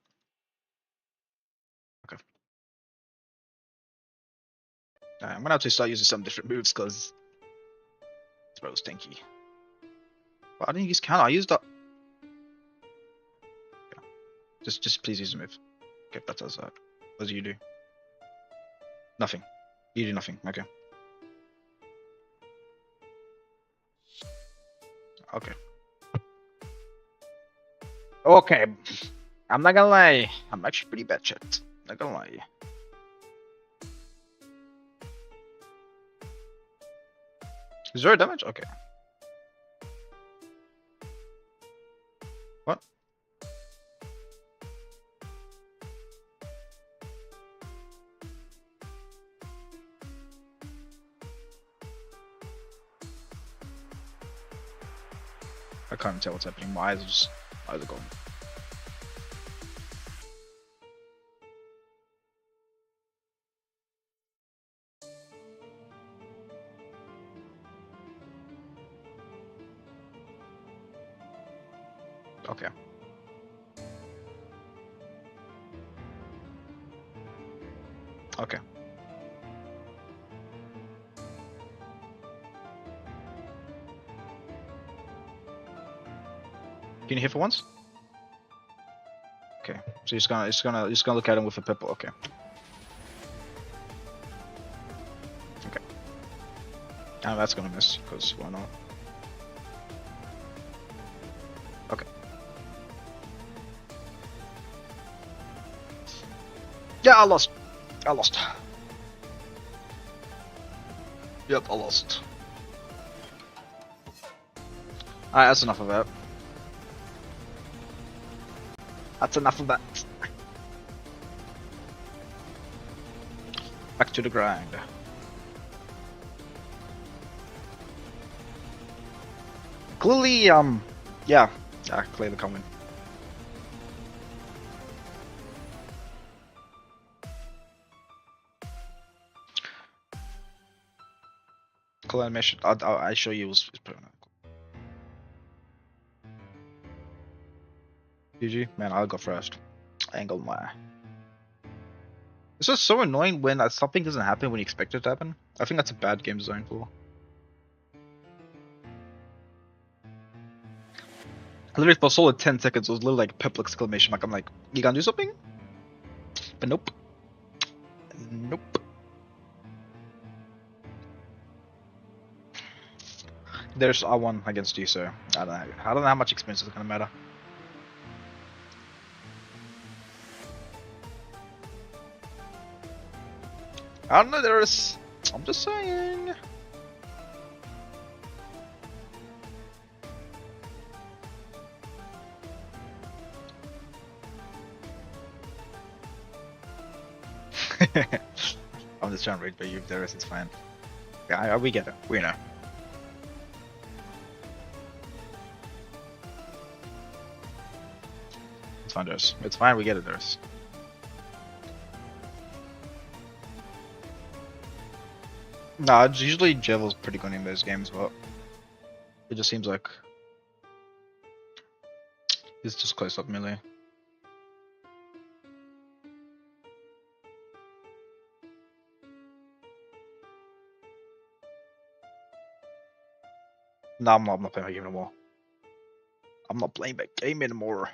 Okay. I'm gonna have to start using some different moves because this bro's tanky. But I didn't use counter, I used that. Yeah. Just please use the move. Okay, that does that. What do you do? Nothing. You do nothing, okay. Okay. Okay. I'm not gonna lie. I'm actually pretty bad chat. Not gonna lie. Zero damage? Okay. What? I can't tell what's happening. My eyes are gone. Okay. Okay. Can you hit for once? Okay. So you're just gonna look at him with a purple. Okay. Okay. And that's gonna miss because why not? Okay. Yeah, I lost. I lost. Yep, I lost. Alright, that's enough of that. That's enough of that. Back to the grind. Clearly, yeah, clearly coming. Cool animation. I'll show you. Was pretty GG, man. I'll go first. I ain't gonna lie. It's just so annoying when something doesn't happen when you expect it to happen. I think that's a bad game design flaw. Literally for a solid 10 seconds, it was literally like a purple exclamation mark. I'm like, you gonna do something? But nope. Nope. There's R1 against you, so I don't know. I don't know how much experience is gonna matter. I don't know, there's... I'm just saying. I'm just trying to read for you. If there is, it's fine. Yeah, we get it. We know. It's fine, Durs. It's fine. We get it, Durs. Nah, usually Javel's pretty good in those games, but it just seems like he's just close up melee. Nah, I'm not playing that game anymore. I'm not playing that game anymore.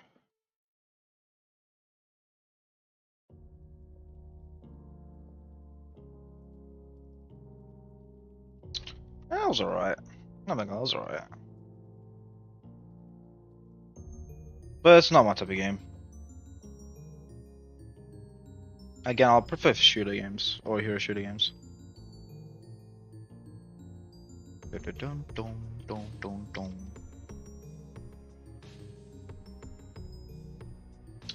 That was alright. Oh my god, that was alright. But it's not my type of game. Again, I'll prefer shooter games or hero shooter games. Dun, dun, dun, dun, dun.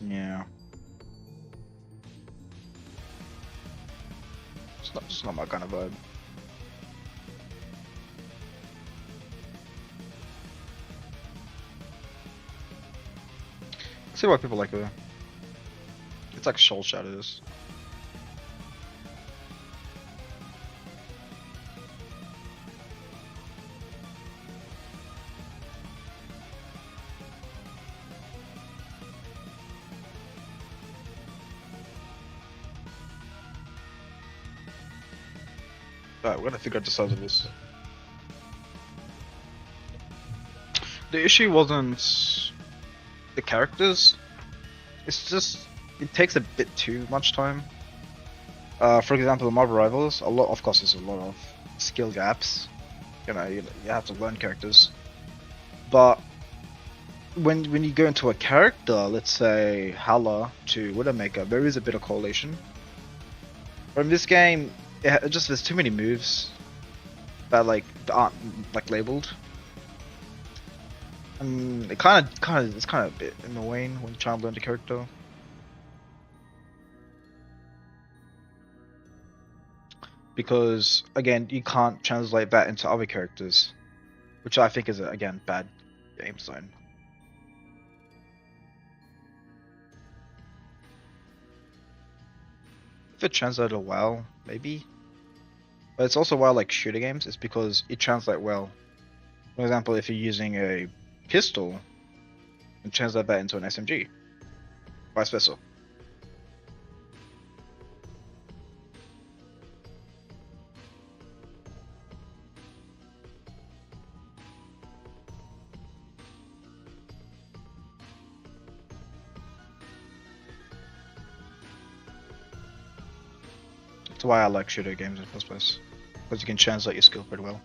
Yeah. It's not my kind of vibe. I see why people like it. It's like Soul Shadows. Alright, we're gonna figure out the size of this. The issue wasn't the characters. It's just it takes a bit too much time. For example, Marvel Rivals, of course, there's a lot of skill gaps. You know, you have to learn characters. But when you go into a character, let's say Hala to Widowmaker, there is a bit of correlation. But in this game, it just there's too many moves that aren't like labeled. And it's kind of a bit annoying when you try to learn the character. Because again, you can't translate that into other characters, which I think is again bad game design. If it translated well, maybe. But it's also why I like shooter games, it's because it translates well. For example, if you're using a pistol, and translate that into an SMG. Vice versa. That's why I like shooter games in the first place. Because you can translate your skill pretty well.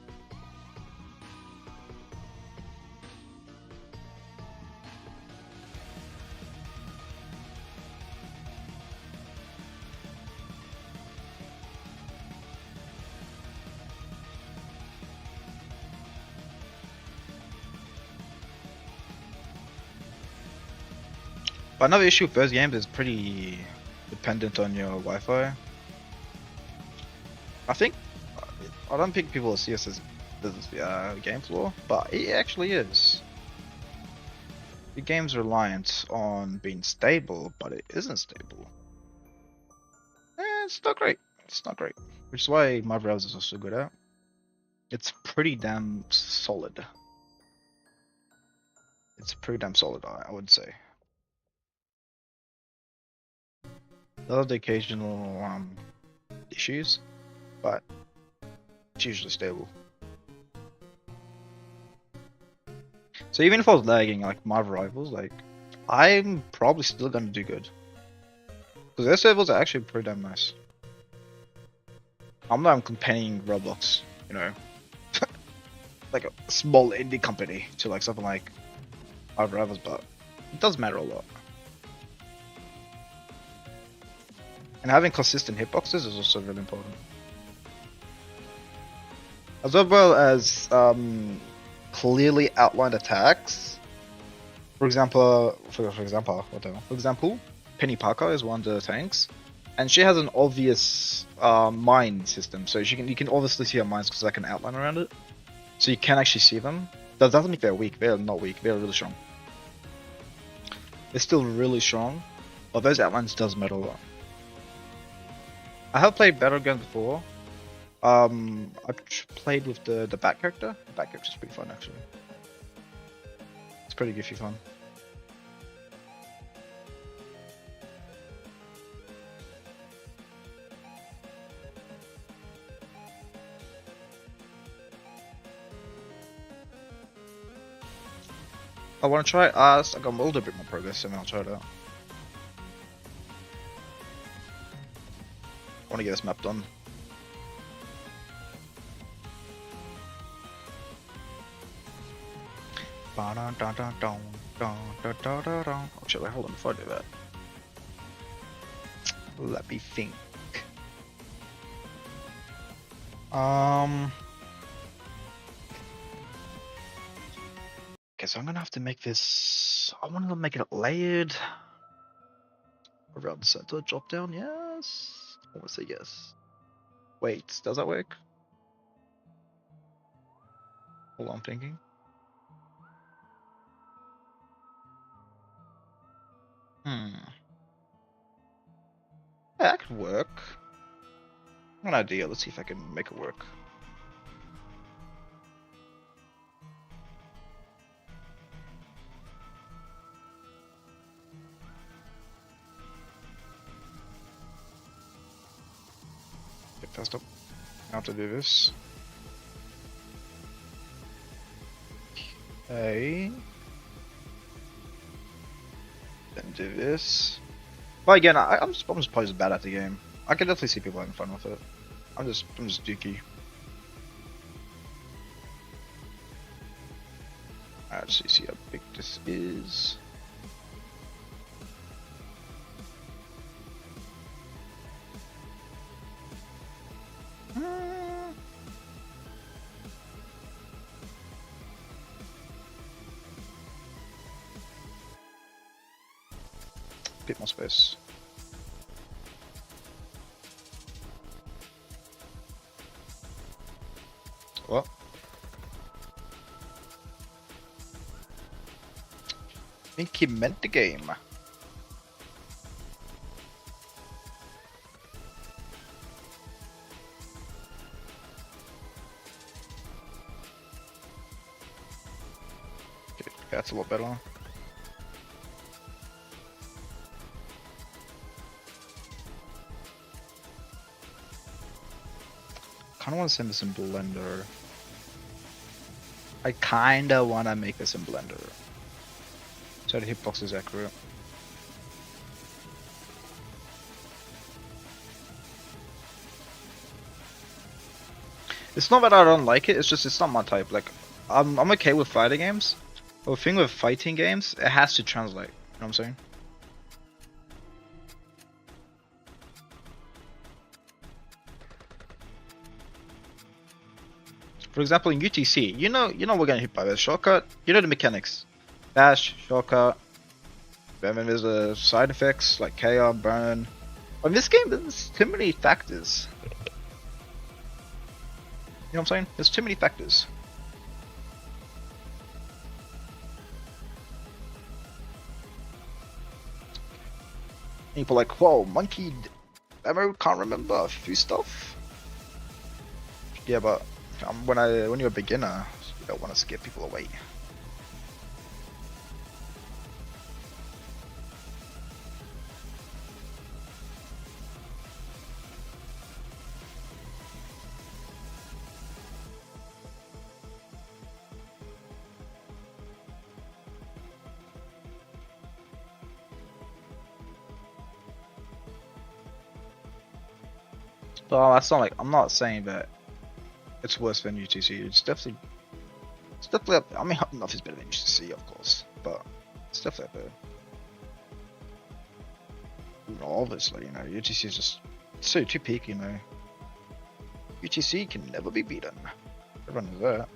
But another issue with those games is pretty dependent on your Wi-Fi. I don't think people see us as game flaw, but it actually is. The game's reliant on being stable, but it isn't stable. It's not great. It's not great. Which is why my browsers are so good at. It's pretty damn solid. It's pretty damn solid, I would say. There are the occasional issues, but it's usually stable. So even if I was lagging like my rivals, like I'm probably still gonna do good. Because their servers are actually pretty damn nice. I'm not comparing Roblox, you know, like a small indie company to like something like my rivals, but it does matter a lot. And having consistent hitboxes is also really important. As well as clearly outlined attacks. For example, Penny Parker is one of the tanks. and she has an obvious mine system, so you can obviously see her mines because like an outline around it, so you can actually see them. That doesn't mean they're weak. They're not weak. They're really strong. They're still really strong, but those outlines does matter a lot. I have played Battlegrounds before. I've played with the back character. The back character's pretty fun actually. It's pretty goofy fun. I want to try it. I got a little bit more progress, and then I'll try it out. I want to get this map done. Actually, hold on before I do that. Let me think. Okay, so I'm gonna have to make this. I want to make it layered around the center. Drop down, yes. I want to say yes. Wait, does that work? Hold on, I'm thinking. Yeah, that could work. An idea. Let's see if I can make it work. Okay, first up, I have to do this. Okay. Then do this. But again, I'm just probably just bad at the game. I can definitely see people having fun with it. I'm just dookie. Alright, so you see how big this is. Bit more space. What? I think he meant the game. Okay, that's a lot better. Kinda wanna send this in Blender. I kinda wanna make this in Blender. So the hitbox is accurate. It's not that I don't like it, it's just it's not my type. Like I'm okay with fighting games. But the thing with fighting games, it has to translate. You know what I'm saying? For example, in UTC, you know we're getting hit by the shortcut. You know the mechanics: dash, shortcut. And then there's the side effects like KO, burn. But in this game, there's too many factors. You know what I'm saying? There's too many factors. People are like, whoa, monkey ammo can't remember a few stuff. Yeah, but when you're a beginner, you don't want to scare people away. So that's not like I'm not saying that it's worse than UTC. It's definitely up there. I mean, nothing's better than UTC, of course, but it's definitely up there. You know, obviously, you know, UTC is just so too peak. You know, UTC can never be beaten. Everyone knows that.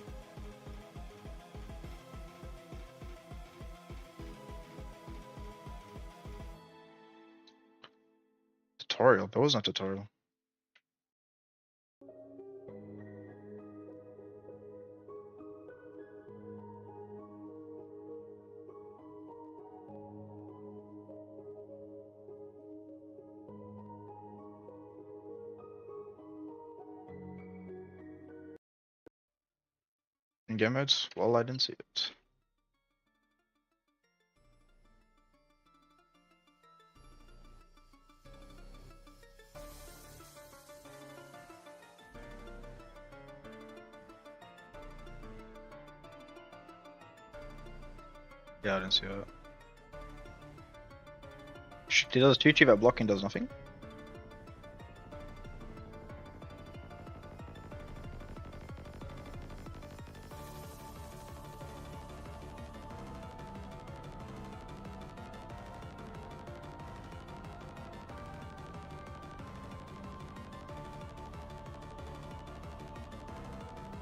tutorial. There was no tutorial. In game modes? Well, I didn't see it. Yeah, I didn't see it. It does 2 that blocking does nothing.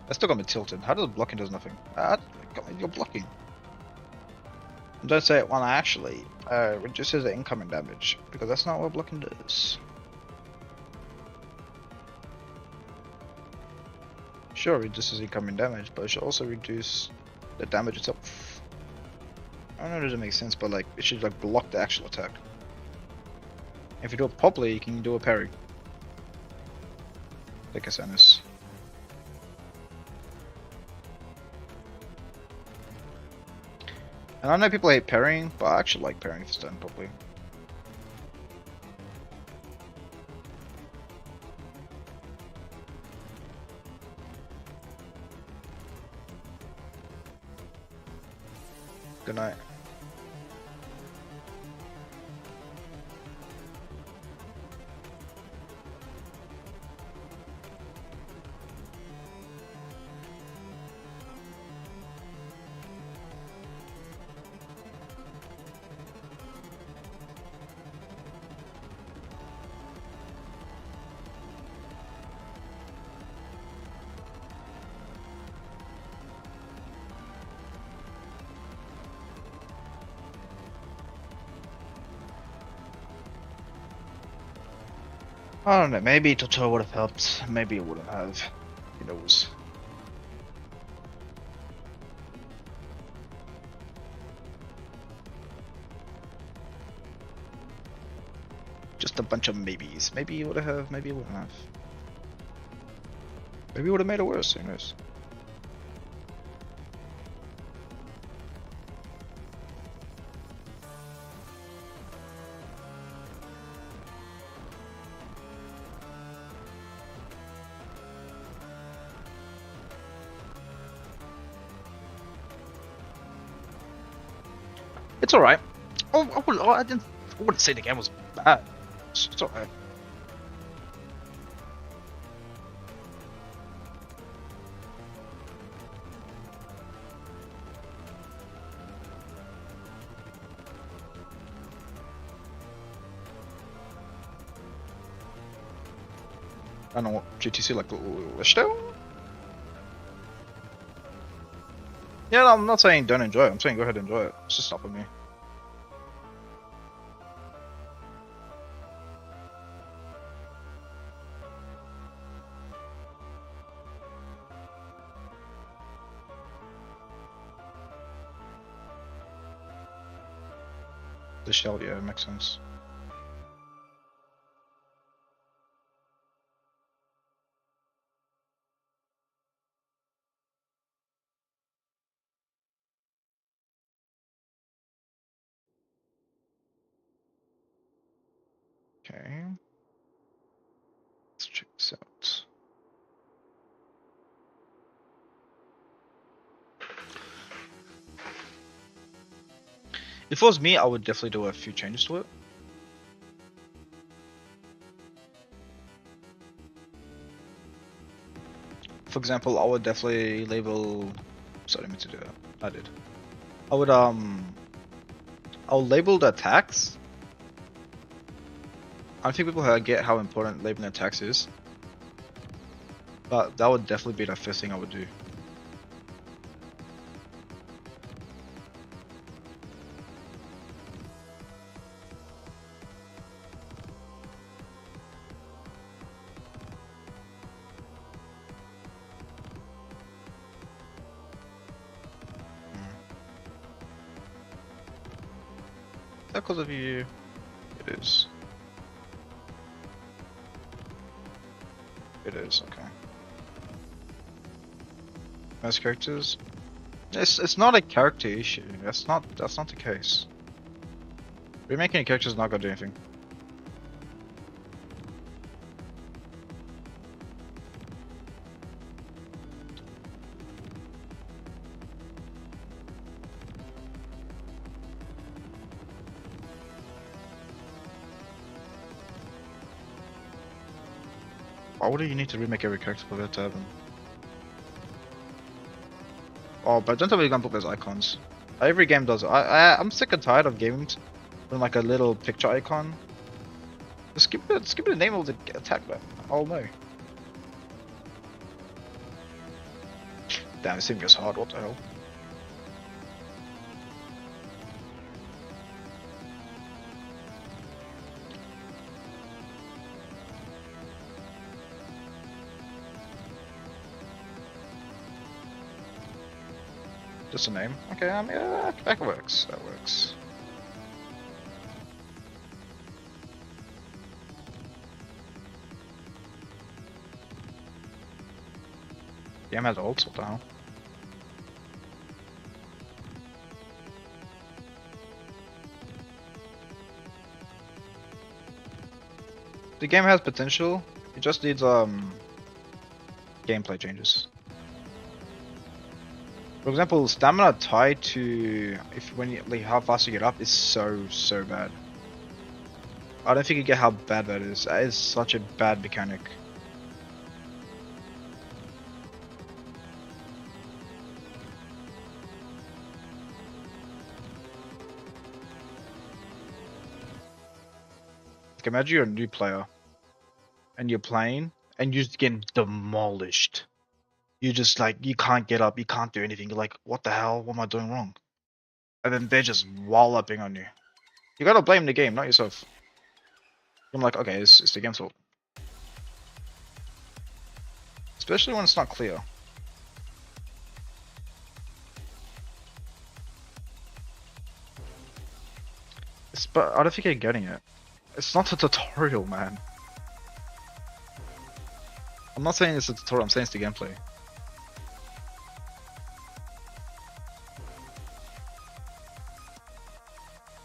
That still got me tilted. How does blocking does nothing? You're blocking. Don't say it when I actually reduces the incoming damage, because that's not what blocking does. Sure, reduces incoming damage, but it should also reduce the damage itself. I don't know if it doesn't make sense, but like it should like block the actual attack. If you do it properly, you can do a parry. Like a Samus. And I know people hate parrying, but I actually like parrying if it's done properly. Good night. I don't know, maybe tutorial would have helped, maybe it wouldn't have. Who knows? Just a bunch of maybes. Maybe it would have, maybe it wouldn't have. Maybe it would have made it worse, who knows? It's alright. I wouldn't say the game was bad. It's alright. I don't know what GTC like Lichtel? Yeah, no, I'm not saying don't enjoy it. I'm saying go ahead and enjoy it. It's just not for me. Lichtel, yeah, makes sense. Okay. Let's check this out. If it was me, I would definitely do a few changes to it. For example, I would definitely label. Sorry, I meant to do that. I did. I'll label the attacks. I don't think people get how important labeling attacks is, but that would definitely be the first thing I would do. that because of you? It is. It is, okay. Most characters? It's not a character issue. That's not the case. Remaking a character is not gonna do anything. Why would you need to remake every character for that to happen? Oh, but don't tell me you're gonna put those icons. Every game does it. I'm sick and tired of games with like a little picture icon. Just give me the name of the attack, man. I'll know. Damn, this thing gets hard. What the hell? Just a name. Okay, yeah, that works. That works. Game has ults, what the hell? The game has potential. It just needs gameplay changes. For example, stamina tied to like how fast you get up is so bad. I don't think you get how bad that is. That is such a bad mechanic. Like imagine you're a new player and you're playing and you're just getting demolished. You just like you can't get up, you can't do anything. You're like, what the hell? What am I doing wrong? And then they're just walloping on you. You gotta blame the game, not yourself. I'm like, okay, it's the game's fault. Especially when it's not clear. But I don't think you're getting it. It's not a tutorial, man. I'm not saying it's a tutorial, I'm saying it's the gameplay.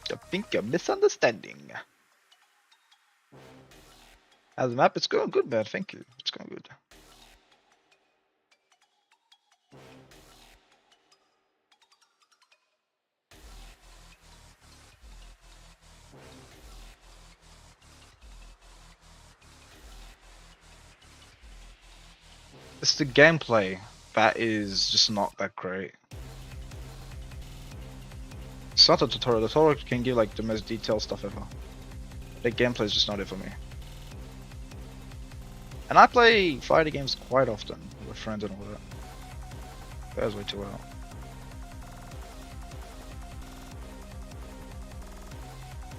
I think you're misunderstanding. As a map, it's going good, man. Thank you. It's going good. It's the gameplay that is just not that great. It's not a tutorial. The tutorial can give like the most detailed stuff ever. The gameplay is just not it for me. And I play fighting games quite often with friends and all that. That was way too well.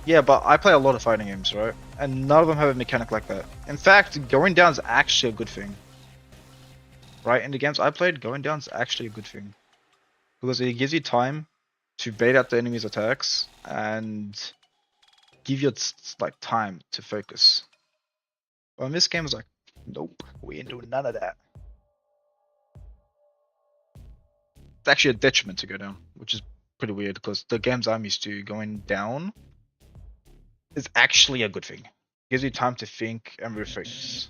Yeah, but I play a lot of fighting games, right? And none of them have a mechanic like that. In fact, going down is actually a good thing. Right? In the games I played, going down is actually a good thing. Because it gives you time to bait out the enemy's attacks and give you like time to focus. But in this game is like, nope, we ain't doing none of that. It's actually a detriment to go down, which is pretty weird because the games I'm used to going down is actually a good thing. Gives you time to think and refocus.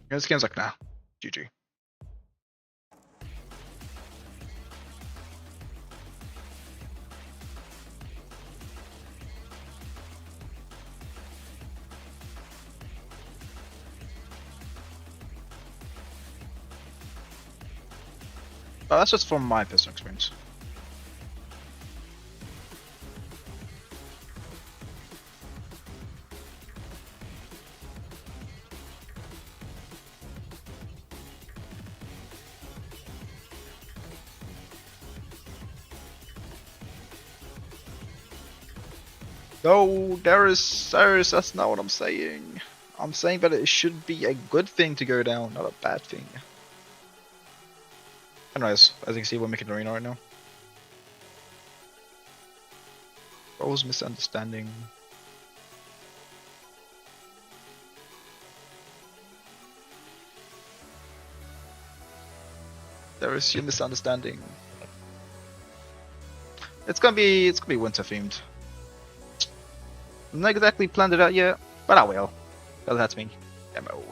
This game's like, nah, GG. But that's just from my personal experience. No, Cyrus, that's not what I'm saying. I'm saying that it should be a good thing to go down, not a bad thing. Anyways, as you can see, we're making an arena right now. What was misunderstanding? There is your misunderstanding. It's gonna be winter themed. I'm not exactly planned it out yet, but I will. Because that's me. Demo.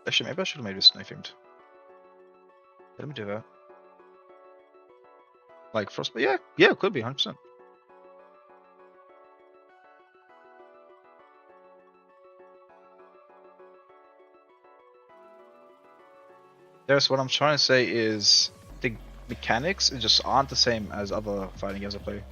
Actually, maybe I should have made it snow themed. Let me do that. Like frostbite? Yeah, it could be 100%. There's what I'm trying to say is the mechanics just aren't the same as other fighting games I play.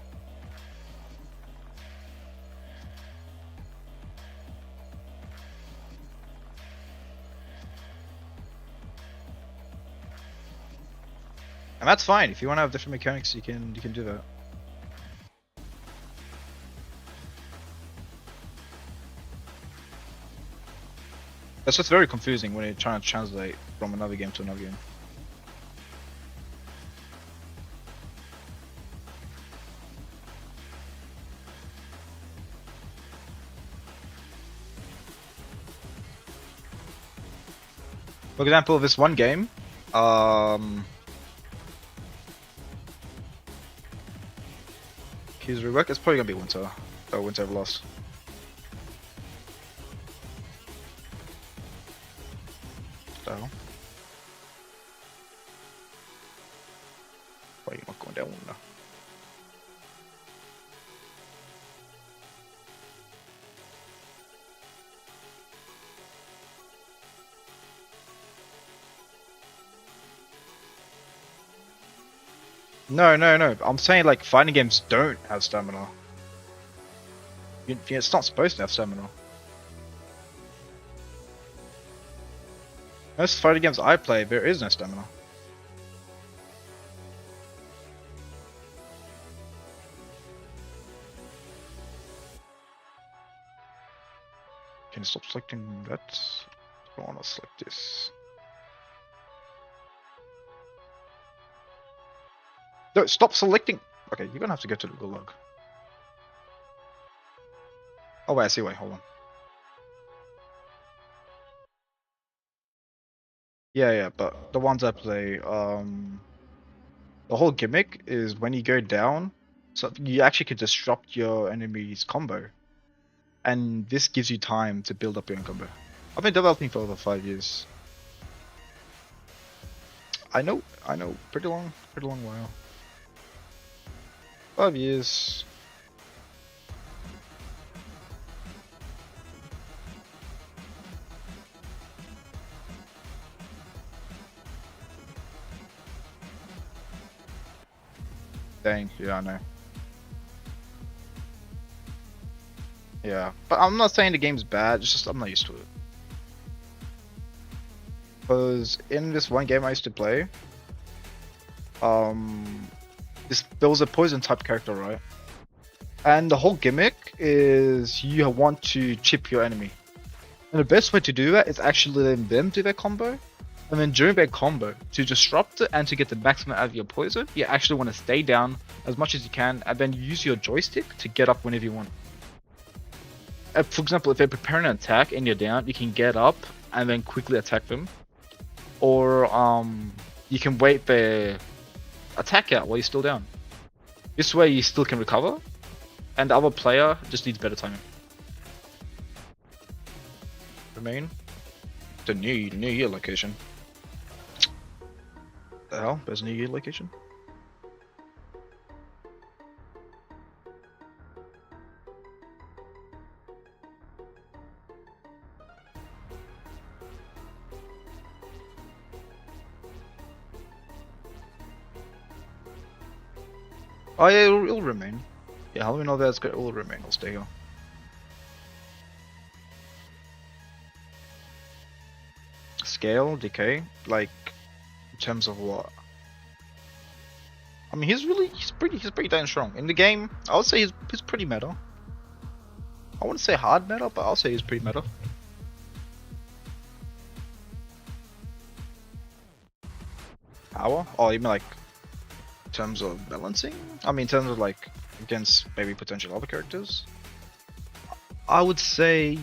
And that's fine. If you want to have different mechanics, you can do that. That's just very confusing when you're trying to translate from another game to another game. For example, this one game, Keys rework, it's probably gonna be Winter. Oh, Winter Everlast. So. Why are you not going down now? No. I'm saying like fighting games don't have stamina. It's not supposed to have stamina. Most fighting games I play, there is no stamina. Can you stop selecting that? I don't want to select this. No, stop selecting. Okay, you're gonna have to go to the gulag. Oh wait, I see. Wait, hold on. Yeah, but the ones I play, the whole gimmick is when you go down, so you actually can disrupt your enemy's combo, and this gives you time to build up your own combo. I've been developing for over 5 years. I know, pretty long while. 5 years. Dang, yeah, I know. Yeah, but I'm not saying the game's bad, it's just I'm not used to it. Because in this one game I used to play, there was a poison type character, right? And the whole gimmick is you want to chip your enemy. And the best way to do that is actually letting them do their combo. And then during their combo, to disrupt it and to get the maximum out of your poison, you actually want to stay down as much as you can and then use your joystick to get up whenever you want. For example, if they're preparing an attack and you're down, you can get up and then quickly attack them. Or you can wait their attack out while you're still down. This way you still can recover, and the other player just needs better timing. Remain. The New Year location. The hell? There's a New Year location? Oh yeah, it'll remain. Yeah, Halloween all that's good. It will remain. I'll stay here. Scale, decay, like in terms of what? I mean, he's pretty damn strong in the game. I would say he's pretty meta. I wouldn't say hard meta, but I'll say he's pretty meta. Power? Oh, you mean like in terms of balancing? I mean, in terms of like against maybe potential other characters? I would say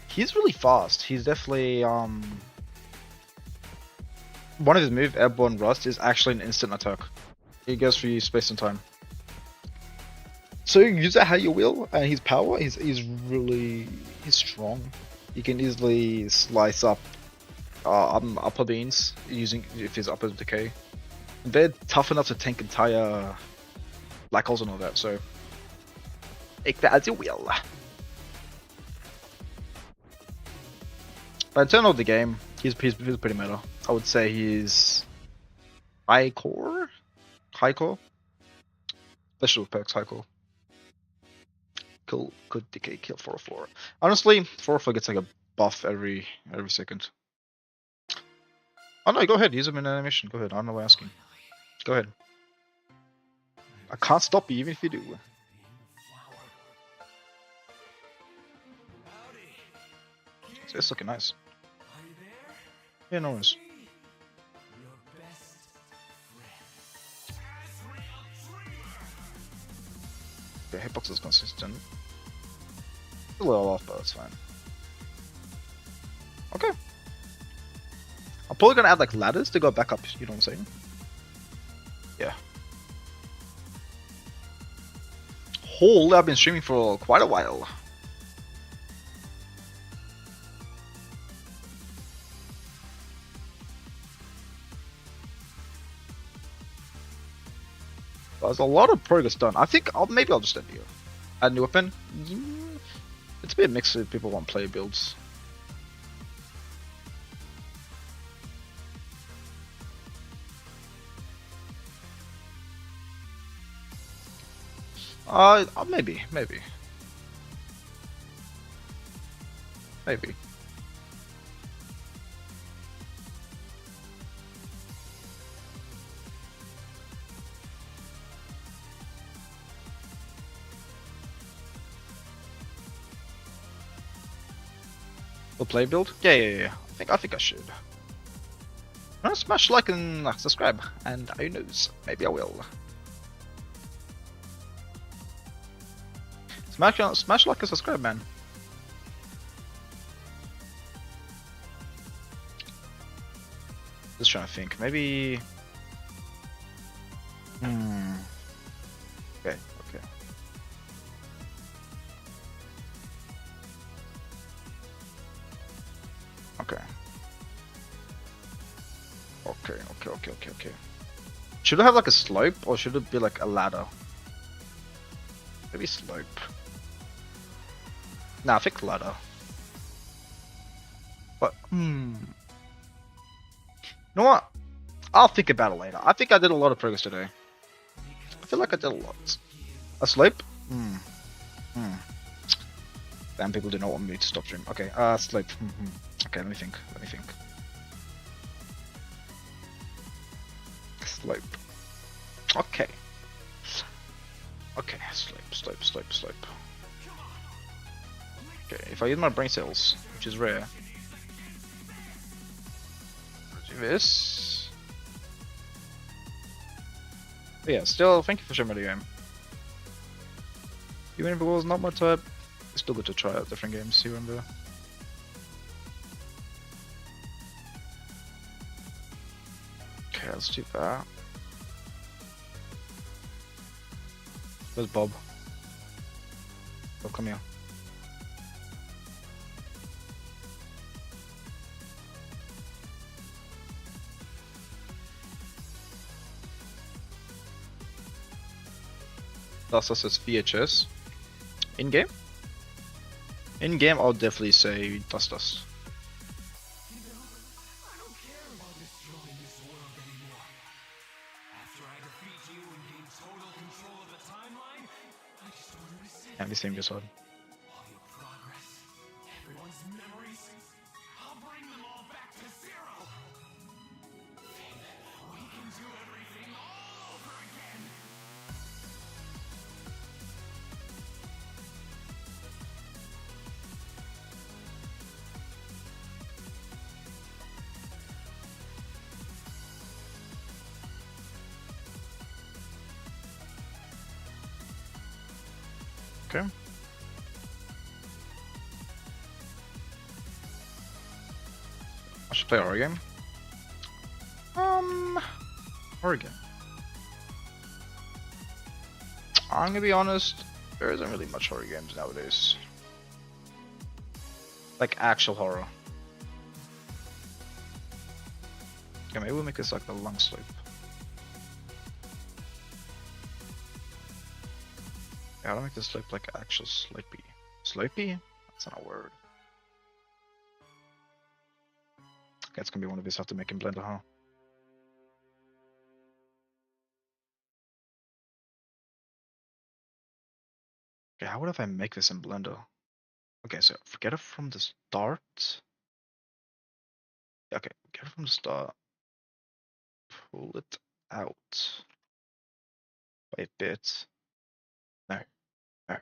he's really fast. He's definitely one of his moves, Airborne Rust, is actually an instant attack. It goes for you space and time. So you use it how you will, and his power he's strong. You can easily slice up upper beams using if his upper decay. They're tough enough to tank entire black holes and all that, so take that as you will. But in terms of the game, he's pretty meta. I would say he's high core, special perks high core. Kill, could decay, kill 404. Honestly, 404 gets like a buff every second. Oh no, go ahead, use him in animation. Go ahead, I don't know why I'm asking. Go ahead. I can't stop you even if you do. It's looking nice. Yeah, no worries. The hitbox is consistent. A little off, but that's fine. Okay. I'm probably gonna add like ladders to go back up, you know what I'm saying? Yeah. Holy, I've been streaming for quite a while. There's a lot of progress done. I think maybe I'll just end here. Add new weapon. It's a bit mixed if people want player builds. Maybe. The play build? Yeah. I think I should. Smash like and subscribe, and who knows, maybe I will. Smash like and subscribe, man. Just trying to think, maybe. Okay. Okay. Should it have like a slope or should it be like a ladder? Maybe slope. Nah, I think ladder. But you know what? I'll think about it later. I think I did a lot of progress today. I feel like I did a lot. A slope? Damn, people do not want me to stop stream. Okay, slope. Okay, let me think. Slope. Okay, slope. Okay, if I use my brain cells, which is rare, do this. But yeah, still, thank you for showing me the game. Even if it was not my type, it's still good to try out different games here and there. Okay, let's do that. Where's Bob? Oh, come here. That's us as VHS. In game? In game, I'll definitely say Dust. And the same goes on. I should play a horror game. Horror game. I'm gonna be honest, there isn't really much horror games nowadays. Like actual horror. Okay, maybe we'll make this like the long sleep. Yeah, I'll make this sleep like actual sleepy. Sleepy? That's not a word. Okay, it's gonna be one of these I have to make in Blender, huh? Okay, how would I make this in Blender? Okay, so forget it from the start. Okay, get it from the start. Pull it out by a bit. No, no.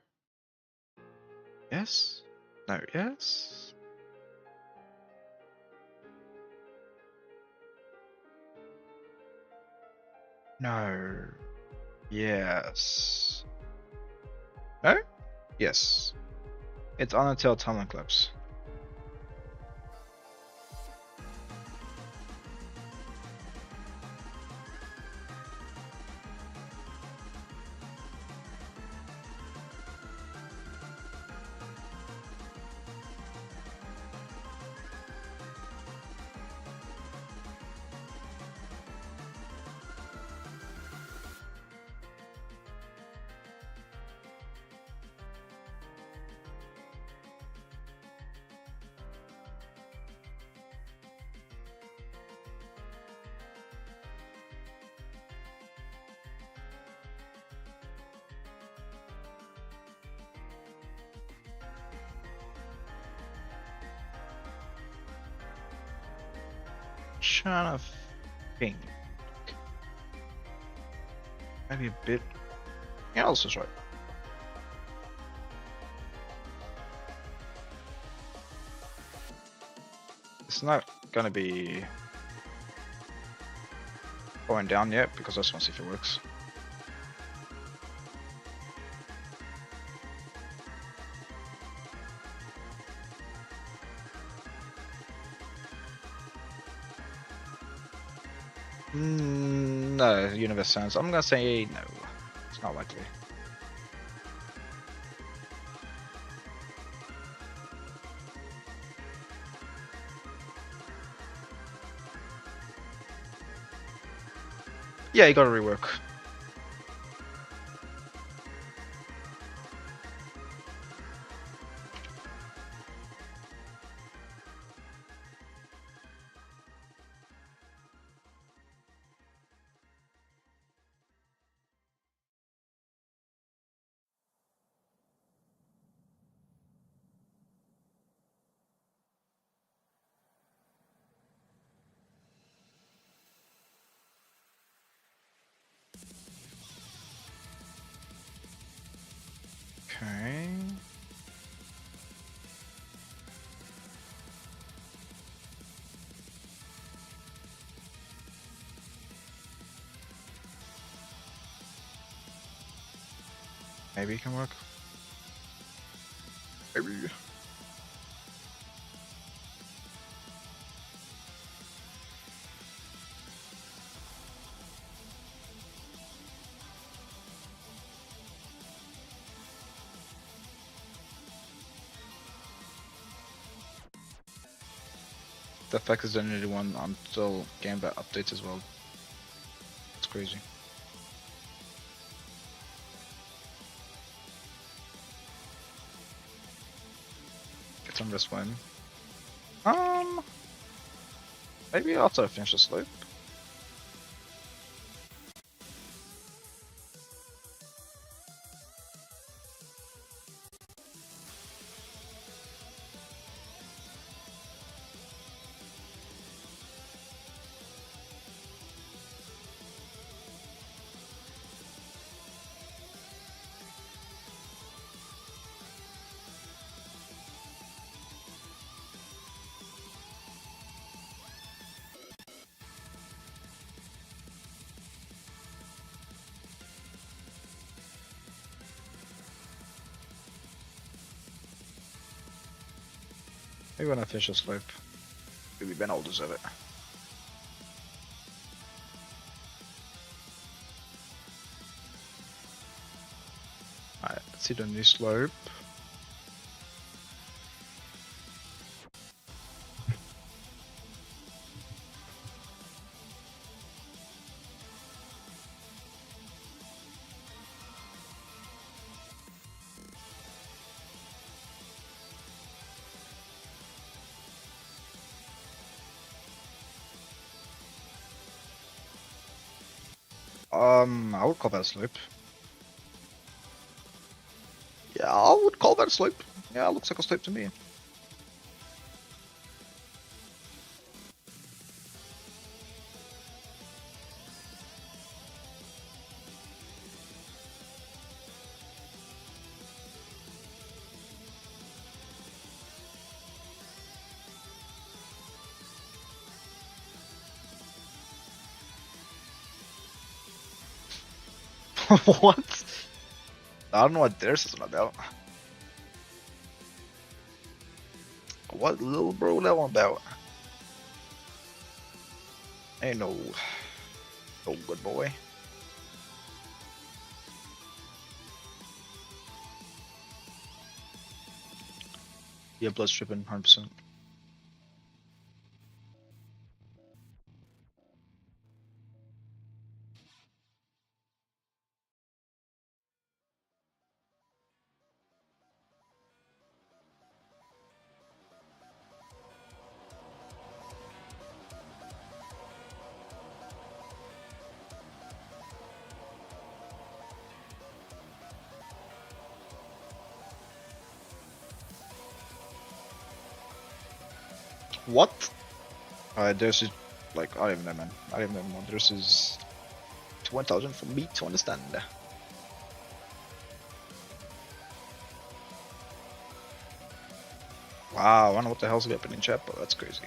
Yes? No, yes? No. Yes. No? Yes. It's Undertale Time Eclipse. Trying to think. Maybe a bit. Yeah, Alice is right. It's not gonna be going down yet because I just want to see if it works. No, universe sounds. I'm gonna say no. It's not likely. Yeah, you gotta rework. Okay. Maybe it can work. Maybe. The fact is the only one until game that updates as well. It's crazy. Get some risk win. Maybe after I finish the slope. Maybe when I finish the slope. Maybe Ben will deserve it. Alright, let's see the new slope. I would call that a slope. Yeah, I would call that a slope. Yeah, it looks like a slope to me. What? I don't know what theirs is about. What little bro that one about? Ain't no good boy. Yeah, blood stripping, 100%. What? This is like, I don't even know, man. I don't even know. This is 1,000 for me to understand. Wow, I don't know what the hell's happening in chat, but that's crazy.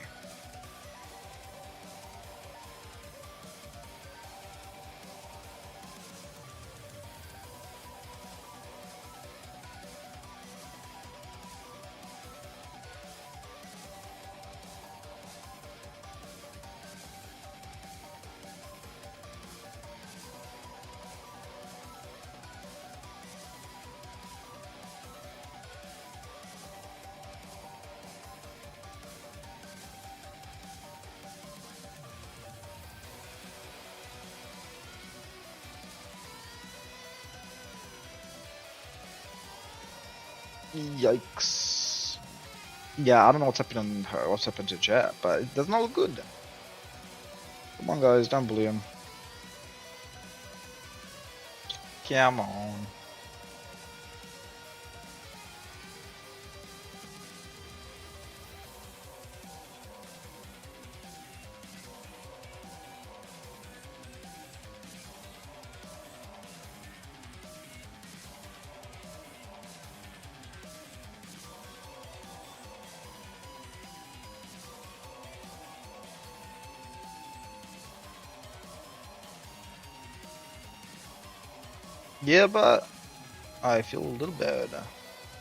Yikes. Yeah, I don't know what's happening what's happened to chat, but it does not look good. Come on guys, don't bully him. Come on. Yeah, but I feel a little bad.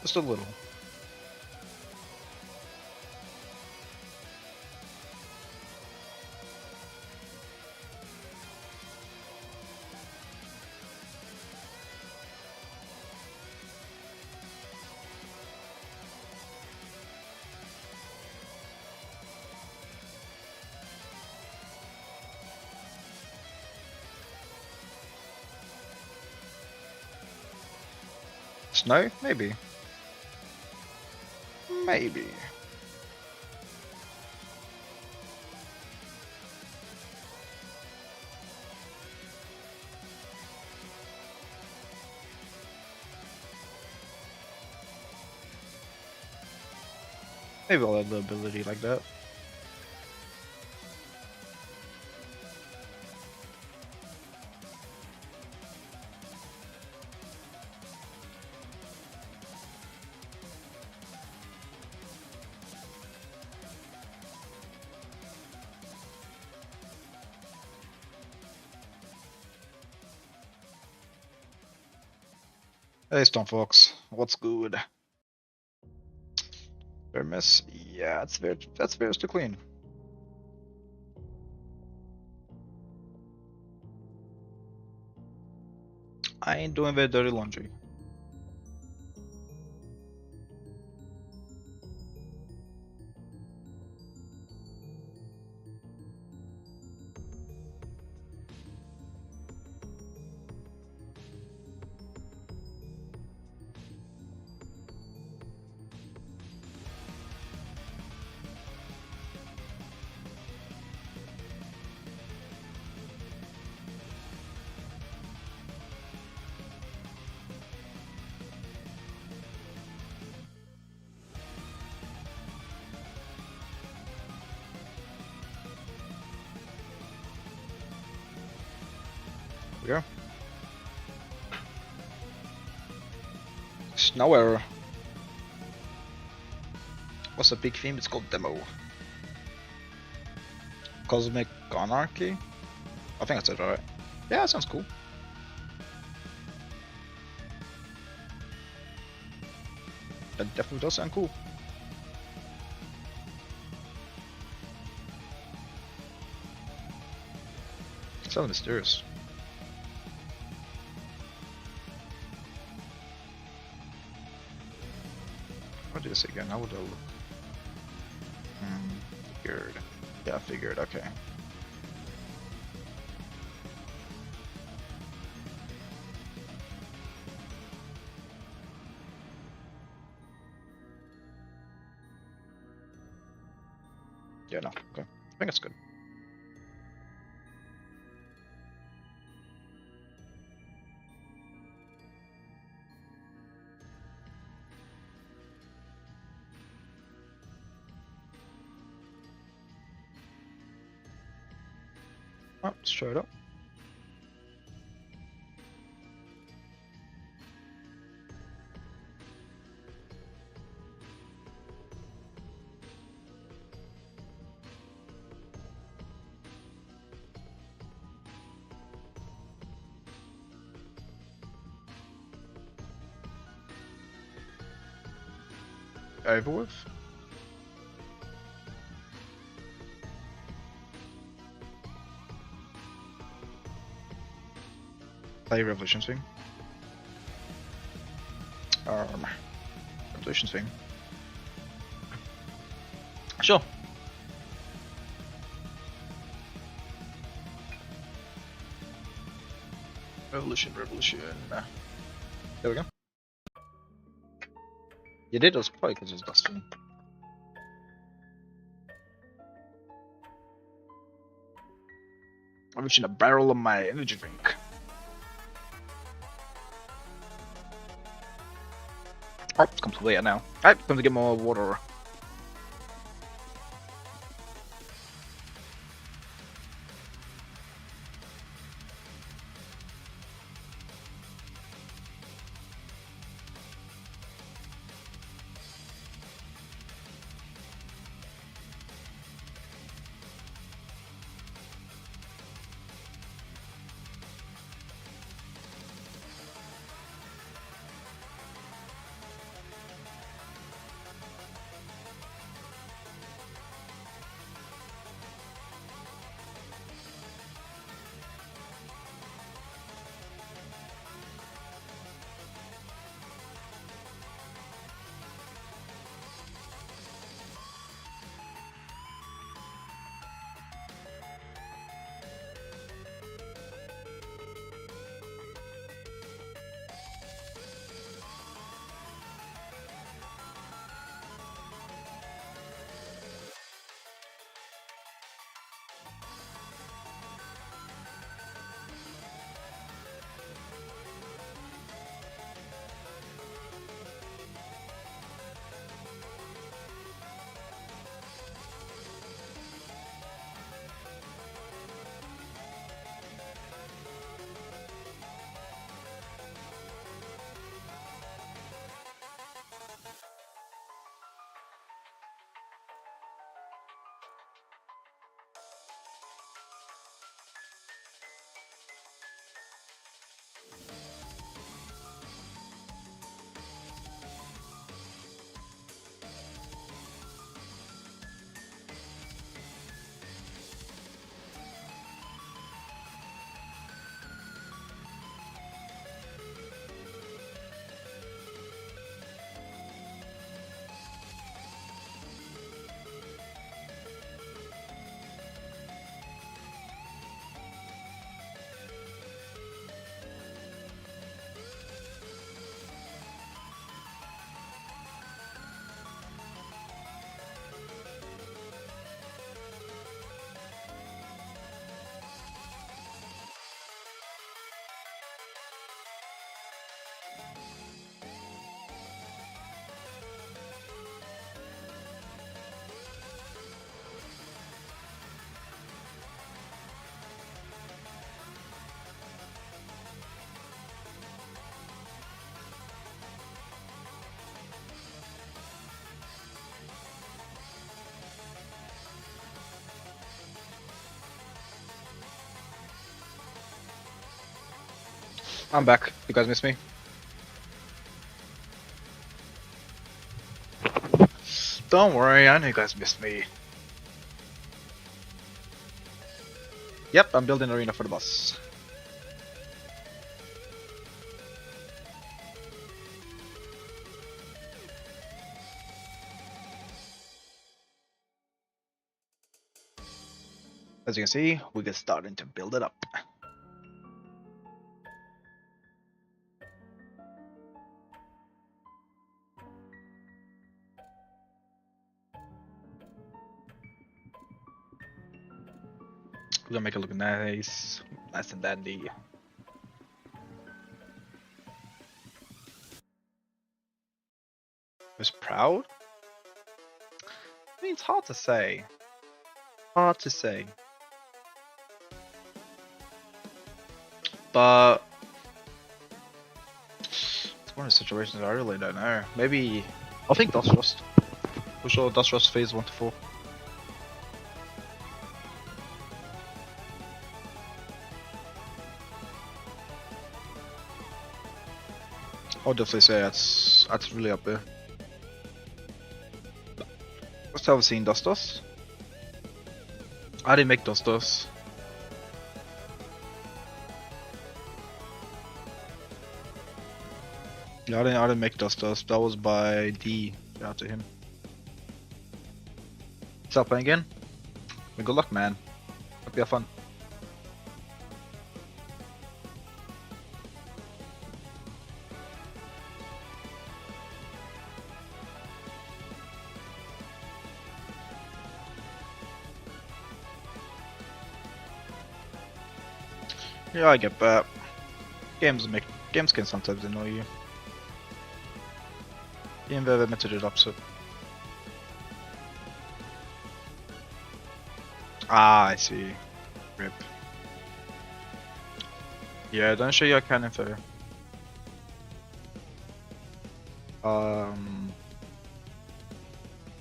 Just a little. Snow? Maybe. Maybe. Maybe I'll add the ability like that. Hey Stonefox, what's good? Fair miss? Yeah, that's fair to clean. I ain't doing their dirty laundry. Yeah. Snow error. What's the big theme? It's called demo. Cosmic Anarchy? I think I said it right. Yeah, that sounds cool. That definitely does sound cool. It's so mysterious. I'll do this again. How would I look? Figured. Yeah, I figured. Okay. Yeah, no. Okay. I think it's good. Oh, let's try it out. Over with. Play Revolution thing. Revolution thing. Sure. Revolution. There we go. You did us probably because it was dusty. I'm reaching a barrel of my energy drink. Oh, it's come to later now. Alright, time to get more water. I'm back. You guys miss me? Don't worry, I know you guys missed me. Yep, I'm building an arena for the boss. As you can see, we get starting to build it up. We're gonna make it look nice, nice and dandy. Was proud? I mean, it's hard to say. Hard to say. But it's one of the situations I really don't know. Maybe I think Dust Rust. For sure, Dust Rust phase 1 to 4. I'll definitely say that's really up there. Let's have a seen Dust Dust. I didn't make Dust Dust. Yeah, I didn't make Dust Dust. That was by D. Shout out to him. Start playing again. Well, good luck, man. Hope you have fun. Yeah, I get that. Games can sometimes annoy you. Game very limited it up, so. Ah, I see. Rip. Yeah, don't show your cannon info.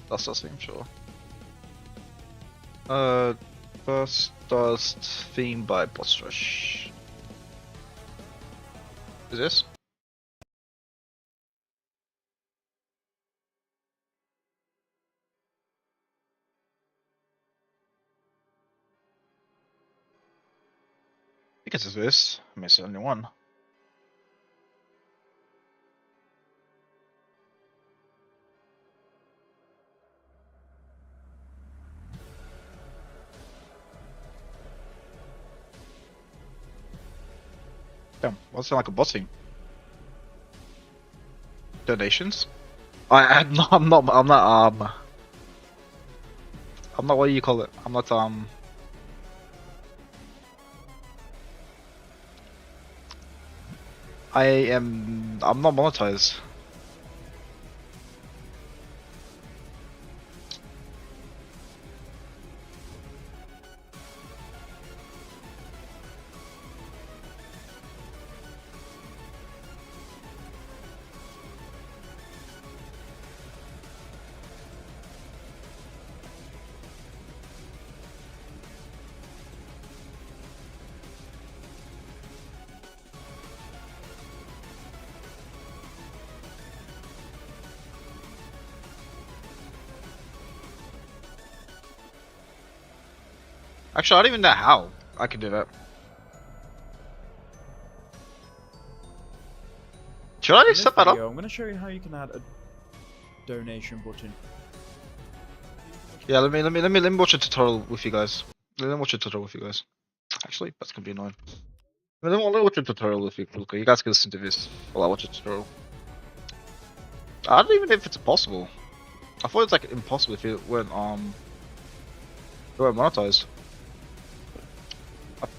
That's the same, sure. First Dust theme by Boss Rush. Is this? I guess it's this. I mean, it's the only one. Damn, what's it like a boss theme? Donations? I'm not. I'm not. What do you call it? I'm not. I'm not monetized. Actually, I don't even know how I can do that. Should I set that up? I'm going to show you how you can add a donation button. Yeah, let me watch a tutorial with you guys. Let me watch a tutorial with you guys. Actually, that's gonna be annoying. Let me watch a tutorial with you. Okay, you guys can listen to this while I watch a tutorial. I don't even know if it's possible. I thought it's like impossible if it weren't monetized.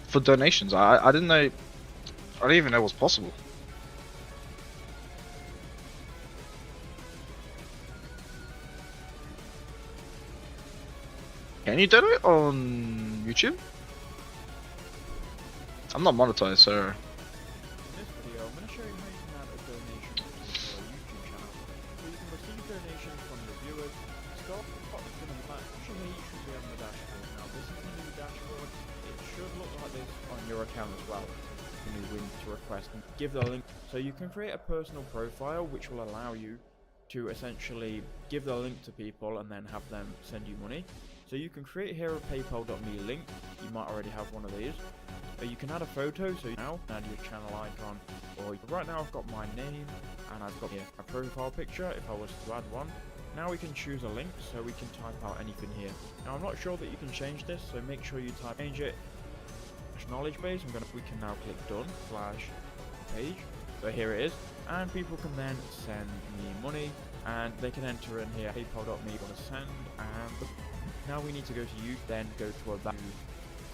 For donations, I didn't know. I didn't even know it was possible. Can you donate on YouTube? I'm not monetized, so. In this video, I'm going to show you how you can add a donation button to our YouTube channel, where you can receive donations from your viewers. Start with the top button on the back, which you should be on the dashboard. Now, this is the new dashboard. It should look like this on your account as well. company win to request and give the link. So you can create a personal profile which will allow you to essentially give the link to people and then have them send you money. So you can create here a paypal.me link. You might already have one of these. You can add a photo, so now add your channel icon, or right now I've got my name and I've got here a profile picture if I was to add one. Now we can choose a link, so we can type out anything here. Now I'm not sure that you can change this, so make sure you change it. Knowledge base. We can now click done / page. So here it is, and people can then send me money, and they can enter in here paypal.me want to send, and now we need to go to you, then go to a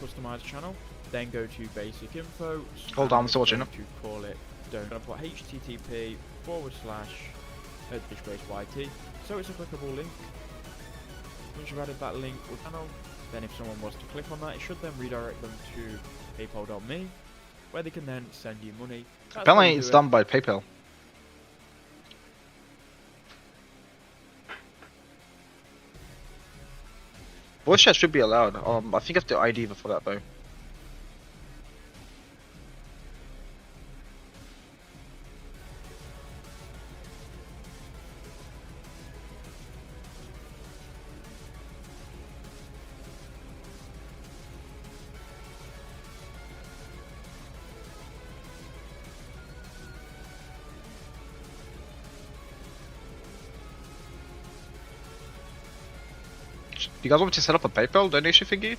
customize channel, then go to basic info. Hold on, I'm still watching it. To call it, don't put http / /YT. So it's a clickable link. Once you've added that link or channel, then if someone was to click on that, it should then redirect them to paypal.me, where they can then send you money. Apparently it's done by PayPal. Voice chat should be allowed. I think I have the ID before that though. You guys want me to set up a PayPal donation thingy?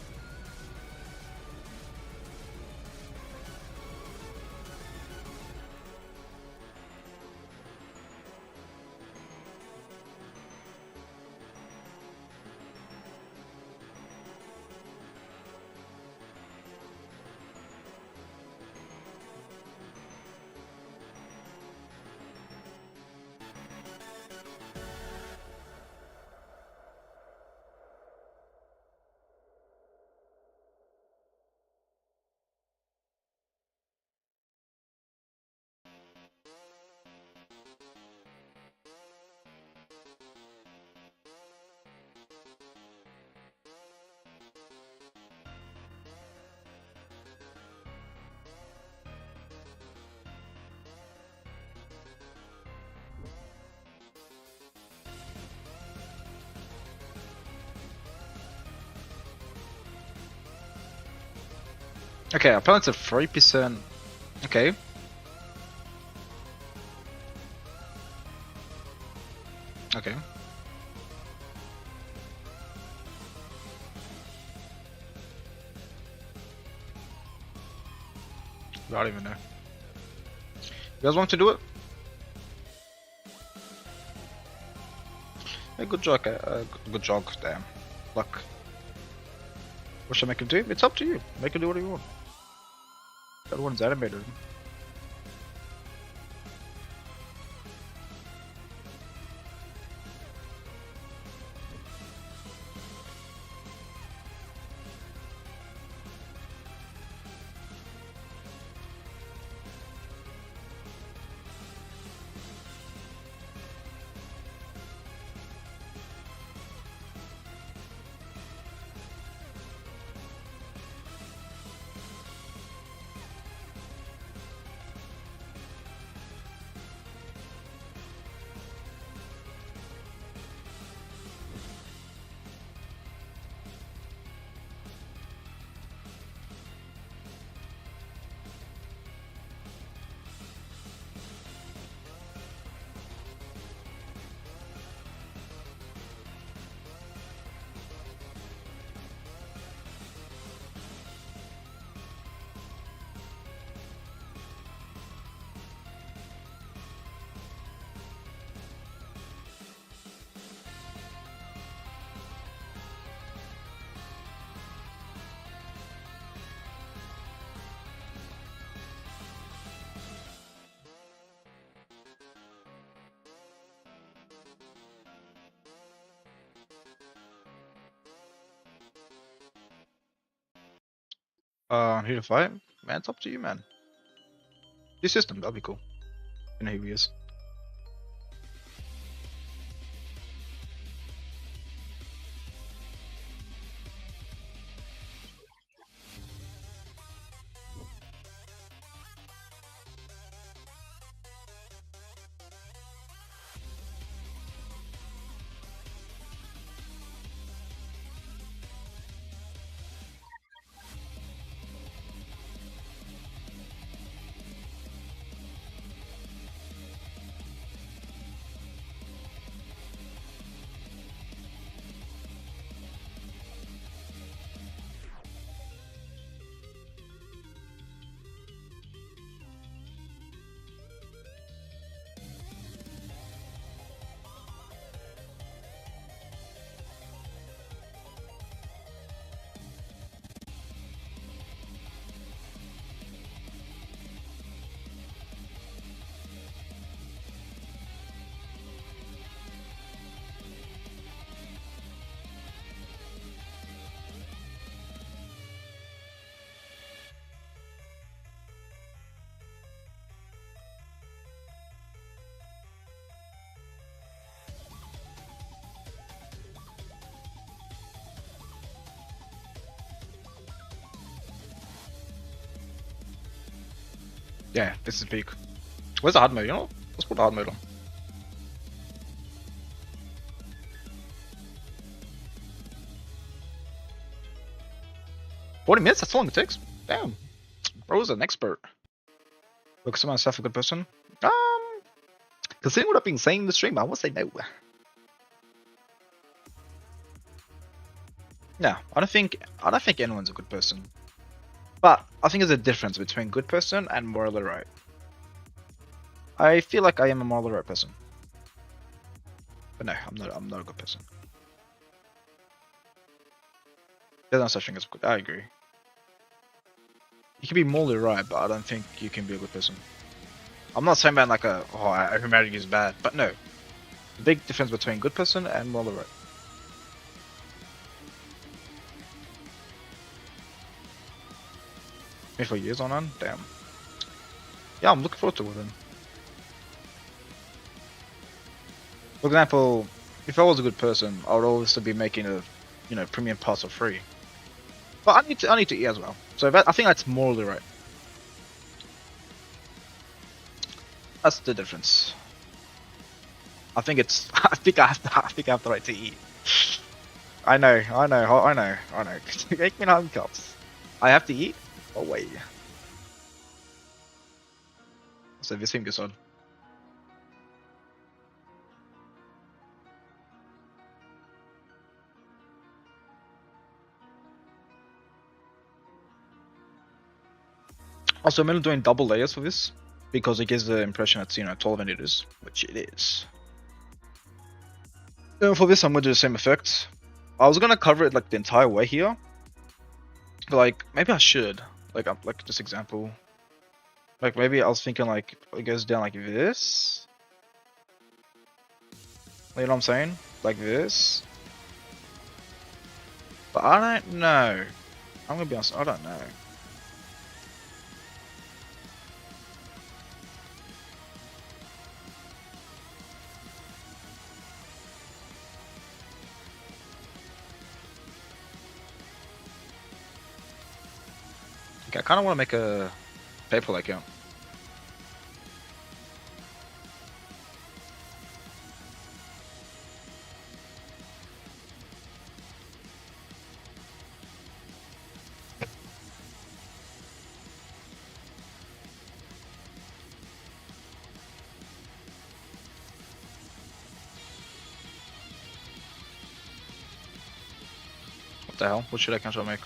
Okay, apparently it's a 3%. Okay. Okay. I don't even know. You guys want to do it? Hey, good job, good job, damn. Luck. What should I make him do? It's up to you. Make him do what you want. That one's animated. Here to fight? Man, it's up to you, man. Your system, that'd be cool. You know who he is. Yeah, this is peak. Where's the hard mode? You know, let's put the hard mode on. $40 minutes? That's how long it takes? Damn. Bro is an expert. Look, someone myself a good person. Considering what I've been saying in the stream, I would say no. No, I don't think anyone's a good person. But I think there's a difference between good person and morally right. I feel like I am a morally right person. But no, I'm not a good person. There's no such thing as good. I agree. You can be morally right, but I don't think you can be a good person. I'm not saying about like humanity is bad, but no. The big difference between good person and morally right. Maybe for years on end? Damn. Yeah, I'm looking forward to it then. For example, if I was a good person, I would always be making a, premium pass for free. But I need to eat as well. So I think that's morally right. That's the difference. I think it's. I think I have the right to eat. I know. Make me handcuffs. I have to eat. Oh wait. So this thing goes on. Also, I'm only doing double layers for this because it gives the impression it's 12 meters, which it is. For this, I'm gonna do the same effect. I was gonna cover it like the entire way here, but like maybe I should. Like this example. Like maybe I was thinking like it goes down like this. You know what I'm saying? Like this. But I don't know. I'm gonna be honest. I don't know. Okay, I kind of want to make a PayPal account. What the hell? What should I make?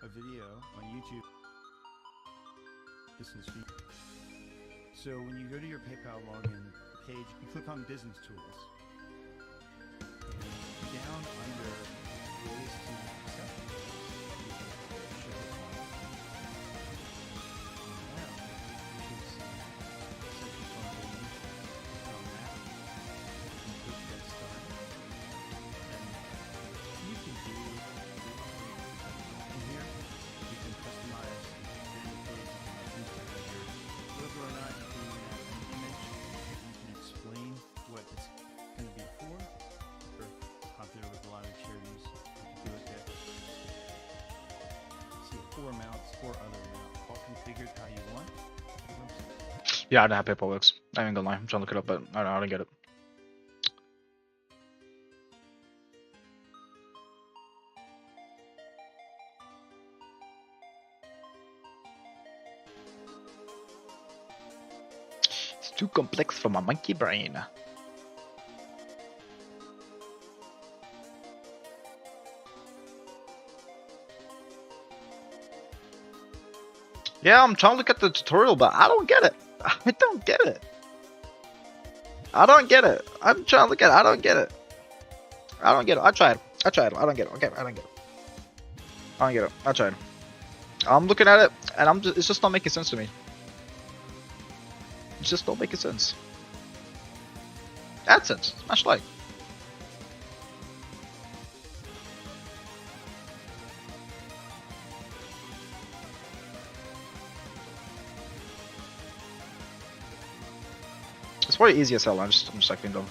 A video on YouTube. Business fee. So when you go to your PayPal login page, you click on Business Tools. And down under ways to accept show the file. And now you should see section called Donation. On that, you can click Get Started. And you can do 4 other all configured how you want. Yeah, I don't know how PayPal works. I ain't gonna lie. I'm trying to look it up, but I don't get it. It's too complex for my monkey brain. Yeah, I'm trying to look at the tutorial, but I don't get it. I don't get it. I don't get it. I'm trying to look at it. I don't get it. I don't get it. I tried. I don't get it. Okay, I don't get it. I don't get it. I tried. I'm looking at it, and it's just not making sense to me. It's just not making sense. AdSense. Smash like. It's probably easy as hell. I'm just like being dumb.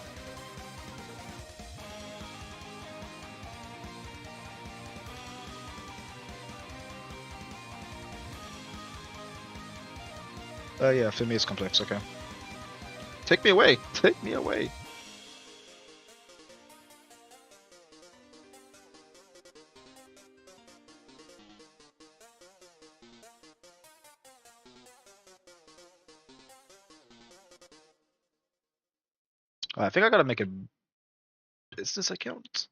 Yeah, for me it's complex. Okay. Take me away. Take me away. I think I gotta make a business account.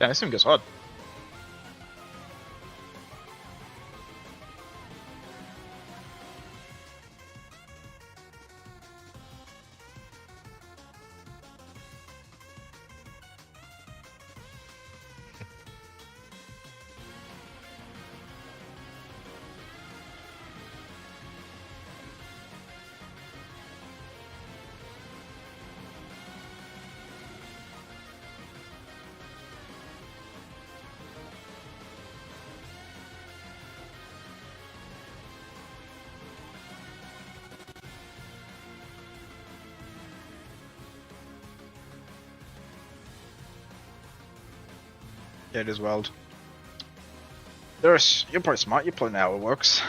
Yeah, this thing gets hard. Yeah, it is wild. You're pretty smart. You're playing how it works.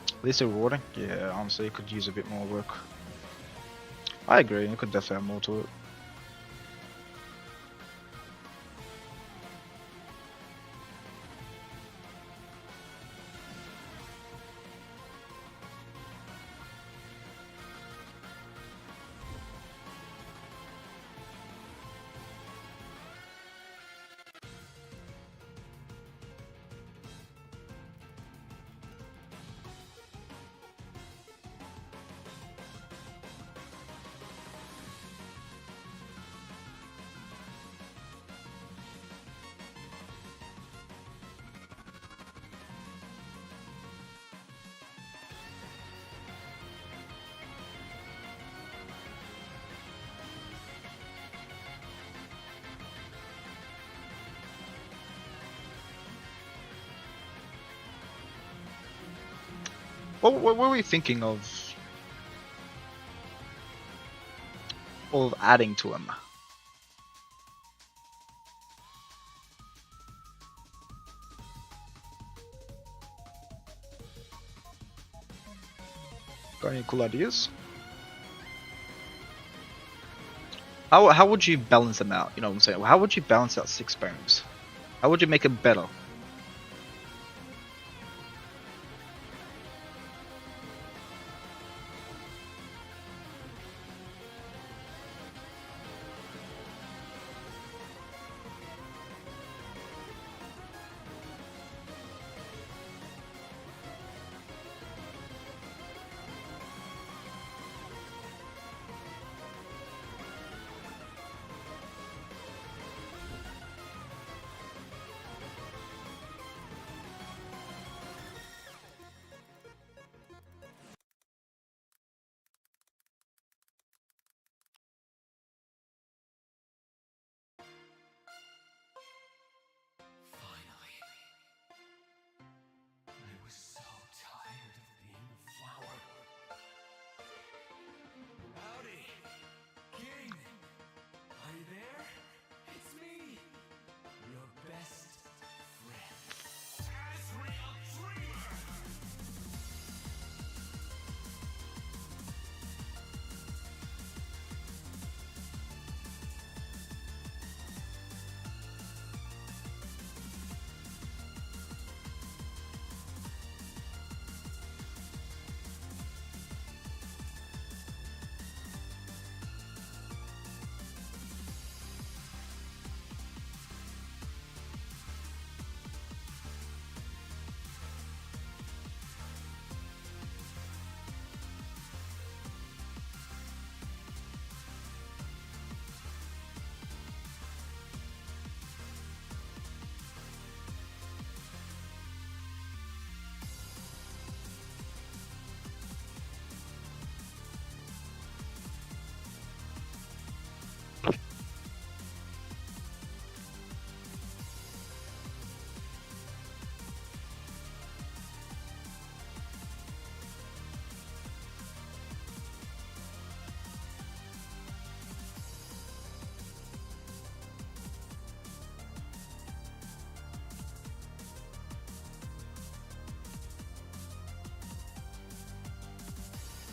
At least it's rewarding. Yeah, honestly, it could use a bit more work. I agree. It could definitely have more to it. What were we thinking of adding to him? Got any cool ideas? How would you balance them out? You know what I'm saying? How would you balance out 6 bones? How would you make it better?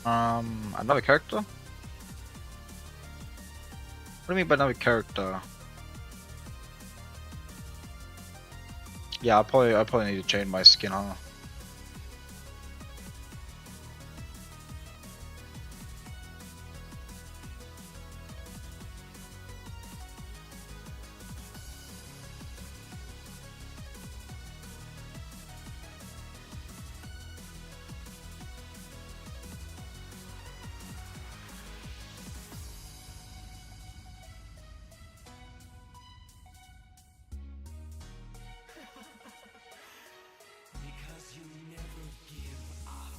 Another character? What do you mean by another character? Yeah, I probably need to change my skin, huh? Because you never give up.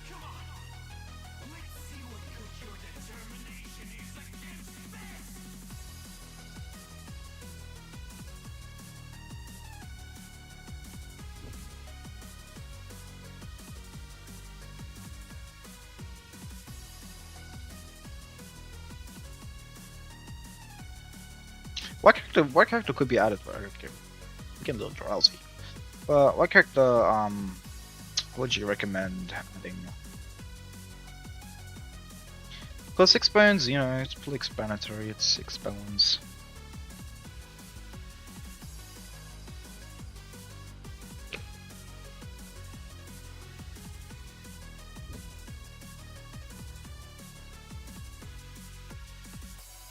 Come on! Let's see what good your determination is against this! What character could be added for okay. I'm getting a little drowsy. But what character would you recommend adding? Because 6 bones, you know, it's pretty explanatory, it's 6 bones.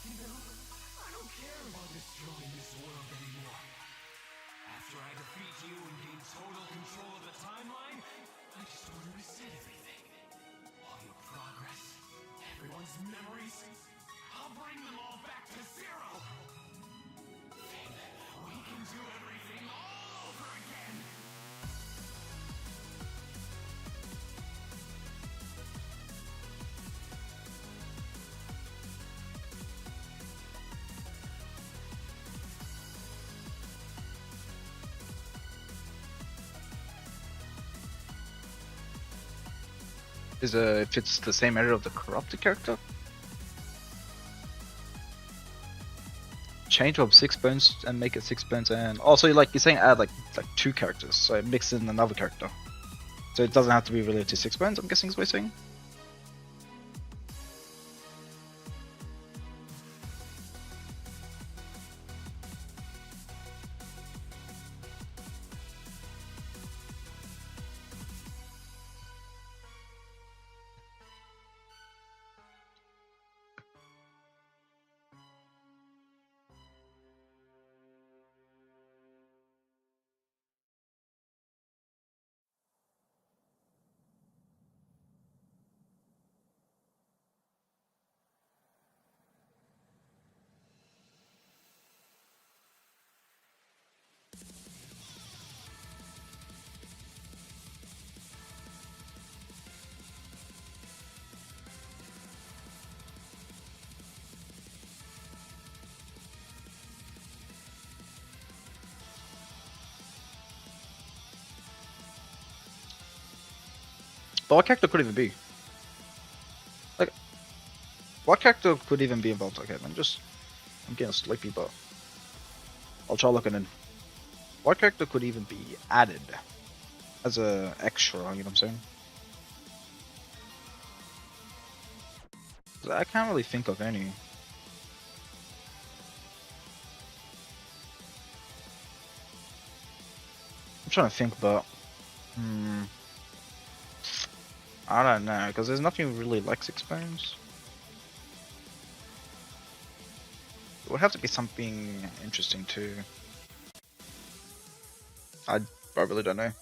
You know, I don't care about destroying this world anymore. After I defeat you and gain total control of the timeline, I just want to reset everything. All your progress, everyone's memories. I'll bring them all back to zero. Then we can do everything all over again. Is if it's the same area of the corrupted character? Change from 6 bones and make it 6 bones and also like you're saying add like 2 characters, so it mixes in another character. So it doesn't have to be related to 6 bones, I'm guessing is what you're saying? But what character could it even be? Like, what character could even be involved? Okay, I'm getting sleepy, but I'll try looking in. What character could even be added as a extra, you know what I'm saying? 'Cause I can't really think of any. I'm trying to think, but I don't know, because there's nothing really like 6 bones. It would have to be something interesting too. I really don't know.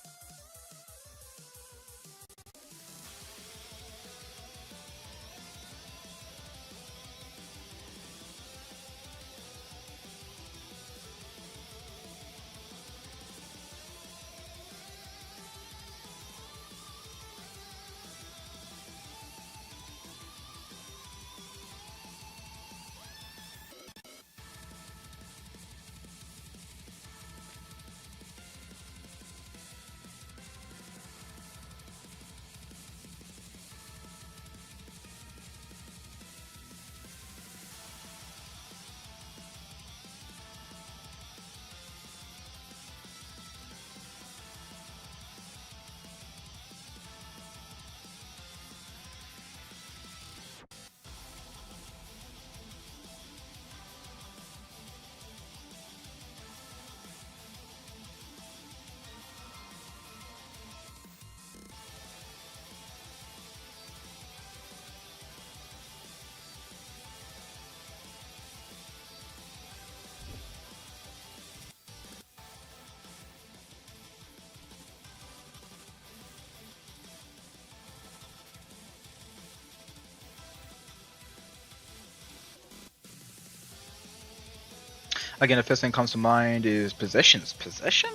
Again, the first thing that comes to mind is possessions. Possession?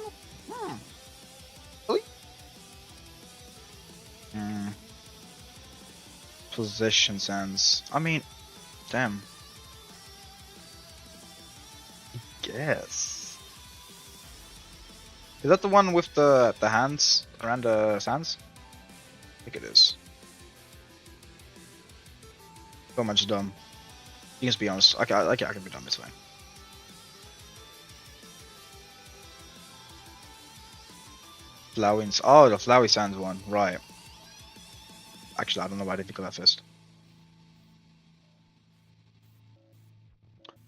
Really? Hmm. Possession sounds. I mean, damn. Guess. Is that the one with the hands around the sands? I think it is. So much dumb. You can just be honest. I can be dumb. It's fine. Flowings. Oh, the flowery sands one. Right. Actually, I don't know why I didn't think of that first.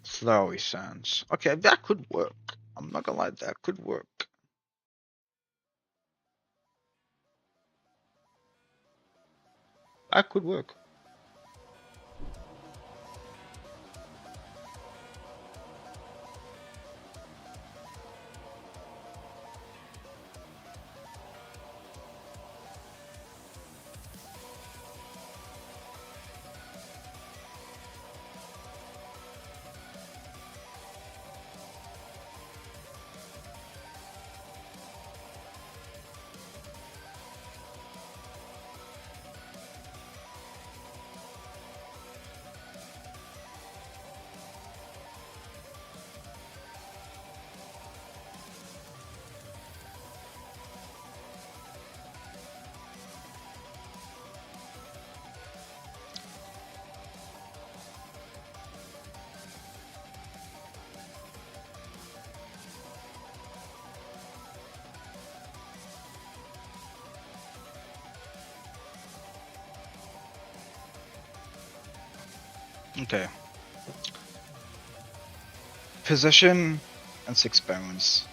Flowery sands. Okay, that could work. I'm not gonna lie, that could work. That could work. Okay. Possession and 6 bones.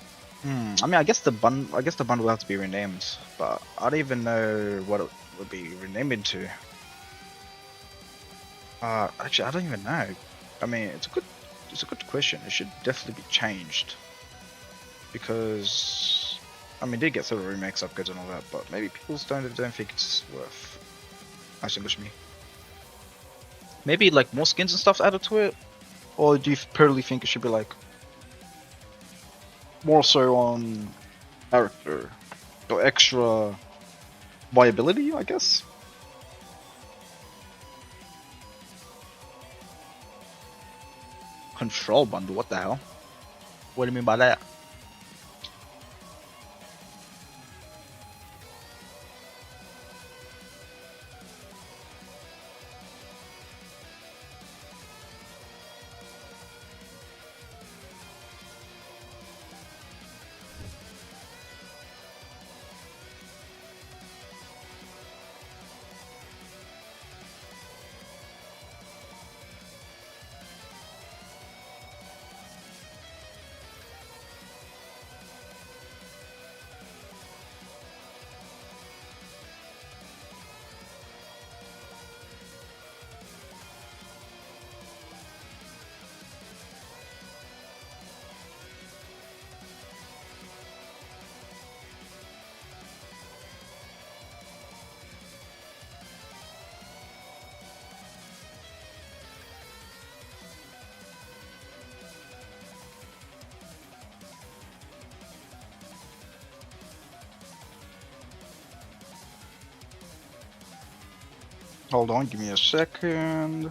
I mean, I guess the bund will have to be renamed, but I don't even know what it would be renamed into. Actually, I don't even know. I mean, it's a good question. It should definitely be changed because, I mean, they did get sort of remakes, upgrades, and all that, but maybe people don't think it's worth. That's English me. Maybe like more skins and stuff added to it, or do you purely think it should be like more so on character or extra viability, I guess? Control bundle, what the hell? What do you mean by that? Hold on, give me a second.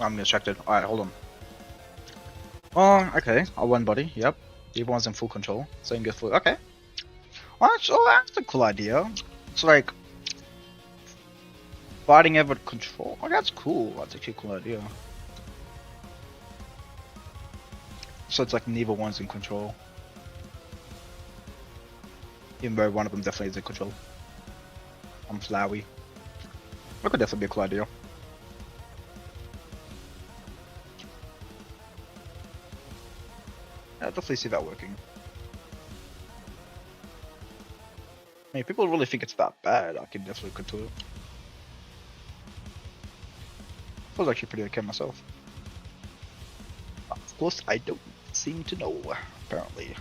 I'm distracted. Alright, hold on. Oh, okay. Our one body, yep. The other one's in full control. Same good for. Okay. That's a cool idea. It's like fighting over control. Oh, that's cool. That's actually a cool idea. So it's like neither one's in control. Even though one of them definitely is in control. I'm Flowey. That could definitely be a cool idea. I definitely see that working. I mean, if people really think it's that bad, I can definitely control it. I was actually pretty okay myself. Of course, I don't seem to know, apparently.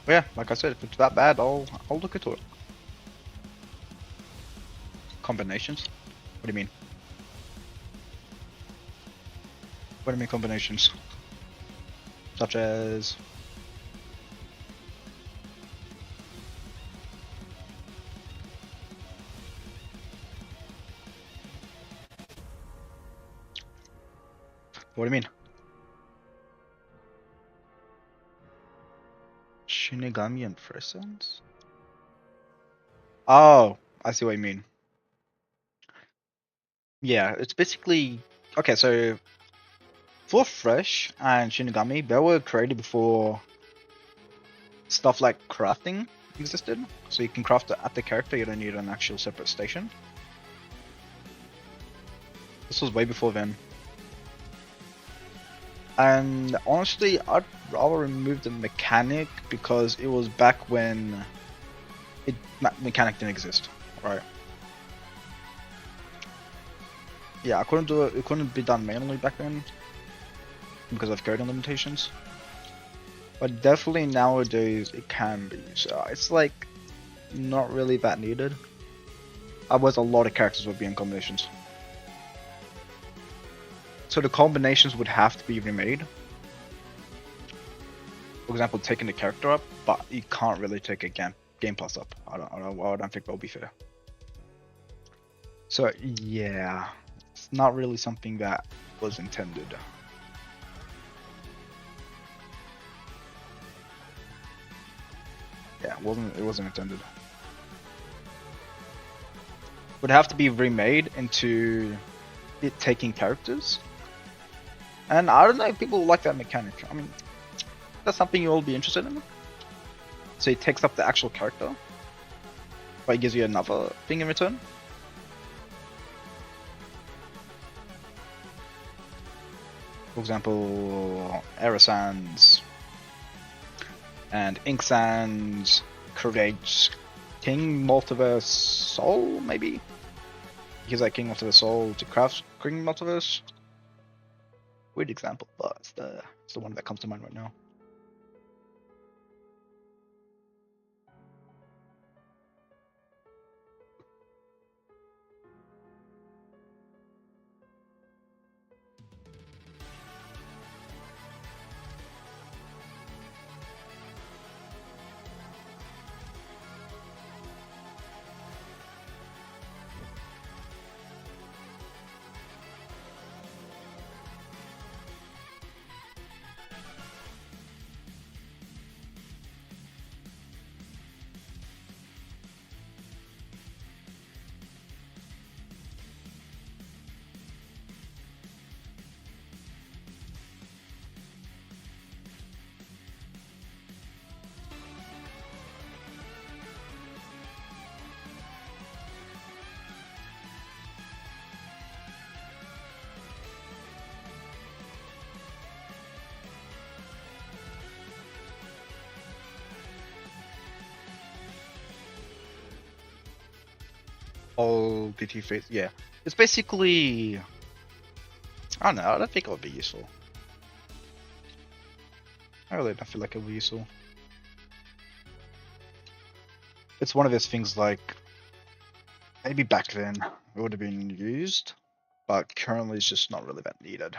But yeah, like I said, if it's that bad, I'll look into it. Combinations? What do you mean? What do you mean combinations? Such as... What do you mean? Shinigami and Presence? Oh, I see what you mean. Yeah, it's basically... Okay, so... For Fresh and Shinigami, they were created before stuff like crafting existed. So you can craft it at the character, you don't need an actual separate station. This was way before then. And honestly, I'd rather remove the mechanic because it was back when mechanic didn't exist, right? Yeah, I couldn't do it. It couldn't be done manually back then because of coding limitations. But definitely nowadays it can be. So it's like not really that needed. Otherwise, a lot of characters would be in combinations. So the combinations would have to be remade. For example, taking the character up, but you can't really take a game plus up. I don't think that'll be fair. So yeah, it's not really something that was intended. Yeah, it wasn't intended. Would have to be remade into it taking characters. And I don't know if people like that mechanic. I mean, that's something you'll be interested in. So it takes up the actual character, but it gives you another thing in return. For example, Aerosands and Inksands creates King Multiverse Soul, maybe? Use that King Multiverse Soul to craft King Multiverse. Weird example, but it's the one that comes to mind right now. All DT face, yeah. It's basically, I don't know. I don't think it would be useful. I really don't feel like it would be useful. It's one of those things like maybe back then it would have been used, but currently it's just not really that needed.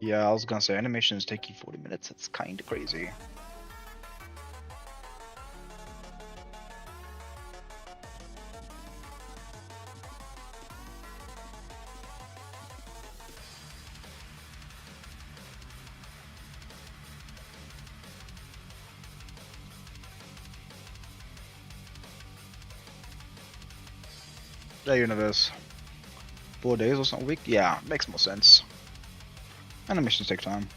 Yeah, I was gonna say animations take you 40 minutes. It's kind of crazy. The universe. 4 days or something a week? Yeah, makes more sense. Animations take time.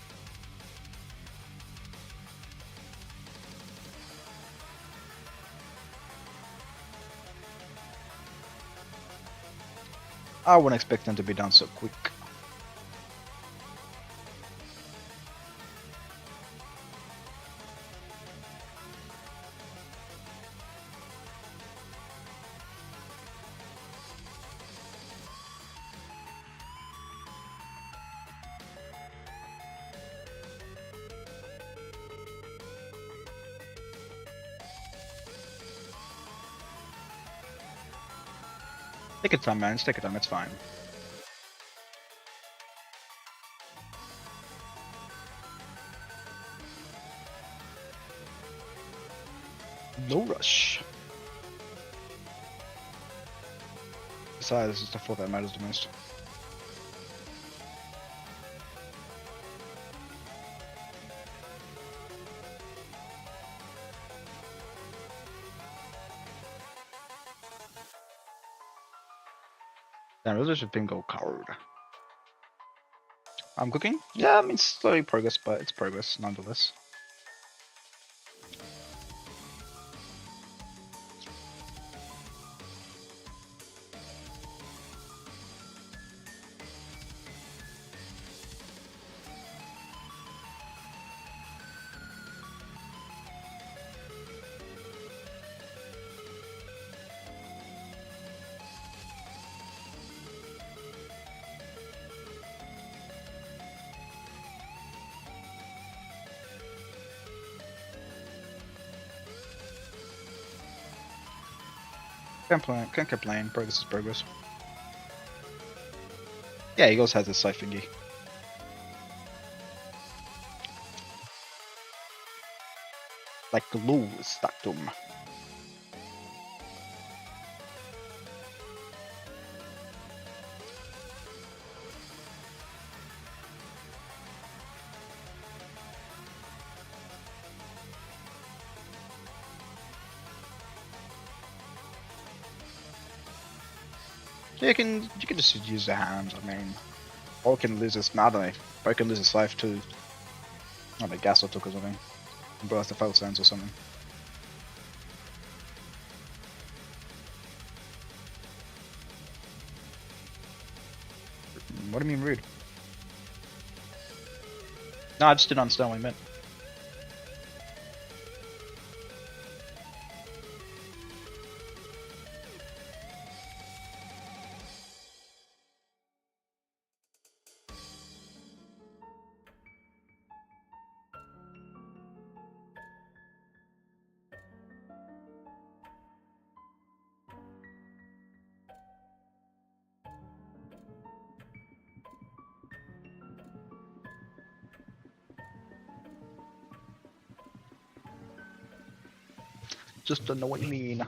I wouldn't expect them to be done so quick. Take your time, man. Just take your time. It's fine. No rush. Besides, it's the thought that matters the most. Damn, those are bingo card. I'm cooking? Yeah, I mean, slowly progress, but it's progress nonetheless. Can't complain. Progress is progress. Yeah, Eagles has a side thingy. Like glue, stuck to him. Yeah, you can just use the hands. I mean, or can lose his. I don't know. Or can lose his life too. I don't know, gas or took or something. Burst the fail sense or something. What do you mean rude? No, I just didn't understand what you meant. Just don't know what you mean.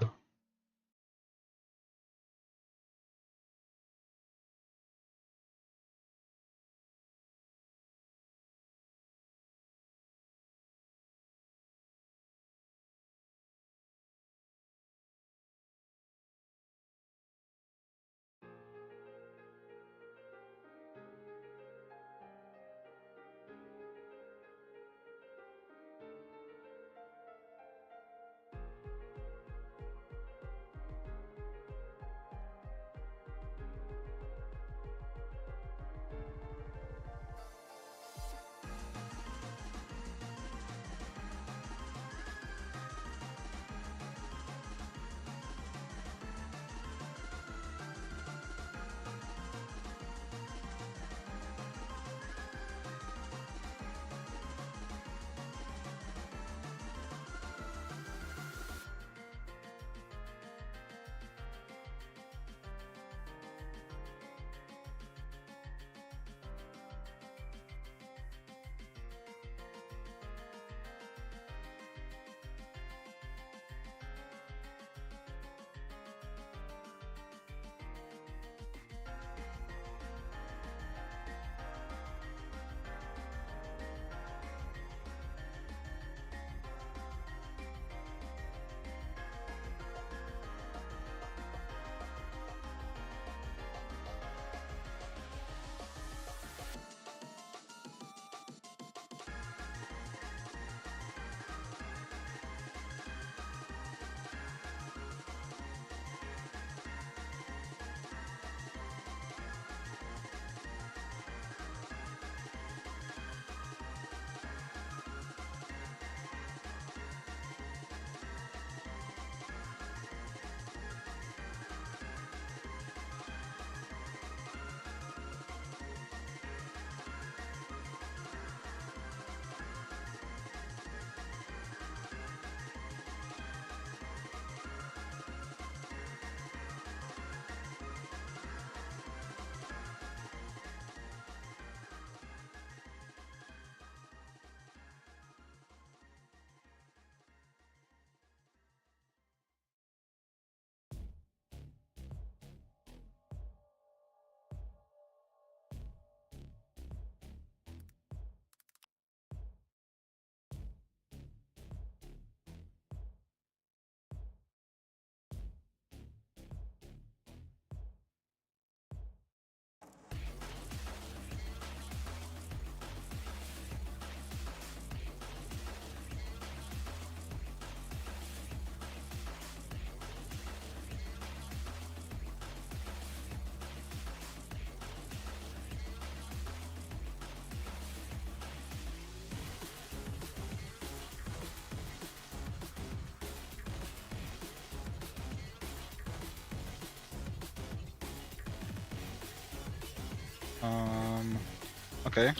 Okay.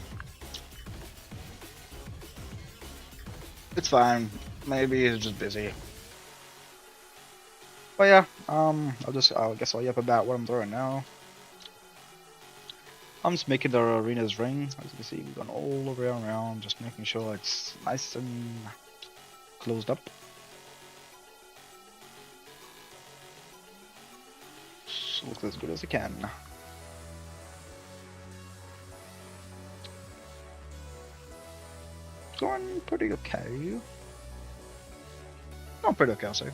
It's fine. Maybe he's just busy. But yeah, I guess I'll yap about what I'm throwing now. I'm just making the arena's ring. As you can see, we've gone all the way around, just making sure it's nice and closed up. So looks as good as it can. Going pretty okay. Not pretty okay, I'll say.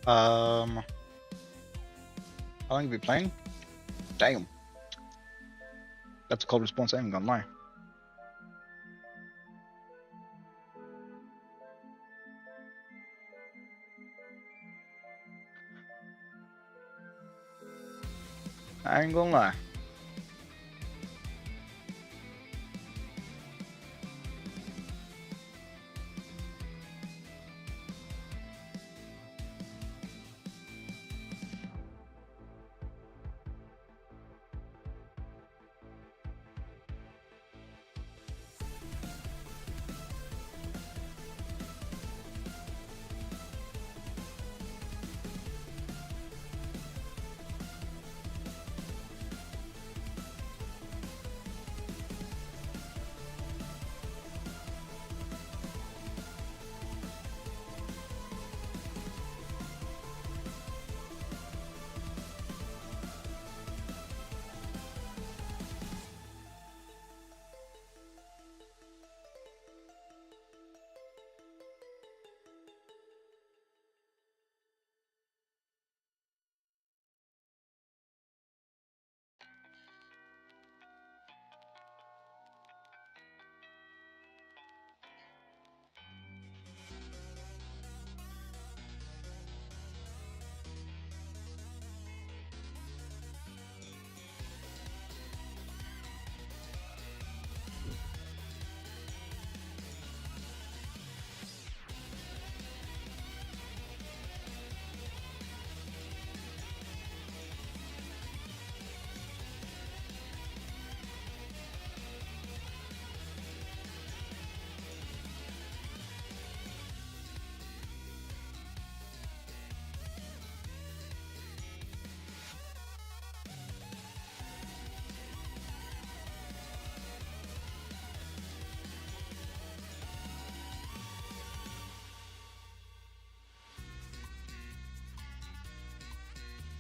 How long have you been playing? Damn. That's a cold response, I ain't gonna lie. I ain't gonna lie.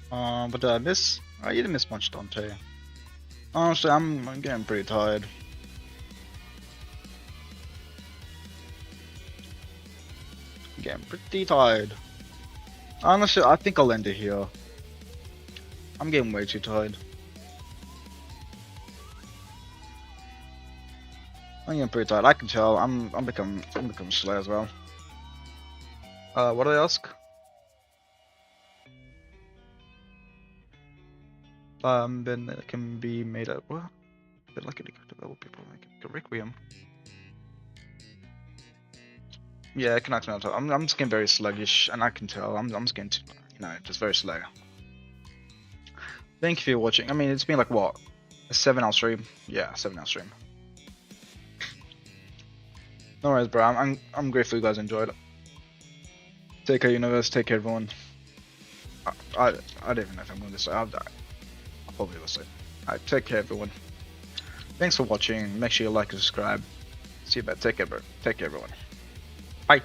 But did I miss? Oh, you didn't miss much, Dante. Honestly, I'm getting pretty tired. I'm getting pretty tired. Honestly, I think I'll end it here. I'm getting way too tired. I'm getting pretty tired. I can tell. I'm becoming slow as well. What did I ask? Then it can be made up. What? A bit like a develop people like a requiem. Yeah, I can actually tell. I'm just getting very sluggish, and I can tell. I'm just getting, just very slow. Thank you for watching. I mean, it's been like what, a 7-hour stream? Yeah, 7-hour stream. No worries, bro. I'm grateful you guys enjoyed it. Take care, universe. Take care, everyone. I don't even know if I'm going to say. I'll probably will say. Alright, take care, everyone. Thanks for watching. Make sure you like and subscribe. See you back. Take care, bro. Take care, everyone. Bye.